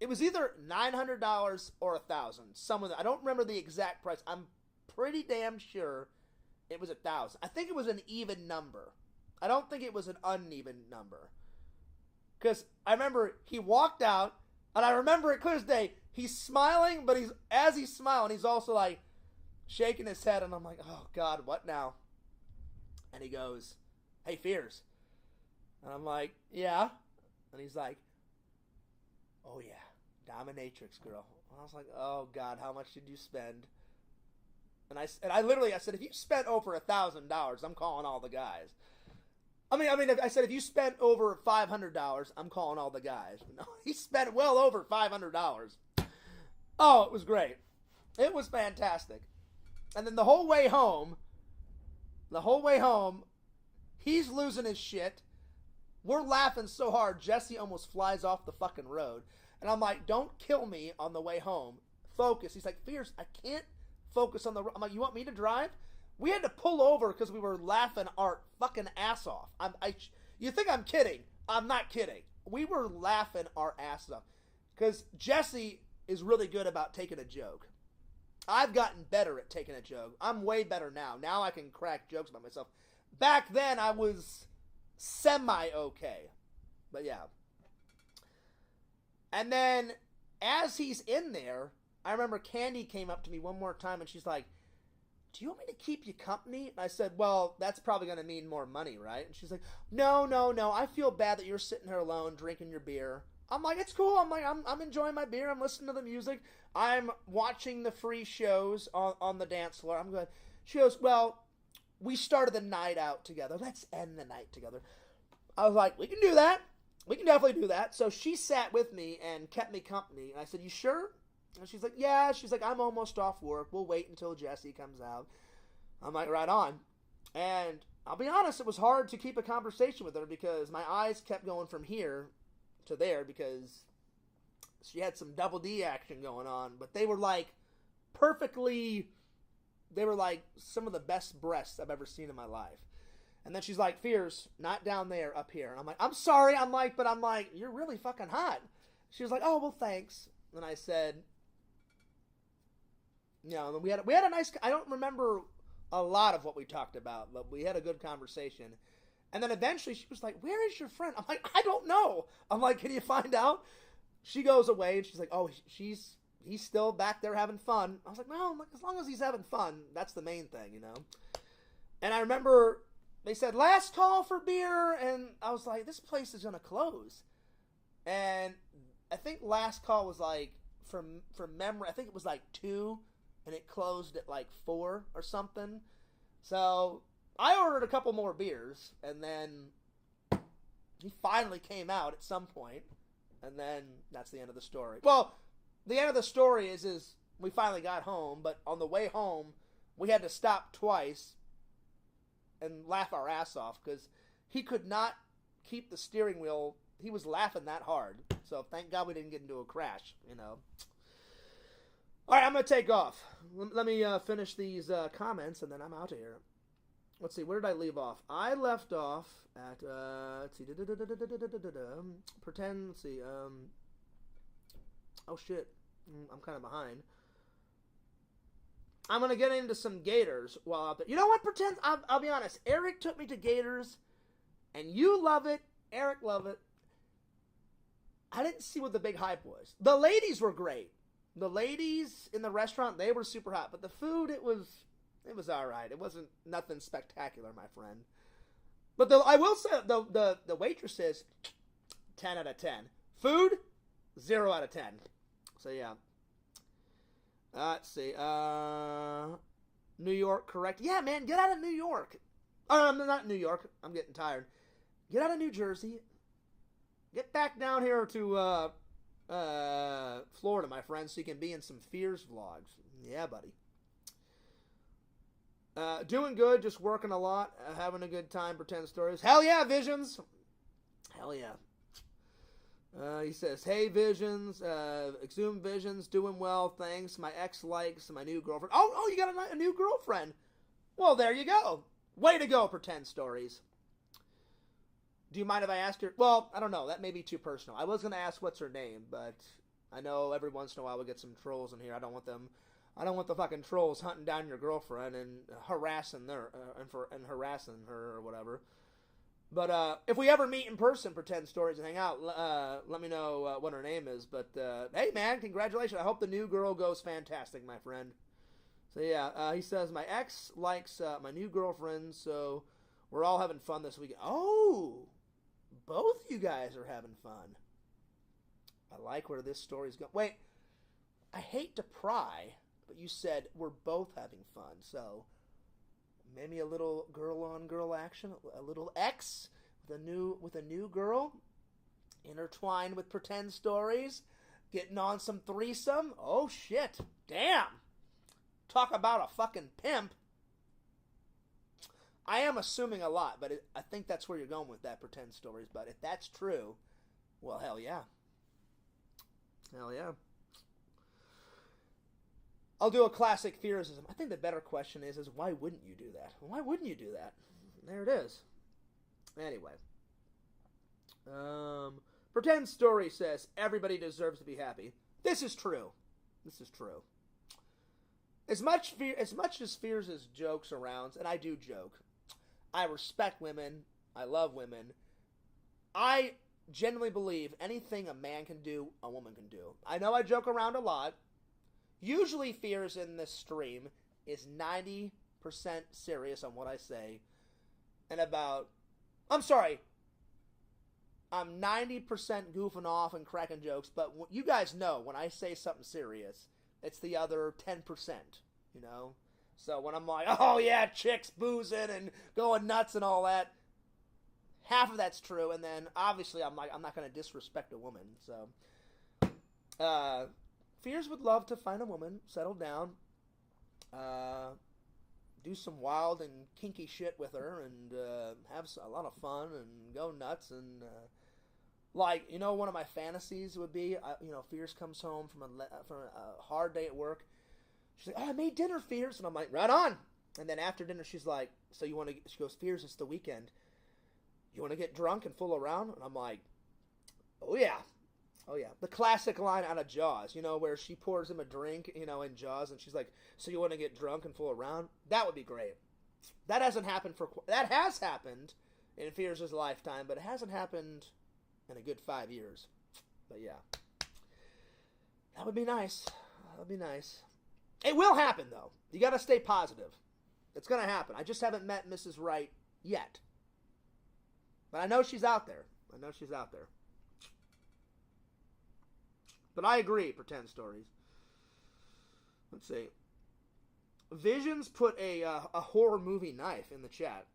it was either $900 or $1,000. Somewhere I don't remember the exact price. I'm pretty damn sure it was $1,000. I think it was an even number. I don't think it was an uneven number. Because I remember he walked out, and I remember it clear as day. He's smiling, but as he's smiling, he's also like shaking his head, and I'm like, oh God, what now? And he goes, hey, Fears. And I'm like, yeah. And he's like, oh yeah, dominatrix girl. And I was like, oh God, how much did you spend? And I said, if you spent over $1,000, I'm calling all the guys. I said, if you spent over $500, I'm calling all the guys. No, he spent well over $500. Oh, it was great. It was fantastic. And then the whole way home, he's losing his shit. We're laughing so hard, Jesse almost flies off the fucking road. And I'm like, don't kill me on the way home. Focus. He's like, Fierce, I can't focus on the road. I'm like, you want me to drive? We had to pull over because we were laughing our fucking ass off. You think I'm kidding? I'm not kidding. We were laughing our ass off. Because Jesse is really good about taking a joke. I've gotten better at taking a joke. I'm way better now. Now I can crack jokes about myself. Back then, I was semi-okay. But yeah. And then, as he's in there, I remember Candy came up to me one more time and she's like, do you want me to keep you company? And I said, well, that's probably going to mean more money, right? And she's like, no. I feel bad that you're sitting here alone drinking your beer. I'm like, it's cool. I'm enjoying my beer. I'm listening to the music. I'm watching the free shows on the dance floor. I'm good. She goes, well, we started the night out together. Let's end the night together. I was like, we can do that. We can definitely do that. So she sat with me and kept me company. And I said, you sure? And she's like, yeah. She's like, I'm almost off work. We'll wait until Jesse comes out. I'm like, right on. And I'll be honest, it was hard to keep a conversation with her because my eyes kept going from here to there because she had some double D action going on. But they were like they were like some of the best breasts I've ever seen in my life. And then she's like, Fierce, not down there, up here. And I'm like, I'm sorry. I'm like, you're really fucking hot. She was like, oh, well, thanks. And I said, you know, we had a nice, I don't remember a lot of what we talked about, but we had a good conversation. And then eventually she was like, where is your friend? I'm like, I don't know. I'm like, can you find out? She goes away and she's like, oh, he's still back there having fun. I was like, well, as long as he's having fun, that's the main thing, you know? And I remember they said, last call for beer. And I was like, this place is going to close. And I think last call was like, from memory, I think it was like 2, and it closed at like 4 or something. So I ordered a couple more beers, and then he finally came out at some point, and then that's the end of the story. Well, the end of the story is we finally got home, but on the way home, we had to stop twice and laugh our ass off because he could not keep the steering wheel. he was laughing that hard. So thank God we didn't get into a crash, you know. All right, I'm going to take off. Let me finish these comments, and then I'm out of here. Let's see, where did I leave off? I left off at, let's see, pretend, let's see, oh shit, I'm kind of behind. I'm going to get into some Gators while out there. You know what, pretend, I'll be honest, Eric took me to Gators, and you love it, Eric loved it. I didn't see what the big hype was. The ladies were great. The ladies in the restaurant, they were super hot, but the food, it was all right. It wasn't nothing spectacular, my friend. But I will say the waitress says 10 out of 10. Food 0 out of 10. So yeah. Let's see. New York, correct? Yeah, man, get out of New York. Oh, I'm not New York. I'm getting tired. Get out of New Jersey. Get back down here to Florida, my friend, so you can be in some Fears vlogs. Yeah, buddy. Doing good, just working a lot, having a good time, pretend stories. Hell yeah, Visions! Hell yeah. He says, hey, Visions, Exhume Visions, doing well, thanks. My ex likes my new girlfriend. Oh, you got a new girlfriend. Well, there you go. Way to go, pretend stories. Do you mind if I ask her? Well, I don't know. That may be too personal. I was going to ask what's her name, but I know every once in a while we get some trolls in here. I don't want the fucking trolls hunting down your girlfriend and harassing her or whatever. But if we ever meet in person, pretend stories, and hang out, let me know what her name is. But hey, man, congratulations. I hope the new girl goes fantastic, my friend. So yeah, he says my ex likes my new girlfriend, so we're all having fun this weekend. Oh, both you guys are having fun. I like where this story's going. Wait, I hate to pry, but you said we're both having fun, so maybe a little girl-on-girl action, a little ex with a new girl, intertwined with pretend stories, getting on some threesome. Oh shit, damn! Talk about a fucking pimp. I am assuming a lot, but I think that's where you're going with that pretend stories. But if that's true, well, hell yeah. Hell yeah. I'll do a classic fearism. I think the better question is why wouldn't you do that? Why wouldn't you do that? There it is. Anyway. Pretend story says everybody deserves to be happy. This is true. This is true. As much as Fears' jokes around, and I do joke, I respect women. I love women. I genuinely believe anything a man can do, a woman can do. I know I joke around a lot. Usually Fears in this stream is 90% serious on what I say. And I'm 90% goofing off and cracking jokes. But you guys know when I say something serious, it's the other 10%, you know? So when I'm like, oh yeah, chicks boozing and going nuts and all that, half of that's true. And then obviously I'm not going to disrespect a woman. So, Fears would love to find a woman, settle down, do some wild and kinky shit with her, and have a lot of fun and go nuts. And like, you know, one of my fantasies would be, Fears comes home from a hard day at work. She's like, oh, I made dinner, Fears. And I'm like, right on. And then after dinner, she's like, so you want to, she goes, Fears, it's the weekend. You want to get drunk and fool around? And I'm like, oh yeah. Oh yeah. The classic line out of Jaws, where she pours him a drink, in Jaws, and she's like, so you want to get drunk and fool around? That would be great. That has happened in Fears' lifetime, but it hasn't happened in a good 5 years. But yeah. That would be nice. That would be nice. It will happen, though. You got to stay positive. It's going to happen. I just haven't met Mrs. Right yet. But I know she's out there. But I agree, pretend stories. Let's see. Visions put a horror movie knife in the chat.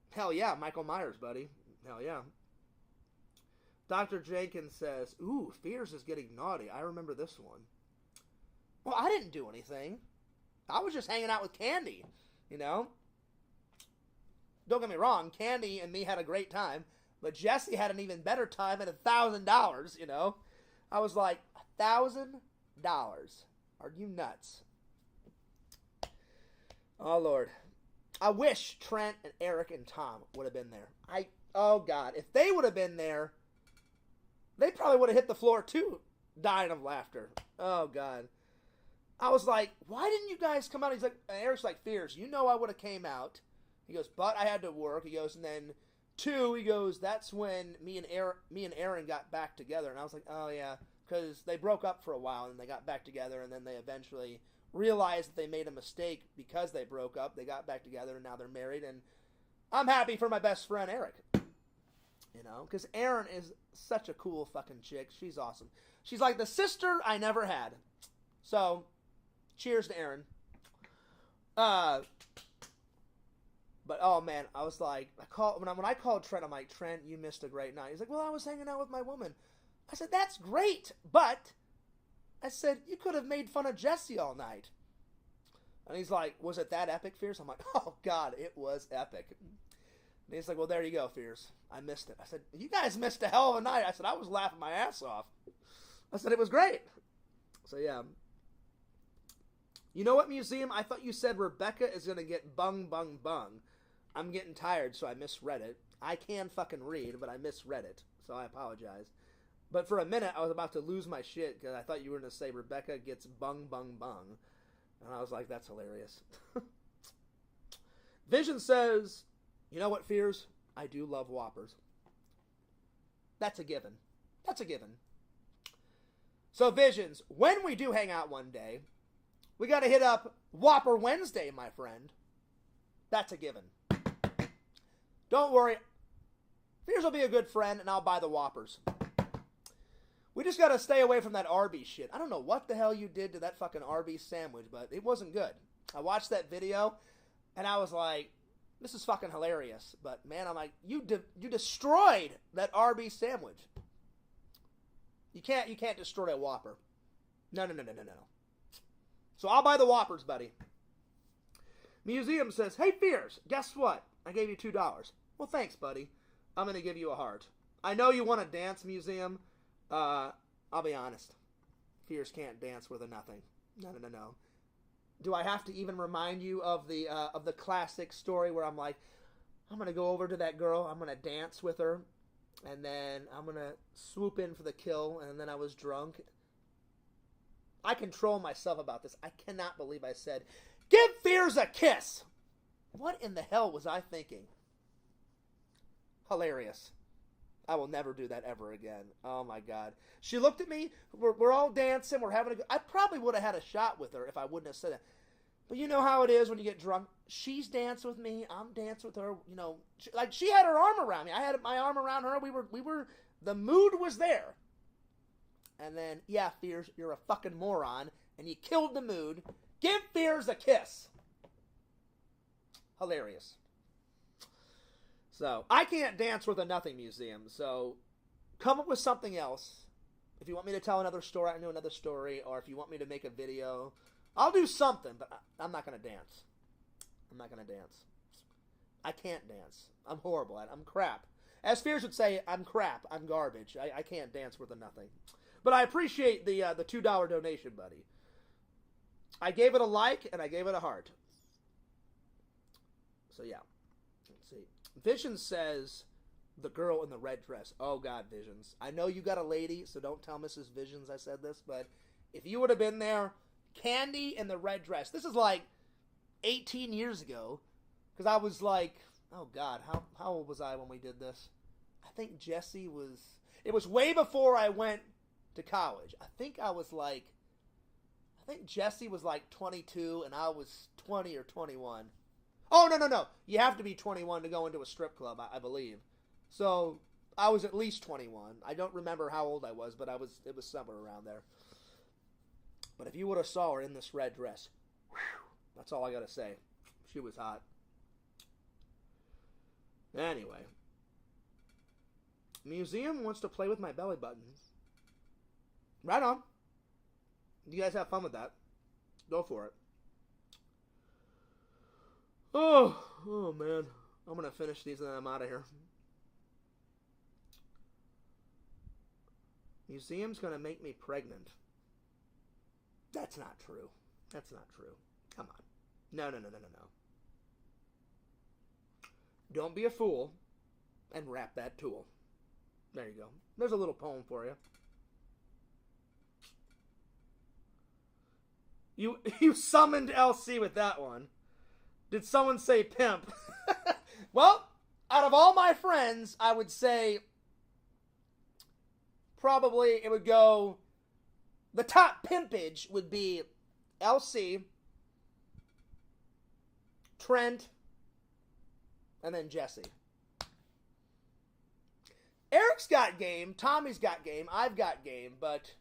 Hell yeah, Michael Myers, buddy. Hell yeah. Dr. Jenkins says, ooh, Fears is getting naughty. I remember this one. Well, I didn't do anything. I was just hanging out with Candy, Don't get me wrong, Candy and me had a great time, But Jesse had an even better time at $1,000, you know. I was like, $1,000? Are you nuts? Oh, Lord. I wish Trent and Eric and Tom would have been there. Oh, God. If they would have been there, they probably would have hit the floor, too, dying of laughter. Oh, God. I was like, why didn't you guys come out? He's like, Eric's like, Fierce, you know I would have came out. He goes, but I had to work. He goes, and then 2, he goes, that's when me and Aaron got back together. And I was like, oh, yeah, because they broke up for a while, and they got back together, and then they eventually realized that they made a mistake because they broke up. They got back together, and now they're married, and I'm happy for my best friend, Eric. You know, because Erin is such a cool fucking chick. She's awesome. She's like the sister I never had. So, cheers to Erin. But oh man, I was like, when I called Trent, I'm like, Trent, you missed a great night. He's like, well, I was hanging out with my woman. I said, that's great, but I said, you could have made fun of Jesse all night. And he's like, was it that epic, Fierce? I'm like, oh God, it was epic. And he's like, well, there you go, Fierce. I missed it. I said, you guys missed a hell of a night. I said, I was laughing my ass off. I said, it was great. So yeah. You know what, Museum? I thought you said Rebecca is going to get bung, bung, bung. I'm getting tired, so I misread it. I can fucking read, but I misread it, so I apologize. But for a minute, I was about to lose my shit, because I thought you were going to say Rebecca gets bung, bung, bung. And I was like, that's hilarious. Vision says, you know what, Fears? I do love Whoppers. That's a given. That's a given. So, Visions, when we do hang out one day, we got to hit up Whopper Wednesday, my friend. That's a given. Don't worry. Fears will be a good friend, and I'll buy the Whoppers. We just got to stay away from that Arby's shit. I don't know what the hell you did to that fucking Arby's sandwich, but it wasn't good. I watched that video, and I was like, this is fucking hilarious. But, man, I'm like, you destroyed that Arby's sandwich. You can't destroy a Whopper. No. So I'll buy the Whoppers, buddy. Museum says, hey, Fears, guess what? I gave you $2. Well, thanks, buddy. I'm going to give you a heart. I know you want to dance, Museum. I'll be honest. Fears can't dance with a nothing. No. Do I have to even remind you of the classic story where I'm like, I'm going to go over to that girl, I'm going to dance with her, and then I'm going to swoop in for the kill, and then I was drunk. I control myself about this. I cannot believe I said, give Fears a kiss. What in the hell was I thinking? Hilarious. I will never do that ever again. Oh my God. She looked at me. We're all dancing. We're having a good... I probably would have had a shot with her if I wouldn't have said that. But you know how it is when you get drunk. She's dancing with me. I'm dancing with her. You know, she had her arm around me. I had my arm around her. We were. The mood was there. And then, yeah, Fears, you're a fucking moron, and you killed the mood. Give Fears a kiss. Hilarious. So, I can't dance with a nothing, Museum, so come up with something else. If you want me to tell another story, I can do another story, or if you want me to make a video, I'll do something, but I'm not going to dance. I'm not going to dance. I can't dance. I'm horrible at it. I'm crap. As Fears would say, I'm crap. I'm garbage. I can't dance with a nothing. But I appreciate the $2 donation, buddy. I gave it a like, and I gave it a heart. So, yeah. Let's see. Vision says, the girl in the red dress. Oh, God, Visions. I know you got a lady, so don't tell Mrs. Visions I said this, but if you would have been there, Candy in the red dress. This is like 18 years ago, because I was like, oh, God, how old was I when we did this? I think Jesse was... It was way before I went to college. I think Jesse was like 22, and I was 20 or 21. Oh, no. You have to be 21 to go into a strip club, I believe. So, I was at least 21. I don't remember how old I was, but it was somewhere around there. But if you would have saw her in this red dress, whew, that's all I got to say. She was hot. Anyway. Museum wants to play with my belly button. Right on. You guys have fun with that. Go for it. Oh man. I'm going to finish these and then I'm out of here. Museum's going to make me pregnant. That's not true. That's not true. Come on. No. Don't be a fool and wrap that tool. There you go. There's a little poem for you. You summoned LC with that one. Did someone say pimp? Well, out of all my friends, I would say probably it would go, the top pimpage would be LC, Trent, and then Jesse. Eric's got game, Tommy's got game, I've got game, but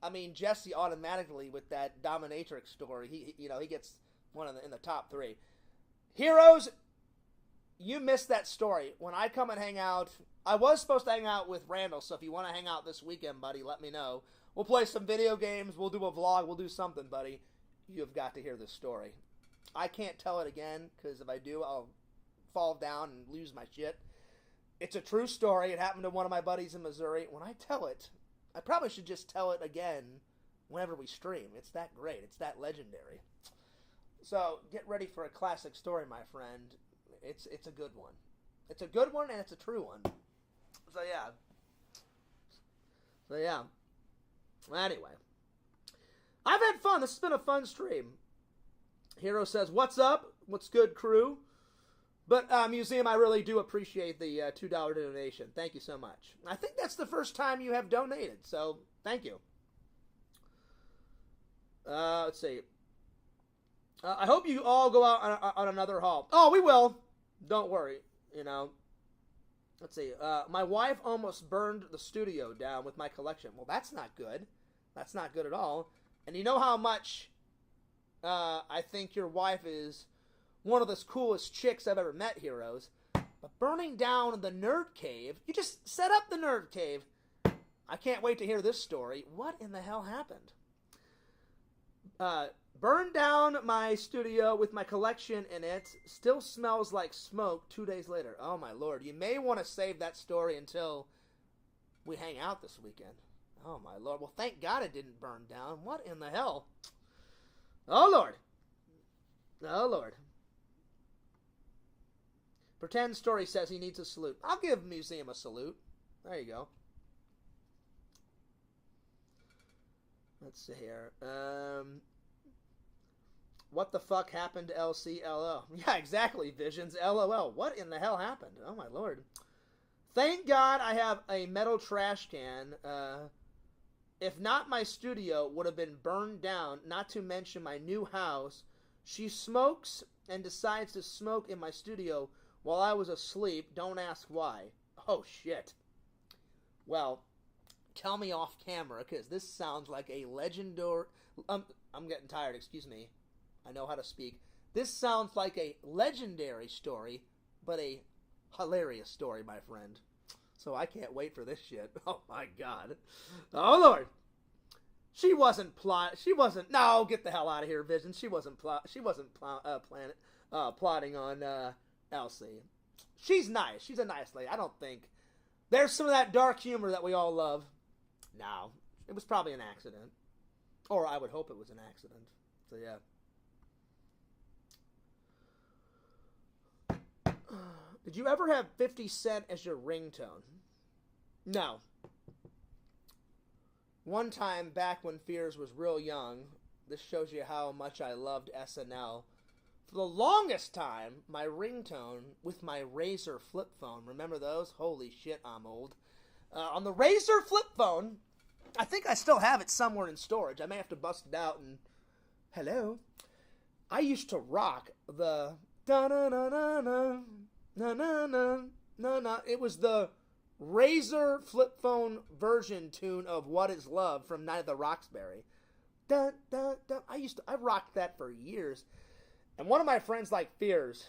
I mean Jesse automatically with that dominatrix story, he gets one in the top 3. Heroes, you missed that story. When I come and hang out, I was supposed to hang out with Randall, so if you want to hang out this weekend, buddy, let me know. We'll play some video games, we'll do a vlog, we'll do something, buddy. You've got to hear this story. I can't tell it again, because if I do, I'll fall down and lose my shit. It's a true story. It happened to one of my buddies in Missouri. When I tell it, I probably should just tell it again whenever we stream. It's that great. It's that legendary. So, get ready for a classic story, my friend. It's a good one. It's a good one, and it's a true one. So, yeah. Anyway. I've had fun. This has been a fun stream. Hero says, what's up? What's good, crew? But, Museum, I really do appreciate the $2 donation. Thank you so much. I think that's the first time you have donated, so thank you. Let's see. I hope you all go out on another haul. Oh, we will. Don't worry, Let's see. My wife almost burned the studio down with my collection. Well, that's not good. That's not good at all. And you know how much I think your wife is one of the coolest chicks I've ever met, Heroes. But burning down the nerd cave, you just set up the nerd cave. I can't wait to hear this story. What in the hell happened? Burned down my studio with my collection in it. Still smells like smoke 2 days later. Oh, my Lord. You may want to save that story until we hang out this weekend. Oh, my Lord. Well, thank God it didn't burn down. What in the hell? Oh, Lord. Oh, Lord. Pretend Story says he needs a salute. I'll give Museum a salute. There you go. Let's see here. What the fuck happened to LCLO? Yeah, exactly, Visions. LOL. What in the hell happened? Oh, my Lord. Thank God I have a metal trash can. If not, my studio would have been burned down, not to mention my new house. She smokes and decides to smoke in my studio while I was asleep. Don't ask why. Oh, shit. Well, tell me off camera, because this sounds like a legendary... I'm getting tired, excuse me. I know how to speak. This sounds like a legendary story, but a hilarious story, my friend. So I can't wait for this shit. Oh, my God. Oh, Lord. She wasn't no, get the hell out of here, Vision. She wasn't plotting on Elsie. She's nice. She's a nice lady. I don't think... There's some of that dark humor that we all love. No. It was probably an accident. Or I would hope it was an accident. So, yeah. Did you ever have 50 Cent as your ringtone? No. One time back when Fears was real young, this shows you how much I loved SNL. For the longest time, my ringtone with my Razor flip phone, remember those? Holy shit, I'm old. On the Razor flip phone, I think I still have it somewhere in storage. I may have to bust it out and... Hello? I used to rock the... Da-na-na-na-na. No. It was the Razor flip phone version tune of What Is Love from Night of the Roxbury. I rocked that for years. And one of my friends, like Fears,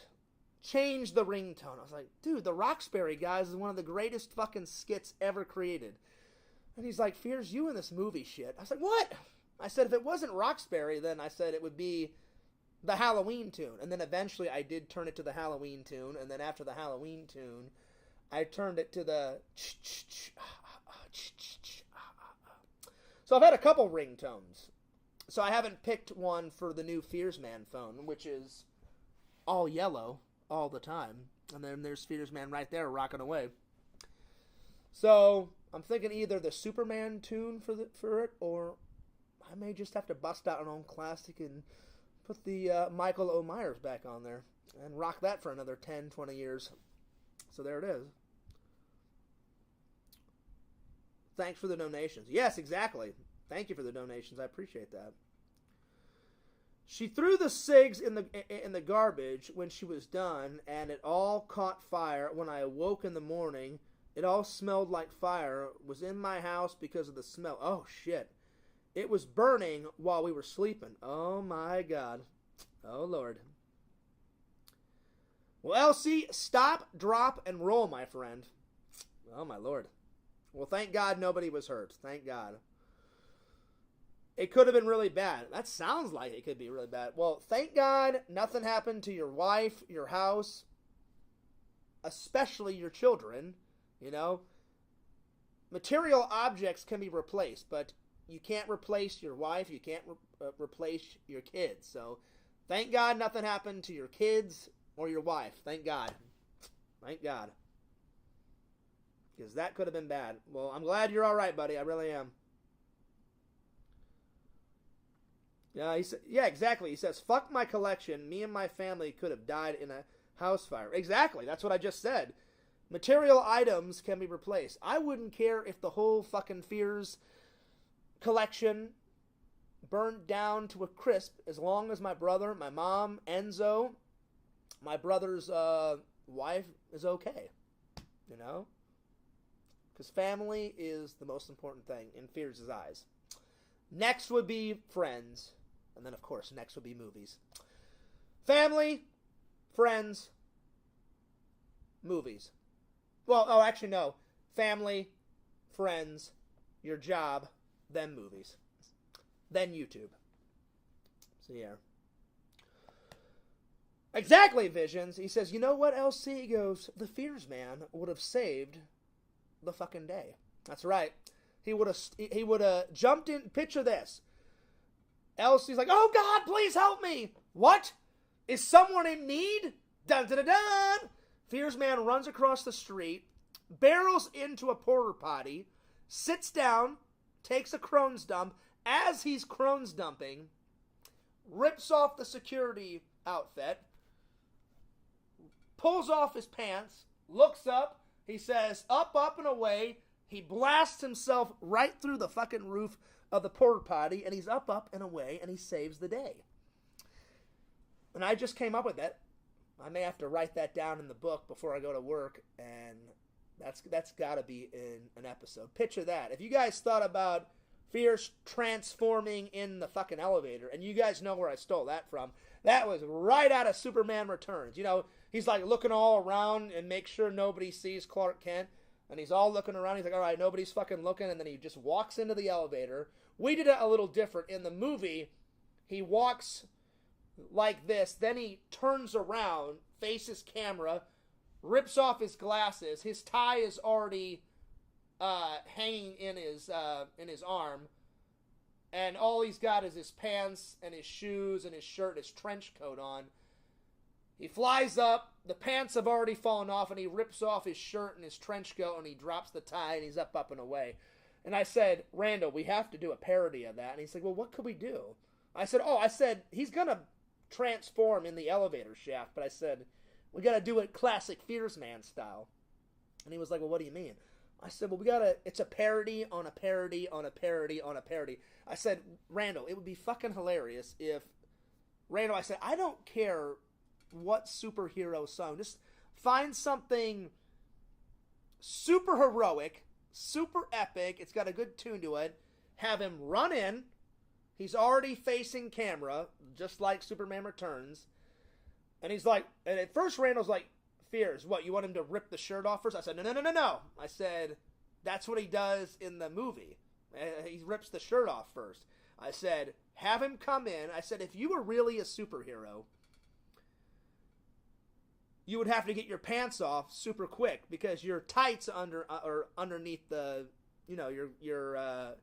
changed the ringtone. I was like, dude, the Roxbury guys is one of the greatest fucking skits ever created. And he's like, Fears, you in this movie shit. I was like, what? I said, if it wasn't Roxbury, then I said it would be the Halloween tune. And then eventually I did turn it to the Halloween tune. And then after the Halloween tune, I turned it to the So I've had a couple ringtones. So I haven't picked one for the new Fearsman phone, which is all yellow all the time. And then there's Fearsman right there rocking away. So I'm thinking either the Superman tune for it, or I may just have to bust out an old classic and put the Michael O. Myers back on there and rock that for another 10, 20 years. So there it is. Thanks for the donations. Yes, exactly. Thank you for the donations. I appreciate that. She threw the cigs in the garbage when she was done, and it all caught fire. When I awoke in the morning, it all smelled like fire. Was in my house because of the smell. Oh, shit. It was burning while we were sleeping. Oh, my God. Oh, Lord. Well, Elsie, stop, drop, and roll, my friend. Oh, my Lord. Well, thank God nobody was hurt. Thank God. It could have been really bad. That sounds like it could be really bad. Well, thank God nothing happened to your wife, your house, especially your children. You know, material objects can be replaced, but you can't replace your wife. You can't replace your kids. So thank God nothing happened to your kids or your wife. Thank God. Thank God. Because that could have been bad. Well, I'm glad you're all right, buddy. I really am. Yeah, exactly. He says, fuck my collection. Me and my family could have died in a house fire. Exactly. That's what I just said. Material items can be replaced. I wouldn't care if the whole fucking Fears collection burned down to a crisp as long as my brother, my mom, Enzo, my brother's wife is okay. You know? Because family is the most important thing in Fears' eyes. Next would be friends. And then, of course, next would be movies. Family, friends, movies. Well, oh, actually, no. Family, friends, your job, then movies. Then YouTube. So, yeah. Exactly, Visions. He says, you know what, LC? He goes, the Fears Man would have saved the fucking day. That's right. He would have jumped in. Picture this. Elsie's like, oh God, please help me. What? Is someone in need? Dun dun dun dun. Fears Man runs across the street, barrels into a porta potty, sits down, takes a crone's dump. As he's crone's dumping, rips off the security outfit, pulls off his pants, looks up. He says, up, up, and away. He blasts himself right through the fucking roof of the porta potty, and he's up, up, and away, and he saves the day. And I just came up with that. I may have to write that down in the book before I go to work, and that's got to be in an episode. Picture that. If you guys thought about Fierce transforming in the fucking elevator, and you guys know where I stole that from, that was right out of Superman Returns. You know, he's like looking all around and make sure nobody sees Clark Kent. And he's all looking around. He's like, all right, nobody's fucking looking. And then he just walks into the elevator. We did it a little different. In the movie, he walks like this. Then he turns around, faces camera, rips off his glasses. His tie is already hanging in his arm. And all he's got is his pants and his shoes and his shirt, his trench coat on. He flies up, the pants have already fallen off, and he rips off his shirt and his trench coat, and he drops the tie, and he's up, up, and away. And I said, Randall, we have to do a parody of that. And he's like, well, what could we do? I said, he's going to transform in the elevator shaft, but I said, we got to do it classic Fears Man style. And he was like, well, what do you mean? I said, well, it's a parody on a parody on a parody on a parody. I said, Randall, it would be fucking hilarious if, Randall, I said, I don't care what superhero song. Just find something super heroic, super epic. It's got a good tune to it. Have him run in. He's already facing camera, just like Superman Returns. And he's like, and at first Randall's like, Fears, what, you want him to rip the shirt off first? I said, no. I said, that's what he does in the movie. He rips the shirt off first. I said, have him come in. I said, if you were really a superhero, you would have to get your pants off super quick because your tights underneath the, you know, your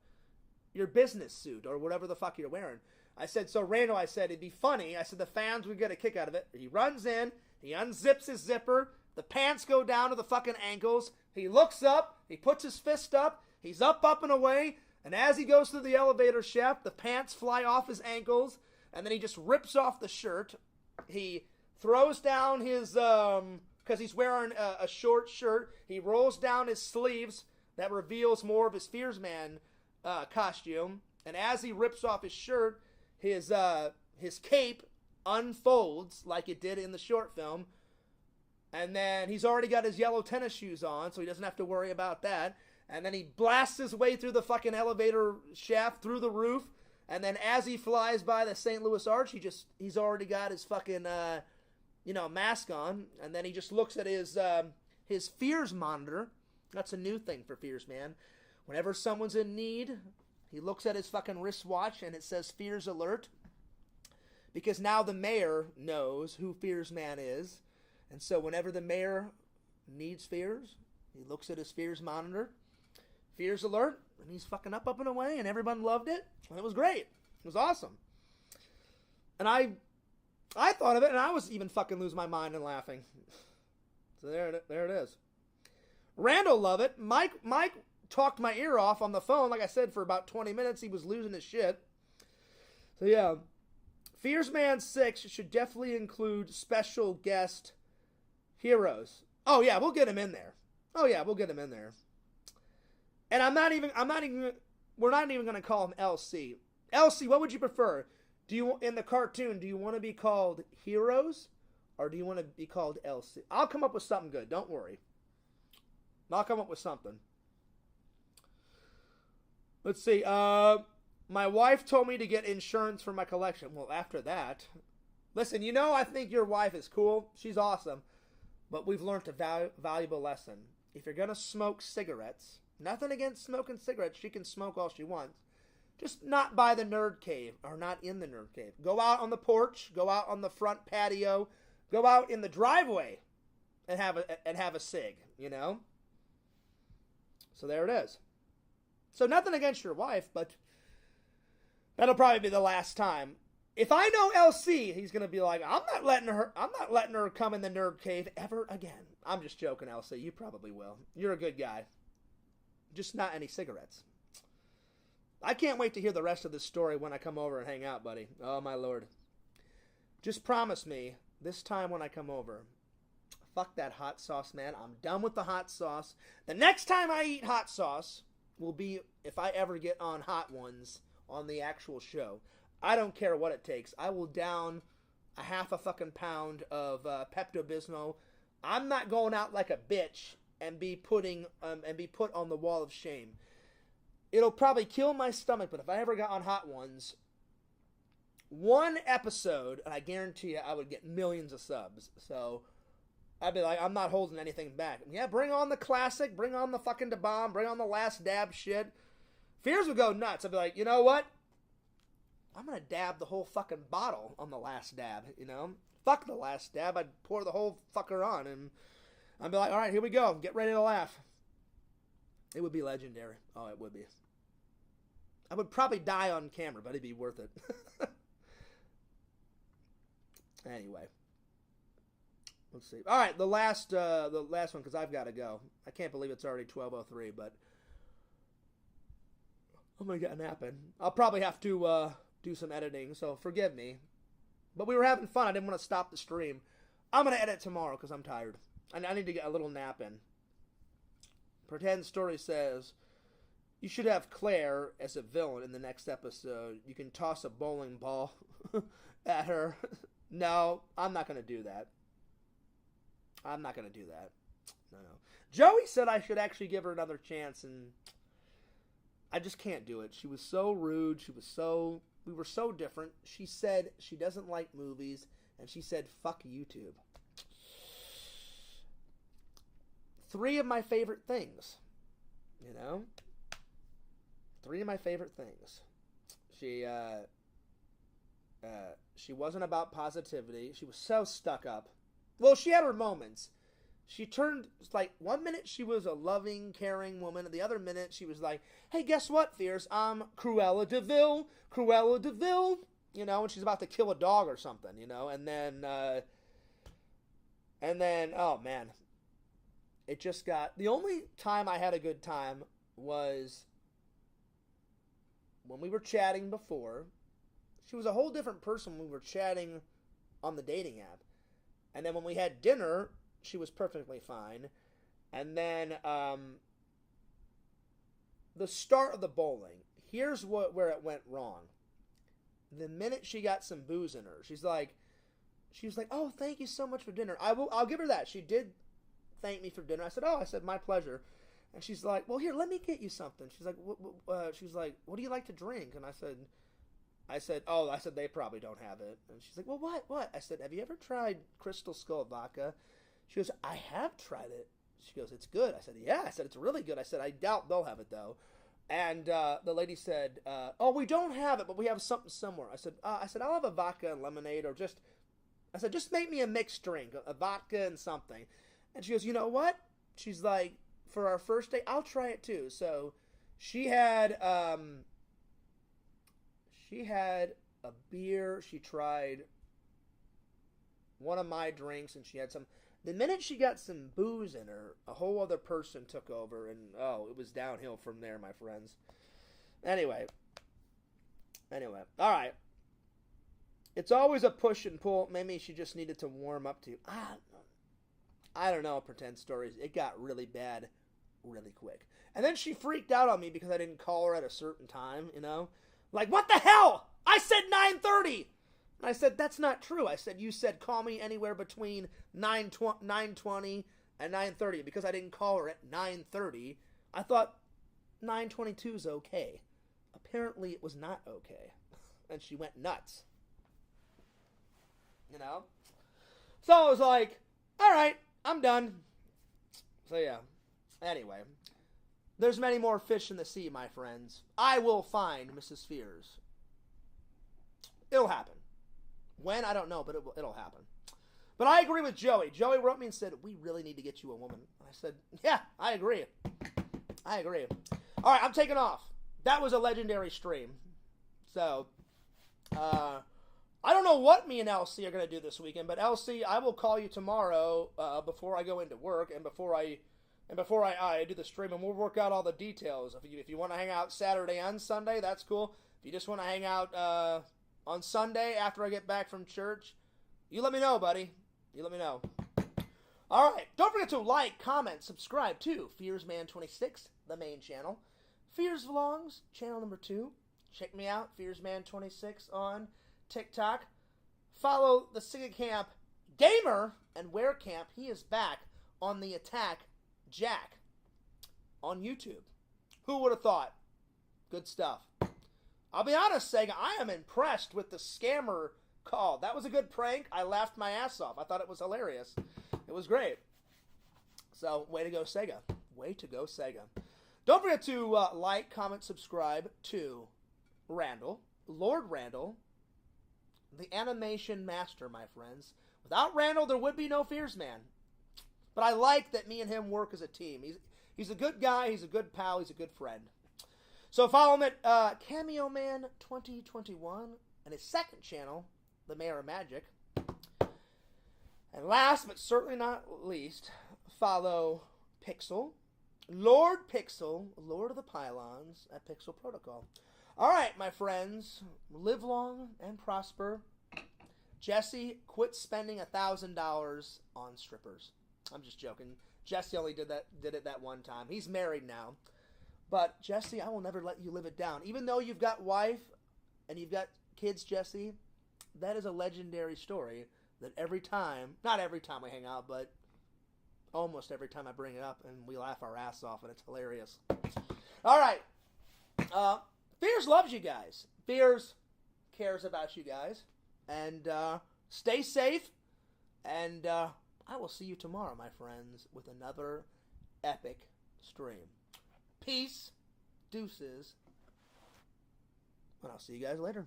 your business suit or whatever the fuck you're wearing. I said, so Randall, I said, it'd be funny. I said, the fans would get a kick out of it. He runs in, he unzips his zipper, the pants go down to the fucking ankles, he looks up, he puts his fist up, he's up and away, and as he goes through the elevator shaft, the pants fly off his ankles, and then he just rips off the shirt. He throws down his, because he's wearing a short shirt, he rolls down his sleeves that reveals more of his Fears Man costume, and as he rips off his shirt, his cape unfolds like it did in the short film, and then he's already got his yellow tennis shoes on, so he doesn't have to worry about that. And then he blasts his way through the fucking elevator shaft, through the roof, and then as he flies by the St. Louis Arch, he's already got his fucking mask on, and then he just looks at his Fears monitor. That's a new thing for Fears Man. Whenever someone's in need, he looks at his fucking wristwatch and it says Fears Alert. Because now the mayor knows who Fears Man is. And so whenever the mayor needs Fears, he looks at his Fears monitor. Fears Alert. And he's fucking up and away. And everyone loved it. And it was great. It was awesome. And I thought of it and I was even fucking losing my mind and laughing. So there it is. Randall loved it. Mike talked my ear off on the phone, like I said, for about 20 minutes. He was losing his shit. So yeah, Fears Man 6 should definitely include special guest heroes. Oh yeah, we'll get him in there. And we're not even going to call him LC. LC, what would you prefer? In the cartoon, do you want to be called Heroes or do you want to be called LC? I'll come up with something good, don't worry. I'll come up with something. Let's see. My wife told me to get insurance for my collection. Well, after that, listen, I think your wife is cool. She's awesome. But we've learned a valuable lesson. If you're going to smoke cigarettes, nothing against smoking cigarettes. She can smoke all she wants. Just not by the nerd cave or not in the nerd cave. Go out on the porch. Go out on the front patio. Go out in the driveway and have a cig, So there it is. So nothing against your wife, but that'll probably be the last time. If I know LC, he's gonna be like, I'm not letting her come in the nerd cave ever again. I'm just joking, LC. You probably will. You're a good guy. Just not any cigarettes. I can't wait to hear the rest of this story when I come over and hang out, buddy. Oh my lord. Just promise me this time when I come over. Fuck that hot sauce, man. I'm done with the hot sauce. The next time I eat hot sauce will be if I ever get on Hot Ones on the actual show. I don't care what it takes. I will down a half a fucking pound of Pepto-Bismol. I'm not going out like a bitch and be put on the wall of shame. It'll probably kill my stomach, but if I ever got on Hot Ones, one episode, and I guarantee you I would get millions of subs. So I'd be like, I'm not holding anything back. Yeah, bring on the classic, bring on the fucking da bomb, bring on the last dab shit. Fears would go nuts. I'd be like, you know what? I'm going to dab the whole fucking bottle on the last dab, Fuck the last dab. I'd pour the whole fucker on, and I'd be like, all right, here we go. Get ready to laugh. It would be legendary. Oh, it would be. I would probably die on camera, but it'd be worth it. Anyway. Let's see. All right, the last one, because I've got to go. I can't believe it's already 12:03, but I'm going to get a nap in. I'll probably have to do some editing, so forgive me. But we were having fun. I didn't want to stop the stream. I'm going to edit tomorrow because I'm tired. And I need to get a little nap in. Pretend Story says, you should have Claire as a villain in the next episode. You can toss a bowling ball at her. No, I'm not going to do that. No. Joey said I should actually give her another chance, and I just can't do it. She was so rude. We were so different. She said she doesn't like movies, and she said, fuck YouTube. 3 of my favorite things, 3 of my favorite things. She wasn't about positivity. She was so stuck up. Well, she had her moments. she turned, like, one minute she was a loving, caring woman, and the other minute she was like, hey, guess what, Fierce? I'm Cruella de Vil, you know, and she's about to kill a dog or something, you know, and then, oh, man. It just got, the only time I had a good time was when we were chatting before. She was a whole different person when we were chatting on the dating app. And then when we had dinner, she was perfectly fine. And then the start of the bowling. Here's where it went wrong. The minute she got some booze in her, she was like, oh, thank you so much for dinner. I'll give her that. She did thank me for dinner. I said, my pleasure. And she's like, well, here, let me get you something. She's like, what do you like to drink? And I said, they probably don't have it. And she's like, well, what? I said, have you ever tried Crystal Skull vodka? She goes, I have tried it. She goes, it's good. I said, yeah. I said, it's really good. I said, I doubt they'll have it, though. And the lady said, oh, we don't have it, but we have something similar. I said, I'll have a vodka and lemonade, or just make me a mixed drink, a vodka and something. And she goes, you know what? She's like, for our first date, I'll try it too. So she had a beer. She tried one of my drinks, and she had some. The minute she got some booze in her, a whole other person took over, and it was downhill from there, my friends. Anyway, all right. It's always a push and pull. Maybe she just needed to warm up to. I don't know, pretend stories. It got really bad really quick. And then she freaked out on me because I didn't call her at a certain time, you know? Like, what the hell? I said 9:30. And I said, that's not true. I said, you said call me anywhere between 9:20 and 9:30. Because I didn't call her at 9:30, I thought 9:22 is okay. Apparently it was not okay. And she went nuts. You know? So I was like, all right, I'm done. So yeah. Anyway. There's many more fish in the sea, my friends. I will find Mrs. Fears. It'll happen. When? I don't know, but it'll happen. But I agree with Joey. Joey wrote me and said, we really need to get you a woman. And I said, yeah, I agree. All right, I'm taking off. That was a legendary stream. So, I don't know what me and LC are going to do this weekend, but LC, I will call you tomorrow before I go into work and before I do the stream, and we'll work out all the details. If you want to hang out Saturday and Sunday, that's cool. If you just want to hang out on Sunday after I get back from church, you let me know, buddy. You let me know. All right. Don't forget to like, comment, subscribe to FearsMan26, the main channel. Fears Vlogs, channel number 2. Check me out, FearsMan26 on TikTok. Follow the Sega Camp Gamer and Wear Camp. He is back on the Attack Jack on YouTube. Who would have thought? Good stuff. I'll be honest, Sega, I am impressed with the scammer call. That was a good prank. I laughed my ass off. I thought it was hilarious. It was great. So, way to go, Sega. Way to go, Sega. Don't forget to like, comment, subscribe to Randall, Lord Randall, the animation master, my friends. Without Randall, there would be no Fears Man. But I like that me and him work as a team. He's a good guy. He's a good pal. He's a good friend. So follow him at Cameo Man 2021 and his second channel, The Mayor of Magic. And last but certainly not least, follow Pixel, Lord Pixel, Lord of the Pylons at Pixel Protocol. All right, my friends, live long and prosper. Jesse, quit spending $1,000 on strippers. I'm just joking. Jesse only did it that one time. He's married now. But, Jesse, I will never let you live it down. Even though you've got wife and you've got kids, Jesse, that is a legendary story that every time, not every time we hang out, but almost every time I bring it up, and we laugh our ass off, and it's hilarious. All right. Fears loves you guys. Fears cares about you guys. And stay safe. And I will see you tomorrow, my friends, with another epic stream. Peace, deuces, and I'll see you guys later.